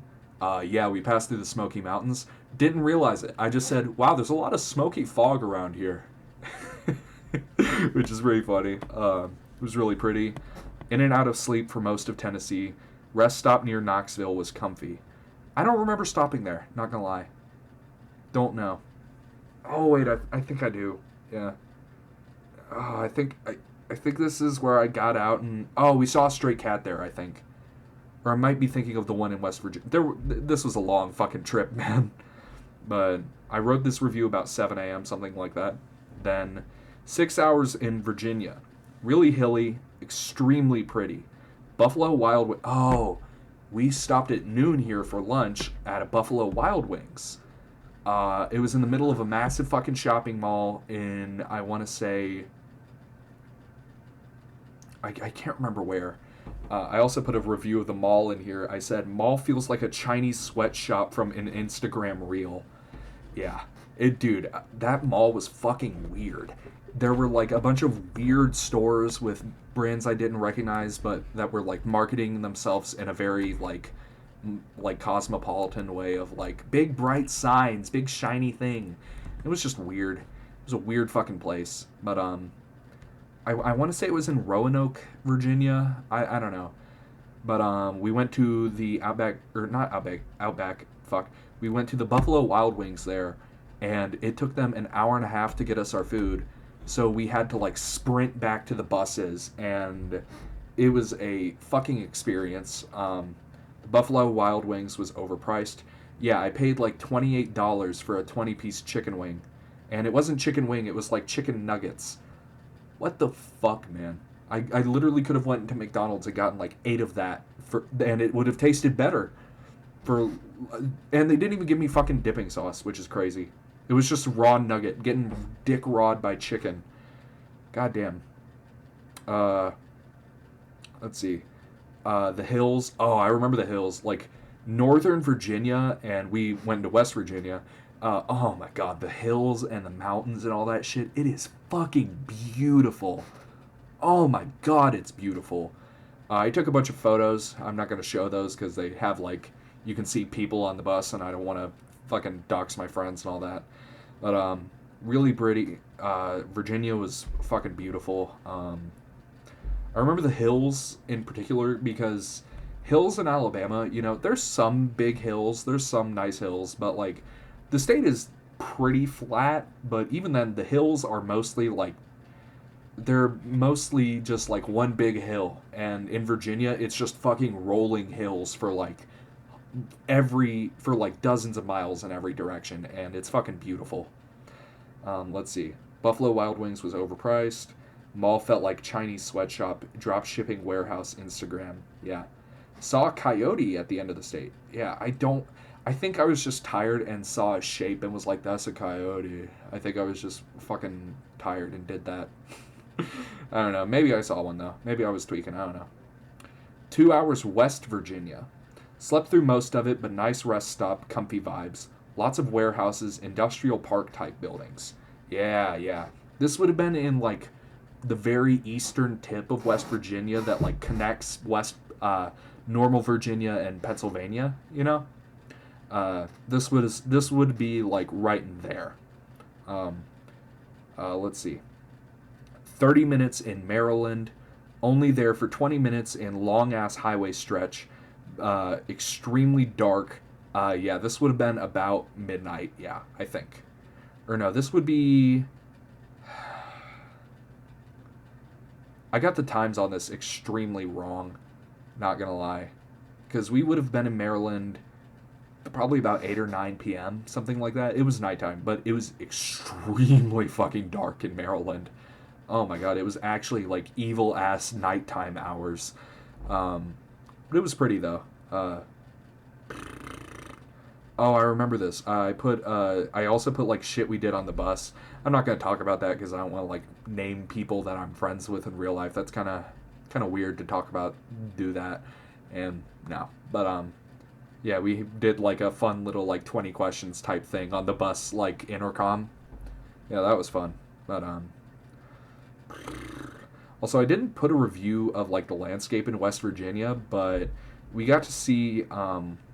Yeah, we passed through the Smoky Mountains. Didn't realize it. I just said, wow, there's a lot of smoky fog around here. Which is really funny. It was really pretty. In and out of sleep for most of Tennessee. Rest stop near Knoxville was comfy. I don't remember stopping there, not gonna lie. Don't know. Oh, wait, I think I do. Yeah. Oh, I think this is where I got out and... Oh, we saw a stray cat there, I think. Or I might be thinking of the one in West Virginia. This was a long fucking trip, man. But I wrote this review about 7 a.m., something like that. Then 6 hours in Virginia. Really hilly, extremely pretty. Buffalo Wild Wings. Oh, we stopped at noon here for lunch at a Buffalo Wild Wings. It was in the middle of a massive fucking shopping mall in, I want to say... I can't remember where. I also put a review of the mall in here. I said, mall feels like a Chinese sweatshop from an Instagram reel. Yeah. Dude, that mall was fucking weird. There were like a bunch of weird stores with brands I didn't recognize, but that were like marketing themselves in a very like cosmopolitan way of like big bright signs, big shiny thing. It was just weird. It was a weird fucking place. But I want to say it was in Roanoke, Virginia. I don't know. But we went to the Outback, or not Outback, fuck. We went to the Buffalo Wild Wings there, and it took them an hour and a half to get us our food. So we had to like sprint back to the buses, and it was a fucking experience. Buffalo Wild Wings was overpriced. Yeah, I paid like $28 for a 20-piece chicken wing. And it wasn't chicken wing, it was like chicken nuggets. What the fuck, man? I literally could have went into McDonald's and gotten like 8 of that, and it would have tasted better. And they didn't even give me fucking dipping sauce, which is crazy. It was just raw nugget, getting dick rawed by chicken. Goddamn. Let's see. The hills. Oh, I remember the hills. Like, Northern Virginia, and we went to West Virginia. Oh my god, the hills and the mountains and all that shit. It is fucking beautiful. Oh my god, it's beautiful. I took a bunch of photos. I'm not going to show those because they have, like, you can see people on the bus, and I don't want to fucking dox my friends and all that. But, really pretty. Virginia was fucking beautiful. I remember the hills in particular because hills in Alabama, you know, there's some big hills, there's some nice hills, but, like, the state is pretty flat, but even then, the hills are mostly, like, they're mostly just, like, one big hill. And in Virginia, it's just fucking rolling hills for, like, dozens of miles in every direction. And it's fucking beautiful. Let's see. Buffalo Wild Wings was overpriced. Mall felt like Chinese sweatshop. Drop shipping warehouse Instagram. Yeah. Saw a coyote at the end of the state. Yeah, I think I was just tired and saw a shape and was like, that's a coyote. I think I was just fucking tired and did that. I don't know. Maybe I saw one, though. Maybe I was tweaking. I don't know. 2 hours West Virginia. Slept through most of it, but nice rest stop, comfy vibes. Lots of warehouses, industrial park type buildings. Yeah. This would have been in, like, the very eastern tip of West Virginia that, like, connects normal Virginia and Pennsylvania, you know? This would be, like, right in there. Let's see. 30 minutes in Maryland. Only there for 20 minutes in long-ass highway stretch. extremely dark. Yeah, this would have been about midnight. Yeah, I think. Or no, this would be. I got the times on this extremely wrong. Not gonna lie, because we would have been in Maryland probably about 8 or 9 p.m., something like that. It was nighttime, but it was extremely fucking dark in Maryland. Oh my god, it was actually like evil ass nighttime hours. But it was pretty though. Oh, I remember this. I also put like shit we did on the bus. I'm not gonna talk about that because I don't want to like name people that I'm friends with in real life. That's kind of weird to talk about. Do that, and no. But yeah, we did like a fun little like 20 questions type thing on the bus like intercom. Yeah, that was fun. But also I didn't put a review of like the landscape in West Virginia, but we got to see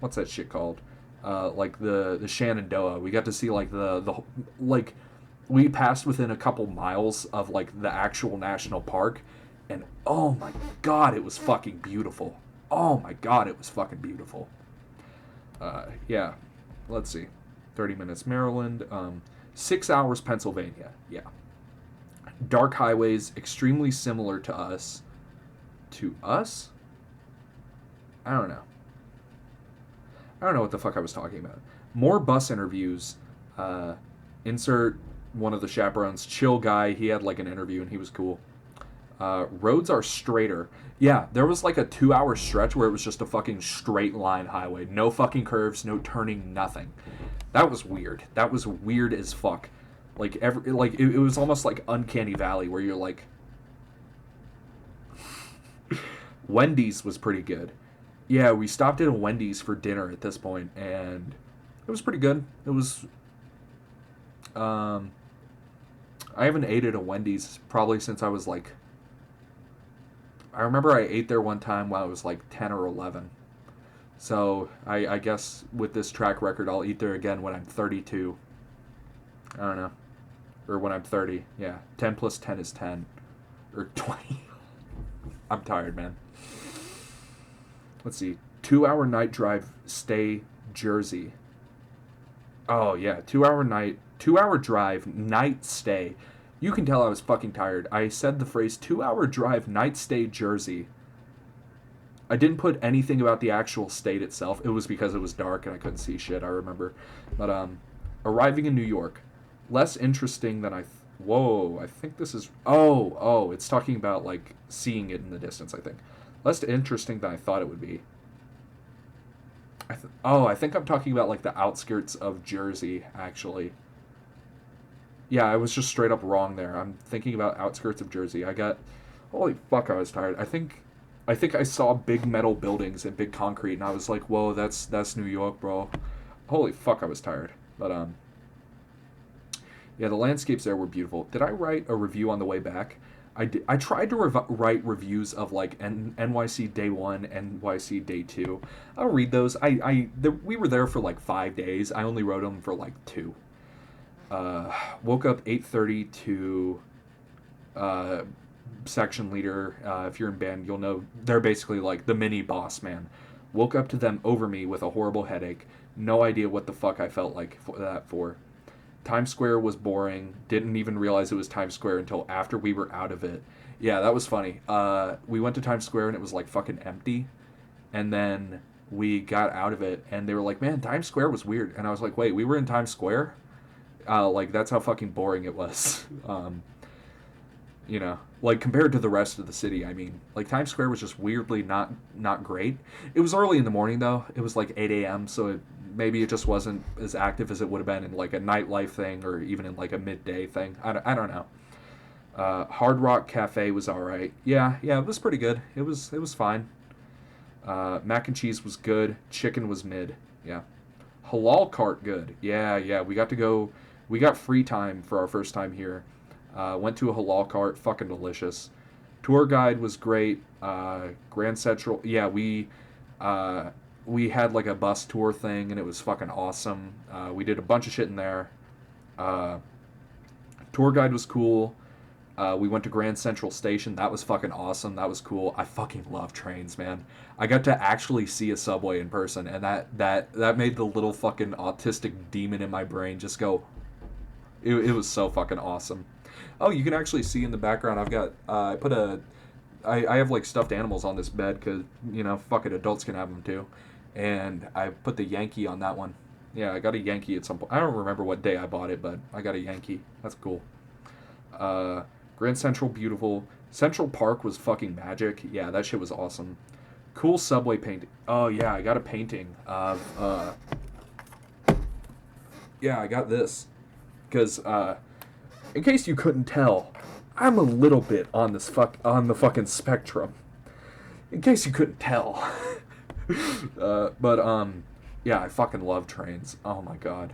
what's that shit called? Like the Shenandoah. We got to see like the like we passed within a couple miles of like the actual national park, and oh my god, it was fucking beautiful. Oh my god, it was fucking beautiful. Yeah, let's see, 30 minutes Maryland, 6 hours Pennsylvania. Yeah, dark highways, extremely similar to us. To us? I don't know. I don't know what the fuck I was talking about. More bus interviews. Insert one of the chaperones, chill guy. He had like an interview and he was cool. Roads are straighter. Yeah, there was like a 2 hour stretch where it was just a fucking straight line highway. No fucking curves, no turning, nothing. That was weird. That was weird as fuck. Like it was almost like Uncanny Valley where you're like Wendy's was pretty good. Yeah, we stopped at a Wendy's for dinner at this point, and it was pretty good. It was. Um, I haven't ate at a Wendy's probably since I was like. I remember I ate there one time when I was like 10 or 11. So I guess with this track record, I'll eat there again when I'm 32. I don't know. Or when I'm 30. Yeah. 10 plus 10 is 10. Or 20. I'm tired, man. Let's see. 2 hour night drive, stay, Jersey. Oh, yeah. 2 hour drive, night stay. You can tell I was fucking tired. I said the phrase 2 hour drive, night stay, Jersey. I didn't put anything about the actual state itself. It was because it was dark and I couldn't see shit, I remember. But, arriving in New York. Less interesting than whoa, I think this is... Oh, it's talking about, like, seeing it in the distance, I think. Less interesting than I thought it would be. I think I'm talking about, like, the outskirts of Jersey, actually. Yeah, I was just straight up wrong there. I'm thinking about outskirts of Jersey. Holy fuck, I was tired. I think I saw big metal buildings and big concrete, and I was like, whoa, that's New York, bro. Holy fuck, I was tired. But, yeah, the landscapes there were beautiful. Did I write a review on the way back? I tried to write reviews of like NYC day 1, NYC day 2. I'll read those. We were there for like 5 days. I only wrote them for like 2. Woke up 8:30 to section leader. If you're in band, you'll know they're basically like the mini boss man. Woke up to them over me with a horrible headache. No idea what the fuck I felt like for. Times Square was boring. Didn't even realize it was Times Square until after we were out of it. Yeah, that was funny. We went to Times Square and it was like fucking empty. And then we got out of it and they were like, man, Times Square was weird. And I was like, wait, we were in Times Square? Like, that's how fucking boring it was. You know, like compared to the rest of the city, I mean, like Times Square was just weirdly not great. It was early in the morning though. It was like 8 a.m. So maybe it just wasn't as active as it would have been in like a nightlife thing or even in like a midday thing. I don't know. Hard Rock Cafe was all right. Yeah, it was pretty good. It was fine. Mac and cheese was good. Chicken was mid. Yeah. Halal cart good. Yeah. We got to go. We got free time for our first time here. Went to a halal cart. Fucking delicious. Tour guide was great. Grand Central. Yeah, we had like a bus tour thing and it was fucking awesome. We did a bunch of shit in there. Tour guide was cool. We went to Grand Central Station. That was fucking awesome. That was cool. I fucking love trains, man. I got to actually see a subway in person, and that made the little fucking autistic demon in my brain just go. It was so fucking awesome. Oh, you can actually see in the background. I've got I have like stuffed animals on this bed because fuck it, adults can have them too, and I put the Yankee on that one. Yeah, I got a Yankee at some point. I don't remember what day I bought it, but I got a Yankee. That's cool. Grand Central, beautiful. Central Park was fucking magic. Yeah, that shit was awesome. Cool subway painting. Oh yeah, I got a painting of. Yeah, I got this because in case you couldn't tell, I'm a little bit on the fucking spectrum. In case you couldn't tell. But yeah, I fucking love trains. Oh my god,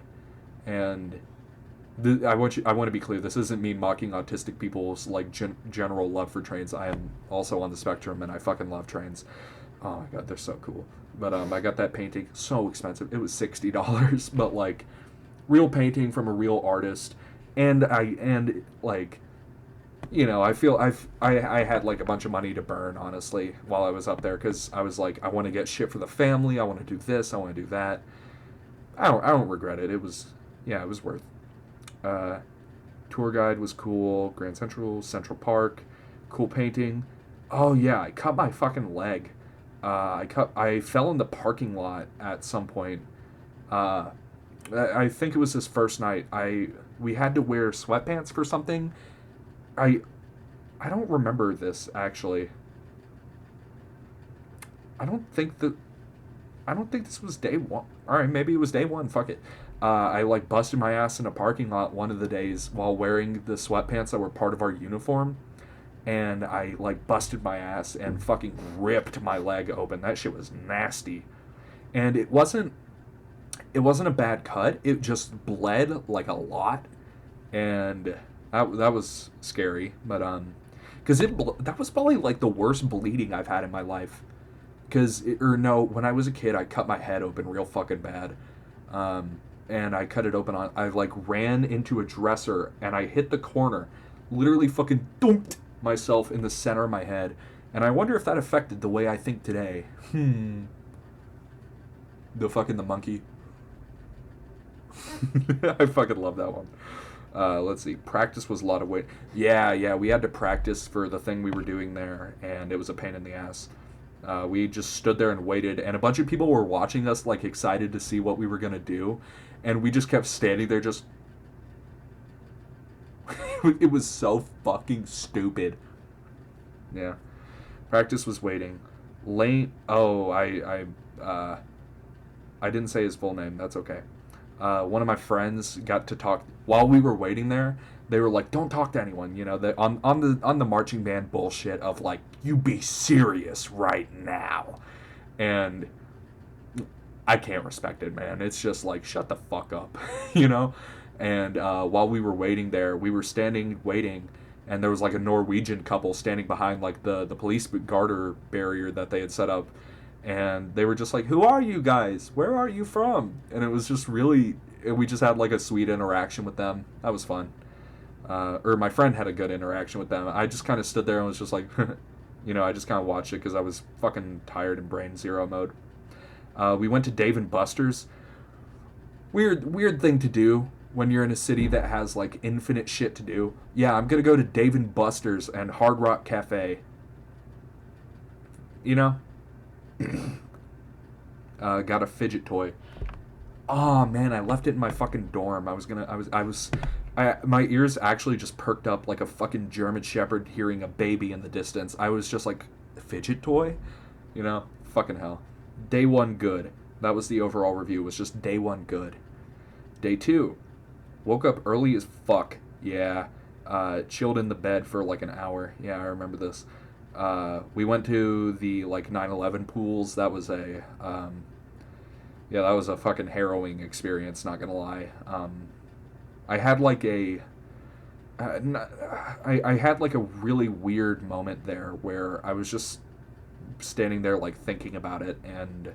and. I want to be clear. This isn't me mocking autistic people's like general love for trains. I am also on the spectrum, and I fucking love trains. Oh my god, they're so cool. But I got that painting. So expensive. It was $60, but like real painting from a real artist. And like I feel I had like a bunch of money to burn honestly while I was up there because I was like I want to get shit for the family. I want to do this. I want to do that. I don't regret it. It was worth. Tour guide was cool. Grand Central Park, cool painting. Oh yeah, I cut my fucking leg. I fell in the parking lot at some point. I think it was his first night. We had to wear sweatpants for something. I don't remember this actually. I don't think this was day one. All right, maybe it was day one. Fuck it. I like busted my ass in a parking lot one of the days while wearing the sweatpants that were part of our uniform, and I like busted my ass and fucking ripped my leg open. That shit was nasty, and it wasn't a bad cut. It just bled like a lot, and that was scary. But because that was probably like the worst bleeding I've had in my life. When I was a kid, I cut my head open real fucking bad. And I cut it open I like ran into a dresser and I hit the corner, literally fucking dunked myself in the center of my head. And I wonder if that affected the way I think today. The monkey. I fucking love that one. Let's see. Practice was a lot of weight. Yeah, we had to practice for the thing we were doing there, and it was a pain in the ass. We just stood there and waited, and a bunch of people were watching us, like, excited to see what we were gonna do, and we just kept standing there just... It was so fucking stupid. Yeah. Practice was waiting. Lane... Oh, I didn't say his full name. That's okay. One of my friends got to talk... While we were waiting there, they were like, don't talk to anyone, on the marching band bullshit of like, you be serious right now. And I can't respect it, man. It's just like, shut the fuck up, And while we were waiting there, we were standing waiting, and there was like a Norwegian couple standing behind like the police garter barrier that they had set up, and they were just like, who are you guys? Where are you from? And it was just really, we just had like a sweet interaction with them. That was fun. Or my friend had a good interaction with them. I just kind of stood there and was just like, I just kind of watched it because I was fucking tired in brain zero mode. We went to Dave & Buster's. Weird thing to do when you're in a city that has like infinite shit to do. Yeah, I'm gonna go to Dave & Buster's and Hard Rock Cafe. Got a fidget toy. Oh man, I left it in my fucking dorm. My ears actually just perked up like a fucking German Shepherd hearing a baby in the distance. I was just like, a fidget toy? Fucking hell. Day one, good. That was the overall review, was just day one, good. Day two, woke up early as fuck. Yeah. Chilled in the bed for like an hour. Yeah, I remember this. We went to the like 9/11 pools. That was a fucking harrowing experience, not gonna lie. I had like I had like a really weird moment there where I was just standing there like thinking about it, and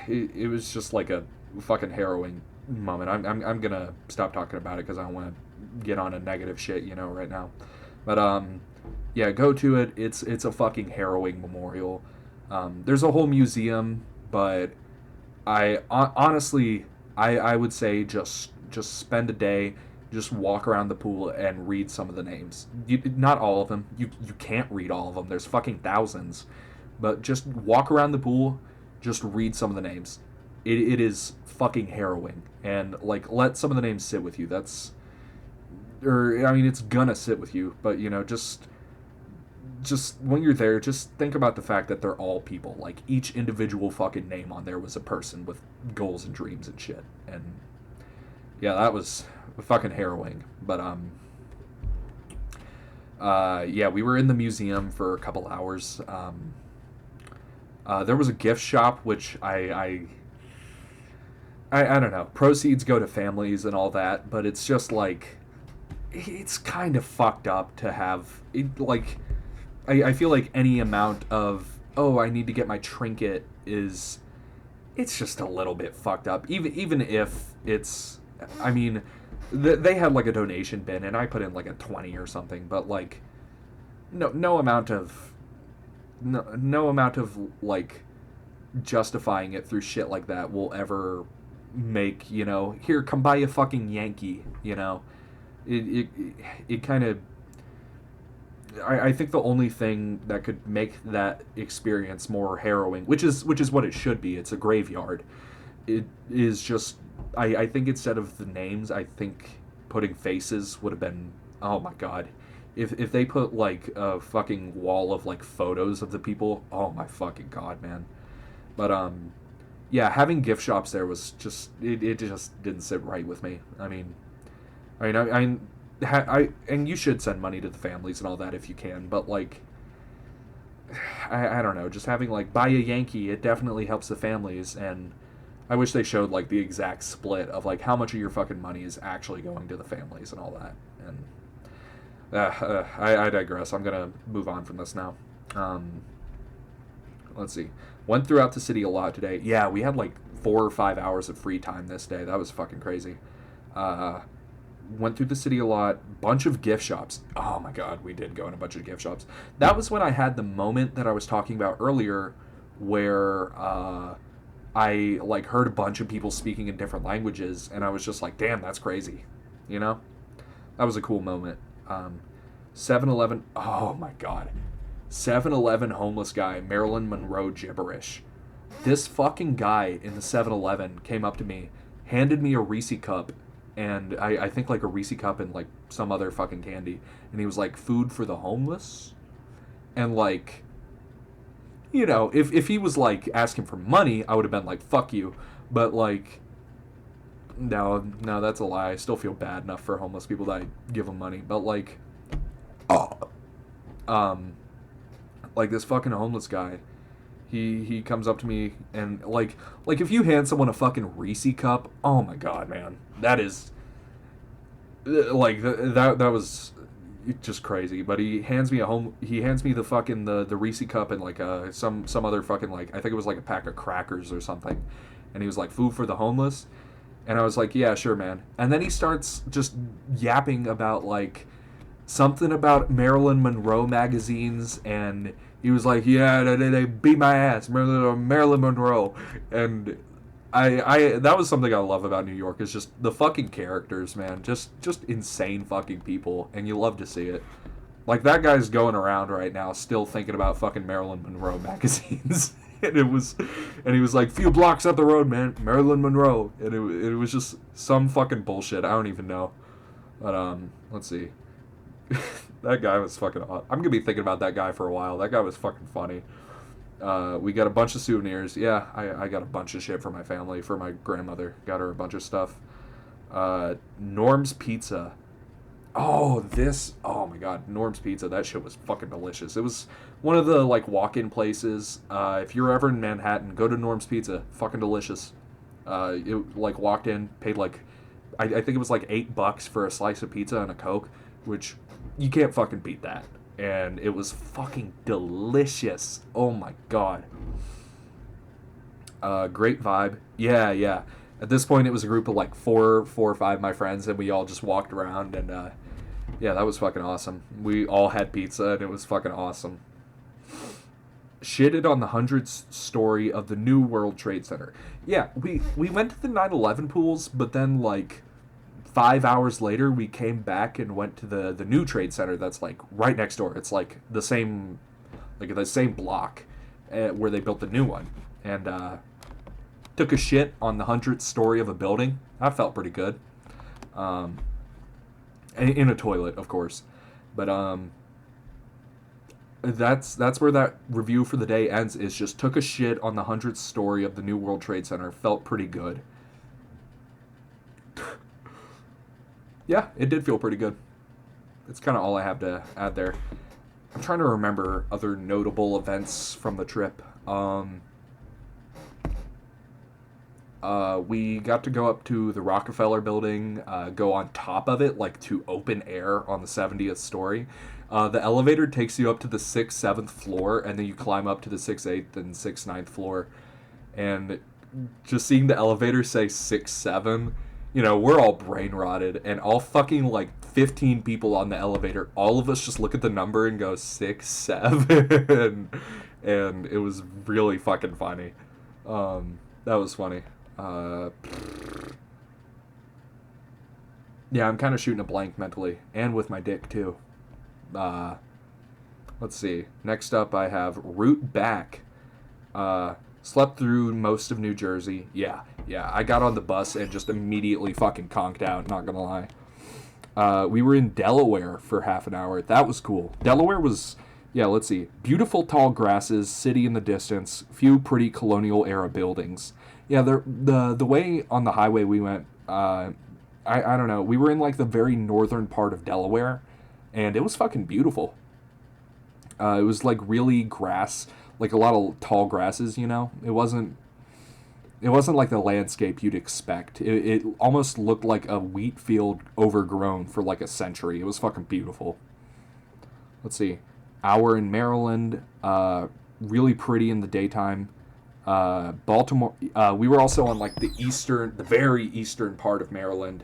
it was just like a fucking harrowing moment. I'm gonna stop talking about it because I don't want to get on a negative shit, right now. But yeah, go to it. It's a fucking harrowing memorial. There's a whole museum, but honestly, I would say just spend a day, just walk around the pool and read some of the names. Not all of them. You can't read all of them. There's fucking thousands. But just walk around the pool, just read some of the names. It is fucking harrowing. And like let some of the names sit with you. It's gonna sit with you, but just when you're there, just think about the fact that they're all people. Like each individual fucking name on there was a person with goals and dreams and shit. And yeah, that was fucking harrowing. But yeah, we were in the museum for a couple hours. There was a gift shop, which I don't know. Proceeds go to families and all that, but it's just like it's kind of fucked up to have it. Like I feel like any amount of I need to get my trinket it's just a little bit fucked up. Even if it's, I mean, they had like a donation bin and I put in like a 20 or something, but like no amount of like justifying it through shit like that will ever make, here, come buy a fucking Yankee, it kind of, I think the only thing that could make that experience more harrowing, which is what it should be, it's a graveyard, it is just, I think instead of the names, I think putting faces would have been, oh my god. If they put like a fucking wall of like photos of the people, oh my fucking god, man. But yeah, having gift shops there was just it just didn't sit right with me. And you should send money to the families and all that if you can, but like I don't know, just having like buy a Yankee, it definitely helps the families. And I wish they showed like the exact split of like how much of your fucking money is actually going to the families and all that. And I digress. I'm gonna move on from this now. Let's see. Went throughout the city a lot today. Yeah, we had like 4 or 5 hours of free time this day. That was fucking crazy. Went through the city a lot. Bunch of gift shops. Oh my god, we did go in a bunch of gift shops. That was when I had the moment that I was talking about earlier, where I like heard a bunch of people speaking in different languages, and I was just like, damn, that's crazy. That was a cool moment. 7-Eleven. Oh my god. 7-Eleven homeless guy, Marilyn Monroe gibberish. This fucking guy in the 7-Eleven came up to me, handed me a Reese cup, and I think like a Reese cup and like some other fucking candy, and he was like, food for the homeless? And like, if he was like asking for money, I would have been like, fuck you. But like, no, that's a lie. I still feel bad enough for homeless people that I give them money. But like, like this fucking homeless guy, he comes up to me and like if you hand someone a fucking Reese cup, oh my god, man, that is like that was just crazy. But he hands me the fucking the Reese cup and like some other fucking, like, I think it was like a pack of crackers or something, and he was like, food for the homeless. And I was like, yeah, sure, man. And then he starts just yapping about like something about Marilyn Monroe magazines, and he was like, yeah, they beat my ass, Marilyn Monroe. And I that was something I love about New York, is just the fucking characters, man. Just insane fucking people, and you love to see it. Like, that guy's going around right now still thinking about fucking Marilyn Monroe magazines. And he was like, few blocks up the road, man, Marilyn Monroe. And it was just some fucking bullshit. I don't even know. But let's see. That guy was fucking hot. I'm gonna be thinking about that guy for a while. That guy was fucking funny. We got a bunch of souvenirs. Yeah, I got a bunch of shit for my family, for my grandmother. Got her a bunch of stuff. Norm's Pizza. Oh my god, Norm's Pizza. That shit was fucking delicious. It was one of the like walk-in places. If you're ever in Manhattan, go to Norm's Pizza. Fucking delicious. It like walked in, paid like, I think it was like $8 for a slice of pizza and a Coke, which you can't fucking beat that. And it was fucking delicious. Oh my god. Great vibe. Yeah. At this point, it was a group of like four or five of my friends, and we all just walked around, and yeah, that was fucking awesome. We all had pizza, and it was fucking awesome. Shitted on the 100th story of the New World Trade Center. Yeah, we went to the 9/11 pools, but then like 5 hours later, we came back and went to the new Trade Center that's like right next door. It's like the same block where they built the new one, and took a shit on the 100th story of a building. That felt pretty good. In a toilet, of course, but that's where that review for the day ends. Is just took a shit on the 100th story of the New World Trade Center. Felt pretty good. Yeah, it did feel pretty good. That's kind of all I have to add there. I'm trying to remember other notable events from the trip. We got to go up to the Rockefeller building, go on top of it, like to open air on the 70th story. The elevator takes you up to the 6th, 7th floor, and then you climb up to the 6th, 8th, and 6th, 9th floor. And just seeing the elevator say 6, 7, you know, we're all brain rotted, and all fucking like 15 people on the elevator, all of us just look at the number and go 6, 7, and it was really fucking funny. That was funny. Yeah, I'm kind of shooting a blank mentally, and with my dick too. Let's see. Next up, I have route back. Slept through most of New Jersey. Yeah. I got on the bus and just immediately fucking conked out, not gonna lie. We were in Delaware for half an hour. That was cool. Delaware was, yeah, let's see. Beautiful tall grasses, city in the distance, few pretty colonial era buildings. Yeah, the way on the highway we went, I don't know. We were in like the very northern part of Delaware, and it was fucking beautiful. It was like really grass, like a lot of tall grasses, you know? It wasn't like the landscape you'd expect. It almost looked like a wheat field overgrown for like a century. It was fucking beautiful. Let's see. Hour in Maryland, really pretty in the daytime. Baltimore, we were also on like the very eastern part of Maryland.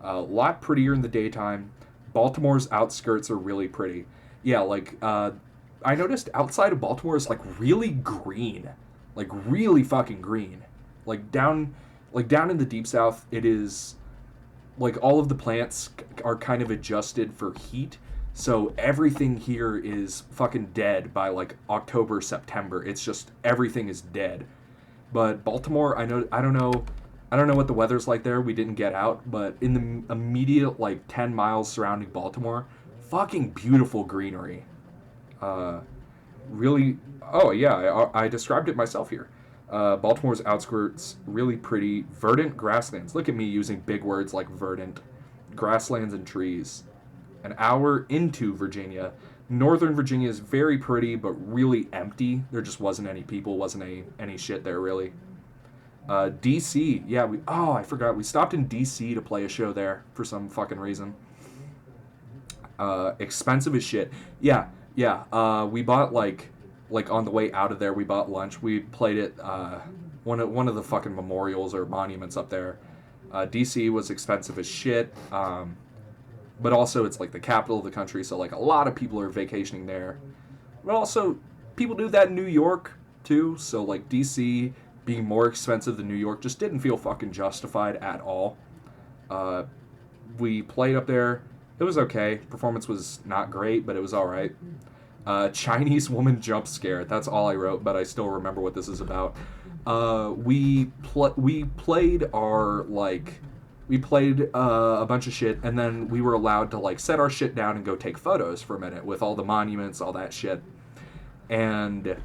A lot prettier in the daytime. Baltimore's outskirts are really pretty. Yeah, like, I noticed outside of Baltimore is like really green. Like really fucking green. Like down in the deep south, it is like all of the plants are kind of adjusted for heat. So everything here is fucking dead by like October, September. It's just everything is dead. But Baltimore, I don't know what the weather's like there. We didn't get out, but in the immediate like 10 miles surrounding Baltimore, fucking beautiful greenery. Really, oh yeah, I described it myself here. Baltimore's outskirts, really pretty, verdant grasslands. Look at me using big words like verdant. Grasslands and trees. An hour into Virginia. Northern Virginia is very pretty, but really empty. There just wasn't any people, wasn't any shit there, really. D.C., yeah, I forgot. We stopped in D.C. to play a show there for some fucking reason. Expensive as shit. Yeah. We bought, like on the way out of there, we bought lunch. We played at one of the fucking memorials or monuments up there. D.C. was expensive as shit. But also it's like the capital of the country, so like a lot of people are vacationing there. But also people do that in New York too, so like DC being more expensive than New York just didn't feel fucking justified at all. We played up there. It was okay. Performance was not great, but it was alright. Chinese woman jump scare. That's all I wrote, but I still remember what this is about. We played a bunch of shit, and then we were allowed to like set our shit down and go take photos for a minute with all the monuments, all that shit. And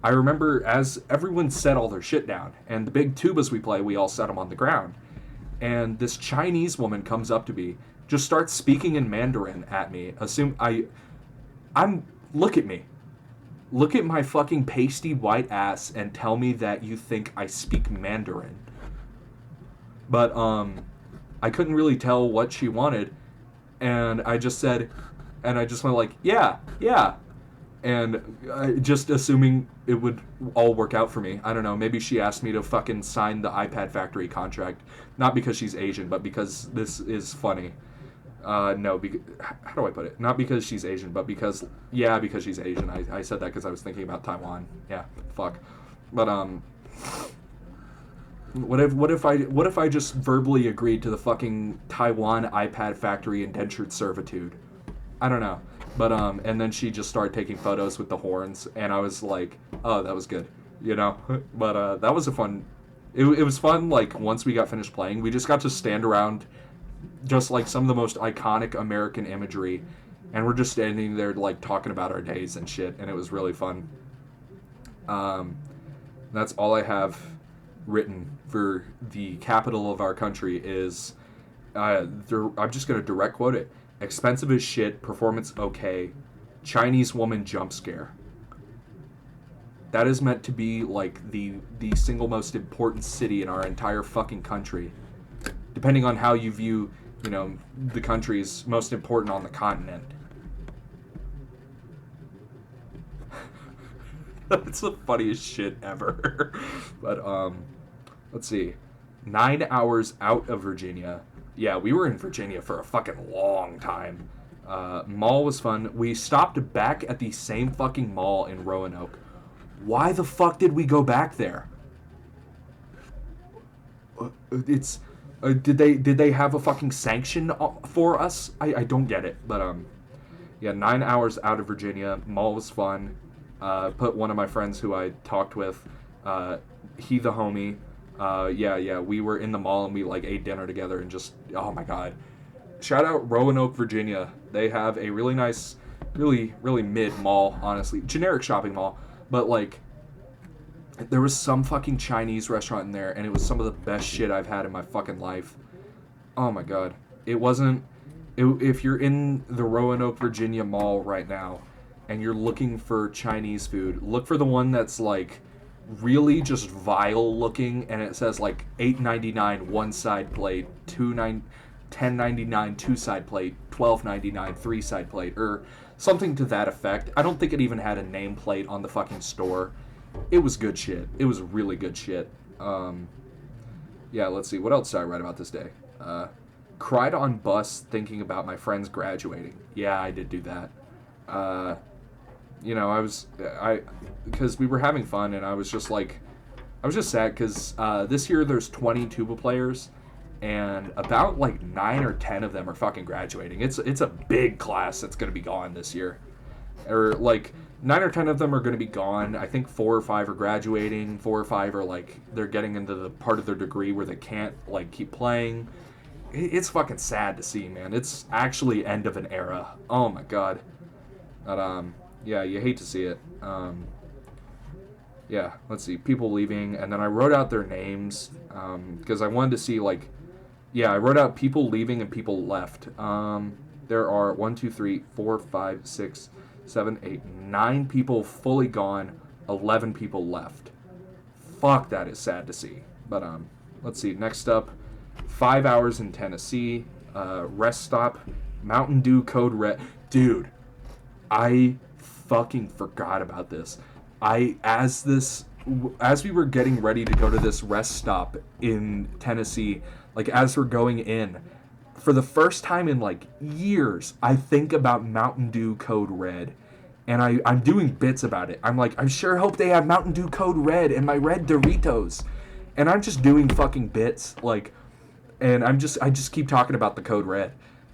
I remember as everyone set all their shit down, and the big tubas we play, we all set them on the ground. And this Chinese woman comes up to me, just starts speaking in Mandarin at me. Look at me. Look at my fucking pasty white ass and tell me that you think I speak Mandarin. But, I couldn't really tell what she wanted, and I just went like, yeah. And just assuming it would all work out for me. I don't know. Maybe she asked me to fucking sign the iPad Factory contract, not because she's Asian, but because this is funny. No, how do I put it? Not because she's Asian, but because she's Asian. I said that because I was thinking about Taiwan. Yeah, fuck. But what if I just verbally agreed to the fucking Taiwan iPad Factory indentured servitude? I don't know. But and then she just started taking photos with the horns, and I was like, oh, that was good, you know. But that was a fun. It was fun. Like once we got finished playing, we just got to stand around, just like some of the most iconic American imagery, and we're just standing there like talking about our days and shit, and it was really fun. That's all I have written for the capital of our country is. I'm just gonna direct quote it. Expensive as shit, performance okay, Chinese woman jump scare. That is meant to be like the single most important city in our entire fucking country. Depending on how you view, you know, the country's most important on the continent. That's the funniest shit ever. But let's see. 9 hours out of Virginia. Yeah, we were in Virginia for a fucking long time. Mall was fun. We stopped back at the same fucking mall in Roanoke. Why the fuck did we go back there? Did they have a fucking sanction for us? I don't get it. But yeah, 9 hours out of Virginia. Mall was fun. Put one of my friends who I talked with, he the homie. Yeah, we were in the mall and we like ate dinner together and just, oh my god. Shout out Roanoke, Virginia. They have a really nice, really mid mall, honestly. Generic shopping mall. But like, there was some fucking Chinese restaurant in there and it was some of the best shit I've had in my fucking life. Oh my god. If you're in the Roanoke, Virginia mall right now and you're looking for Chinese food, look for the one that's like, really just vile looking, and it says like $8.99 one side plate, $10.99 two side plate, $12.99 three side plate, or something to that effect. I don't think it even had a nameplate on the fucking store. It was good shit. It was really good shit. Yeah, let's see. What else did I write about this day? Cried on bus thinking about my friends graduating. Yeah, I did do that. You know, because we were having fun, and I was just sad because this year there's 20 tuba players, and about like 9 or 10 of them are fucking graduating. It's a big class that's gonna be gone this year, or like 9 or 10 of them are gonna be gone. I think 4 or 5 are graduating. 4 or 5 are like they're getting into the part of their degree where they can't like keep playing. It's fucking sad to see, man. It's actually end of an era. Oh my god. But yeah, you hate to see it. Yeah, let's see. People leaving, and then I wrote out their names because I wanted to see, like, yeah, I wrote out people leaving and people left. There are 1, 2, 3, 4, 5, 6, 7, 8, 9 people fully gone, 11 people left. Fuck, that is sad to see. But let's see. Next up, 5 hours in Tennessee. Rest stop. Mountain Dew Code Red. Dude, I fucking forgot about this. As we were getting ready to go to this rest stop in Tennessee, like as we're going in, for the first time in like years, I think about Mountain Dew Code Red, and I'm doing bits about it. I'm like, I sure hope they have Mountain Dew Code Red and my red Doritos, and I'm just doing fucking bits like, and I just keep talking about the Code Red.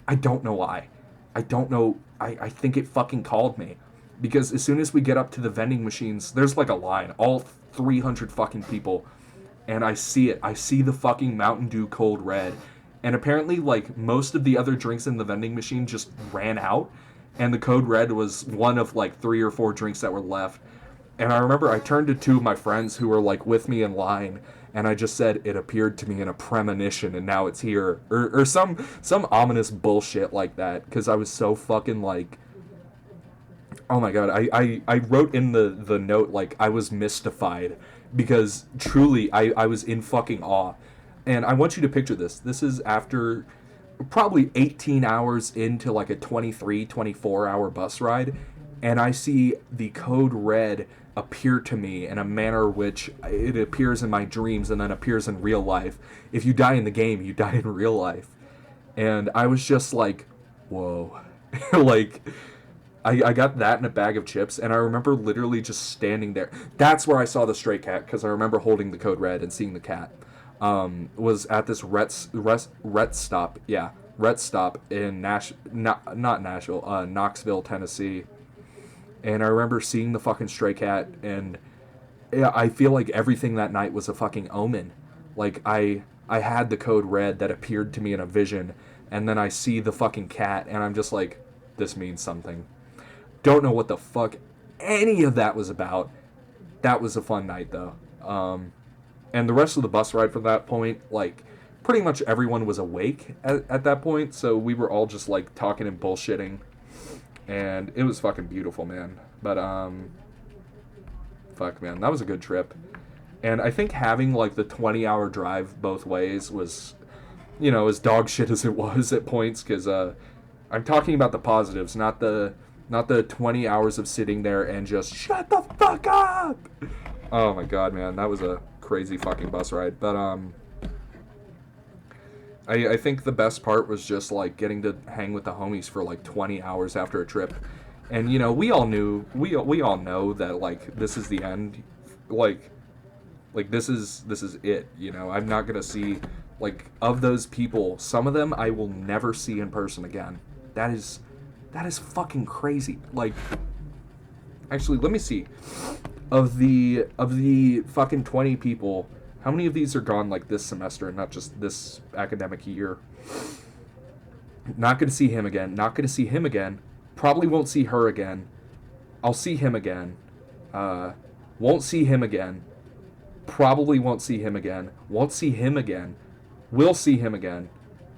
I don't know why. I don't know. I think it fucking called me. Because as soon as we get up to the vending machines, there's like a line, all 300 fucking people, and I see it. I see the fucking Mountain Dew Cold Red, and apparently like most of the other drinks in the vending machine just ran out, and the Code Red was one of like 3 or 4 drinks that were left. And I remember I turned to 2 of my friends who were like with me in line, and I just said, it appeared to me in a premonition, and now it's here, or some ominous bullshit like that, because I was so fucking like, oh my god, I wrote in the note, like, I was mystified, because truly, I was in fucking awe. And I want you to picture this. This is after probably 18 hours into, like, a 23, 24-hour bus ride, and I see the code red appear to me in a manner which it appears in my dreams and then appears in real life. If you die in the game, you die in real life. And I was just like, whoa. Like, I got that in a bag of chips, and I remember literally just standing there. That's where I saw the stray cat, because I remember holding the code red and seeing the cat. Was at this Rett stop in not Nashville, Knoxville, Tennessee. And I remember seeing the fucking stray cat, and yeah, I feel like everything that night was a fucking omen. Like, I had the code red that appeared to me in a vision, and then I see the fucking cat, and I'm just like, this means something. Don't know what the fuck any of that was about. That was a fun night, though. And the rest of the bus ride from that point, like, pretty much everyone was awake at that point, so we were all just, like, talking and bullshitting. And it was fucking beautiful, man. But, fuck, man, that was a good trip. And I think having, like, the 20-hour drive both ways was, you know, as dog shit as it was at points, because, I'm talking about the positives, not the 20 hours of sitting there and just, shut the fuck up! Oh my god, man, that was a crazy fucking bus ride. But, I think the best part was just, like, getting to hang with the homies for, like, 20 hours after a trip. And, you know, we all know that, like, this is the end. Like this is it, you know? I'm not gonna see, like, of those people, some of them I will never see in person again. That is fucking crazy. Like, actually, let me see. Of the fucking 20 people, how many of these are gone, like, this semester and not just this academic year? Not gonna see him again. Not gonna see him again. Probably won't see her again. I'll see him again. Won't see him again. Probably won't see him again. Won't see him again. Will see him again.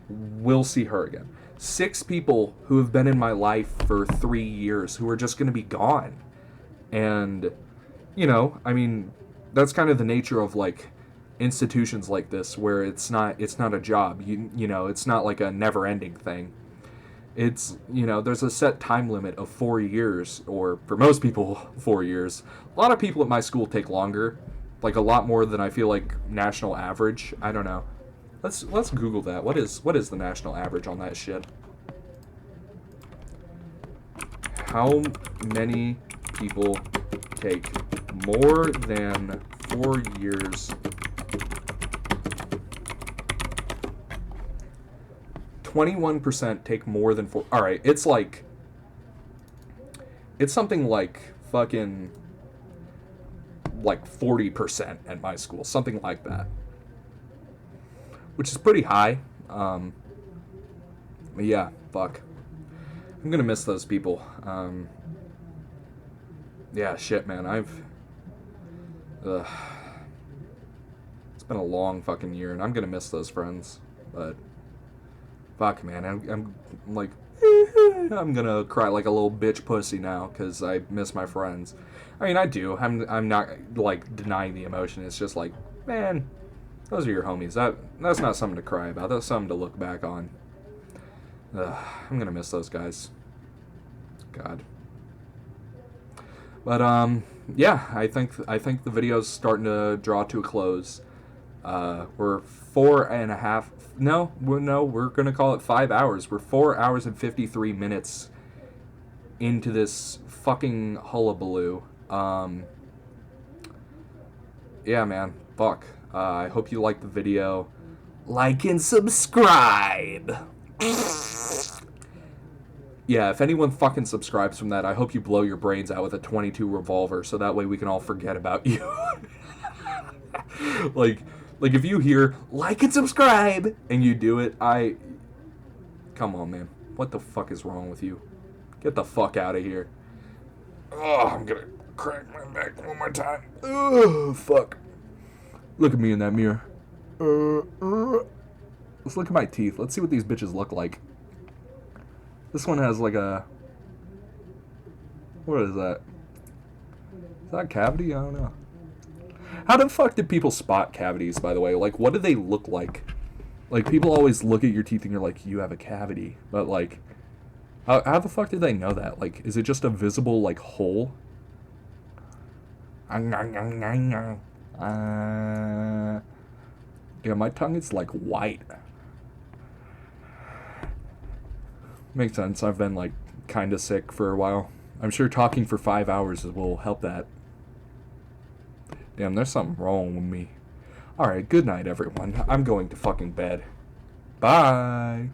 Will see her again. 6 people who have been in my life for 3 years who are just gonna be gone. And, you know, I mean, that's kind of the nature of, like, institutions like this, where it's not a job. You know, it's not like a never-ending thing. It's, you know, there's a set time limit of 4 years, or for most people, 4 years. A lot of people at my school take longer, like a lot more than I feel like national average. I don't know. Let's Google that. What is the national average on that shit? How many people take more than 4 years? 21% take more than 4. All right, it's something like fucking like 40% at my school, something like that, which is pretty high. But yeah, fuck. I'm gonna miss those people. Yeah, shit, man. It's been a long fucking year, and I'm gonna miss those friends. But fuck, man, I'm like, I'm gonna cry like a little bitch pussy now because I miss my friends. I mean, I do. I'm not like denying the emotion. It's just like, man, those are your homies. That's not something to cry about. That's something to look back on. I'm gonna miss those guys. God. But yeah, I think the video's starting to draw to a close. We're 4.5. No, we're gonna call it 5 hours. We're 4 hours and 53 minutes into this fucking hullabaloo. Yeah, man. Fuck. I hope you liked the video. Like and subscribe. Yeah, if anyone fucking subscribes from that, I hope you blow your brains out with a .22 revolver, so that way we can all forget about you. like if you hear like and subscribe and you do it, come on, man. What the fuck is wrong with you? Get the fuck out of here. Oh, I'm gonna crack my neck one more time. Oh, fuck. Look at me in that mirror. Let's look at my teeth. Let's see what these bitches look like. This one has like a... What is that? Is that a cavity? I don't know. How the fuck did people spot cavities, by the way? Like, what do they look like? Like, people always look at your teeth and you're like, you have a cavity. But, like, How the fuck did they know that? Like, is it just a visible, like, hole? Yeah, my tongue is, like, white. Makes sense. I've been, like, kind of sick for a while. I'm sure talking for 5 hours will help that. Damn, there's something wrong with me. Alright, good night, everyone. I'm going to fucking bed. Bye!